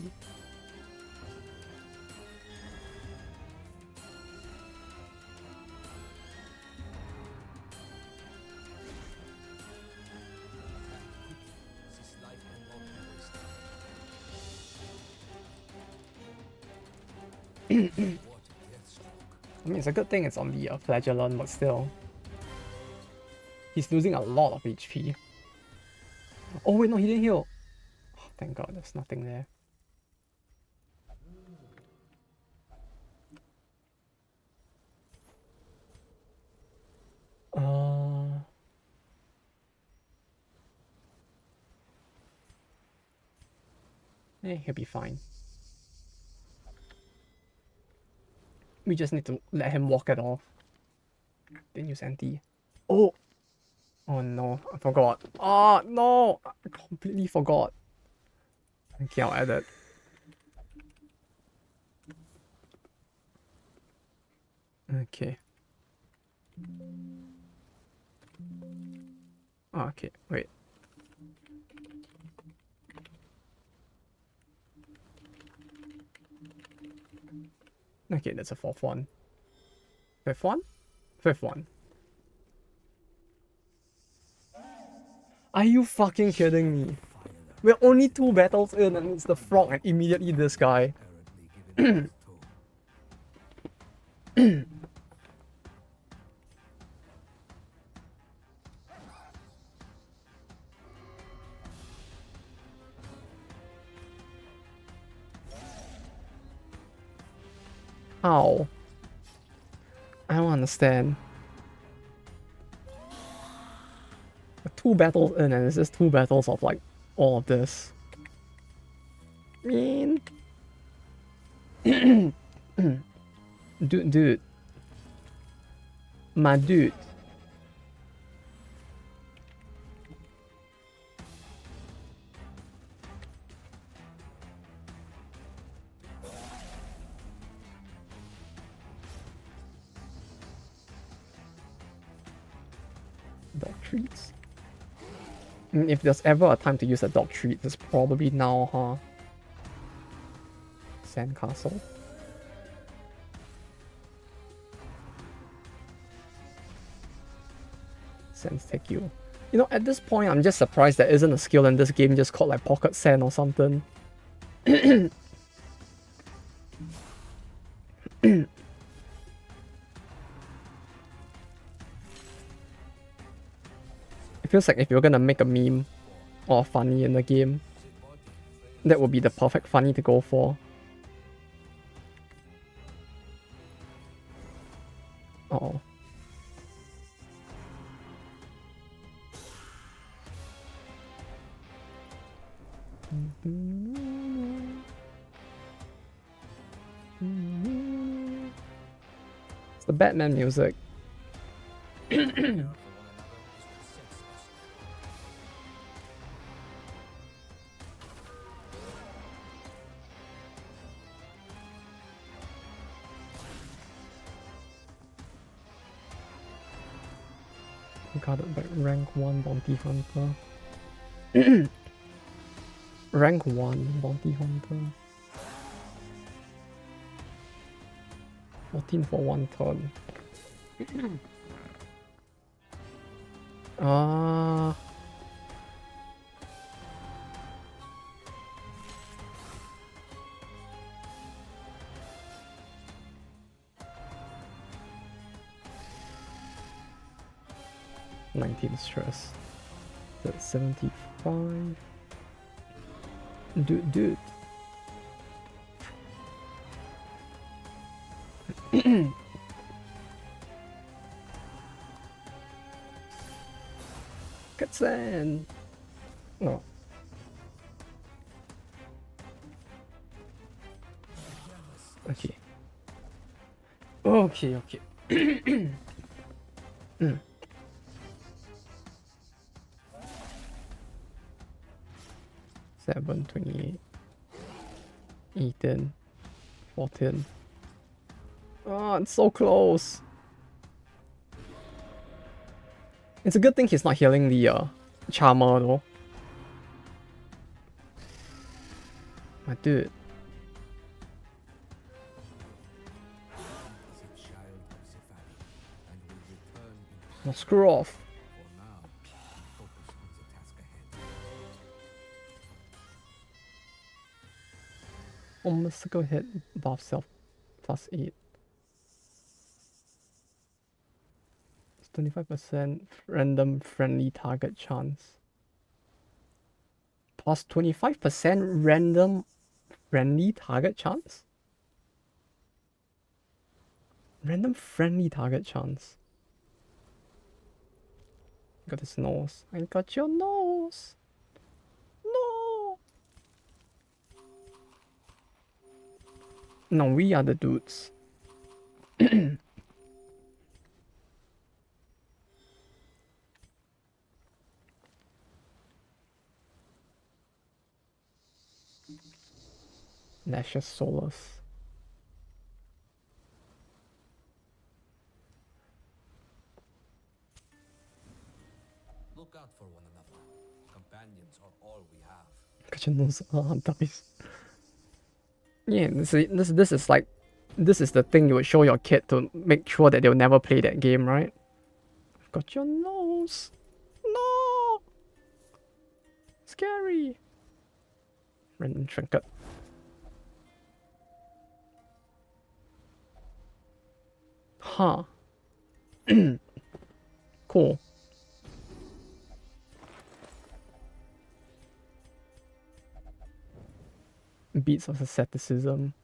I mean, it's a good thing it's on the Flagellant, but still. He's losing a lot of HP. Oh wait, no, he didn't heal. Oh, thank god, there's nothing there. He'll be fine. We just need to let him walk it off. Didn't use anti. Oh! Oh no, I forgot. Oh no! I completely forgot. Okay, I'll add it. Okay. Oh, okay, wait. Okay, that's a 4th one. 5th one? 5th one. Are you fucking kidding me? We're only 2 battles in and it's the frog and immediately this guy. How? I don't understand. 2 battles in and it's just 2 battles of like all of this. Mean. Dude. My dude. Dog treats. If there's ever a time to use a dog treat, it's probably now, huh? Sandcastle. Sands take you. You know, at this point, I'm just surprised there isn't a skill in this game just called like Pocket Sand or something. It feels like if you're gonna make a meme or funny in the game, that would be the perfect funny to go for. Uh-oh. It's the Batman music. Guarded by rank 1 bounty hunter. Rank 1 bounty hunter. 14 for 1 turn. Ah. Stress. That's 75. Dude. Cutscene. No. Okay. Okay. 7, 28, 18, 14. Oh, it's so close. It's a good thing he's not healing the Charmer though. My dude. Now screw off. Almost go hit buff self plus 8. It's 25% random friendly target chance. Plus 25% random friendly target chance? Random friendly target chance. Got his nose. I got your nose. No. No, we are the dudes. Lashes Solus. Look out for one another. Companions are all we have. Got your nose. Dice. Yeah, this is like, this is the thing you would show your kid to make sure that they'll never play that game, right? Got your nose. No. Scary. Random trinket. Huh. Cool. Beats of asceticism.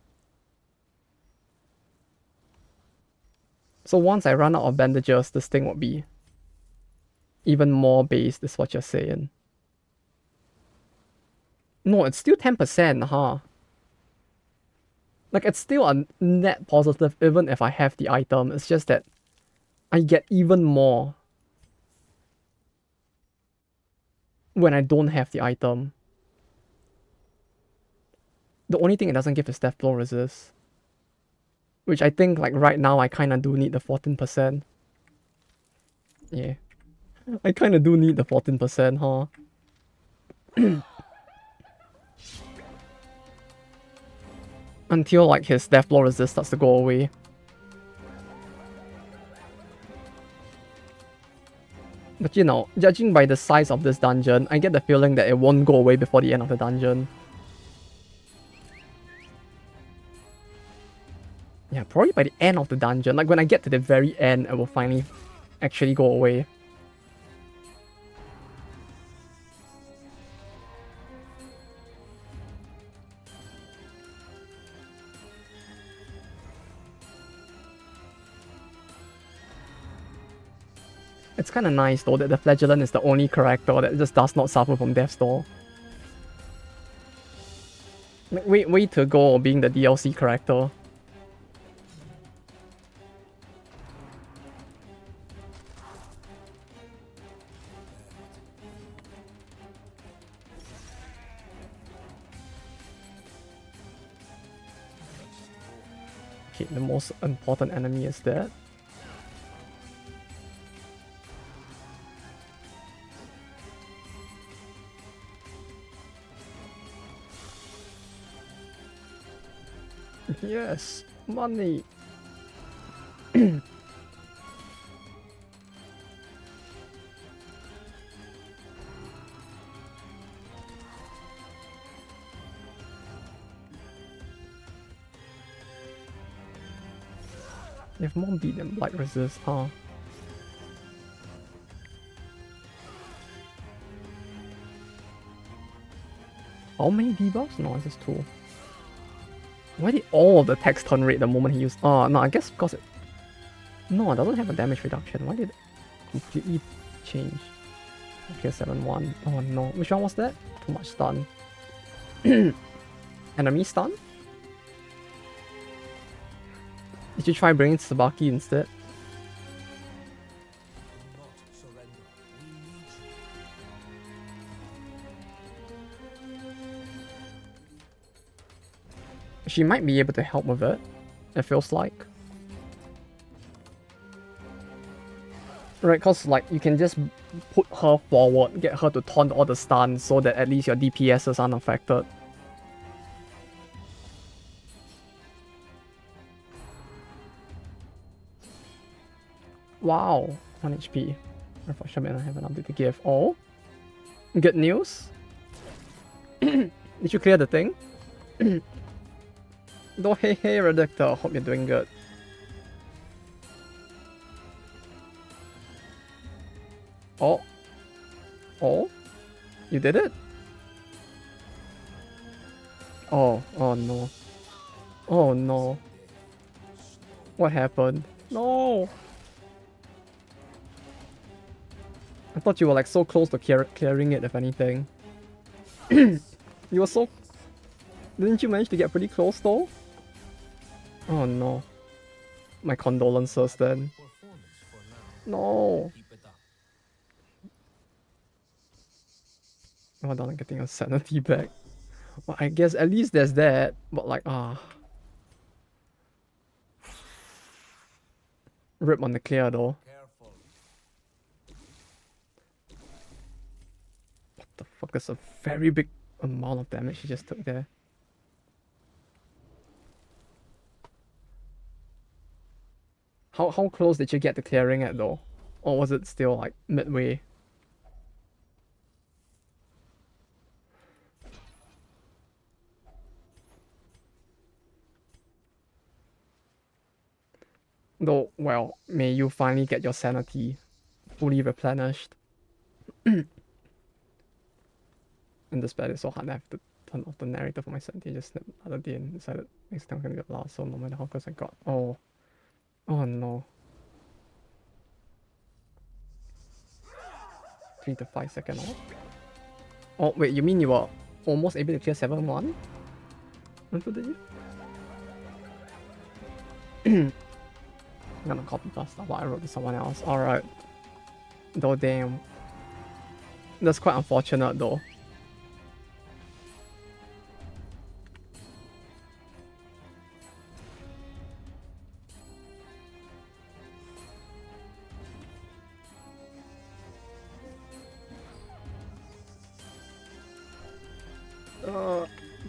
So once I run out of bandages, this thing will be even more based, is what you're saying. No, it's still 10%, huh? Like, it's still a net positive even if I have the item. It's just that I get even more when I don't have the item. The only thing it doesn't give is death blow resist. Which I think, like, right now I kinda do need the 14%. Yeah. I kinda do need the 14%, huh? Until, like, his death blow resist starts to go away. But you know, judging by the size of this dungeon, I get the feeling that it won't go away before the end of the dungeon. Yeah, probably by the end of the dungeon. Like, when I get to the very end, it will finally actually go away. It's kind of nice though that the Flagellant is the only character that just does not suffer from Death's Door. Like, way to go being the DLC character. Okay, the most important enemy is that. Yes, money. They have more beat than Blight Resist, huh? How many debuffs? No, it's just 2. Why did all of the attacks turn red the moment he used... Oh, no, I guess because it... No, it doesn't have a damage reduction. Why did it completely change? Okay, 7-1. Oh no, which one was that? Too much stun. Enemy stun? Did you try bringing Tsubaki instead? She might be able to help with it, it feels like. Right, cause like you can just put her forward, get her to taunt all the stuns so that at least your DPS is unaffected. Wow, 1 HP. Unfortunately, I don't have an update to give. Oh, good news. Did you clear the thing? No, hey, Redactor. Hope you're doing good. Oh. Oh? You did it? Oh, oh no. Oh no. What happened? No! I thought you were like so close to clearing it, if anything. You were so... Didn't you manage to get pretty close though? Oh no. My condolences then. No! Hold on, I'm getting a sanity back. Well, I guess at least there's that, but like, Rip on the clear though. What the fuck, that's a very big amount of damage he just took there. How close did you get to clearing it though? Or was it still like midway? Though, well, may you finally get your sanity fully replenished. And this bed is so hard, I have to turn off the narrator for my sanity. Just snap another day and decided next time I'm gonna get last, so no matter how close I got. Oh. Oh no. 3 to 5 second off. Oh wait, you mean you were almost able to clear 7-1? I'm gonna copy pasta what I wrote to someone else. Alright. Though damn. That's quite unfortunate though.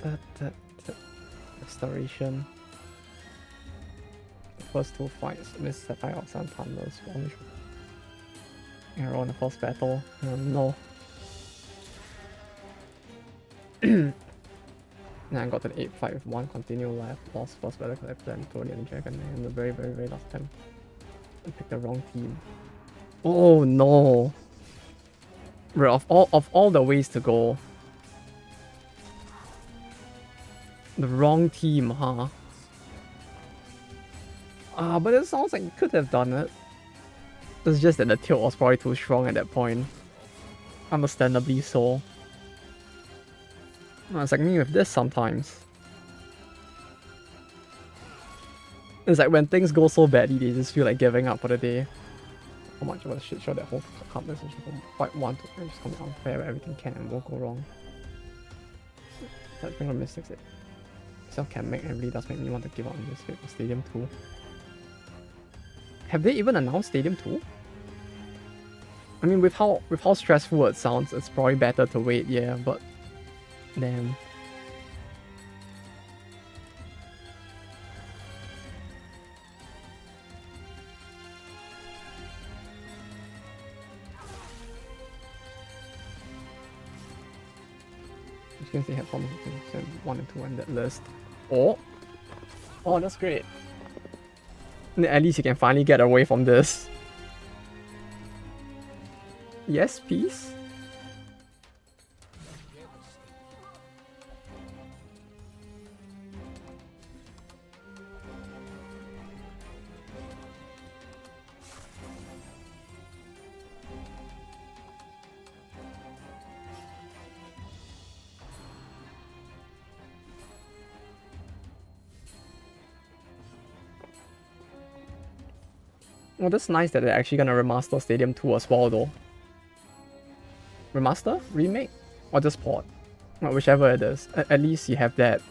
That restoration. The first 2 fights, Miss Sapphire of Sun Thunders, arrow in the first battle. No. Then I got an 8 fight with 1 continue left, lost first battle because I planned Tony and Dragon in the very last time. I picked the wrong team. Oh no. Bro, of all the ways to go. The wrong team, huh? But it sounds like you could have done it. It's just that the tilt was probably too strong at that point. Understandably so. It's like me with this sometimes. It's like when things go so badly, they just feel like giving up for the day. How much of a shit show that whole card message from fight 1 to just come unfair where everything can and will go wrong. That finger mistakes it. Itself can make and really does make me want to give up on this fate for Stadium 2. Have they even announced Stadium 2? I mean, with how stressful it sounds, it's probably better to wait, yeah, but damn. Since they have from 1 and 2 on that list. Oh, that's great. At least you can finally get away from this. Yes, peace. Well, that's nice that they're actually gonna remaster Stadium 2 as well, though. Remaster? Remake? Or just port? Well, whichever it is. At least you have that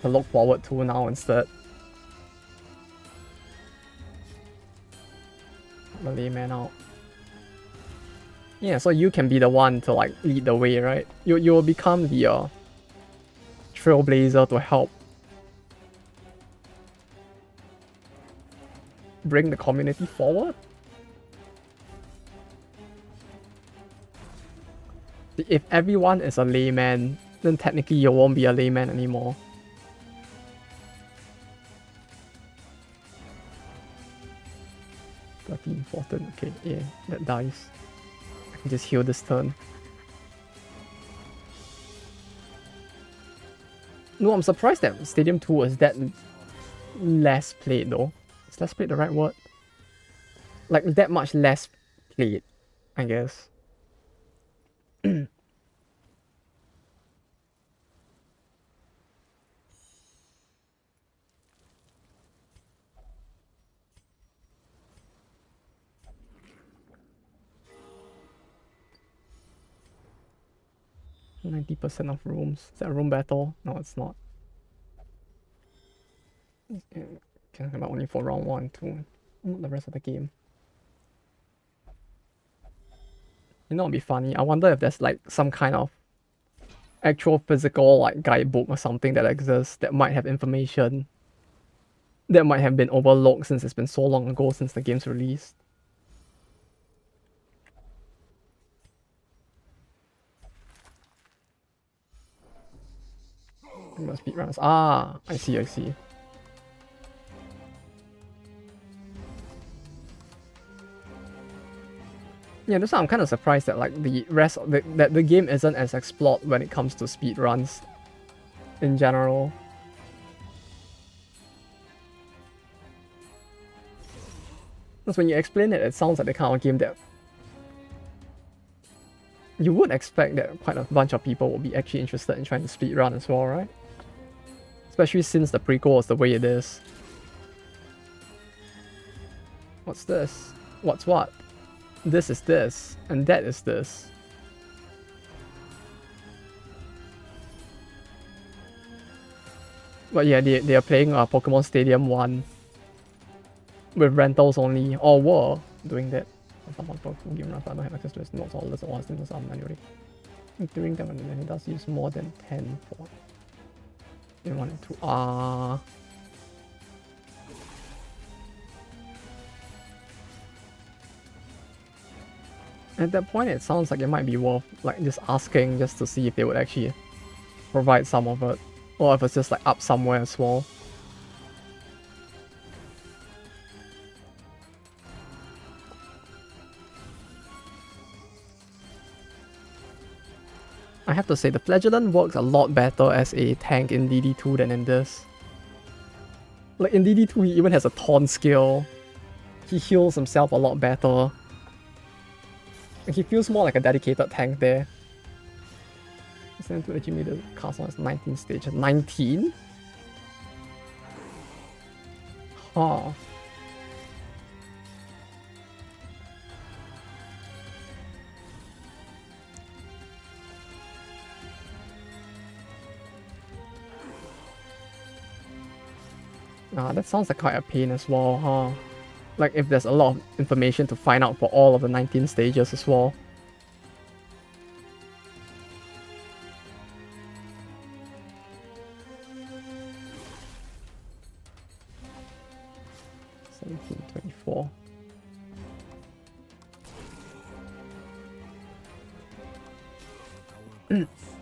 to look forward to now instead. The layman out. Yeah, so you can be the one to like lead the way, right? You will become the trailblazer to help bring the community forward. If everyone is a layman, then technically you won't be a layman anymore. Important. Okay, yeah, that dies. I can just heal this turn. No, I'm surprised that Stadium 2 was that less played though. Is less played the right word? Like that much less played, I guess. 90% of rooms. Is that a room battle? No, it's not. Can come out only for round 1, 2. Not the rest of the game. You know, it'd be funny. I wonder if there's like some kind of actual physical like guidebook or something that exists that might have information that might have been overlooked since it's been so long ago since the game's released. Speedrunners. Ah, I see. Yeah, that's why I'm kind of surprised that like the rest of that the game isn't as explored when it comes to speedruns in general. Because when you explain it, it sounds like the kind of game that you would expect that quite a bunch of people will be actually interested in trying to speedrun as well, right? Especially since the prequel is the way it is. What's this? What's what? This is this, and that is this. But yeah, they are playing Pokemon Stadium 1 with rentals only, or were doing that. Someone give enough, I don't have access to his notes, all this or things manually. During them, and then he does use more than 10 for in 1 and 2. At that point, it sounds like it might be worth like just asking just to see if they would actually provide some of it, or if it's just like up somewhere as well. I have to say, the Flagellant works a lot better as a tank in DD2 than in this. Like in DD2, he even has a taunt skill. He heals himself a lot better. And he feels more like a dedicated tank there. Send to actually made the castle as 19 stage. 19? Huh. That sounds like quite a pain as well, huh? Like if there's a lot of information to find out for all of the 19 stages as well.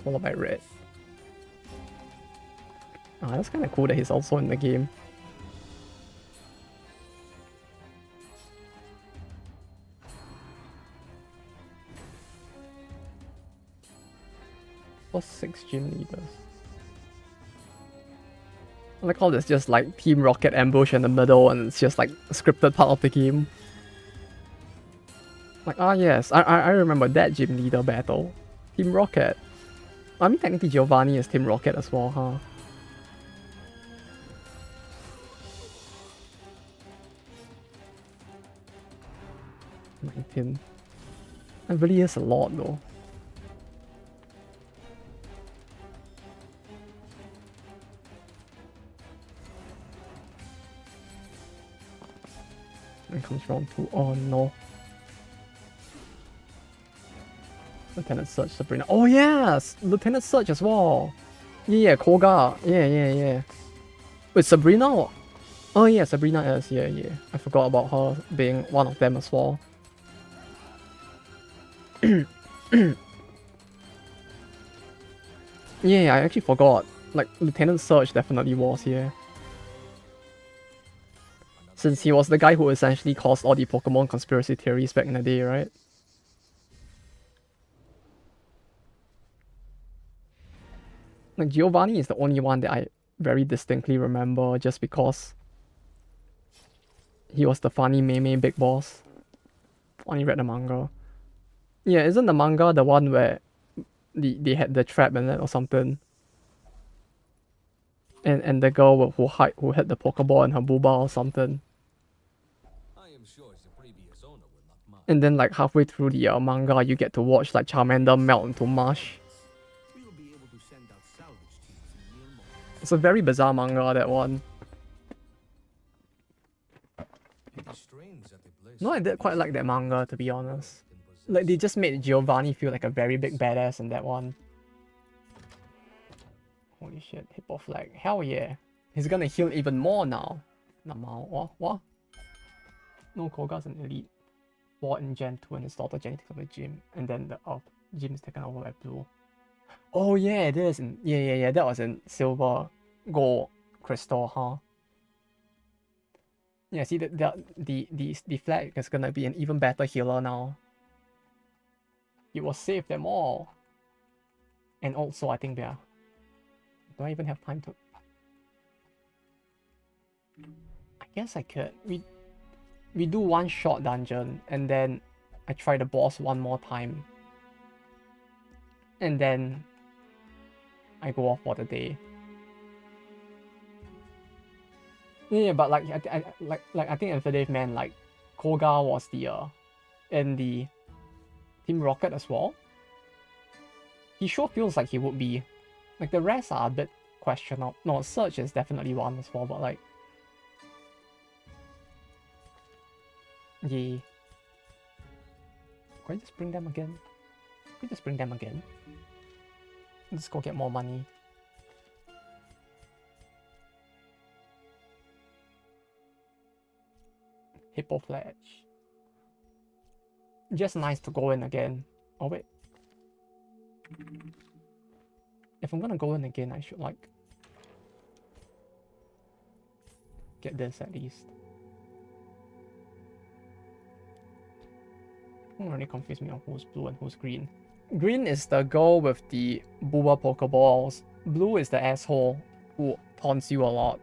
Followed by red. Ah, that's kind of cool that he's also in the game. For 6 gym leaders. I like how there's just like Team Rocket ambush in the middle and it's just like a scripted part of the game. Like, ah yes, I remember that gym leader battle. Team Rocket. I mean, technically Giovanni is Team Rocket as well, huh? $19. That really is a lot though. It comes round 2. Oh no. Lieutenant Surge, Sabrina. Oh yes! Lieutenant Surge as well. Yeah, Koga. Yeah. Wait, Sabrina? Oh yeah, Sabrina is. Yeah. I forgot about her being one of them as well. Yeah, I actually forgot. Like, Lieutenant Surge definitely was here. Since he was the guy who essentially caused all the Pokemon conspiracy theories back in the day, right? Like, Giovanni is the only one that I very distinctly remember just because he was the funny Meme big boss. Only read the manga. Yeah, isn't the manga the one where they had the trap in it or something? And the girl who had the Pokeball in her booba or something. And then like halfway through the manga, you get to watch like Charmander melt into mush. It's a very bizarre manga, that one. No, I did quite like that manga, to be honest. Like, they just made Giovanni feel like a very big badass in that one. Holy shit, Hippo Flag. Hell yeah. He's gonna heal even more now. Namao. What? No, Koga's an elite. Fought in Gen 2 and his daughter genetics of the gym. And then the gym is taken over by Blue. Oh yeah, it is. Yeah. That was in Silver, Gold, Crystal, huh? Yeah, see the flag is gonna be an even better healer now. It will save them all. And also I think do I even have time to? I guess I could. We do one short dungeon and then I try the boss one more time. And then I go off for the day. Yeah, but like I think Infidave man, like Koga was the in the Team Rocket as well. He sure feels like he would be. Like the rest are a bit questionable. No, Surge is definitely one as well, but like yeah. Can I just bring them again? Can I just bring them again? Let's go get more money. Hippo Fledge. Just nice to go in again. Oh wait. If I'm gonna go in again, I should like get this at least. Don't really confuse me on who's blue and who's green. Green is the girl with the booba pokeballs. Blue is the asshole who taunts you a lot.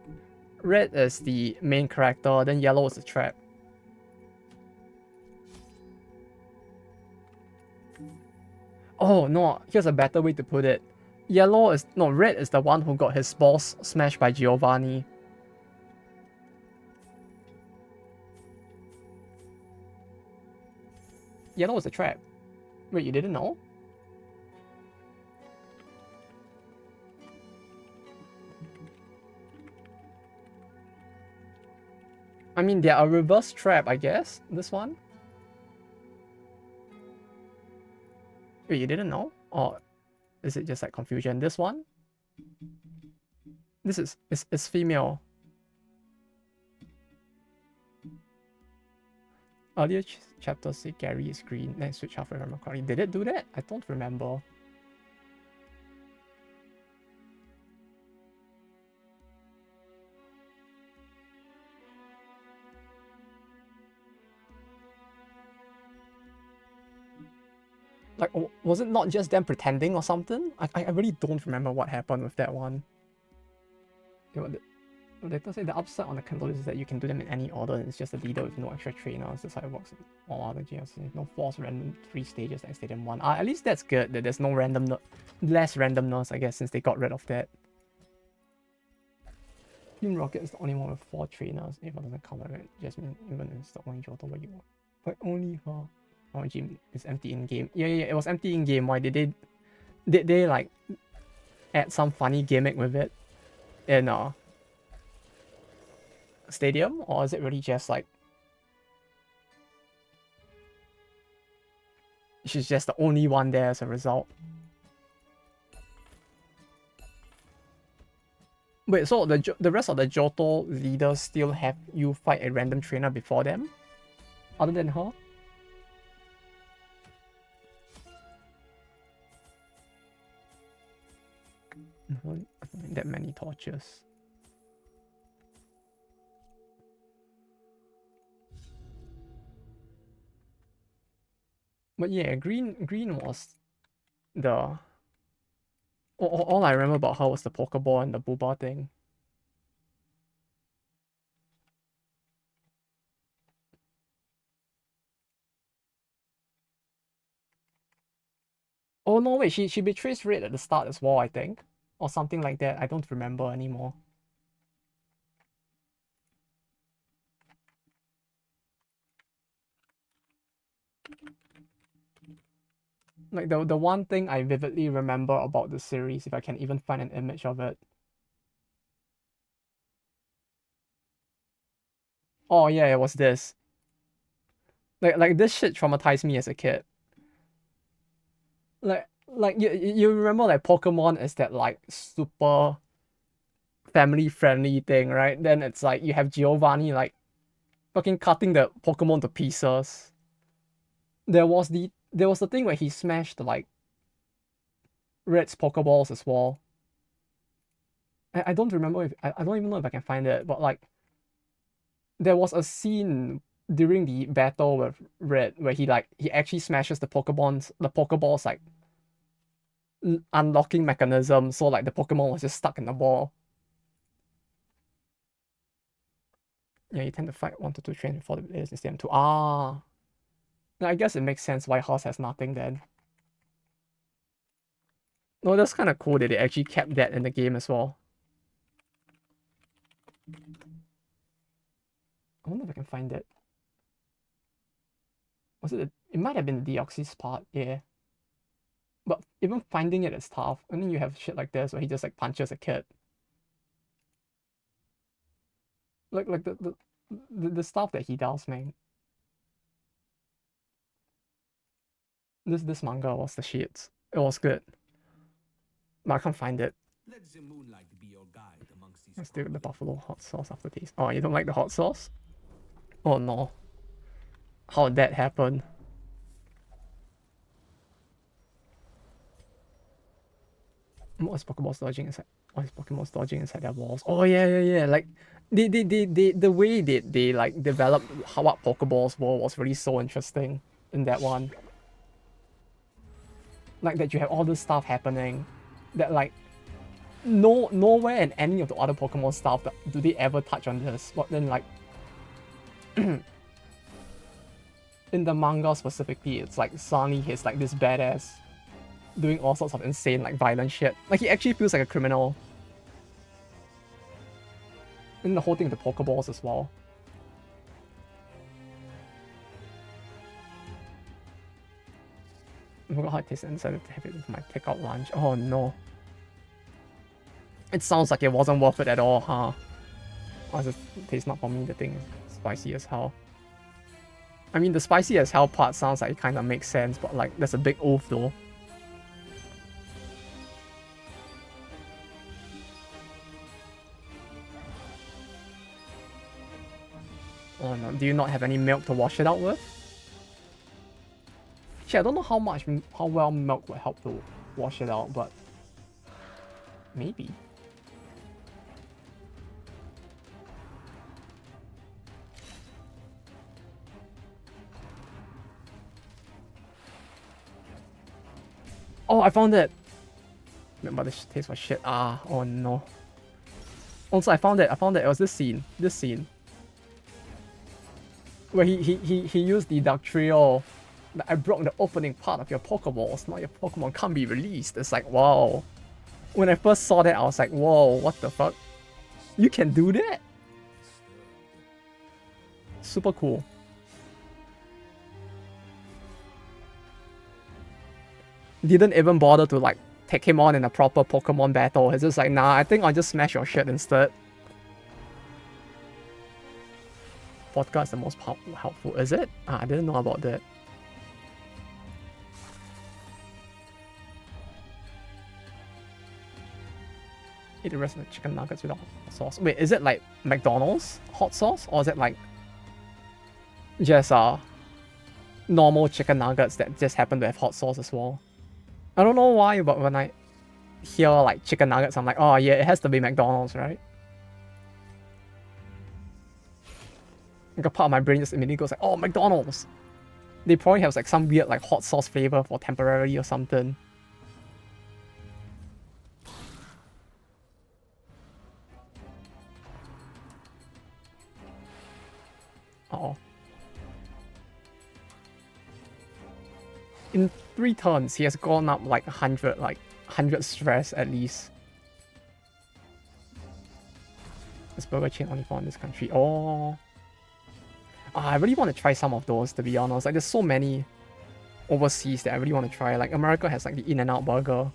Red is the main character, then yellow is the trap. Oh no, here's a better way to put it. Red is the one who got his balls smashed by Giovanni. Yellow is a trap. Wait, you didn't know? I mean, they're a reverse trap, I guess. This one. Wait, you didn't know? Or is it just like confusion? This one? This is female. Earlier chapters say Gary is green, then switch halfway from Macquarie. Did it do that? I don't remember. Like, was it not just them pretending or something? I really don't remember what happened with that one. They say the upside on the control is that you can do them in any order, and it's just a leader with no extra trainers. That's how it works in all other GLCs. No forced random 3 stages like Stadium 1. At least that's good, that there's no less randomness, I guess, since they got rid of that. Team Rocket is the only one with 4 trainers. If it doesn't count it, Jasmine, even it's the only Johto where you want. But only her. Oh, gym is empty in game. Yeah, it was empty in game. Why did they like add some funny gimmick with it in Stadium, or is it really just like she's just the only one there as a result? Wait, so the rest of the Johto leaders still have you fight a random trainer before them, other than her? That many torches. But yeah, green was the all I remember about her was the Pokeball and the Booba thing. Oh no, wait, she betrays Red at the start as well, I think, or something like that. I don't remember anymore. Like the one thing I vividly remember about the series, if I can even find an image of it. Oh yeah, it was this. Like this shit traumatized me as a kid. Like you remember like Pokemon is that like super family friendly thing, right? Then it's like you have Giovanni like fucking cutting the Pokemon to pieces. There was the thing where he smashed like Red's Pokeballs as well. I don't remember if I don't even know if I can find it, but like there was a scene during the battle with Red where he actually smashes the Pokeballs like unlocking mechanism, so like the Pokemon was just stuck in the ball. Yeah, you tend to fight 1 to 2 trains before the players in Stadium 2. Ah, I guess it makes sense why Horse has nothing then. No, that's kind of cool that they actually kept that in the game as well. I wonder if I can find it. Was it? It might have been the Deoxys part, yeah. But even finding it is tough. And then you have shit like this where he just like punches a kid. Like the stuff that he does, man. This manga was the shit. It was good. But I can't find it. Let the moonlight be your guide amongst these Let's do the buffalo hot sauce aftertaste. Oh, you don't like the hot sauce? Oh no. How did that happen? What's Pokeballs dodging inside? What's Pokemon's dodging inside their walls? Oh yeah. Like the way they like developed how what Pokeballs were was really so interesting in that one. Like that you have all this stuff happening that like nowhere in any of the other Pokemon stuff that do they ever touch on this. But then like in the manga specifically, it's like suddenly he's like this badass doing all sorts of insane like violent shit. Like he actually feels like a criminal. And the whole thing with the Pokeballs as well. I forgot how it tastes and decided to have it with my takeout lunch. Oh no. It sounds like it wasn't worth it at all, huh? Oh, it tastes not for me, the thing is spicy as hell. I mean, the spicy as hell part sounds like it kind of makes sense, but like, that's a big oof though. Oh no, do you not have any milk to wash it out with? Actually, I don't know how well milk would help to wash it out, but maybe. Oh, I found it. Remember this tastes like shit. Ah, oh no. Also, I found it. It was this scene. Where he used the Dugtrio. I broke the opening part of your Pokeballs. Now your Pokemon can't be released. It's like, wow. When I first saw that, I was like, whoa, what the fuck? You can do that? Super cool. Didn't even bother to like take him on in a proper Pokemon battle. It's just like, nah, I think I'll just smash your shit instead. Vodka is the most helpful, is it? Ah, I didn't know about that. Eat the rest of the chicken nuggets without hot sauce. Wait, is it like McDonald's hot sauce? Or is it like just normal chicken nuggets that just happen to have hot sauce as well? I don't know why, but when I hear like chicken nuggets, I'm like, oh yeah, it has to be McDonald's, right? Like a part of my brain just immediately goes like, oh, McDonald's. They probably have like some weird like hot sauce flavor for temporary or something. Uh-oh. In 3 turns, he has gone up like 100 stress at least. This burger chain only found in this country. Oh. I really want to try some of those, to be honest. Like, there's so many overseas that I really want to try. Like, America has like the In-N-Out burger,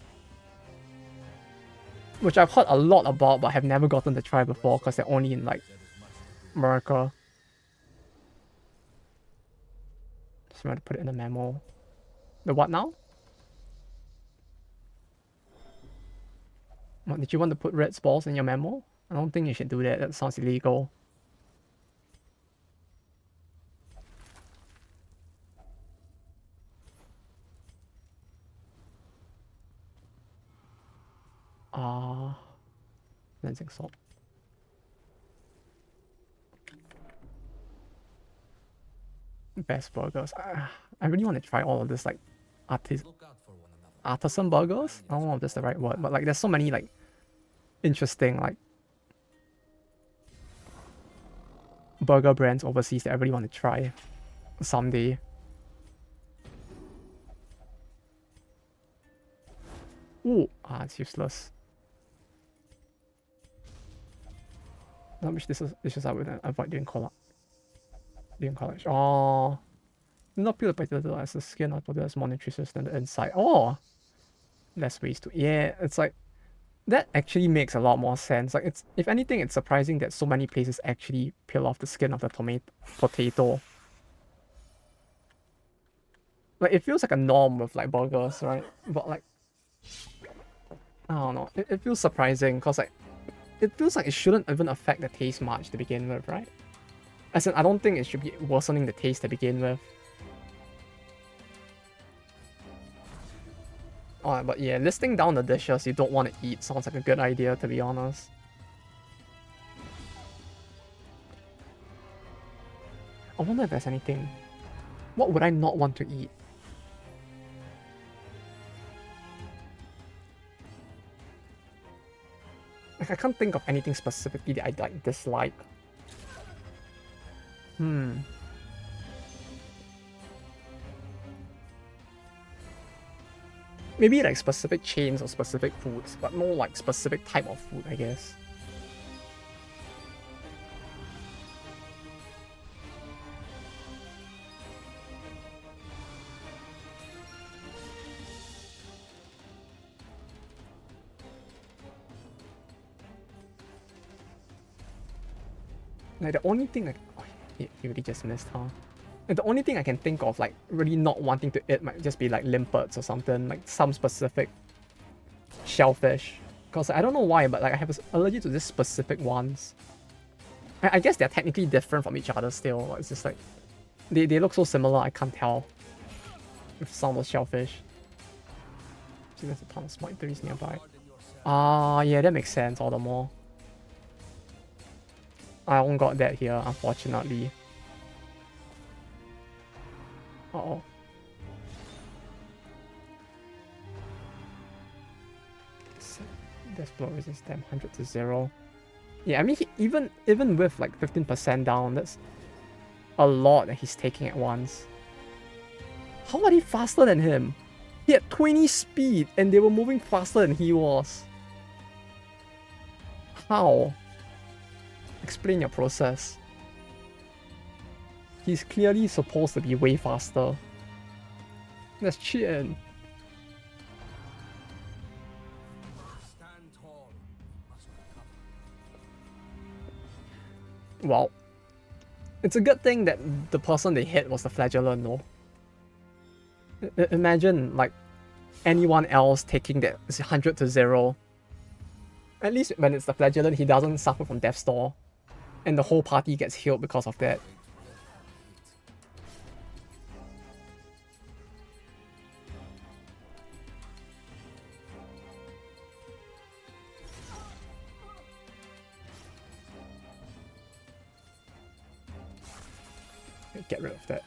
which I've heard a lot about, but have never gotten to try before because they're only in like America. Just want to put it in the memo. The what now? What, did you want to put red balls in your memo? I don't think you should do that. That sounds illegal. Cleansing salt. Best burgers. I really want to try all of this like artisan burgers. I don't know if that's the right word, but like there's so many like interesting like burger brands overseas that I really want to try someday. Ooh, it's useless. Not much dishes I would avoid doing collage. Oh, not peel the potato as the skin of potato is more nutritious than the inside. Oh, less waste to. Yeah, it's like that actually makes a lot more sense. Like it's, if anything, it's surprising that so many places actually peel off the skin of the potato. Like it feels like a norm with like burgers, right? But like, I don't know. It feels surprising because like it feels like it shouldn't even affect the taste much to begin with, right? As in, I don't think it should be worsening the taste to begin with. Oh, but yeah, listing down the dishes you don't want to eat sounds like a good idea, to be honest. I wonder if there's anything. What would I not want to eat? Like, I can't think of anything specifically that I like dislike. Maybe like specific chains or specific foods, but no like specific type of food, I guess. Like the only thing like, oh, you really just missed, huh? Like, the only thing I can think of like really not wanting to eat might just be like limpets or something, like some specific shellfish. Cause I don't know why, but like I have an allergy to this specific ones. I guess they're technically different from each other still. It's just like they look so similar, I can't tell if some of those shellfish. See, there's a ton of smart eateries nearby. Yeah, that makes sense all the more. I won't got that here, unfortunately. Death blow resist them 100 to 0. Yeah, I mean, even with like 15% down, that's a lot that he's taking at once. How are they faster than him? He had 20 speed and they were moving faster than he was. How? Explain your process. He's clearly supposed to be way faster. That's cheating. Stand tall. Must recover. Well, it's a good thing that the person they hit was the flagellant, no? Imagine, like, anyone else taking that 100 to 0. At least when it's the flagellant, he doesn't suffer from Death's Door. And the whole party gets healed because of that. Get rid of that.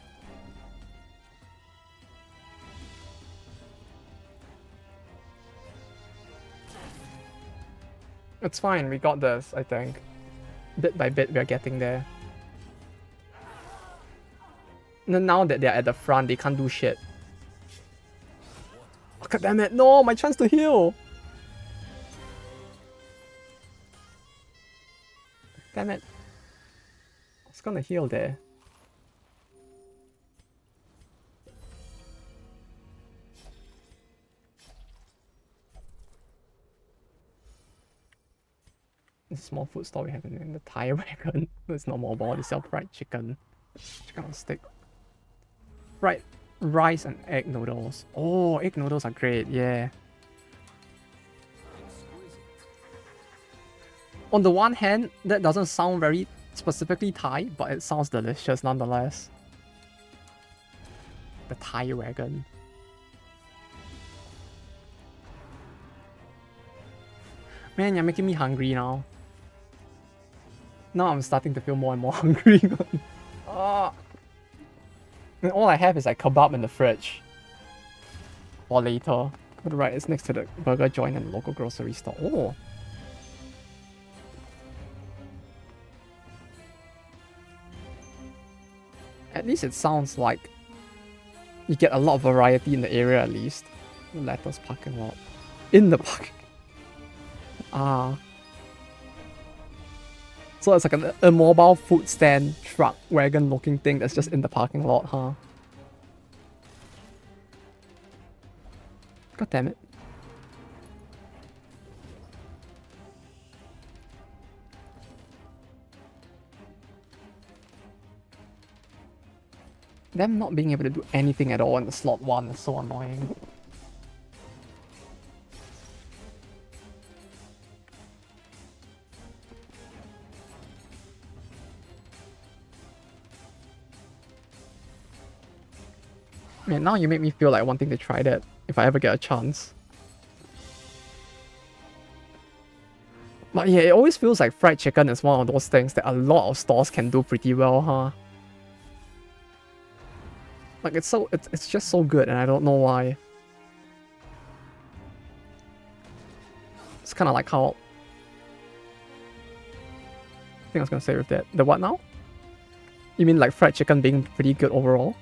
It's fine, we got this, I think. Bit by bit, we're getting there. And now that they're at the front, they can't do shit. Oh, God damn it, no, my chance to heal! Damn it. I was gonna heal there. This small food store we have in the tire wagon. It's not mobile, they sell fried chicken. Chicken on stick. Fried rice and egg noodles. Oh, egg noodles are great, yeah. On the one hand, that doesn't sound very specifically Thai, but it sounds delicious nonetheless. The Thai wagon. Man, you're making me hungry now. Now I'm starting to feel more and more hungry. Ah. And all I have is like kebab in the fridge. For later. But right, it's next to the burger joint and the local grocery store. Oh. At least it sounds like you get a lot of variety in the area at least. Letters parking lot. In the parking. Ah. So it's like a mobile food stand truck wagon looking thing that's just in the parking lot, huh? God damn it. Them not being able to do anything at all in the slot 1 is so annoying. Man, now you make me feel like wanting to try that if I ever get a chance. But yeah, it always feels like fried chicken is one of those things that a lot of stores can do pretty well, huh? Like it's just so good and I don't know why. It's kind of like how... I think I was gonna say with that. The what now? You mean like fried chicken being pretty good overall?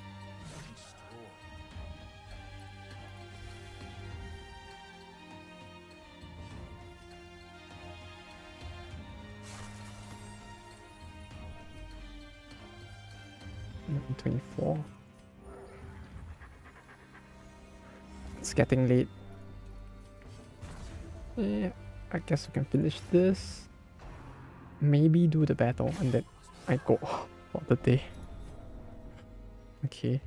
Mm, 24. It's getting late. Yeah, I guess we can finish this. Maybe do the battle and then I go for the day. Okay.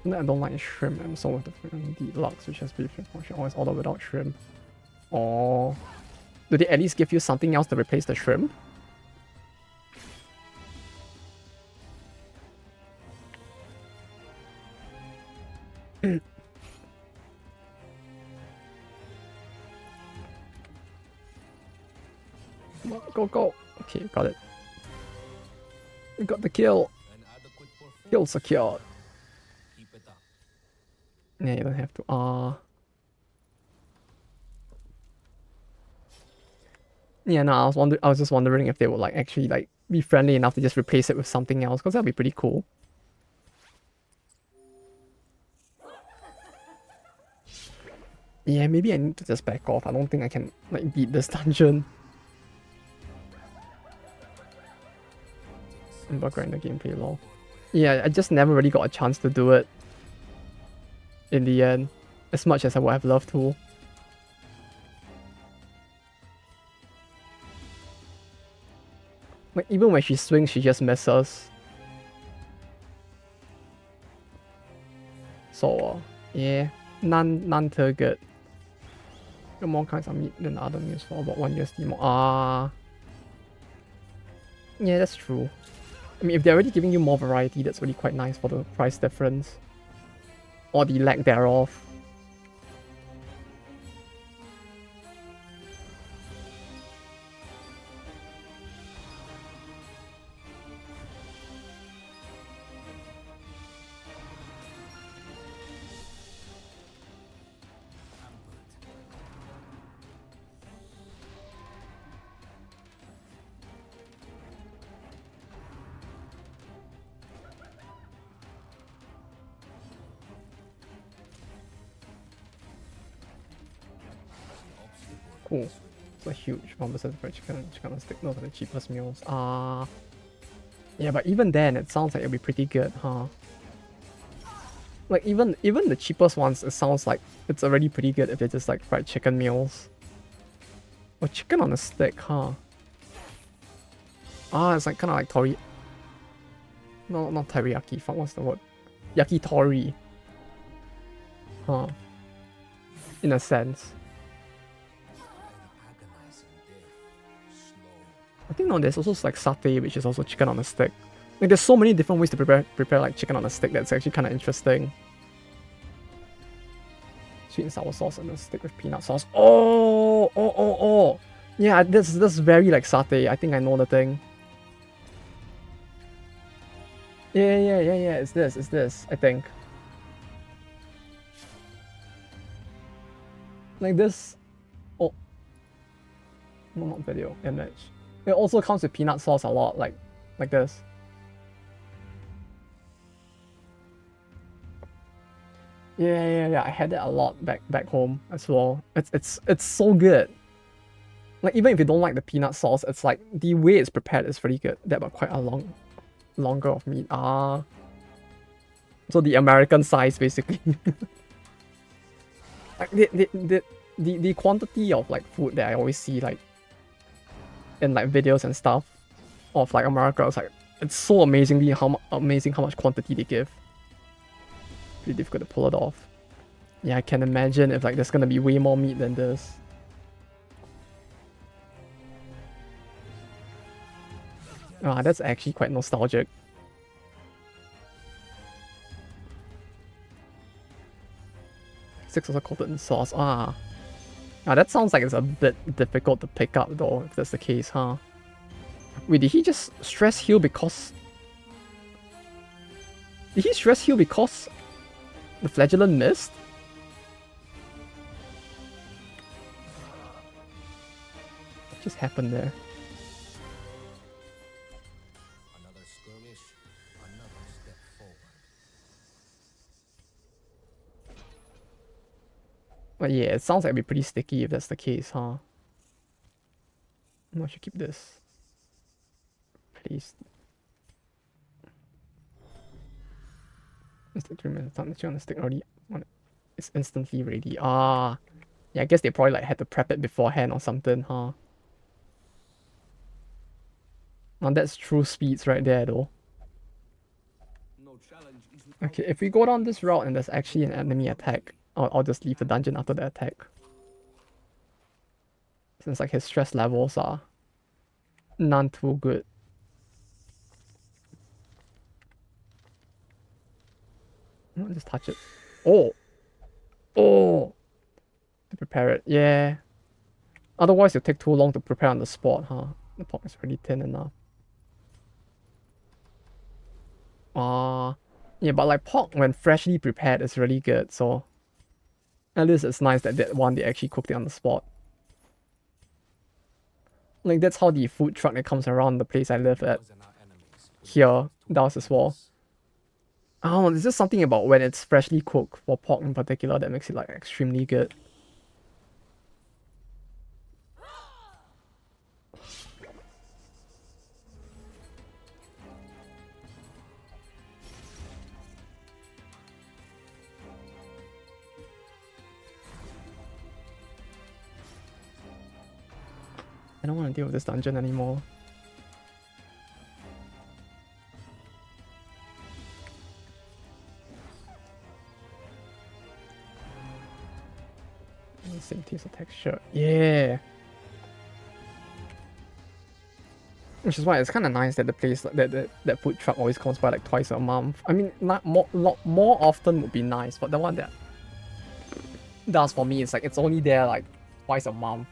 I don't like shrimp. I'm so with the deluxe, which has beef portion. Always order without shrimp. Or do they at least give you something else to replace the shrimp? go, go. Okay, got it. We got the kill. An adequate Kill performance. secured. Keep it up. Yeah, you don't have to. Yeah, no, I was just wondering if they would like actually like be friendly enough to just replace it with something else, because that'd be pretty cool. Yeah, maybe I need to just back off. I don't think I can like beat this dungeon. But grind the gameplay lol. Yeah, I just never really got a chance to do it in the end, as much as I would have loved to. Like even when she swings, she just misses. So yeah, none too good. Got more kinds of meat than other meals for about 1 USD more. Yeah, that's true. I mean, if they're already giving you more variety, that's really quite nice for the price difference. Or the lack thereof. Cool. It's a huge 1% for chicken on a stick. Those are the cheapest meals. Yeah, but even then, it sounds like it'll be pretty good, huh? Like even the cheapest ones, it sounds like it's already pretty good if they're just like fried chicken meals. Or chicken on a stick, huh? It's like kind of like tori. No, not teriyaki. Fuck, what's the word? Yakitori. Huh? In a sense. I think no, there's also like satay, which is also chicken on a stick. Like there's so many different ways to prepare like chicken on a stick that's actually kind of interesting. Sweet and sour sauce and a stick with peanut sauce. Oh. Yeah, this very like satay. I think I know the thing. Yeah. It's this. I think. Like this. Oh. No, not video. Image. It also comes with peanut sauce a lot, like this. Yeah. I had that a lot back home as well. It's so good. Like even if you don't like the peanut sauce, it's like the way it's prepared is pretty good. That but quite a longer of meat. So the American size basically. Like the quantity of like food that I always see like in like videos and stuff of like America, it's like it's so amazing how much quantity they give. Pretty difficult to pull it off. Yeah, I can imagine if like there's gonna be way more meat than this. That's actually quite nostalgic. Six also coated in sauce. That sounds like it's a bit difficult to pick up though, if that's the case, huh? Wait, did he just stress heal because... Did he stress heal because the flagellant missed? What just happened there? Another skirmish, another step forward. But yeah, it sounds like it'd be pretty sticky if that's the case, huh? I should keep this. Please. It's like 3 minutes time. The on the stick already. It's instantly ready. Yeah, I guess they probably like had to prep it beforehand or something, huh? Now that's true speeds right there though. Okay, if we go down this route and there's actually an enemy attack, I'll just leave the dungeon after the attack. Since like his stress levels are none too good. I'll just touch it. Oh! To prepare it, yeah. Otherwise it'll take too long to prepare on the spot, huh? The pork is pretty thin enough. Yeah, but like pork when freshly prepared is really good, so at least it's nice that that one they actually cooked it on the spot. Like that's how the food truck that comes around the place I live at here does as well. I don't know, there's just something about when it's freshly cooked for pork in particular that makes it like extremely good. I don't want to deal with this dungeon anymore. Same taste of texture. Yeah. Which is why it's kind of nice that the place that food truck always comes by like twice a month. I mean, not more often would be nice, but the one that does for me is like it's only there like twice a month.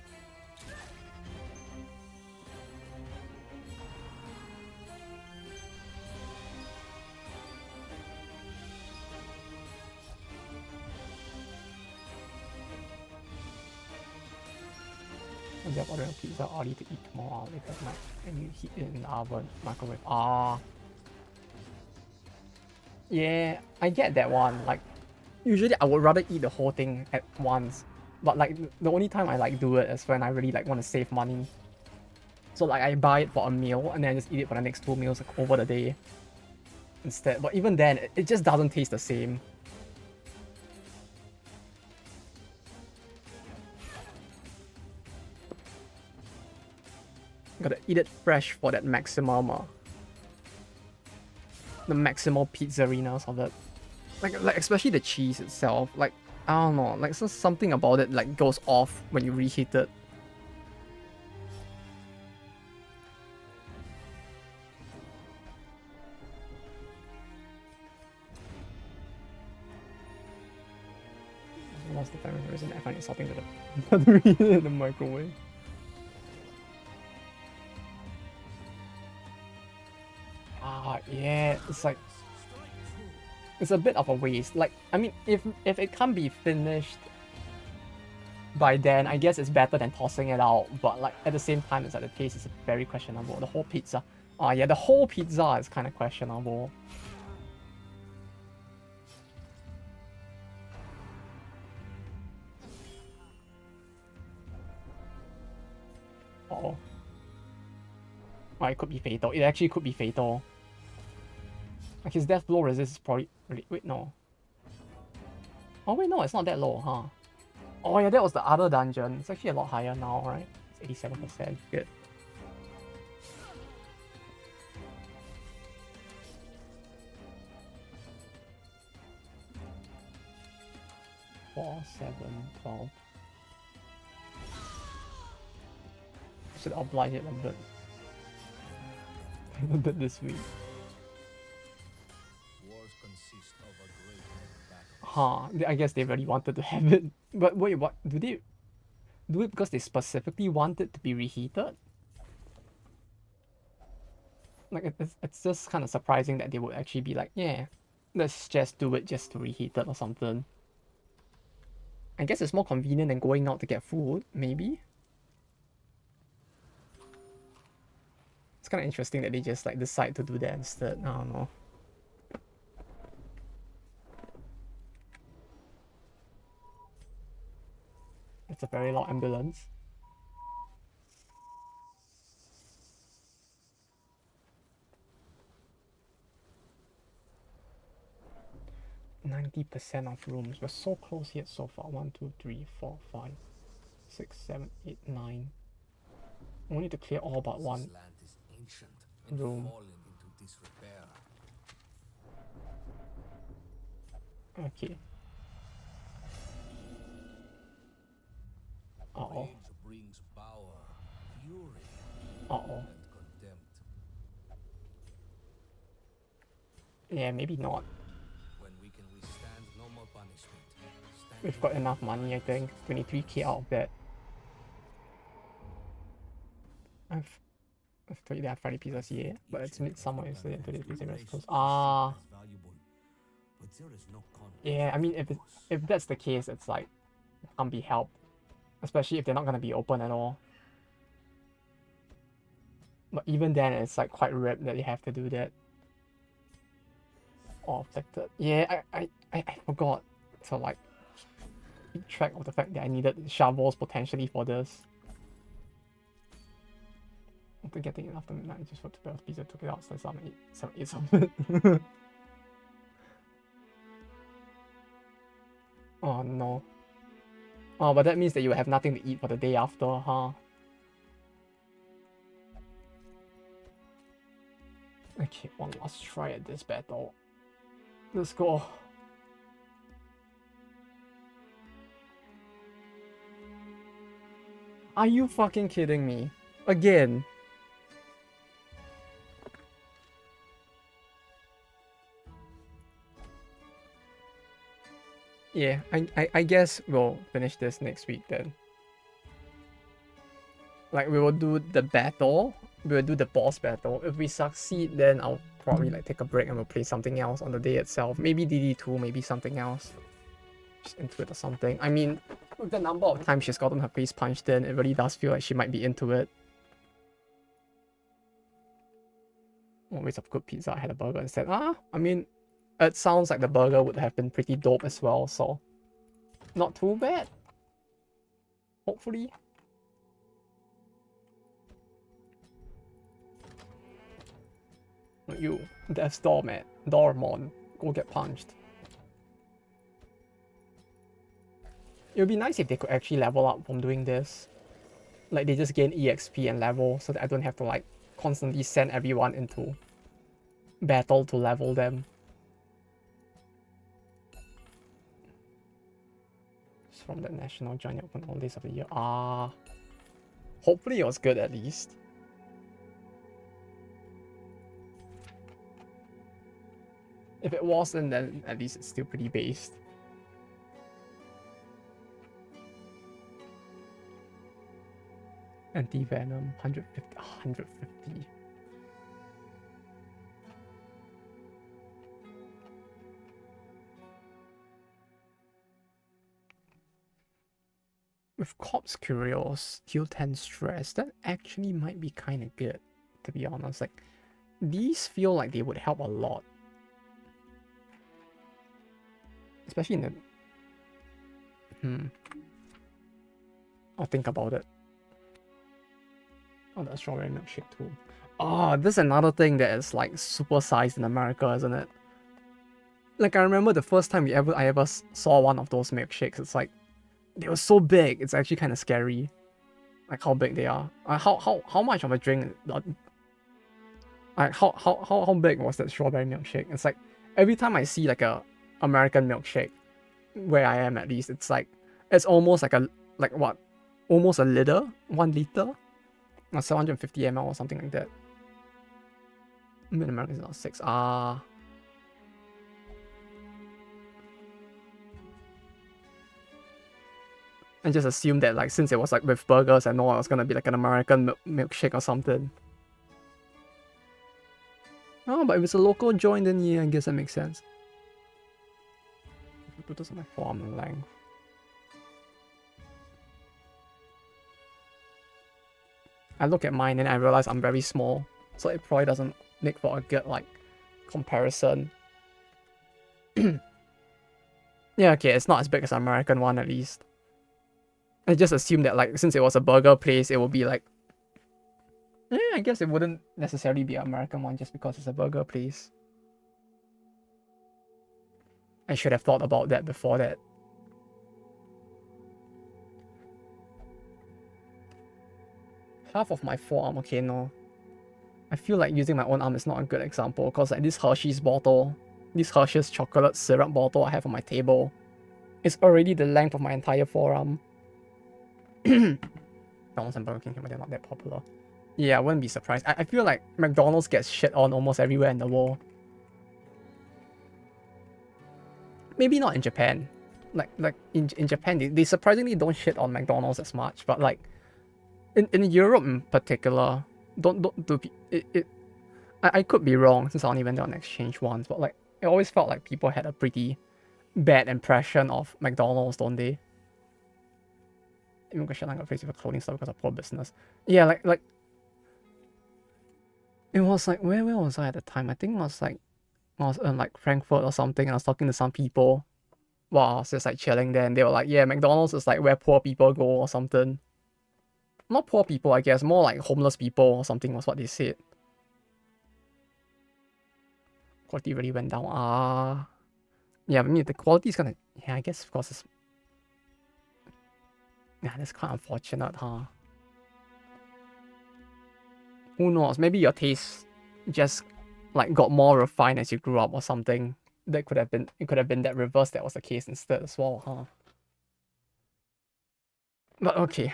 And they're ordering a pizza early to eat tomorrow later tonight, and you heat it in the oven, microwave. Yeah, I get that one. Like, usually I would rather eat the whole thing at once, but like the only time I like do it is when I really like want to save money. So like I buy it for a meal and then I just eat it for the next 2 meals like, over the day instead. But even then, it just doesn't taste the same. Gotta eat it fresh for that maximum, the maximal pizzerinas of it. Like especially the cheese itself. Like I don't know, like something about it like goes off when you reheat it. Lost the time reason I find it something that the reheat in the microwave. Yeah, it's like it's a bit of a waste. Like, I mean, if it can't be finished by then, I guess it's better than tossing it out. But like at the same time, it's like the taste is very questionable. The whole pizza, yeah, the whole pizza is kind of questionable. Oh, it could be fatal. It actually could be fatal. Like his death blow resist is probably really, wait, no. Oh wait, no, it's not that low, huh? Oh yeah, that was the other dungeon. It's actually a lot higher now, right? It's 87%. Good. 4, 7, 12. Should oblige it a bit. A bit this week. Huh, I guess they really wanted to have it. But wait, what? Do they do it because they specifically want it to be reheated? Like, it's just kind of surprising that they would actually be like, yeah, let's just do it just to reheat it or something. I guess it's more convenient than going out to get food, maybe? It's kind of interesting that they just like decide to do that instead. I don't know. It's a very loud ambulance. %90 of rooms. We're so close yet so far. 1, 2, 3, 4, 5, 6, 7, 8, 9. We need to clear all but one room. Okay. Uh-oh. Uh-oh. Yeah, maybe not. We've got enough money, I think. 23k out of that. If they have Friday pizzas, yeah. But it's midsummer, so today's pizza is close. Yeah, I mean, if that's the case, it's like, can't be helped. Especially if they're not gonna be open at all. But even then, it's like quite ripped that you have to do that. Or affected. Yeah, I forgot to like keep track of the fact that I needed shovels potentially for this. After getting it after midnight, I just put the pizza, took it out, so some ate some of it. Oh no. Oh, but that means that you have nothing to eat for the day after, huh? Okay, one last try at this battle. Let's go. Are you fucking kidding me? Again. Yeah, I guess we'll finish this next week then. Like, we will do the battle. We will do the boss battle. If we succeed, then I'll probably like take a break and we'll play something else on the day itself. Maybe DD2, maybe something else. Just into it or something. I mean, with the number of times she's gotten her face punched in, it really does feel like she might be into it. Always of good pizza. I had a burger instead. I mean, it sounds like the burger would have been pretty dope as well, so not too bad. Hopefully. You, Death's Doorman, Dormon, go get punched. It would be nice if they could actually level up from doing this. Like, they just gain EXP and level so that I don't have to like constantly send everyone into battle to level them. It's from the national journey open all days of the year. Hopefully it was good at least. If it wasn't, then at least it's still pretty based. Anti-venom, 150, 150. With Corpse Curios, heal 10 stress, that actually might be kind of good, to be honest. Like, these feel like they would help a lot. Especially in the... I'll think about it. Oh, the strawberry milkshake too. Oh, this is another thing that is like super sized in America, isn't it? Like, I remember the first time I ever saw one of those milkshakes. It's like, they were so big. It's actually kind of scary. Like how big they are. How much of a drink? Like how big was that strawberry milkshake? It's like every time I see like a American milkshake, where I am at least, it's like it's almost like almost a liter, 1 liter, or 750 ml or something like that. In America is not 6. And just assume that like since it was like with burgers and all, it was gonna be like an American milkshake or something. Oh, but if it's a local joint, then yeah, I guess that makes sense. Put this on my forearm length. I look at mine and I realize I'm very small, so it probably doesn't make for a good like comparison. Yeah, okay, it's not as big as an American one at least. I just assumed that like since it was a burger place, it would be like, I guess it wouldn't necessarily be an American one just because it's a burger place. I should have thought about that before that. Half of my forearm, okay, no. I feel like using my own arm is not a good example because like this Hershey's bottle, this Hershey's chocolate syrup bottle I have on my table, is already the length of my entire forearm. McDonald's and Burger King, but they're not that popular. Yeah, I wouldn't be surprised. I feel like McDonald's gets shit on almost everywhere in the world. Maybe not in Japan. Like in Japan, they surprisingly don't shit on McDonald's as much. But like in Europe in particular, don't do it. I could be wrong since I only went there on exchange once, but like it always felt like people had a pretty bad impression of McDonald's, don't they? Even question I got faced with a clothing store because of poor business. Yeah, like it was like where was I at the time? I think it was like I was in like Frankfurt or something, and I was talking to some people while I was just like chilling there, and they were like, "Yeah, McDonald's is like where poor people go or something." Not poor people, I guess, more like homeless people or something was what they said. Quality really went down. Yeah, I mean the quality is gonna. Yeah, I guess of course it's. Yeah, that's quite unfortunate, huh? Who knows? Maybe your taste just like got more refined as you grew up or something. That could have been. It could have been that reverse that was the case instead as well, huh? But okay,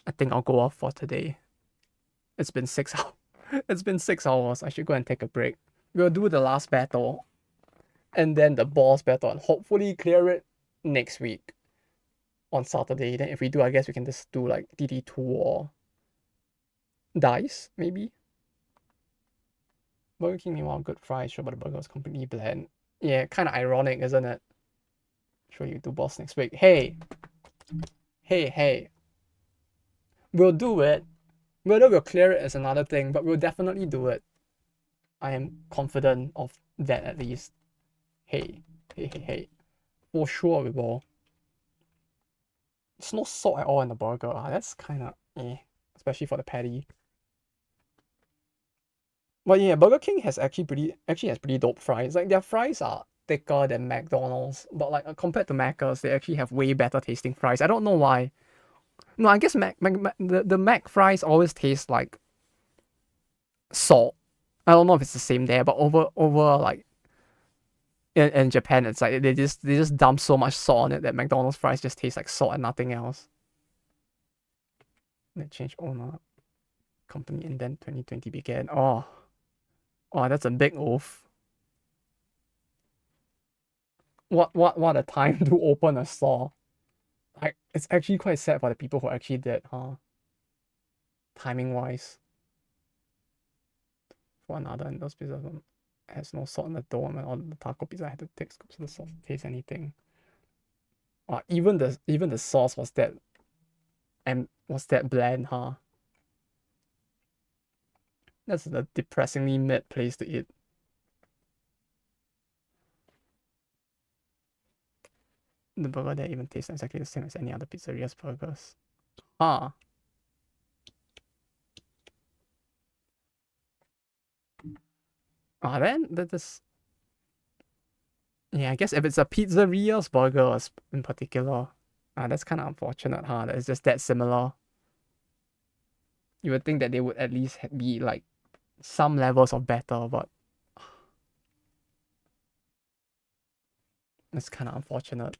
I think I'll go off for today. It's been 6 hours. It's been 6 hours. I should go and take a break. We'll do the last battle and then the boss battle and hopefully clear it next week on Saturday. Then if we do, I guess we can just do like DD2 or dice, maybe. Burger King, meanwhile, good fries. Sure, but the burger was completely bland. Yeah, kind of ironic, isn't it? Sure, you do boss next week. Hey, hey. We'll do it. Whether we'll clear it is another thing, but we'll definitely do it. I am confident of that at least. Hey. For sure we will. There's no salt at all in the burger. That's kind of especially for the patty. But yeah, Burger King has actually has pretty dope fries. Like their fries are thicker than McDonald's, but like compared to Macca's, they actually have way better tasting fries. I don't know why. No, I guess the Mac fries always taste like salt. I don't know if it's the same there, but over like in Japan, it's like they just dump so much salt on it that McDonald's fries just taste like salt and nothing else. They change owner company and then 2020 began. Oh, that's a big oof. What a time to open a store. Like it's actually quite sad for the people who actually did, huh? Timing wise. For another, and those pizzas has no salt in the dough, and all the taco pizza I had to take scoops of the sauce to taste anything. Even the sauce was that bland, huh? That's a depressingly mid place to eat. The burger there even tastes exactly the same as any other pizzeria's burgers. Huh. Then that is. Yeah, I guess if it's a pizzeria's burger in particular, that's kind of unfortunate, huh? That it's just that similar. You would think that they would at least be like some levels of better, but it's kind of unfortunate.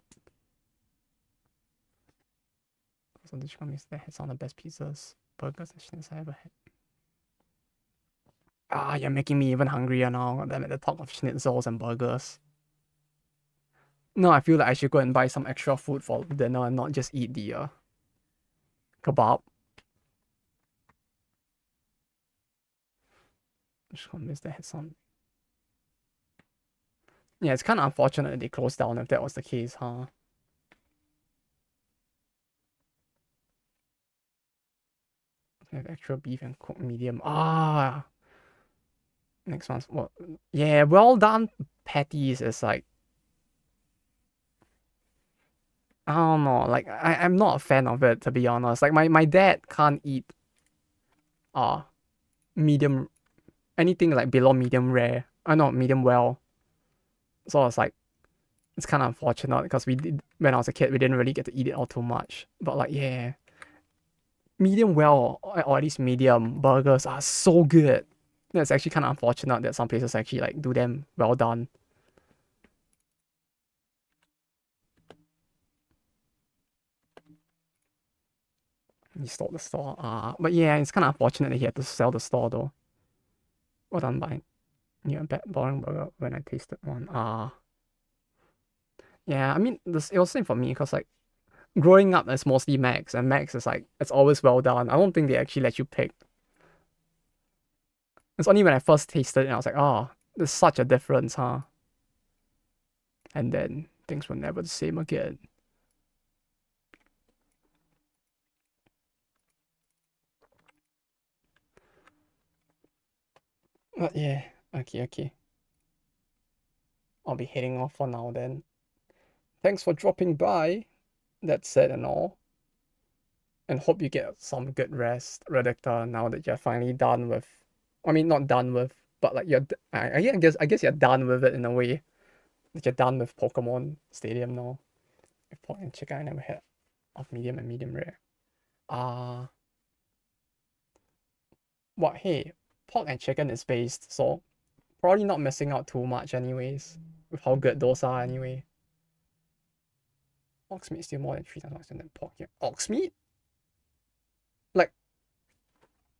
So the chicken is that has some of the best pizzas, burgers, and schnitz I ever had. You're making me even hungrier now. I'm at the talk of schnitzels and burgers. No, I feel like I should go and buy some extra food for dinner and not just eat the kebab. Just gonna miss that some. Yeah, it's kind of unfortunate that they closed down if that was the case, huh? Have extra beef and cooked medium. Next one's what? Yeah, well done patties is like. I don't know. Like I'm not a fan of it to be honest. Like my dad can't eat medium anything like below medium rare. I know medium well. So it's like it's kind of unfortunate because when I was a kid we didn't really get to eat it all too much. But like yeah, medium well or at least medium burgers are so good. That's actually kind of unfortunate that some places actually like do them well done. He stole the store. But yeah, it's kind of unfortunate that he had to sell the store though. Well done by a bad boring burger when I tasted one. Yeah, I mean, it was the same for me because like growing up, it's mostly Max, and Max is like it's always well done. I don't think they actually let you pick. It's only when I first tasted it and I was like, oh, there's such a difference, huh? And then things were never the same again. But yeah, okay. I'll be heading off for now then. Thanks for dropping by. That said and all. And hope you get some good rest, Redactor, now that you're finally done with. I mean, not done with, but like you're. I guess you're done with it in a way. That you're done with Pokemon Stadium now. With pork and chicken, I never had of medium and medium rare. Uh what? Hey, pork and chicken is based, so probably not missing out too much, anyways. With how good those are, anyway. Ox meat still more than 3 times more than pork. Yeah. Ox meat? Like,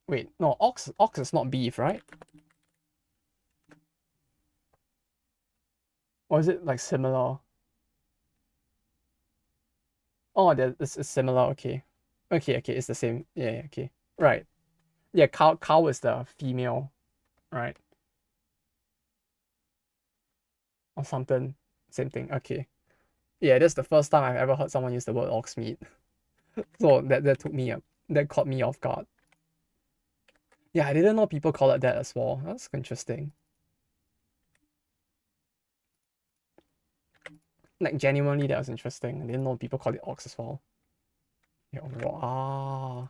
wait, no, ox is not beef, right? Or is it like similar? Oh, it's similar. Okay, okay, it's the same. Yeah, okay, right. Yeah, cow is the female, right? Or something. Same thing. Okay. Yeah, that's the first time I've ever heard someone use the word ox meat. So that took me up. That caught me off guard. Yeah, I didn't know people call it that as well. That's interesting. Like genuinely, that was interesting. I didn't know people call it ox as well. Yeah, wow.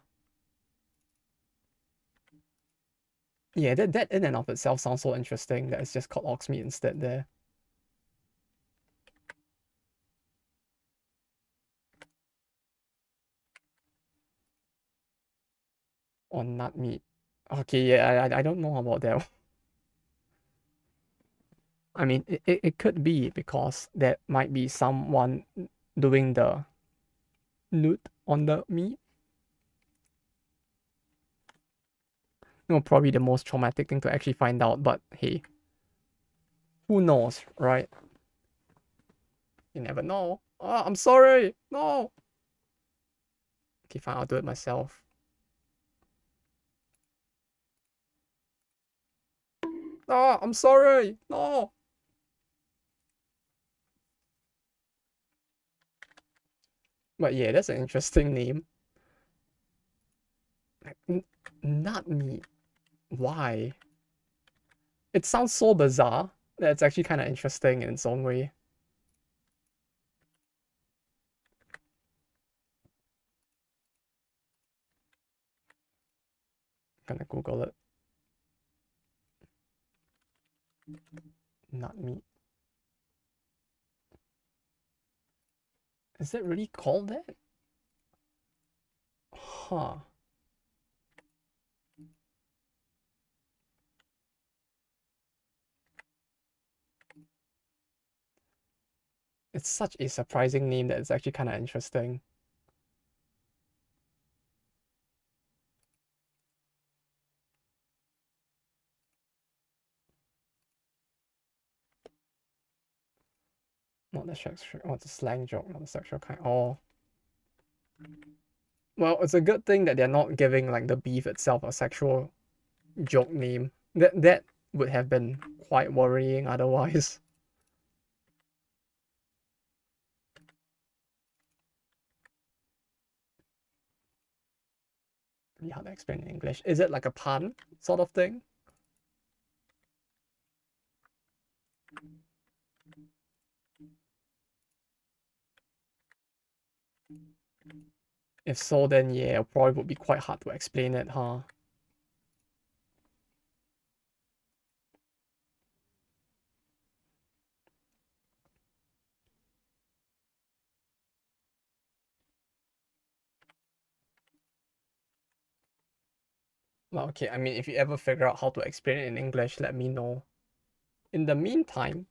Yeah, that in and of itself sounds so interesting that it's just called ox meat instead there. Or nut meat. Okay, yeah, I don't know about that. I mean, it could be because there might be someone doing the nut on the meat. No, probably the most traumatic thing to actually find out, but hey, who knows, right? You never know. Oh, I'm sorry. No. Okay, fine, I'll do it myself. Oh, I'm sorry. No. But yeah, that's an interesting name. Not me. Why? It sounds so bizarre that it's actually kind of interesting in its own way. Gonna Google it. Not me. Is it really called that? Huh. It's such a surprising name that it's actually kind of interesting. Not the sexual, oh, it's a slang joke, not the sexual kind. Oh. Well, it's a good thing that they're not giving like the beef itself a sexual joke name. That would have been quite worrying otherwise. Really hard to explain in English. Is it like a pun sort of thing? If so, then yeah, it probably would be quite hard to explain it, huh? Well, okay, I mean, if you ever figure out how to explain it in English, let me know. In the meantime,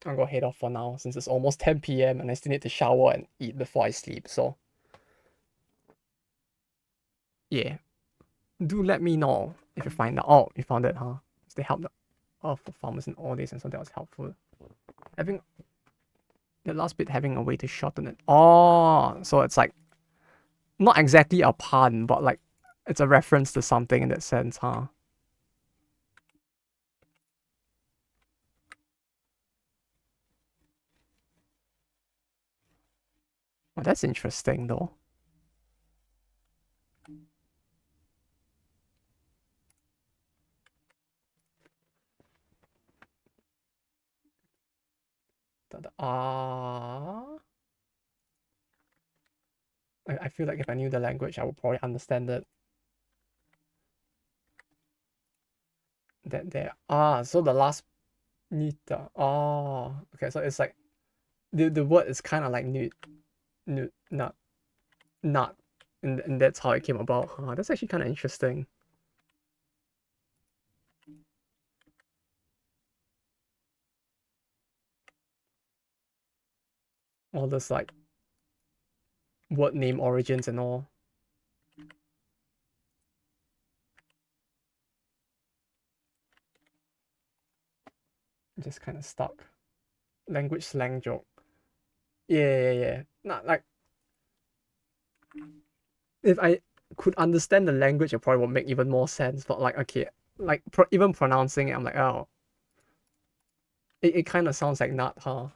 I'm gonna head off for now since it's almost 10 p.m. and I still need to shower and eat before I sleep. So, yeah, do let me know if you find out. Oh, you found it, huh? They helped for farmers in all this, and so that was helpful. Having the last bit, having a way to shorten it. Oh, so it's like not exactly a pun, but like it's a reference to something in that sense, huh? Oh, that's interesting though. Ah, I feel like if I knew the language, I would probably understand it. That there. So the last nita. Okay. So it's like the word is kind of like newt, not, and that's how it came about. That's actually kind of interesting. All this like word name origins and all. Just kind of stuck. Language slang joke. Yeah. Not like if I could understand the language, it probably would make even more sense. But like, okay, like even pronouncing it, I'm like, oh, it kind of sounds like nut, huh?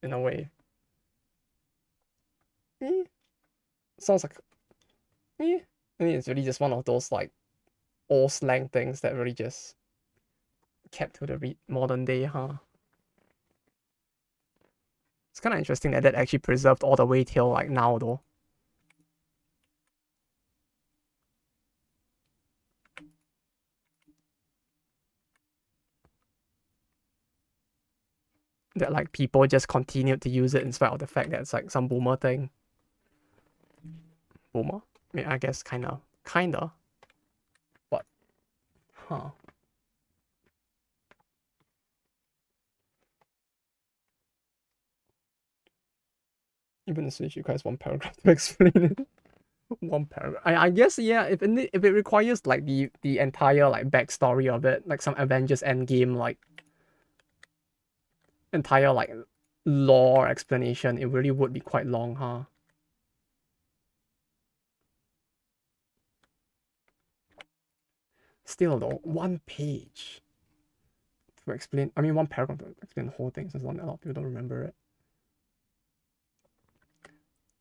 In a way. Eh, sounds like, I mean, it's really just one of those like old slang things that really just kept to the modern day, huh? It's kind of interesting that that actually preserved all the way till like now, though. That like people just continued to use it in spite of the fact that it's like some boomer thing. Boomer? I mean, I guess kinda. But, huh? Even the Switch requires one paragraph to explain it. One paragraph. I guess yeah. If it requires like the entire like backstory of it, like some Avengers Endgame like entire like lore explanation, it really would be quite long, huh? Still though, one page to explain. I mean, one paragraph to explain the whole thing. Since a lot of people don't remember it.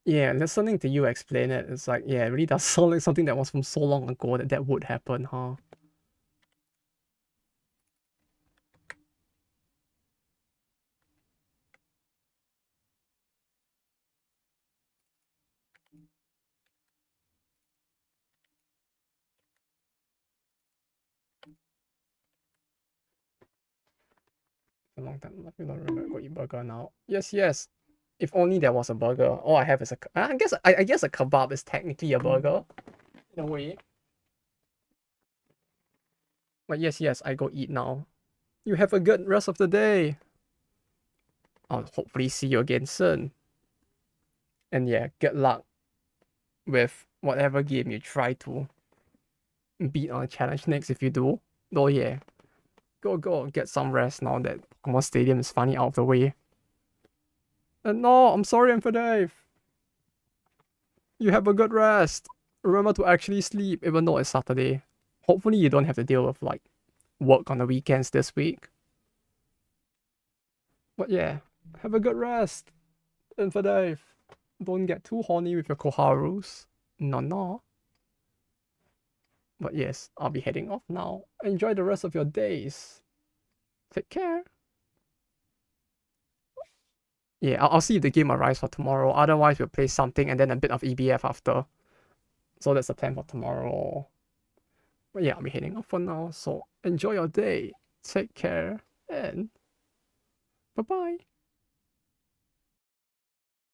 Yeah, listening to you explain it, it's like yeah, it really does sound like something that was from so long ago that that would happen, huh? A long time. I don't remember. Go eat burger now. Yes. If only there was a burger. All I have is I guess a kebab is technically a burger in a way. But yes, I go eat now. You have a good rest of the day. I'll hopefully see you again soon. And yeah, good luck with whatever game you try to beat on a challenge next if you do. Oh yeah. Go get some rest now that Pokemon Stadium is finally out of the way. And no, I'm sorry, I'm for Dave. You have a good rest. Remember to actually sleep, even though it's Saturday. Hopefully, you don't have to deal with like work on the weekends this week. But yeah, have a good rest. And for Dave, don't get too horny with your Koharus. No. But yes, I'll be heading off now. Enjoy the rest of your days. Take care. Yeah, I'll see if the game arrives for tomorrow. Otherwise, we'll play something and then a bit of EBF after. So that's the plan for tomorrow. But yeah, I'll be heading off for now. So enjoy your day. Take care and bye bye.